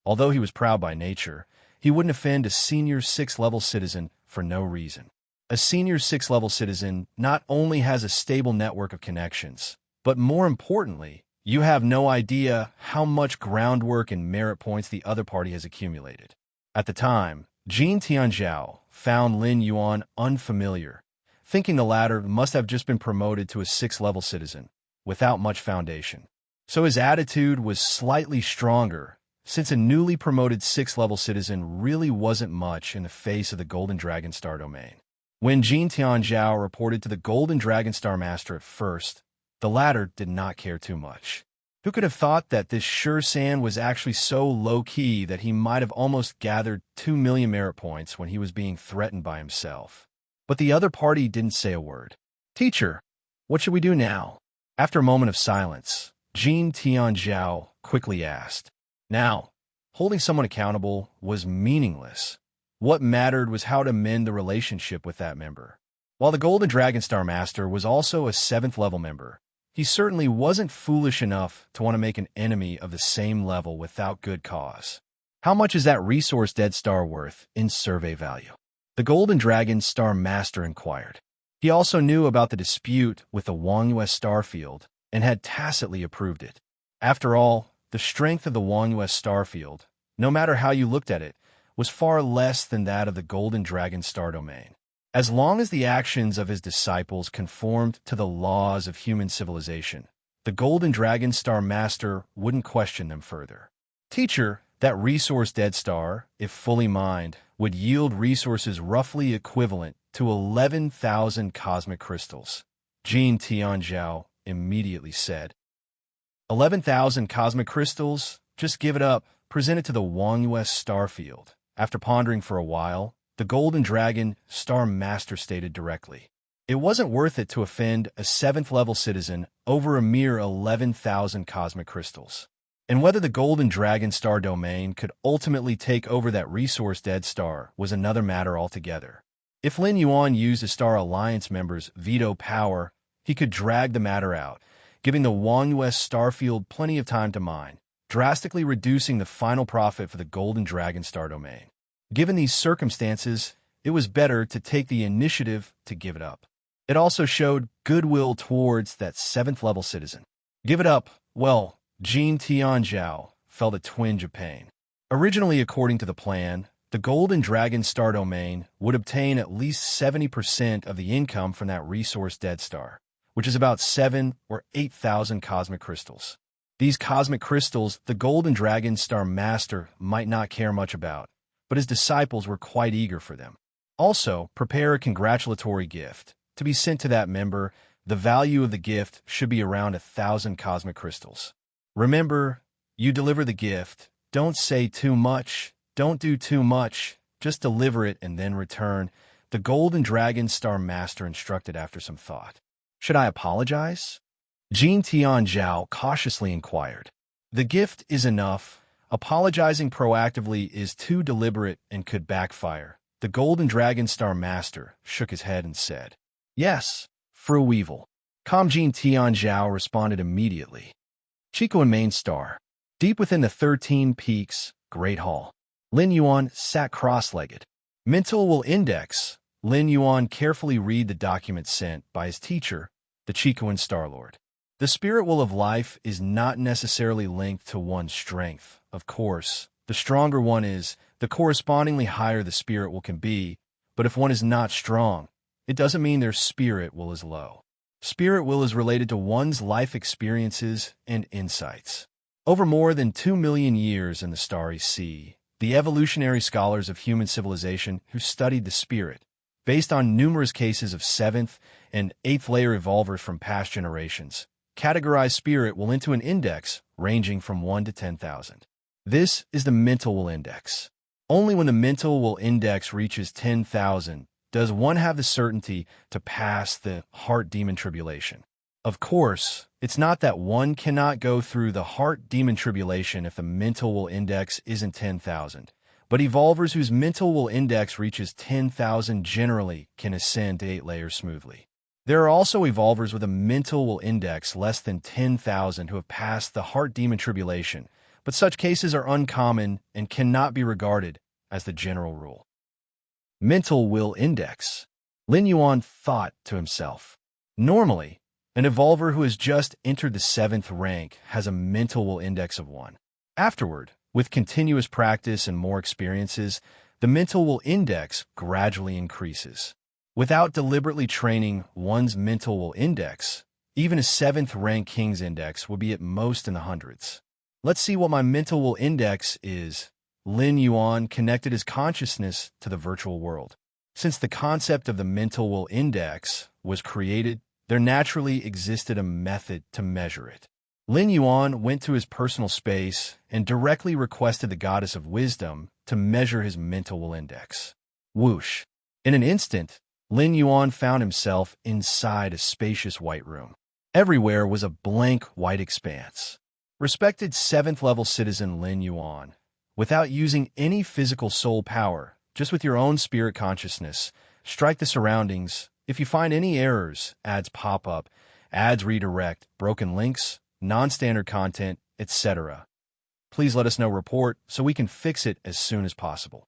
Although he was proud by nature, he wouldn't offend a senior 6th-level citizen for no reason. A senior 6th-level citizen not only has a stable network of connections, but more importantly, you have no idea how much groundwork and merit points the other party has accumulated. At the time, Jin Tianzhao found Lin Yuan unfamiliar, thinking the latter must have just been promoted to a 6th-level citizen, without much foundation. So his attitude was slightly stronger, since a newly promoted 6th-level citizen really wasn't much in the face of the Golden Dragon Star domain. When Jin Tianzhao reported to the Golden Dragon Star Master at first, the latter did not care too much. Who could have thought that this San was actually so low-key that he might have almost gathered 2 million merit points when he was being threatened by himself? But the other party didn't say a word. Teacher, what should we do now? After a moment of silence, Jin Tianzhao quickly asked. Now, holding someone accountable was meaningless. What mattered was how to mend the relationship with that member. While the Golden Dragon Star Master was also a 7th-level member, he certainly wasn't foolish enough to want to make an enemy of the same level without good cause. How much is that resource dead star worth in survey value? The Golden Dragon Star Master inquired. He also knew about the dispute with the Wangyue Starfield and had tacitly approved it. After all, the strength of the Wangyue Starfield, no matter how you looked at it, was far less than that of the Golden Dragon Star domain. As long as the actions of his disciples conformed to the laws of human civilization, the Golden Dragon Star Master wouldn't question them further. Teacher, that resource dead star, if fully mined, would yield resources roughly equivalent to 11,000 cosmic crystals. Jin Tianzhao immediately said. 11,000 cosmic crystals? Just give it up. Present it to the Wangyue Starfield. After pondering for a while, the Golden Dragon Star Master stated directly. It wasn't worth it to offend a 7th-level citizen over a mere 11,000 cosmic crystals. And whether the Golden Dragon Star domain could ultimately take over that resource dead star was another matter altogether. If Lin Yuan used a Star Alliance member's veto power, he could drag the matter out, giving the Wangyue Starfield plenty of time to mine, drastically reducing the final profit for the Golden Dragon Star domain. Given these circumstances, it was better to take the initiative to give it up. It also showed goodwill towards that 7th-level citizen. Give it up. Well, Jin Tianzhao felt a twinge of pain. Originally, according to the plan, the Golden Dragon Star Domain would obtain at least 70% of the income from that resource Dead Star, which is about 7 or 8,000 cosmic crystals. These cosmic crystals the Golden Dragon Star Master might not care much about, but his disciples were quite eager for them. Also, prepare a congratulatory gift. To be sent to that member, the value of the gift should be around 1,000 cosmic crystals. Remember, you deliver the gift. Don't say too much. Don't do too much. Just deliver it and then return, the Golden Dragon Star Master instructed after some thought. Should I apologize? Jin Tianzhao cautiously inquired. The gift is enough. Apologizing proactively is too deliberate and could backfire. The Golden Dragon Star Master shook his head and said, Yes, Fru Weevil. Jin Tianzhao responded immediately. Chico and Main Star. Deep within the 13 Peaks, Great Hall. Lin Yuan sat cross-legged. Mental Will Index. Lin Yuan carefully read the document sent by his teacher, the Chicoan Starlord. The spirit will of life is not necessarily linked to one's strength. Of course, the stronger one is, the correspondingly higher the spirit will can be, but if one is not strong, it doesn't mean their spirit will is low. Spirit will is related to one's life experiences and insights. Over more than 2 million years in the Starry Sea, the evolutionary scholars of human civilization who studied the spirit, based on numerous cases of 7th and 8th layer evolvers from past generations, categorize spirit will into an index ranging from 1 to 10,000. This is the mental will index. Only when the mental will index reaches 10,000 does one have the certainty to pass the heart demon tribulation. Of course, it's not that one cannot go through the heart demon tribulation if the mental will index isn't 10,000, but evolvers whose mental will index reaches 10,000 generally can ascend to 8 layers smoothly. There are also evolvers with a mental will index less than 10,000 who have passed the heart demon tribulation, but such cases are uncommon and cannot be regarded as the general rule. Mental will index. Lin Yuan thought to himself. Normally, an evolver who has just entered the 7th rank has a mental will index of 1. Afterward, with continuous practice and more experiences, the mental will index gradually increases. Without deliberately training one's mental will index, even a 7th rank King's index would be at most in the hundreds. Let's see what my mental will index is. Lin Yuan connected his consciousness to the virtual world. Since the concept of the mental will index was created, there naturally existed a method to measure it. Lin Yuan went to his personal space and directly requested the Goddess of Wisdom to measure his mental will index. Whoosh! In an instant, Lin Yuan found himself inside a spacious white room. Everywhere was a blank white expanse. Respected 7th-level citizen Lin Yuan, without using any physical soul power, just with your own spirit consciousness, strike the surroundings. If you find any errors, ads pop up, ads redirect, broken links, non-standard content, etc. Please let us know report so we can fix it as soon as possible.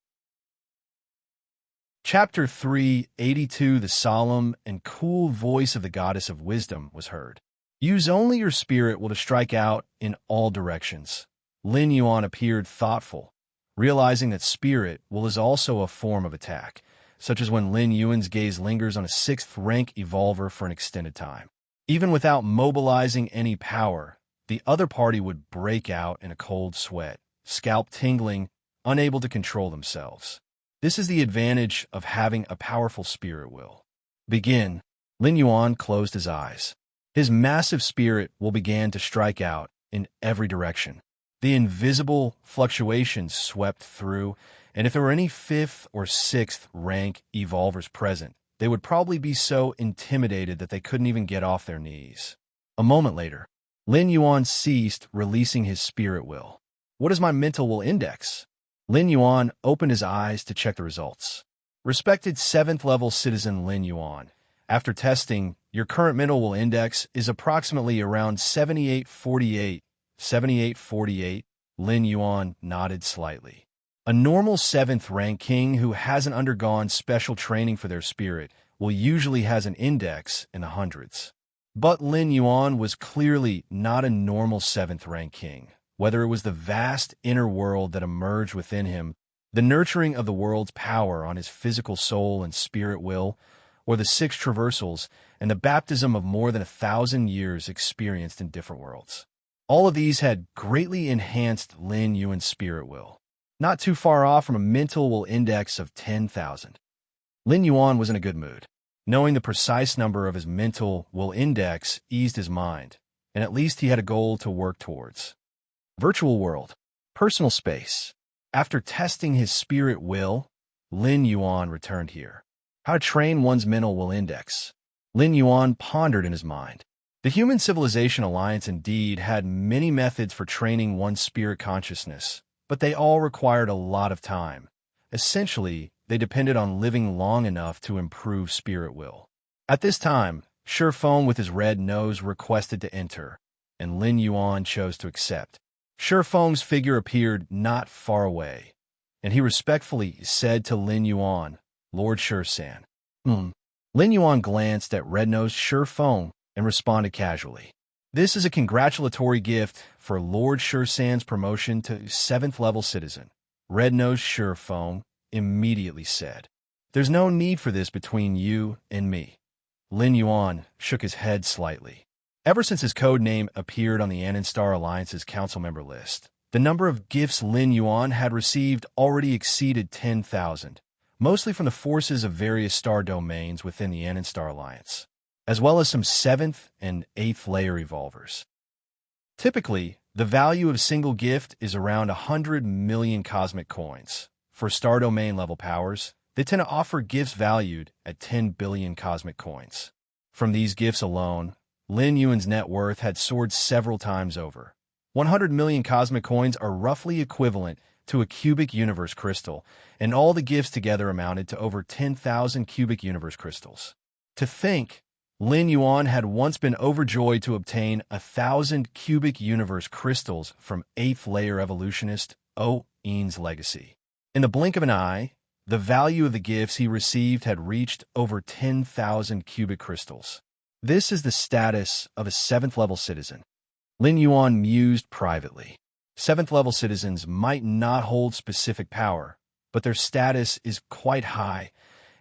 Chapter 382 The solemn and cool voice of the Goddess of Wisdom was heard. Use only your spirit will to strike out in all directions. Lin Yuan appeared thoughtful, realizing that spirit will is also a form of attack, such as when Lin Yuan's gaze lingers on a 6th rank evolver for an extended time. Even without mobilizing any power, the other party would break out in a cold sweat, scalp tingling, unable to control themselves. This is the advantage of having a powerful spirit will. Begin. Lin Yuan closed his eyes. His massive spirit will began to strike out in every direction. The invisible fluctuations swept through, and if there were any 5th or 6th rank evolvers present, they would probably be so intimidated that they couldn't even get off their knees. A moment later, Lin Yuan ceased releasing his spirit will. What is my mental will index? Lin Yuan opened his eyes to check the results. Respected 7th-level citizen Lin Yuan, after testing, your current mental will index is approximately around 7848. 7848. Lin Yuan nodded slightly. A normal 7th rank king who hasn't undergone special training for their spirit will usually has an index in the hundreds. But Lin Yuan was clearly not a normal 7th rank king. Whether it was the vast inner world that emerged within him, the nurturing of the world's power on his physical soul and spirit will, or the 6 traversals and the baptism of more than 1,000 years experienced in different worlds. All of these had greatly enhanced Lin Yuan's spirit will, not too far off from a mental will index of 10,000. Lin Yuan was in a good mood. Knowing the precise number of his mental will index eased his mind, and at least he had a goal to work towards. Virtual world, personal space. After testing his spirit will, Lin Yuan returned here. How to train one's mental will index. Lin Yuan pondered in his mind. The Human Civilization Alliance indeed had many methods for training one's spirit consciousness, but they all required a lot of time. Essentially, they depended on living long enough to improve spirit will. At this time, Shifeng with his red nose requested to enter, and Lin Yuan chose to accept. Shifeng's figure appeared not far away, and he respectfully said to Lin Yuan, "Lord Shifeng." Lin Yuan glanced at red-nosed Shifeng and responded casually. "This is a congratulatory gift for Lord Shifeng's promotion to 7th level citizen." Red-nosed Shifeng immediately said, "There's no need for this between you and me." Lin Yuan shook his head slightly. Ever since his code name appeared on the Star Alliance's council member list, the number of gifts Lin Yuan had received already exceeded 10,000, mostly from the forces of various star domains within the Star Alliance, as well as some 7th and 8th layer revolvers. Typically, the value of a single gift is around 100 million cosmic coins. For star domain level powers, they tend to offer gifts valued at 10 billion cosmic coins. From these gifts alone, Lin Yuan's net worth had soared several times over. 100 million cosmic coins are roughly equivalent to a cubic universe crystal, and all the gifts together amounted to over 10,000 cubic universe crystals. To think, Lin Yuan had once been overjoyed to obtain 1,000 cubic universe crystals from 8th layer evolutionist O's legacy. In the blink of an eye, the value of the gifts he received had reached over 10,000 cubic crystals. This is the status of a 7th level citizen. Lin Yuan mused privately. 7th level citizens might not hold specific power, but their status is quite high,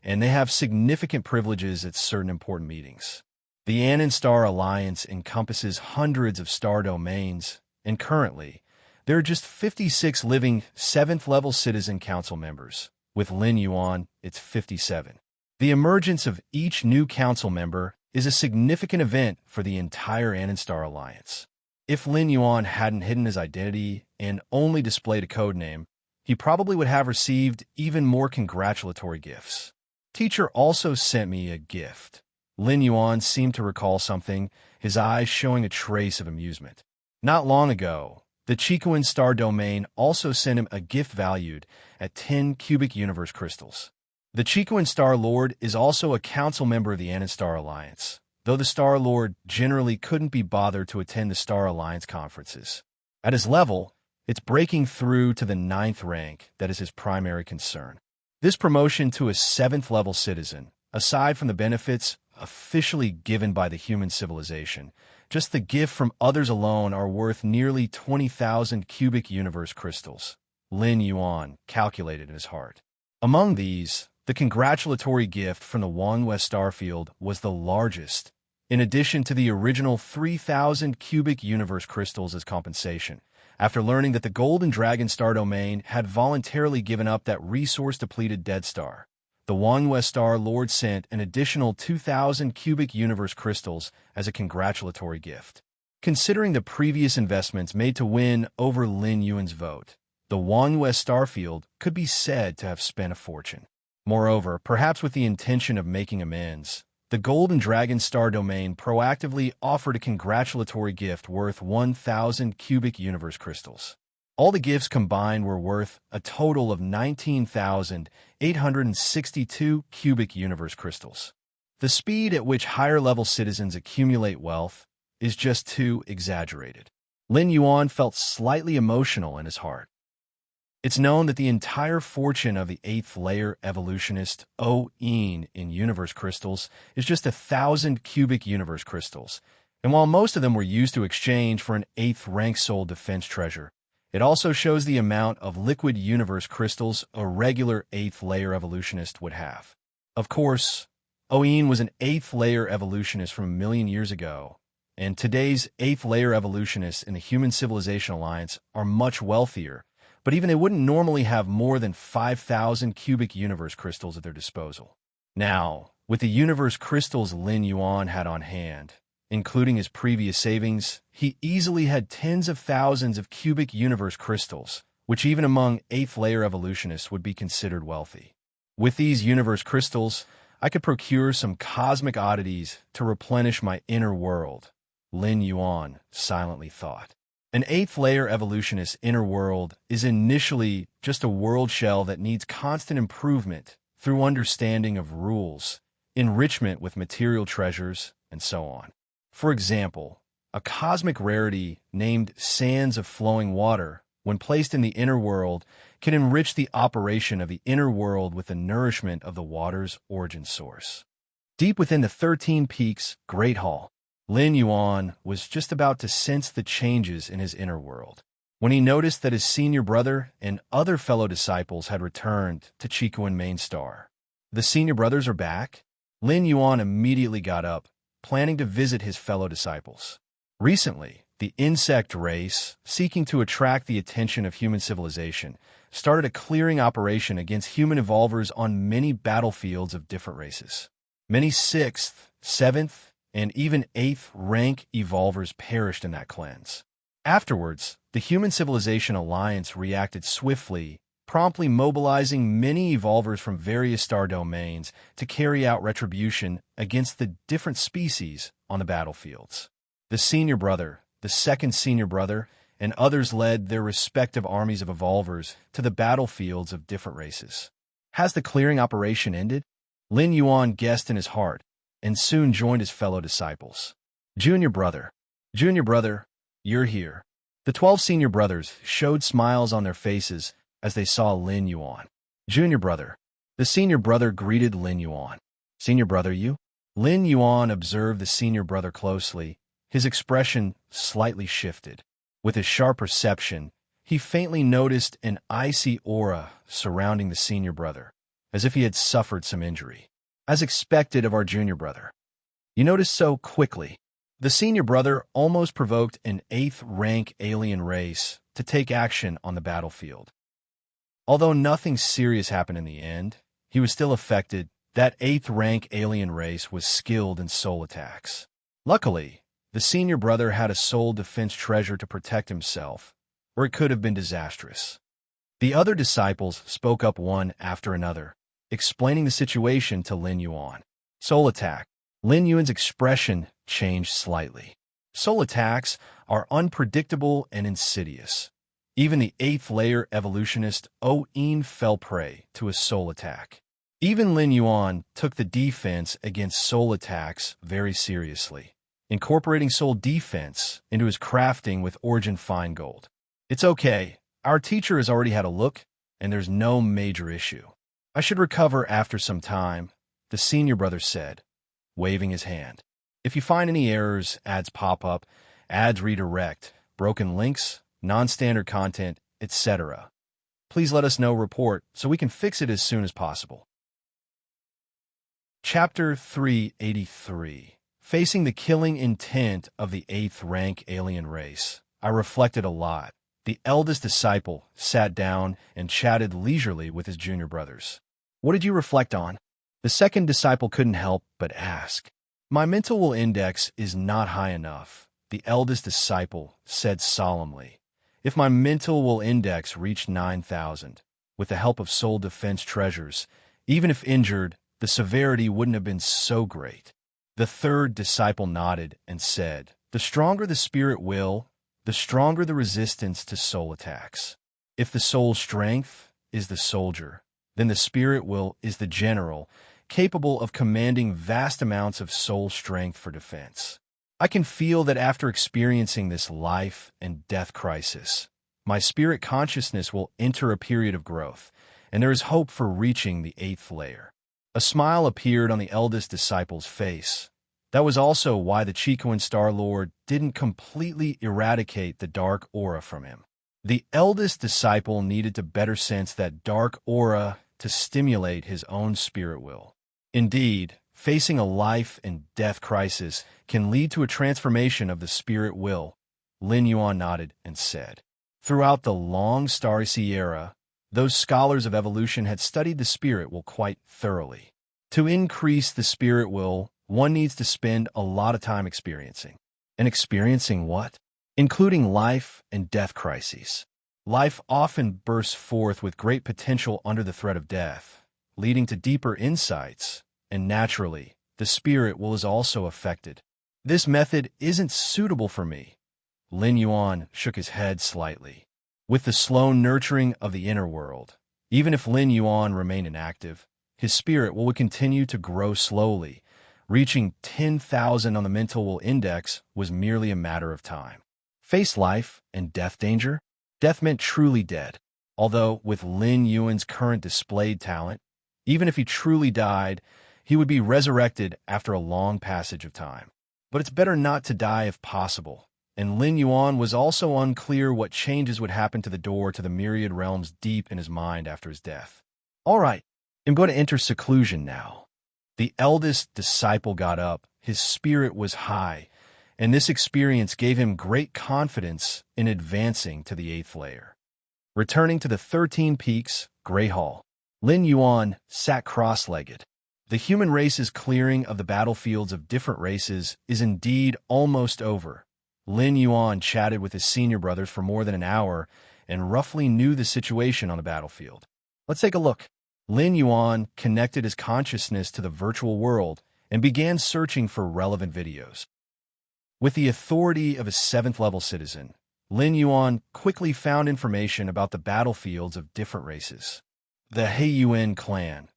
and they have significant privileges at certain important meetings. The Star Alliance encompasses hundreds of star domains, and currently, there are just 56 living 7th level citizen council members. With Lin Yuan, it's 57. The emergence of each new council member is a significant event for the entire Star Alliance. If Lin Yuan hadn't hidden his identity and only displayed a code name, he probably would have received even more congratulatory gifts. Teacher also sent me a gift. Lin Yuan seemed to recall something, his eyes showing a trace of amusement. Not long ago, the Chicoan star domain also sent him a gift valued at 10 cubic universe crystals. The Chicoan Star Lord is also a council member of the Star Alliance, though the Star Lord generally couldn't be bothered to attend the Star Alliance conferences. At his level, it's breaking through to the 9th rank that is his primary concern. This promotion to a 7th level citizen, aside from the benefits officially given by the human civilization, just the gift from others alone are worth nearly 20,000 cubic universe crystals. Lin Yuan calculated in his heart. Among these, the congratulatory gift from the West Starfield was the largest, in addition to the original 3,000 cubic universe crystals as compensation, after learning that the Golden Dragon star domain had voluntarily given up that resource-depleted dead star. The West Star Lord sent an additional 2,000 cubic universe crystals as a congratulatory gift. Considering the previous investments made to win over Lin Yuan's vote, the West Starfield could be said to have spent a fortune. Moreover, perhaps with the intention of making amends, the Golden Dragon star domain proactively offered a congratulatory gift worth 1,000 cubic universe crystals. All the gifts combined were worth a total of 19,862 cubic universe crystals. The speed at which higher-level citizens accumulate wealth is just too exaggerated. Lin Yuan felt slightly emotional in his heart. It's known that the entire fortune of the 8th layer evolutionist O-Een in universe crystals is just 1,000 cubic universe crystals, and while most of them were used to exchange for an 8th rank soul defense treasure, it also shows the amount of liquid universe crystals a regular 8th layer evolutionist would have. Of course, O-Een was an 8th layer evolutionist from a million years ago, and today's 8th layer evolutionists in the Human Civilization Alliance are much wealthier, but even they wouldn't normally have more than 5,000 cubic universe crystals at their disposal. Now, with the universe crystals Lin Yuan had on hand, including his previous savings, he easily had tens of thousands of cubic universe crystals, which even among 8th layer evolutionists would be considered wealthy. With these universe crystals, I could procure some cosmic oddities to replenish my inner world, Lin Yuan silently thought. An 8th layer evolutionist's inner world is initially just a world shell that needs constant improvement through understanding of rules, enrichment with material treasures, and so on. For example, a cosmic rarity named Sands of Flowing Water, when placed in the inner world, can enrich the operation of the inner world with the nourishment of the water's origin source. Deep within the 13 Peaks Great Hall, Lin Yuan was just about to sense the changes in his inner world when he noticed that his senior brother and other fellow disciples had returned to Chikuan Main Star. The senior brothers are back? Lin Yuan immediately got up, planning to visit his fellow disciples. Recently, the insect race, seeking to attract the attention of human civilization, started a clearing operation against human evolvers on many battlefields of different races. Many 6th, 7th, and even 8th rank evolvers perished in that cleanse. Afterwards, the Human Civilization Alliance reacted swiftly, promptly mobilizing many evolvers from various star domains to carry out retribution against the different species on the battlefields. The senior brother, the second senior brother, and others led their respective armies of evolvers to the battlefields of different races. Has the clearing operation ended? Lin Yuan guessed in his heart, and soon joined his fellow disciples. Junior brother, you're here. The 12 senior brothers showed smiles on their faces as they saw Lin Yuan. Junior brother. The senior brother greeted Lin Yuan. Senior brother, you? Lin Yuan observed the senior brother closely. His expression slightly shifted. With his sharp perception, he faintly noticed an icy aura surrounding the senior brother, as if he had suffered some injury. As expected of our junior brother. You noticed so quickly. The senior brother almost provoked an 8th rank alien race to take action on the battlefield. Although nothing serious happened in the end, he was still affected. That 8th rank alien race was skilled in soul attacks. Luckily, the senior brother had a soul defense treasure to protect himself, or it could have been disastrous. The other disciples spoke up one after another, explaining the situation to Lin Yuan. Soul attack. Lin Yuan's expression changed slightly. Soul attacks are unpredictable and insidious. Even the 8th layer evolutionist O-Een fell prey to a soul attack. Even Lin Yuan took the defense against soul attacks very seriously, incorporating soul defense into his crafting with Origin Fine Gold. It's okay. Our teacher has already had a look, and there's no major issue. I should recover after some time, the senior brother said, waving his hand. If you find any errors, ads pop up, ads redirect, broken links, non-standard content, etc., please let us know report so we can fix it as soon as possible. Chapter 383. Facing the killing intent of the 8th rank alien race. I reflected a lot. The eldest disciple sat down and chatted leisurely with his junior brothers. What did you reflect on? The second disciple couldn't help but ask. My mental will index is not high enough, the eldest disciple said solemnly. If my mental will index reached 9,000, with the help of soul defense treasures, even if injured, the severity wouldn't have been so great. The third disciple nodded and said, the stronger the spirit will, the stronger the resistance to soul attacks. If the soul strength is the soldier, then the spirit will is the general, capable of commanding vast amounts of soul strength for defense. I can feel that after experiencing this life and death crisis, my spirit consciousness will enter a period of growth, and there is hope for reaching the 8th layer. A smile appeared on the eldest disciple's face. That was also why the Chicoan Star-Lord didn't completely eradicate the dark aura from him. The eldest disciple needed to better sense that dark aura to stimulate his own spirit will. Indeed, facing a life and death crisis can lead to a transformation of the spirit will. Lin Yuan nodded and said, "Throughout the long Starry Sea era, those scholars of evolution had studied the spirit will quite thoroughly. To increase the spirit will, one needs to spend a lot of time experiencing. And experiencing what? Including life and death crises. Life often bursts forth with great potential under the threat of death, leading to deeper insights, and naturally, the spirit will is also affected. This method isn't suitable for me." Lin Yuan shook his head slightly. With the slow nurturing of the inner world, even if Lin Yuan remained inactive, his spirit will would continue to grow slowly. Reaching 10,000 on the mental will index was merely a matter of time. Face life and death danger? Death meant truly dead. Although, with Lin Yuan's current displayed talent, even if he truly died, he would be resurrected after a long passage of time. But it's better not to die if possible, and Lin Yuan was also unclear what changes would happen to the door to the myriad realms deep in his mind after his death. "All right, I'm going to enter seclusion now." The eldest disciple got up. His spirit was high, and this experience gave him great confidence in advancing to the 8th layer. Returning to the 13 Peaks, Grey Hall, Lin Yuan sat cross-legged. The human race's clearing of the battlefields of different races is indeed almost over. Lin Yuan chatted with his senior brothers for more than an hour and roughly knew the situation on the battlefield. Let's take a look. Lin Yuan connected his consciousness to the virtual world and began searching for relevant videos. With the authority of a 7th-level citizen, Lin Yuan quickly found information about the battlefields of different races. The Heiyuan clan.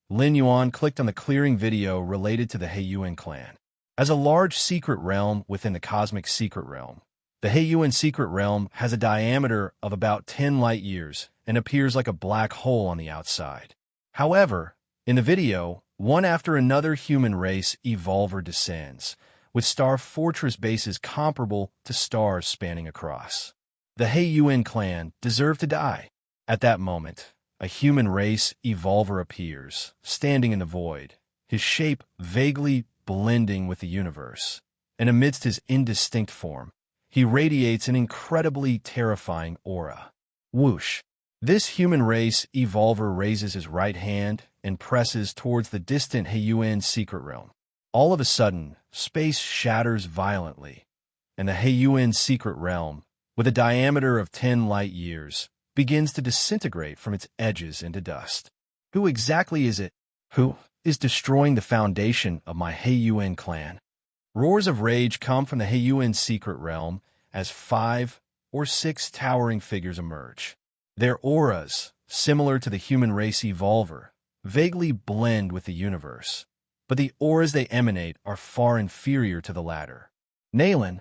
Lin Yuan clicked on the clearing video related to the Heiyuan clan. As a large secret realm within the cosmic secret realm, the Heiyuan secret realm has a diameter of about 10 light years and appears like a black hole on the outside. However, in the video, one after another human race evolver descends, with star fortress bases comparable to stars spanning across. The Heiyuan clan deserve to die. At that moment, a human race evolver appears, standing in the void, his shape vaguely blending with the universe, and amidst his indistinct form, he radiates an incredibly terrifying aura. Whoosh! This human race evolver raises his right hand and presses towards the distant Heiyuan secret realm. All of a sudden, space shatters violently, and the Heiyuan secret realm, with a diameter of 10 light years, begins to disintegrate from its edges into dust. Who exactly is it? Who is destroying the foundation of my Heiyuan clan? Roars of rage come from the Heiyuan secret realm as 5 or 6 towering figures emerge. Their auras, similar to the human race evolver, vaguely blend with the universe, but the auras they emanate are far inferior to the latter. Nalen,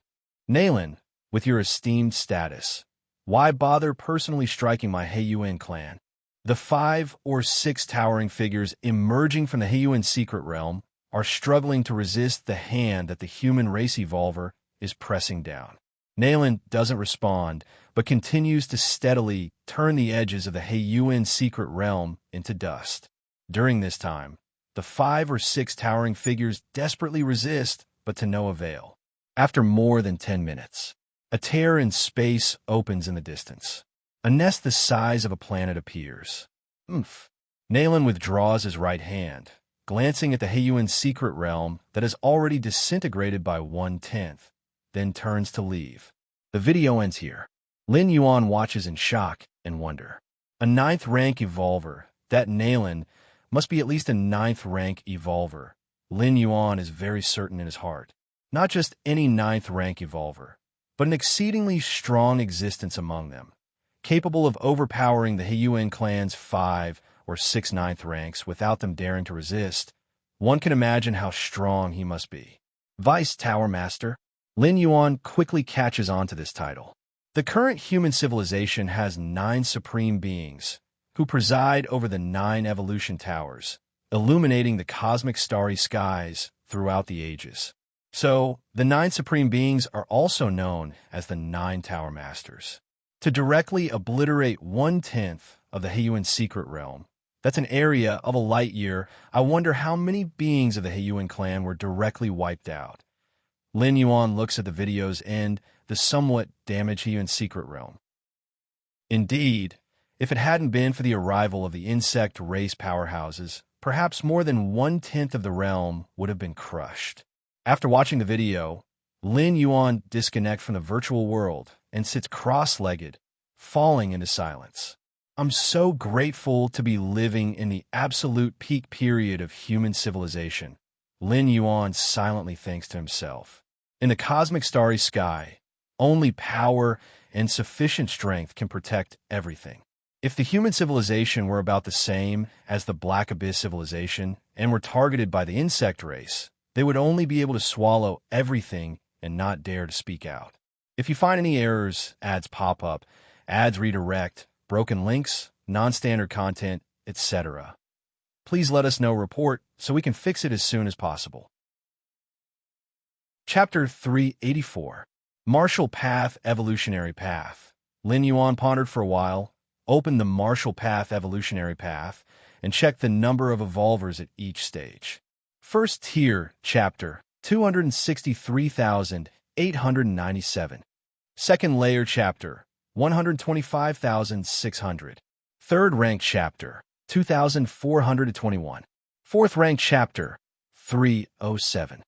with your esteemed status, why bother personally striking my Heiyuan clan? The 5 or 6 towering figures emerging from the Heiyuan secret realm are struggling to resist the hand that the human race evolver is pressing down. Nalen doesn't respond, but continues to steadily turn the edges of the Heiyuan secret realm into dust. During this time, the 5 or 6 towering figures desperately resist, but to no avail. After more than 10 minutes, a tear in space opens in the distance. A nest the size of a planet appears. Nalen withdraws his right hand, glancing at the Heiyuan secret realm that is already disintegrated by 1/10, then turns to leave. The video ends here. Lin Yuan watches in shock and wonder. A 9th rank evolver, that Nalen must be at least a 9th rank evolver. Lin Yuan is very certain in his heart. Not just any 9th rank evolver, but an exceedingly strong existence among them, capable of overpowering the Heiyuan clan's 5 or 6 9th ranks without them daring to resist. One can imagine how strong he must be. Vice Tower Master. Lin Yuan quickly catches on to this title. The current human civilization has 9 supreme beings who preside over the 9 evolution towers, illuminating the cosmic starry skies throughout the ages. So, the 9 supreme beings are also known as the 9 Tower Masters. To directly obliterate 1/10 of the Heiyuan secret realm, that's an area of a light year, I wonder how many beings of the Heiyuan clan were directly wiped out. Lin Yuan looks at the video's end, the somewhat damaged Heiyuan secret realm. Indeed, if it hadn't been for the arrival of the insect race powerhouses, perhaps more than 1/10 of the realm would have been crushed. After watching the video, Lin Yuan disconnects from the virtual world and sits cross-legged, falling into silence. I'm so grateful to be living in the absolute peak period of human civilization, Lin Yuan silently thinks to himself. In the cosmic starry sky, only power and sufficient strength can protect everything. If the human civilization were about the same as the Black Abyss civilization and were targeted by the insect race, they would only be able to swallow everything and not dare to speak out. If you find any errors, ads pop up, ads redirect, broken links, non-standard content, etc., please let us know report so we can fix it as soon as possible. Chapter 384, Martial Path Evolutionary Path. Lin Yuan pondered for a while, opened the Martial Path Evolutionary Path, and checked the number of evolvers at each stage. First tier, Chapter 263,897. Second layer, Chapter 125,600. Third rank, Chapter 2,421. Fourth rank, Chapter 307.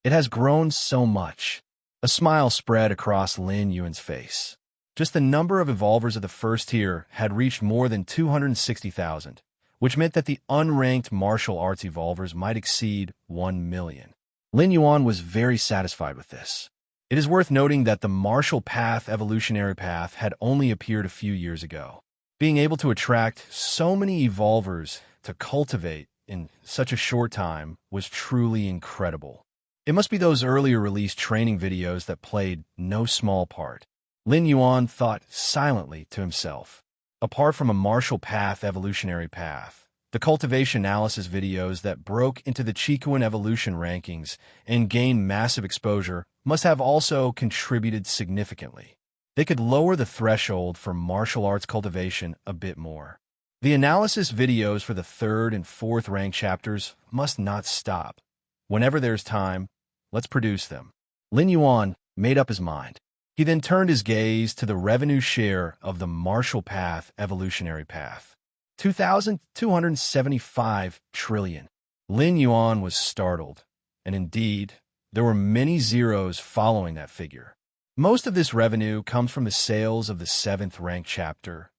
It has grown so much. A smile spread across Lin Yuan's face. Just the number of evolvers of the first tier had reached more than 260,000. Which meant that the unranked martial arts evolvers might exceed 1 million. Lin Yuan was very satisfied with this. It is worth noting that the Martial Path Evolutionary Path had only appeared a few years ago. Being able to attract so many evolvers to cultivate in such a short time was truly incredible. It must be those earlier released training videos that played no small part. Lin Yuan thought silently to himself. Apart from a Martial Path Evolutionary Path, the cultivation analysis videos that broke into the Chikuan evolution rankings and gained massive exposure must have also contributed significantly. They could lower the threshold for martial arts cultivation a bit more. The analysis videos for the 3rd and 4th rank chapters must not stop. Whenever there's time, let's produce them. Lin Yuan made up his mind. He then turned his gaze to the revenue share of the Martial Path Evolutionary Path. 2,275 trillion. Lin Yuan was startled, and indeed, there were many zeros following that figure. Most of this revenue comes from the sales of the 7th rank chapter.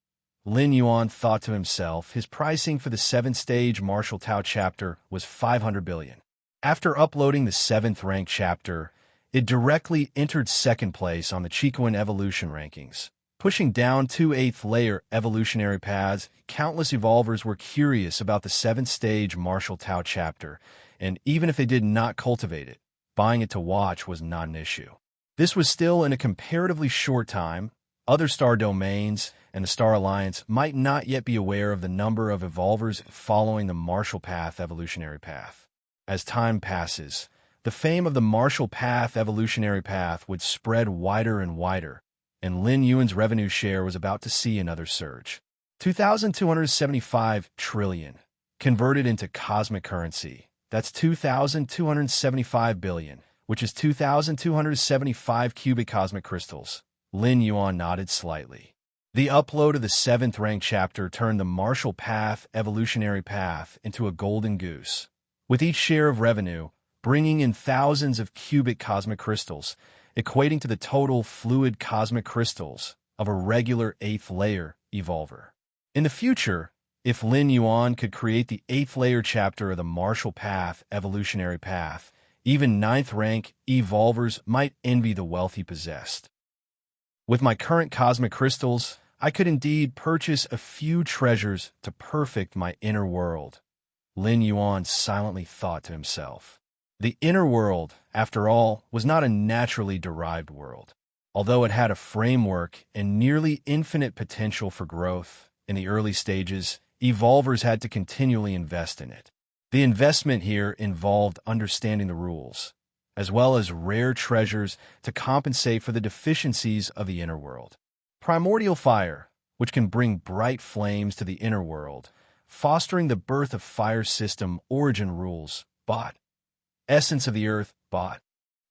Lin Yuan thought to himself his pricing for the 7th stage Martial Tao chapter was 500 billion. After uploading the 7th rank chapter, it directly entered 2nd place on the Chikuan evolution rankings. Pushing down 2 8th layer evolutionary paths, countless evolvers were curious about the 7th stage Martial Tao chapter, and even if they did not cultivate it, buying it to watch was not an issue. This was still in a comparatively short time. Other star domains and the Star Alliance might not yet be aware of the number of evolvers following the Martial Path Evolutionary Path. As time passes, the fame of the Martial Path Evolutionary Path would spread wider and wider, and Lin Yuan's revenue share was about to see another surge. 2,275 trillion. Converted into cosmic currency, that's 2,275 billion, which is 2,275 cubic cosmic crystals. Lin Yuan nodded slightly. The upload of the 7th rank chapter turned the Martial Path Evolutionary Path into a golden goose. With each share of revenue, bringing in thousands of cubic cosmic crystals, equating to the total fluid cosmic crystals of a regular 8th layer evolver. In the future, if Lin Yuan could create the 8th layer chapter of the Martial Path Evolutionary Path, even 9th rank evolvers might envy the wealth he possessed. With my current cosmic crystals, I could indeed purchase a few treasures to perfect my inner world, Lin Yuan silently thought to himself. The inner world, after all, was not a naturally derived world. Although it had a framework and nearly infinite potential for growth in the early stages, evolvers had to continually invest in it. The investment here involved understanding the rules, as well as rare treasures to compensate for the deficiencies of the inner world. Primordial fire, which can bring bright flames to the inner world, fostering the birth of fire system origin rules, bought. Essence of the earth, bought.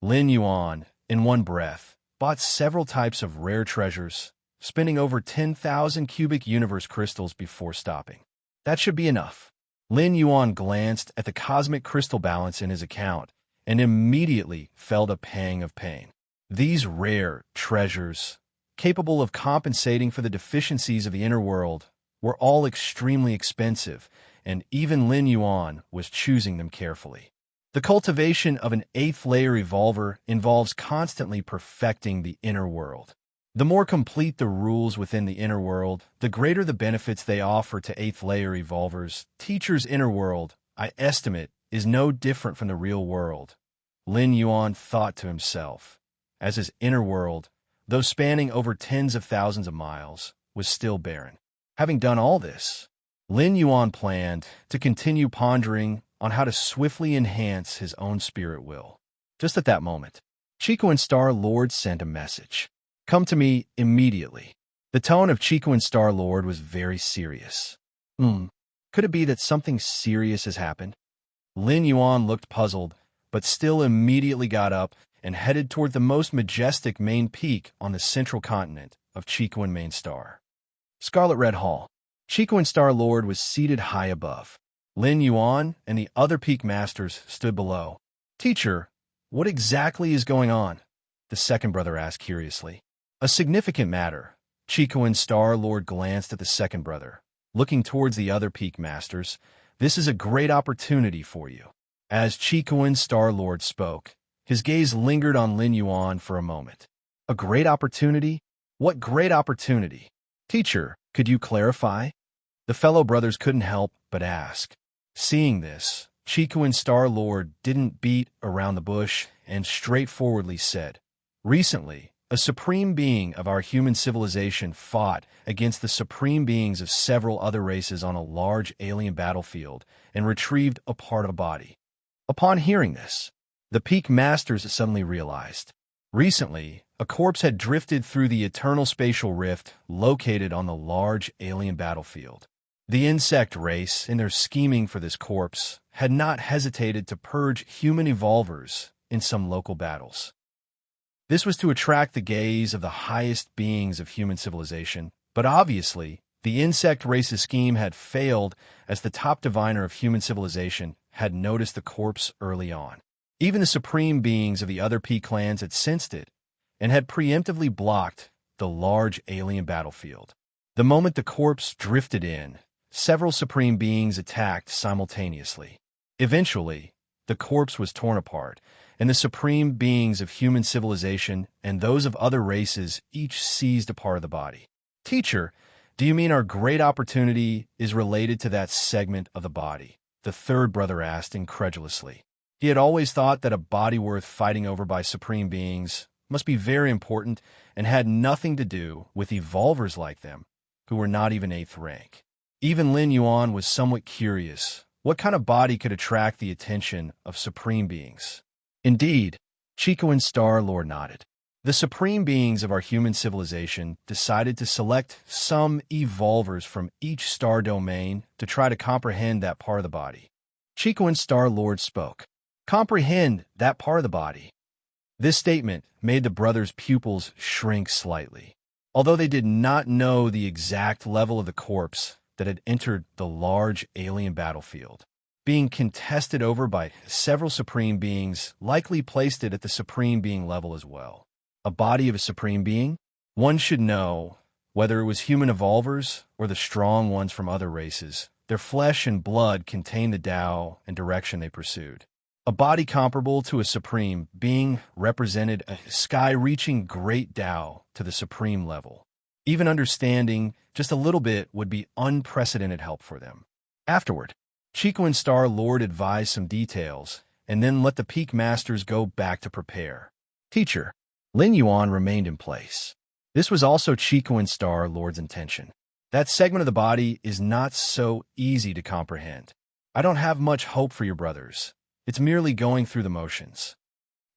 Lin Yuan, in one breath, bought several types of rare treasures, spending over 10,000 cubic universe crystals before stopping. That should be enough. Lin Yuan glanced at the cosmic crystal balance in his account and immediately felt a pang of pain. These rare treasures, capable of compensating for the deficiencies of the inner world, were all extremely expensive, and even Lin Yuan was choosing them carefully. The cultivation of an 8th-layer evolver involves constantly perfecting the inner world. The more complete the rules within the inner world, the greater the benefits they offer to 8th-layer evolvers. Teacher's inner world, I estimate, is no different from the real world, Lin Yuan thought to himself, as his inner world, though spanning over tens of thousands of miles, was still barren. Having done all this, Lin Yuan planned to continue pondering on how to swiftly enhance his own spirit will. Just at that moment, Chico Star-Lord sent a message. Come to me immediately. The tone of Chico Star-Lord was very serious. Could it be that something serious has happened? Lin Yuan looked puzzled, but still immediately got up and headed toward the most majestic main peak on the central continent of Chico Main Star. Scarlet Red Hall. Chico Star-Lord was seated high above. Lin Yuan and the other peak masters stood below. Teacher, what exactly is going on? The second brother asked curiously. A significant matter. Chico Star-Lord glanced at the second brother, looking towards the other peak masters. This is a great opportunity for you. As Chico Star-Lord spoke, his gaze lingered on Lin Yuan for a moment. A great opportunity? What great opportunity? Teacher, could you clarify? The fellow brothers couldn't help but ask. Seeing this, Chico Star-Lord didn't beat around the bush and straightforwardly said, recently, a supreme being of our human civilization fought against the supreme beings of several other races on a large alien battlefield and retrieved a part of a body. Upon hearing this, the peak masters suddenly realized. Recently, a corpse had drifted through the eternal spatial rift located on the large alien battlefield. The insect race, in their scheming for this corpse, had not hesitated to purge human evolvers in some local battles. This was to attract the gaze of the highest beings of human civilization, but obviously, the insect race's scheme had failed as the top diviner of human civilization had noticed the corpse early on. Even the supreme beings of the other peak clans had sensed it and had preemptively blocked the large alien battlefield. The moment the corpse drifted in, several supreme beings attacked simultaneously. Eventually, the corpse was torn apart, and the supreme beings of human civilization and those of other races each seized a part of the body. Teacher, do you mean our great opportunity is related to that segment of the body? The third brother asked incredulously. He had always thought that a body worth fighting over by supreme beings must be very important and had nothing to do with evolvers like them, who were not even 8th rank. Even Lin Yuan was somewhat curious. What kind of body could attract the attention of supreme beings? Indeed, Chico Star-Lord nodded. The supreme beings of our human civilization decided to select some evolvers from each star domain to try to comprehend that part of the body. Chico Star-Lord spoke. Comprehend that part of the body. This statement made the brothers' pupils shrink slightly. Although they did not know the exact level of the corpse that had entered the large alien battlefield, being contested over by several supreme beings likely placed it at the supreme being level as well. A body of a supreme being? One should know, whether it was human evolvers or the strong ones from other races, their flesh and blood contained the Tao and direction they pursued. A body comparable to a supreme being represented a sky-reaching great Tao to the supreme level. Even understanding just a little bit would be unprecedented help for them. Afterward, Chico Star-Lord advised some details, and then let the peak masters go back to prepare. Teacher, Lin Yuan remained in place. This was also Chico and Star-Lord's intention. That segment of the body is not so easy to comprehend. I don't have much hope for your brothers. It's merely going through the motions.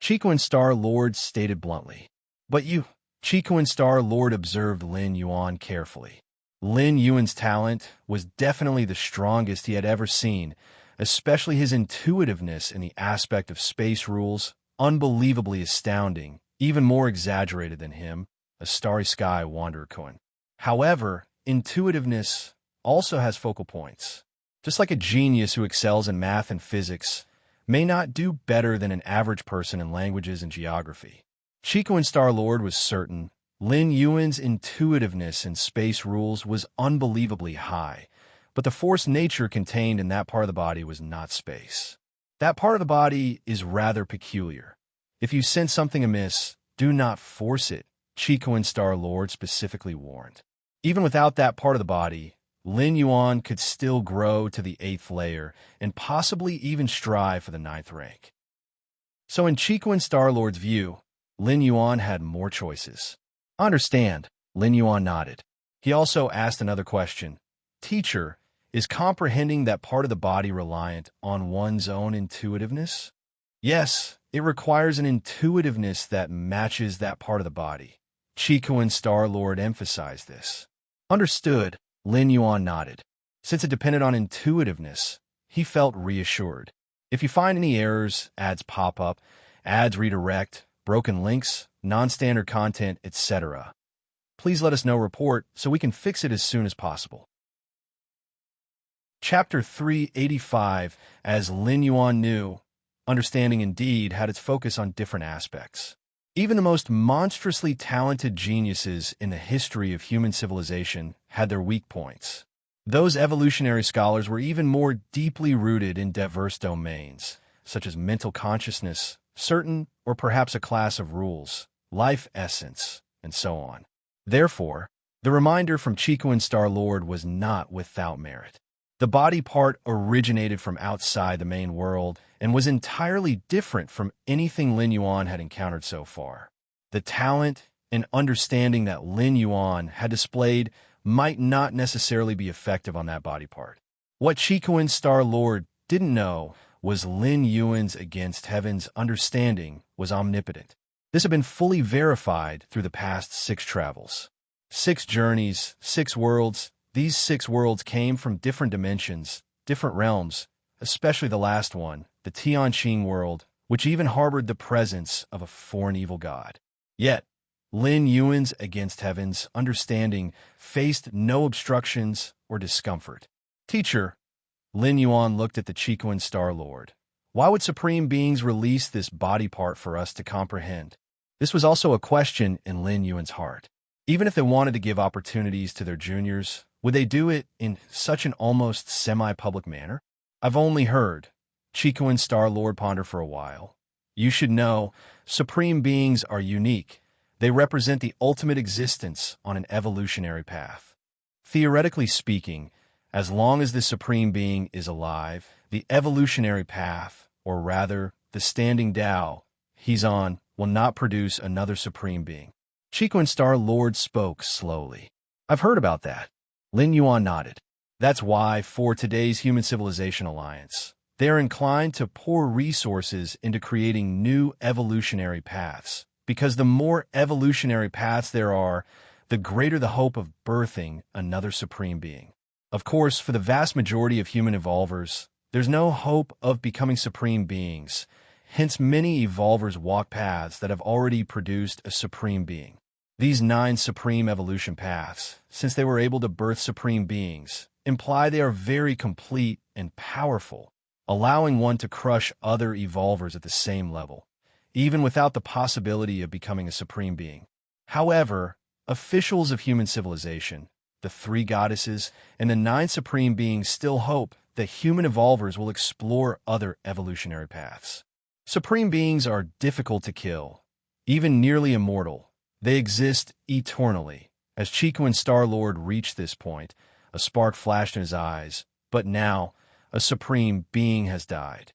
Chico and Star-Lord stated bluntly. But you, Chico and Star-Lord observed Lin Yuan carefully. Lin Yuan's talent was definitely the strongest he had ever seen, especially his intuitiveness in the aspect of space rules, unbelievably astounding, even more exaggerated than him, a starry sky wanderer coin. However, intuitiveness also has focal points. Just like a genius who excels in math and physics may not do better than an average person in languages and geography. Chico and Star-Lord was certain Lin Yuan's intuitiveness in space rules was unbelievably high, but the force nature contained in that part of the body was not space. That part of the body is rather peculiar. If you sense something amiss, do not force it, Chico and Star-Lord specifically warned. Even without that part of the body, Lin Yuan could still grow to the 8th layer and possibly even strive for the 9th rank. So in Chico and Star-Lord's view, Lin Yuan had more choices. Understand, Lin Yuan nodded. He also asked another question. Teacher, is comprehending that part of the body reliant on one's own intuitiveness? Yes, it requires an intuitiveness that matches that part of the body. Chico and Star-Lord emphasized this. Understood, Lin Yuan nodded. Since it depended on intuitiveness, he felt reassured. If you find any errors, ads pop up, ads redirect, broken links, non-standard content, etc., please let us know report so we can fix it as soon as possible. Chapter 385, as Lin Yuan knew, understanding indeed had its focus on different aspects. Even the most monstrously talented geniuses in the history of human civilization had their weak points. Those evolutionary scholars were even more deeply rooted in diverse domains, such as mental consciousness, certain or perhaps a class of rules, life essence, and so on. Therefore, the reminder from Chico and Star-Lord was not without merit. The body part originated from outside the main world and was entirely different from anything Lin Yuan had encountered so far. The talent and understanding that Lin Yuan had displayed might not necessarily be effective on that body part. What Chico and Star-Lord didn't know was Lin Yuan's against heaven's understanding was omnipotent. This had been fully verified through the past 6 travels. 6 journeys, 6 worlds. These 6 worlds came from different dimensions, different realms, especially the last one, the Tianqing world, which even harbored the presence of a foreign evil god. Yet, Lin Yuan's against heaven's understanding faced no obstructions or discomfort. Teacher, Lin Yuan looked at the Chico and Star-Lord. Why would supreme beings release this body part for us to comprehend? This was also a question in Lin Yuan's heart. Even if they wanted to give opportunities to their juniors, would they do it in such an almost semi-public manner? I've only heard. Chico and Star-Lord ponder for a while. You should know, supreme beings are unique. They represent the ultimate existence on an evolutionary path. Theoretically speaking, as long as the supreme being is alive, the evolutionary path, or rather, the standing Tao he's on, will not produce another supreme being. Chico and Star-Lord spoke slowly. I've heard about that. Lin Yuan nodded. That's why, for today's Human Civilization Alliance, they are inclined to pour resources into creating new evolutionary paths, because the more evolutionary paths there are, the greater the hope of birthing another supreme being. Of course, for the vast majority of human evolvers, there's no hope of becoming supreme beings, hence many evolvers walk paths that have already produced a supreme being. These 9 supreme evolution paths, since they were able to birth supreme beings, imply they are very complete and powerful, allowing one to crush other evolvers at the same level, even without the possibility of becoming a supreme being. However, officials of human civilization, the 3 goddesses, and the 9 supreme beings still hope that human evolvers will explore other evolutionary paths. Supreme beings are difficult to kill, even nearly immortal. They exist eternally. As Chico and Star-Lord reached this point, a spark flashed in his eyes, but now, a supreme being has died.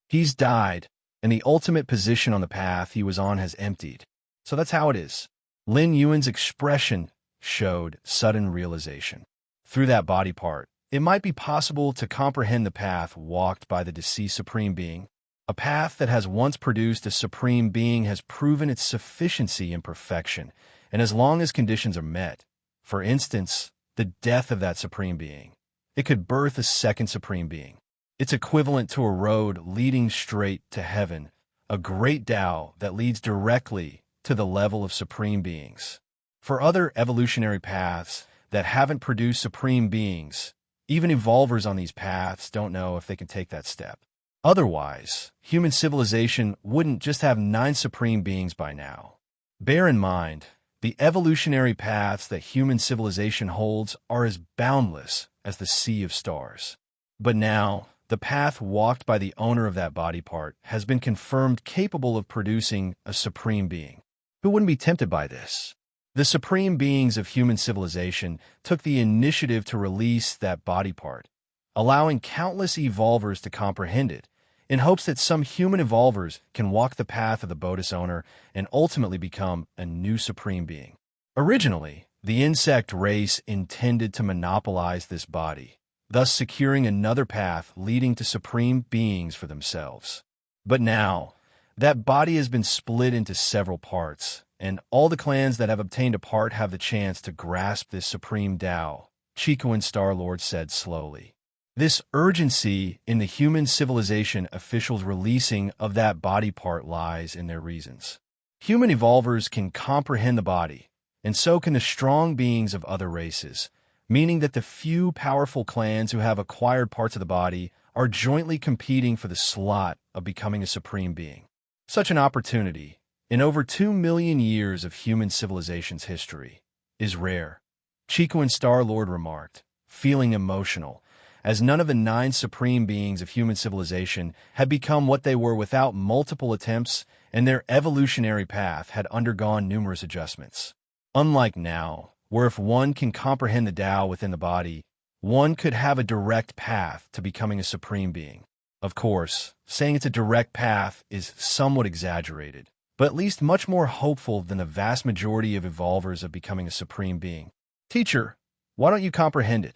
He's died, and the ultimate position on the path he was on has emptied. So that's how it is. Lin Yuan's expression showed sudden realization. Through that body part, it might be possible to comprehend the path walked by the deceased Supreme Being. A path that has once produced a Supreme Being has proven its sufficiency and perfection, and as long as conditions are met, for instance, the death of that Supreme Being, it could birth a second Supreme Being. It's equivalent to a road leading straight to heaven, a great Tao that leads directly to the level of Supreme Beings. For other evolutionary paths that haven't produced Supreme Beings, even evolvers on these paths don't know if they can take that step. Otherwise, human civilization wouldn't just have 9 Supreme Beings by now. Bear in mind, the evolutionary paths that human civilization holds are as boundless as the sea of stars. But now, the path walked by the owner of that body part has been confirmed capable of producing a Supreme Being. Who wouldn't be tempted by this? The Supreme Beings of human civilization took the initiative to release that body part, allowing countless evolvers to comprehend it, in hopes that some human evolvers can walk the path of the Bodis owner and ultimately become a new Supreme Being. Originally, the insect race intended to monopolize this body, thus securing another path leading to Supreme Beings for themselves. But now, that body has been split into several parts, and all the clans that have obtained a part have the chance to grasp this Supreme Tao, Chico and Star-Lord said slowly. This urgency in the human civilization officials' releasing of that body part lies in their reasons. Human evolvers can comprehend the body, and so can the strong beings of other races, meaning that the few powerful clans who have acquired parts of the body are jointly competing for the slot of becoming a Supreme Being. Such an opportunity, in over 2 million years of human civilization's history, is rare, Chico and Star-Lord remarked, feeling emotional, as none of the 9 Supreme Beings of human civilization had become what they were without multiple attempts, and their evolutionary path had undergone numerous adjustments. Unlike now, where if one can comprehend the Tao within the body, one could have a direct path to becoming a Supreme Being. Of course, saying it's a direct path is somewhat exaggerated, but at least much more hopeful than the vast majority of evolvers of becoming a Supreme Being. Teacher, why don't you comprehend it?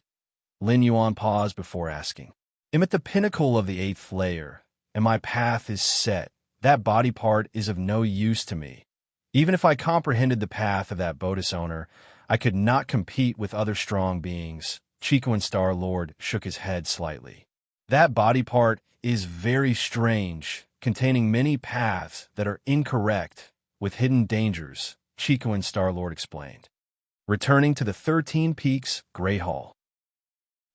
Lin Yuan paused before asking. I'm at the pinnacle of the 8th layer, and my path is set. That body part is of no use to me. Even if I comprehended the path of that Bodis owner, I could not compete with other strong beings. Chico and Star-Lord shook his head slightly. That body part is very strange, containing many paths that are incorrect, with hidden dangers, Chico and Star-Lord explained. Returning to the 13 Peaks Grey Hall,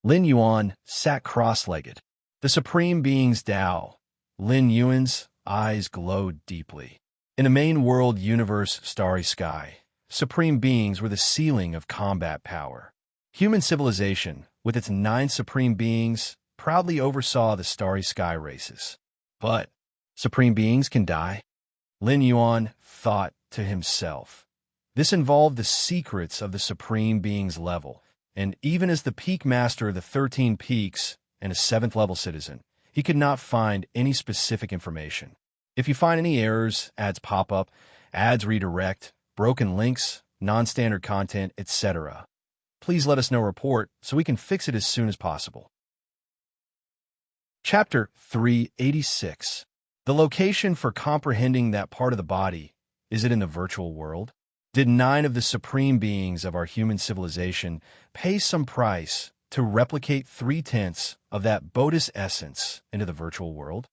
Lin Yuan sat cross-legged. The Supreme Being's Tao. Lin Yuan's eyes glowed deeply. In a main world universe starry sky, Supreme Beings were the ceiling of combat power. Human civilization, with its 9 Supreme Beings, proudly oversaw the starry sky races. But Supreme Beings can die? Lin Yuan thought to himself. This involved the secrets of the Supreme Being's level, and even as the Peak Master of the 13 Peaks and a 7th level citizen, he could not find any specific information. If you find any errors, ads pop up, ads redirect, broken links, non-standard content, etc., please let us know report so we can fix it as soon as possible. Chapter 386. The location for comprehending that part of the body, is it in the virtual world? Did 9 of the Supreme Beings of our human civilization pay some price to replicate 3/10 of that Bodis essence into the virtual world?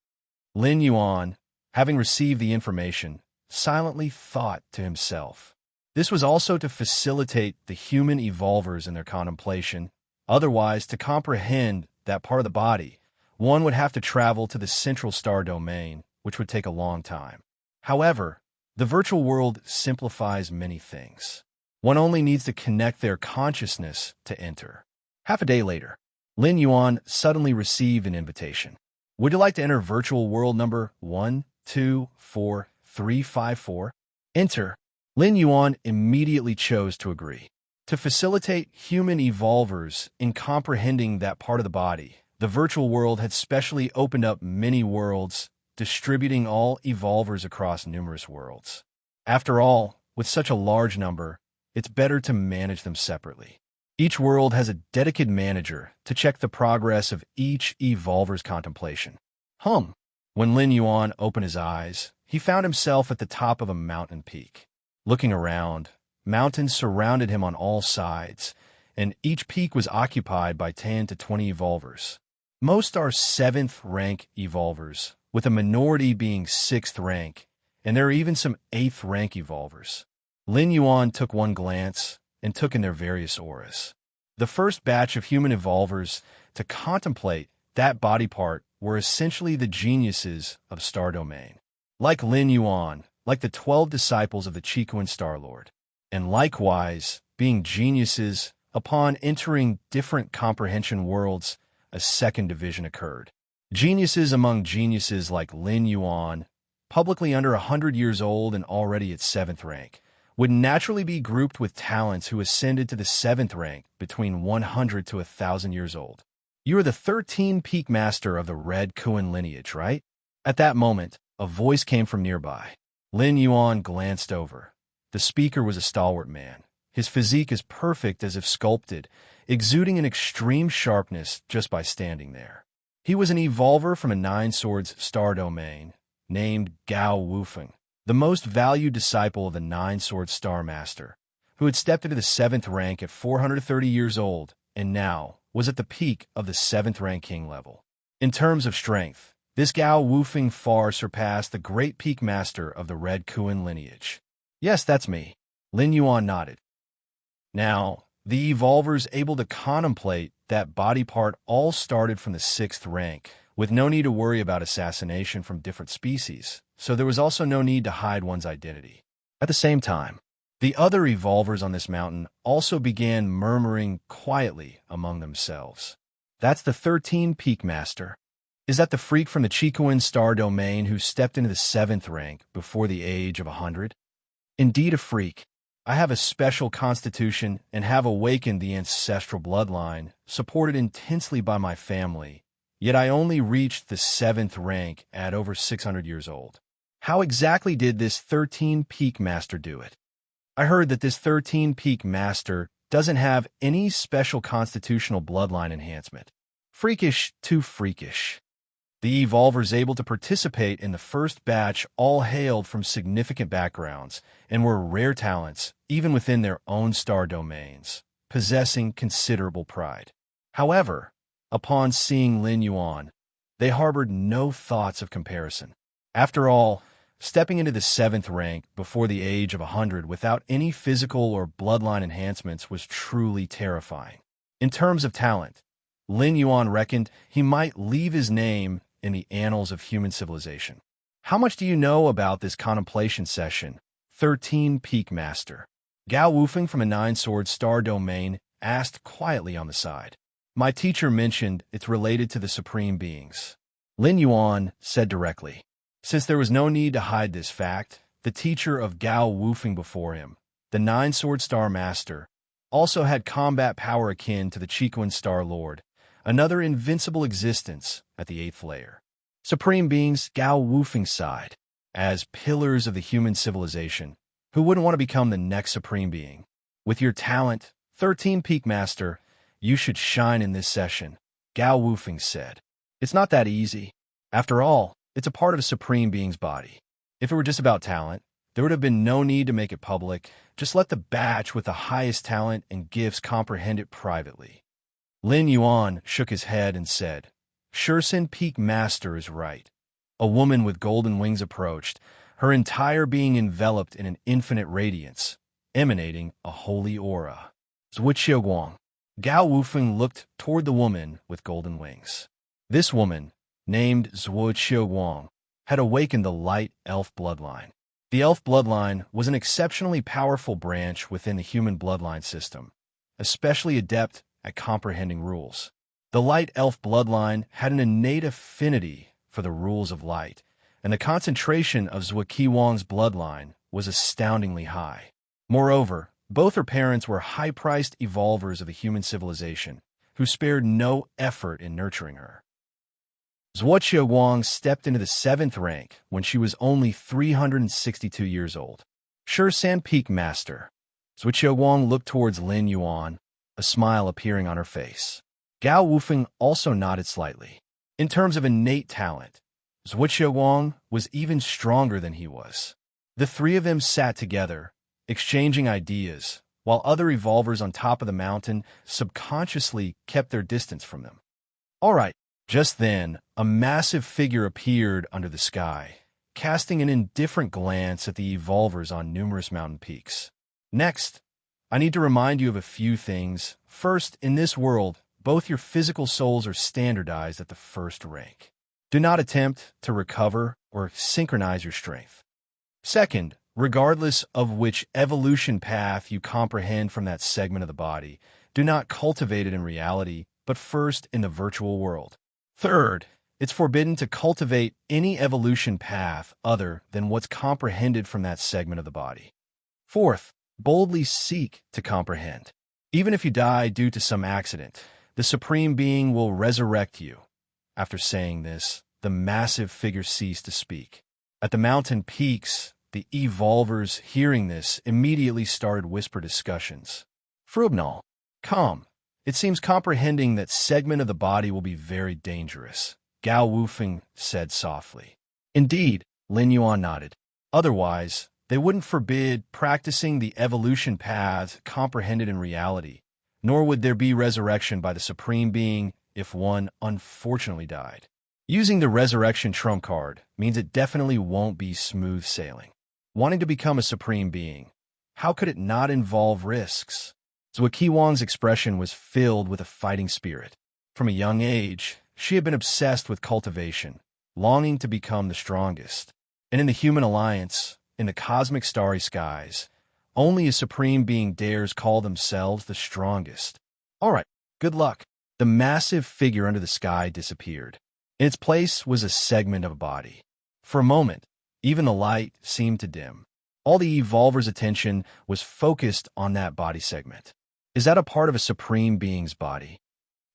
Lin Yuan, having received the information, silently thought to himself. This was also to facilitate the human evolvers in their contemplation. Otherwise, to comprehend that part of the body, one would have to travel to the central star domain, which would take a long time. However, the virtual world simplifies many things. One only needs to connect their consciousness to enter. Half a day later, Lin Yuan suddenly received an invitation. Would you like to enter virtual world number 124354? Enter. Lin Yuan immediately chose to agree. To facilitate human evolvers in comprehending that part of the body, the virtual world had specially opened up many worlds, distributing all evolvers across numerous worlds. After all, With such a large number, it's better to manage them separately. Each world has a dedicated manager to check the progress of each evolver's contemplation. When Lin Yuan opened his eyes, he found himself at the top of a mountain peak. Looking around, mountains surrounded him on all sides, and each peak was occupied by 10 to 20 evolvers. Most are 7th rank evolvers, with a minority being 6th rank, and there are even some 8th rank evolvers. Lin Yuan took one glance and took in their various auras. The first batch of human evolvers to contemplate that body part were essentially the geniuses of Star Domain. Like Lin Yuan, like the 12 disciples of the Chiquan Star Lord, and likewise, being geniuses, upon entering different comprehension worlds, a second division occurred. Geniuses among geniuses like Lin Yuan, publicly under 100 years old and already at 7th rank, would naturally be grouped with talents who ascended to the 7th rank between 100 to 1,000 years old. You are the 13 peak master of the Red Kuan lineage, right? At that moment, a voice came from nearby. Lin Yuan glanced over. The speaker was a stalwart man. His physique as perfect as if sculpted, exuding an extreme sharpness just by standing there. He was an evolver from a 9 Swords star domain, named Gao Wufeng, the most valued disciple of the 9 Swords Star Master, who had stepped into the 7th rank at 430 years old and now was at the peak of the 7th rank king level. In terms of strength, this Gao Wufeng far surpassed the great peak master of the Red Kuan lineage. Yes, that's me. Lin Yuan nodded. Now, the evolvers able to contemplate that body part all started from the 6th rank, with no need to worry about assassination from different species, so there was also no need to hide one's identity. At the same time, the other evolvers on this mountain also began murmuring quietly among themselves. That's the 13 peak master. Is that the freak from the Chiquan star domain who stepped into the 7th rank before the age of 100? Indeed a freak. I have a special constitution and have awakened the ancestral bloodline, supported intensely by my family, yet I only reached the 7th rank at over 600 years old. How exactly did this 13 peak master do it? I heard that this 13 peak master doesn't have any special constitutional bloodline enhancement. Freakish too freakish. The evolvers able to participate in the first batch all hailed from significant backgrounds and were rare talents, even within their own star domains, possessing considerable pride. However, upon seeing Lin Yuan, they harbored no thoughts of comparison. After all, stepping into the 7th rank before the age of 100 without any physical or bloodline enhancements was truly terrifying. In terms of talent, Lin Yuan reckoned he might leave his name in the annals of human civilization. How much do you know about this contemplation session, 13 Peak Master? Gao Wufeng from a 9 Swords star domain asked quietly on the side. My teacher mentioned it's related to the supreme beings. Lin Yuan said directly. Since there was no need to hide this fact, the teacher of Gao Wufeng before him, the 9 Sword Star Master, also had combat power akin to the Chiquan Star Lord, another invincible existence at the 8th layer. Supreme beings Gao Wufeng sighed. As pillars of the human civilization, who wouldn't want to become the next supreme being? With your talent, 13 Peak Master, you should shine in this session, Gao Wufeng said. It's not that easy. After all, it's a part of a supreme being's body. If it were just about talent, there would have been no need to make it public. Just let the batch with the highest talent and gifts comprehend it privately. Lin Yuan shook his head and said, Shursen Peak Master is right. A woman with golden wings approached, her entire being enveloped in an infinite radiance, emanating a holy aura. Zhuoqiuguang. Gao Wufeng looked toward the woman with golden wings. This woman, named Zhuoqiuguang, had awakened the light elf bloodline. The elf bloodline was an exceptionally powerful branch within the human bloodline system, especially adept at comprehending rules. The light elf bloodline had an innate affinity for the rules of light, and the concentration of Zhuoqiuguang's bloodline was astoundingly high. Moreover, both her parents were high-priced evolvers of the human civilization, who spared no effort in nurturing her. Zhuoqiuguang stepped into the 7th rank when she was only 362 years old. Sure, San Peak Master. Zhuqiu Wang looked towards Lin Yuan, a smile appearing on her face. Gao Wufeng also nodded slightly. In terms of innate talent, Zhuqiu Wang was even stronger than he was. The three of them sat together, exchanging ideas, while other evolvers on top of the mountain subconsciously kept their distance from them. All right, just then, a massive figure appeared under the sky, casting an indifferent glance at the evolvers on numerous mountain peaks. Next, I need to remind you of a few things. First, in this world, both your physical souls are standardized at the first rank. Do not attempt to recover or synchronize your strength. Second, regardless of which evolution path you comprehend from that segment of the body, do not cultivate it in reality, but first in the virtual world. Third, it's forbidden to cultivate any evolution path other than what's comprehended from that segment of the body. Fourth, boldly seek to comprehend. Even if you die due to some accident, the Supreme Being will resurrect you. After saying this, the massive figure ceased to speak. At the mountain peaks, the evolvers, hearing this, immediately started whisper discussions. Frubnal, come. It seems comprehending that segment of the body will be very dangerous, Gao Wufeng said softly. Indeed, Lin Yuan nodded. Otherwise, they wouldn't forbid practicing the evolution paths comprehended in reality, nor would there be resurrection by the Supreme Being if one unfortunately died. Using the resurrection trump card means it definitely won't be smooth sailing. Wanting to become a Supreme Being, how could it not involve risks? Zhuqiu Wang's expression was filled with a fighting spirit. From a young age, she had been obsessed with cultivation, longing to become the strongest. And in the human alliance, in the cosmic starry skies, only a Supreme Being dares call themselves the strongest. All right, good luck. The massive figure under the sky disappeared. In its place was a segment of a body. For a moment, even the light seemed to dim. All the evolvers' attention was focused on that body segment. Is that a part of a Supreme Being's body?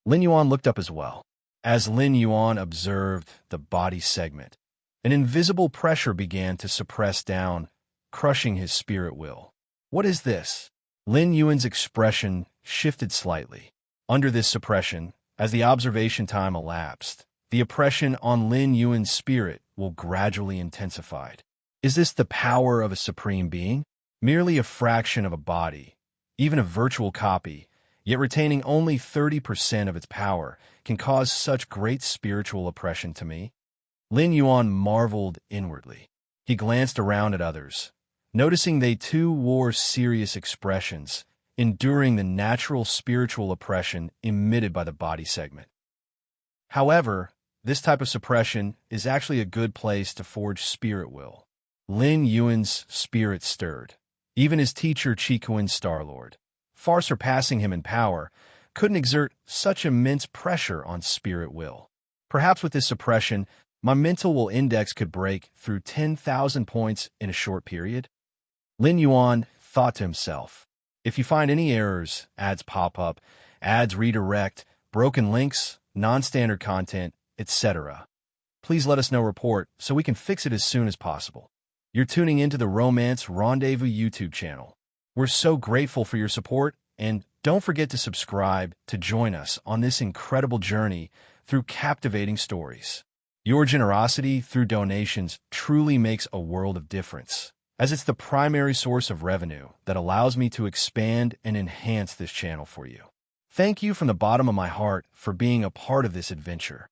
Lin Yuan looked up as well. As Lin Yuan observed the body segment, an invisible pressure began to suppress down, crushing his spirit will. What is this? Lin Yuan's expression shifted slightly. Under this suppression, as the observation time elapsed, the oppression on Lin Yuan's spirit will gradually intensify. Is this the power of a Supreme Being? Merely a fraction of a body, even a virtual copy, yet retaining only 30% of its power, can cause such great spiritual oppression to me? Lin Yuan marveled inwardly. He glanced around at others, noticing they too wore serious expressions, enduring the natural spiritual oppression emitted by the body segment. However, this type of suppression is actually a good place to forge spirit will. Lin Yuan's spirit stirred. Even his teacher Qikuan Starlord, far surpassing him in power, couldn't exert such immense pressure on spirit will. Perhaps with this suppression, my mental will index could break through 10,000 points in a short period. Lin Yuan thought to himself, if you find any errors, ads pop up, ads redirect, broken links, non-standard content, etc., please let us know report so we can fix it as soon as possible. You're tuning into the Romance Rendezvous YouTube channel. We're so grateful for your support, and don't forget to subscribe to join us on this incredible journey through captivating stories. Your generosity through donations truly makes a world of difference, as it's the primary source of revenue that allows me to expand and enhance this channel for you. Thank you from the bottom of my heart for being a part of this adventure.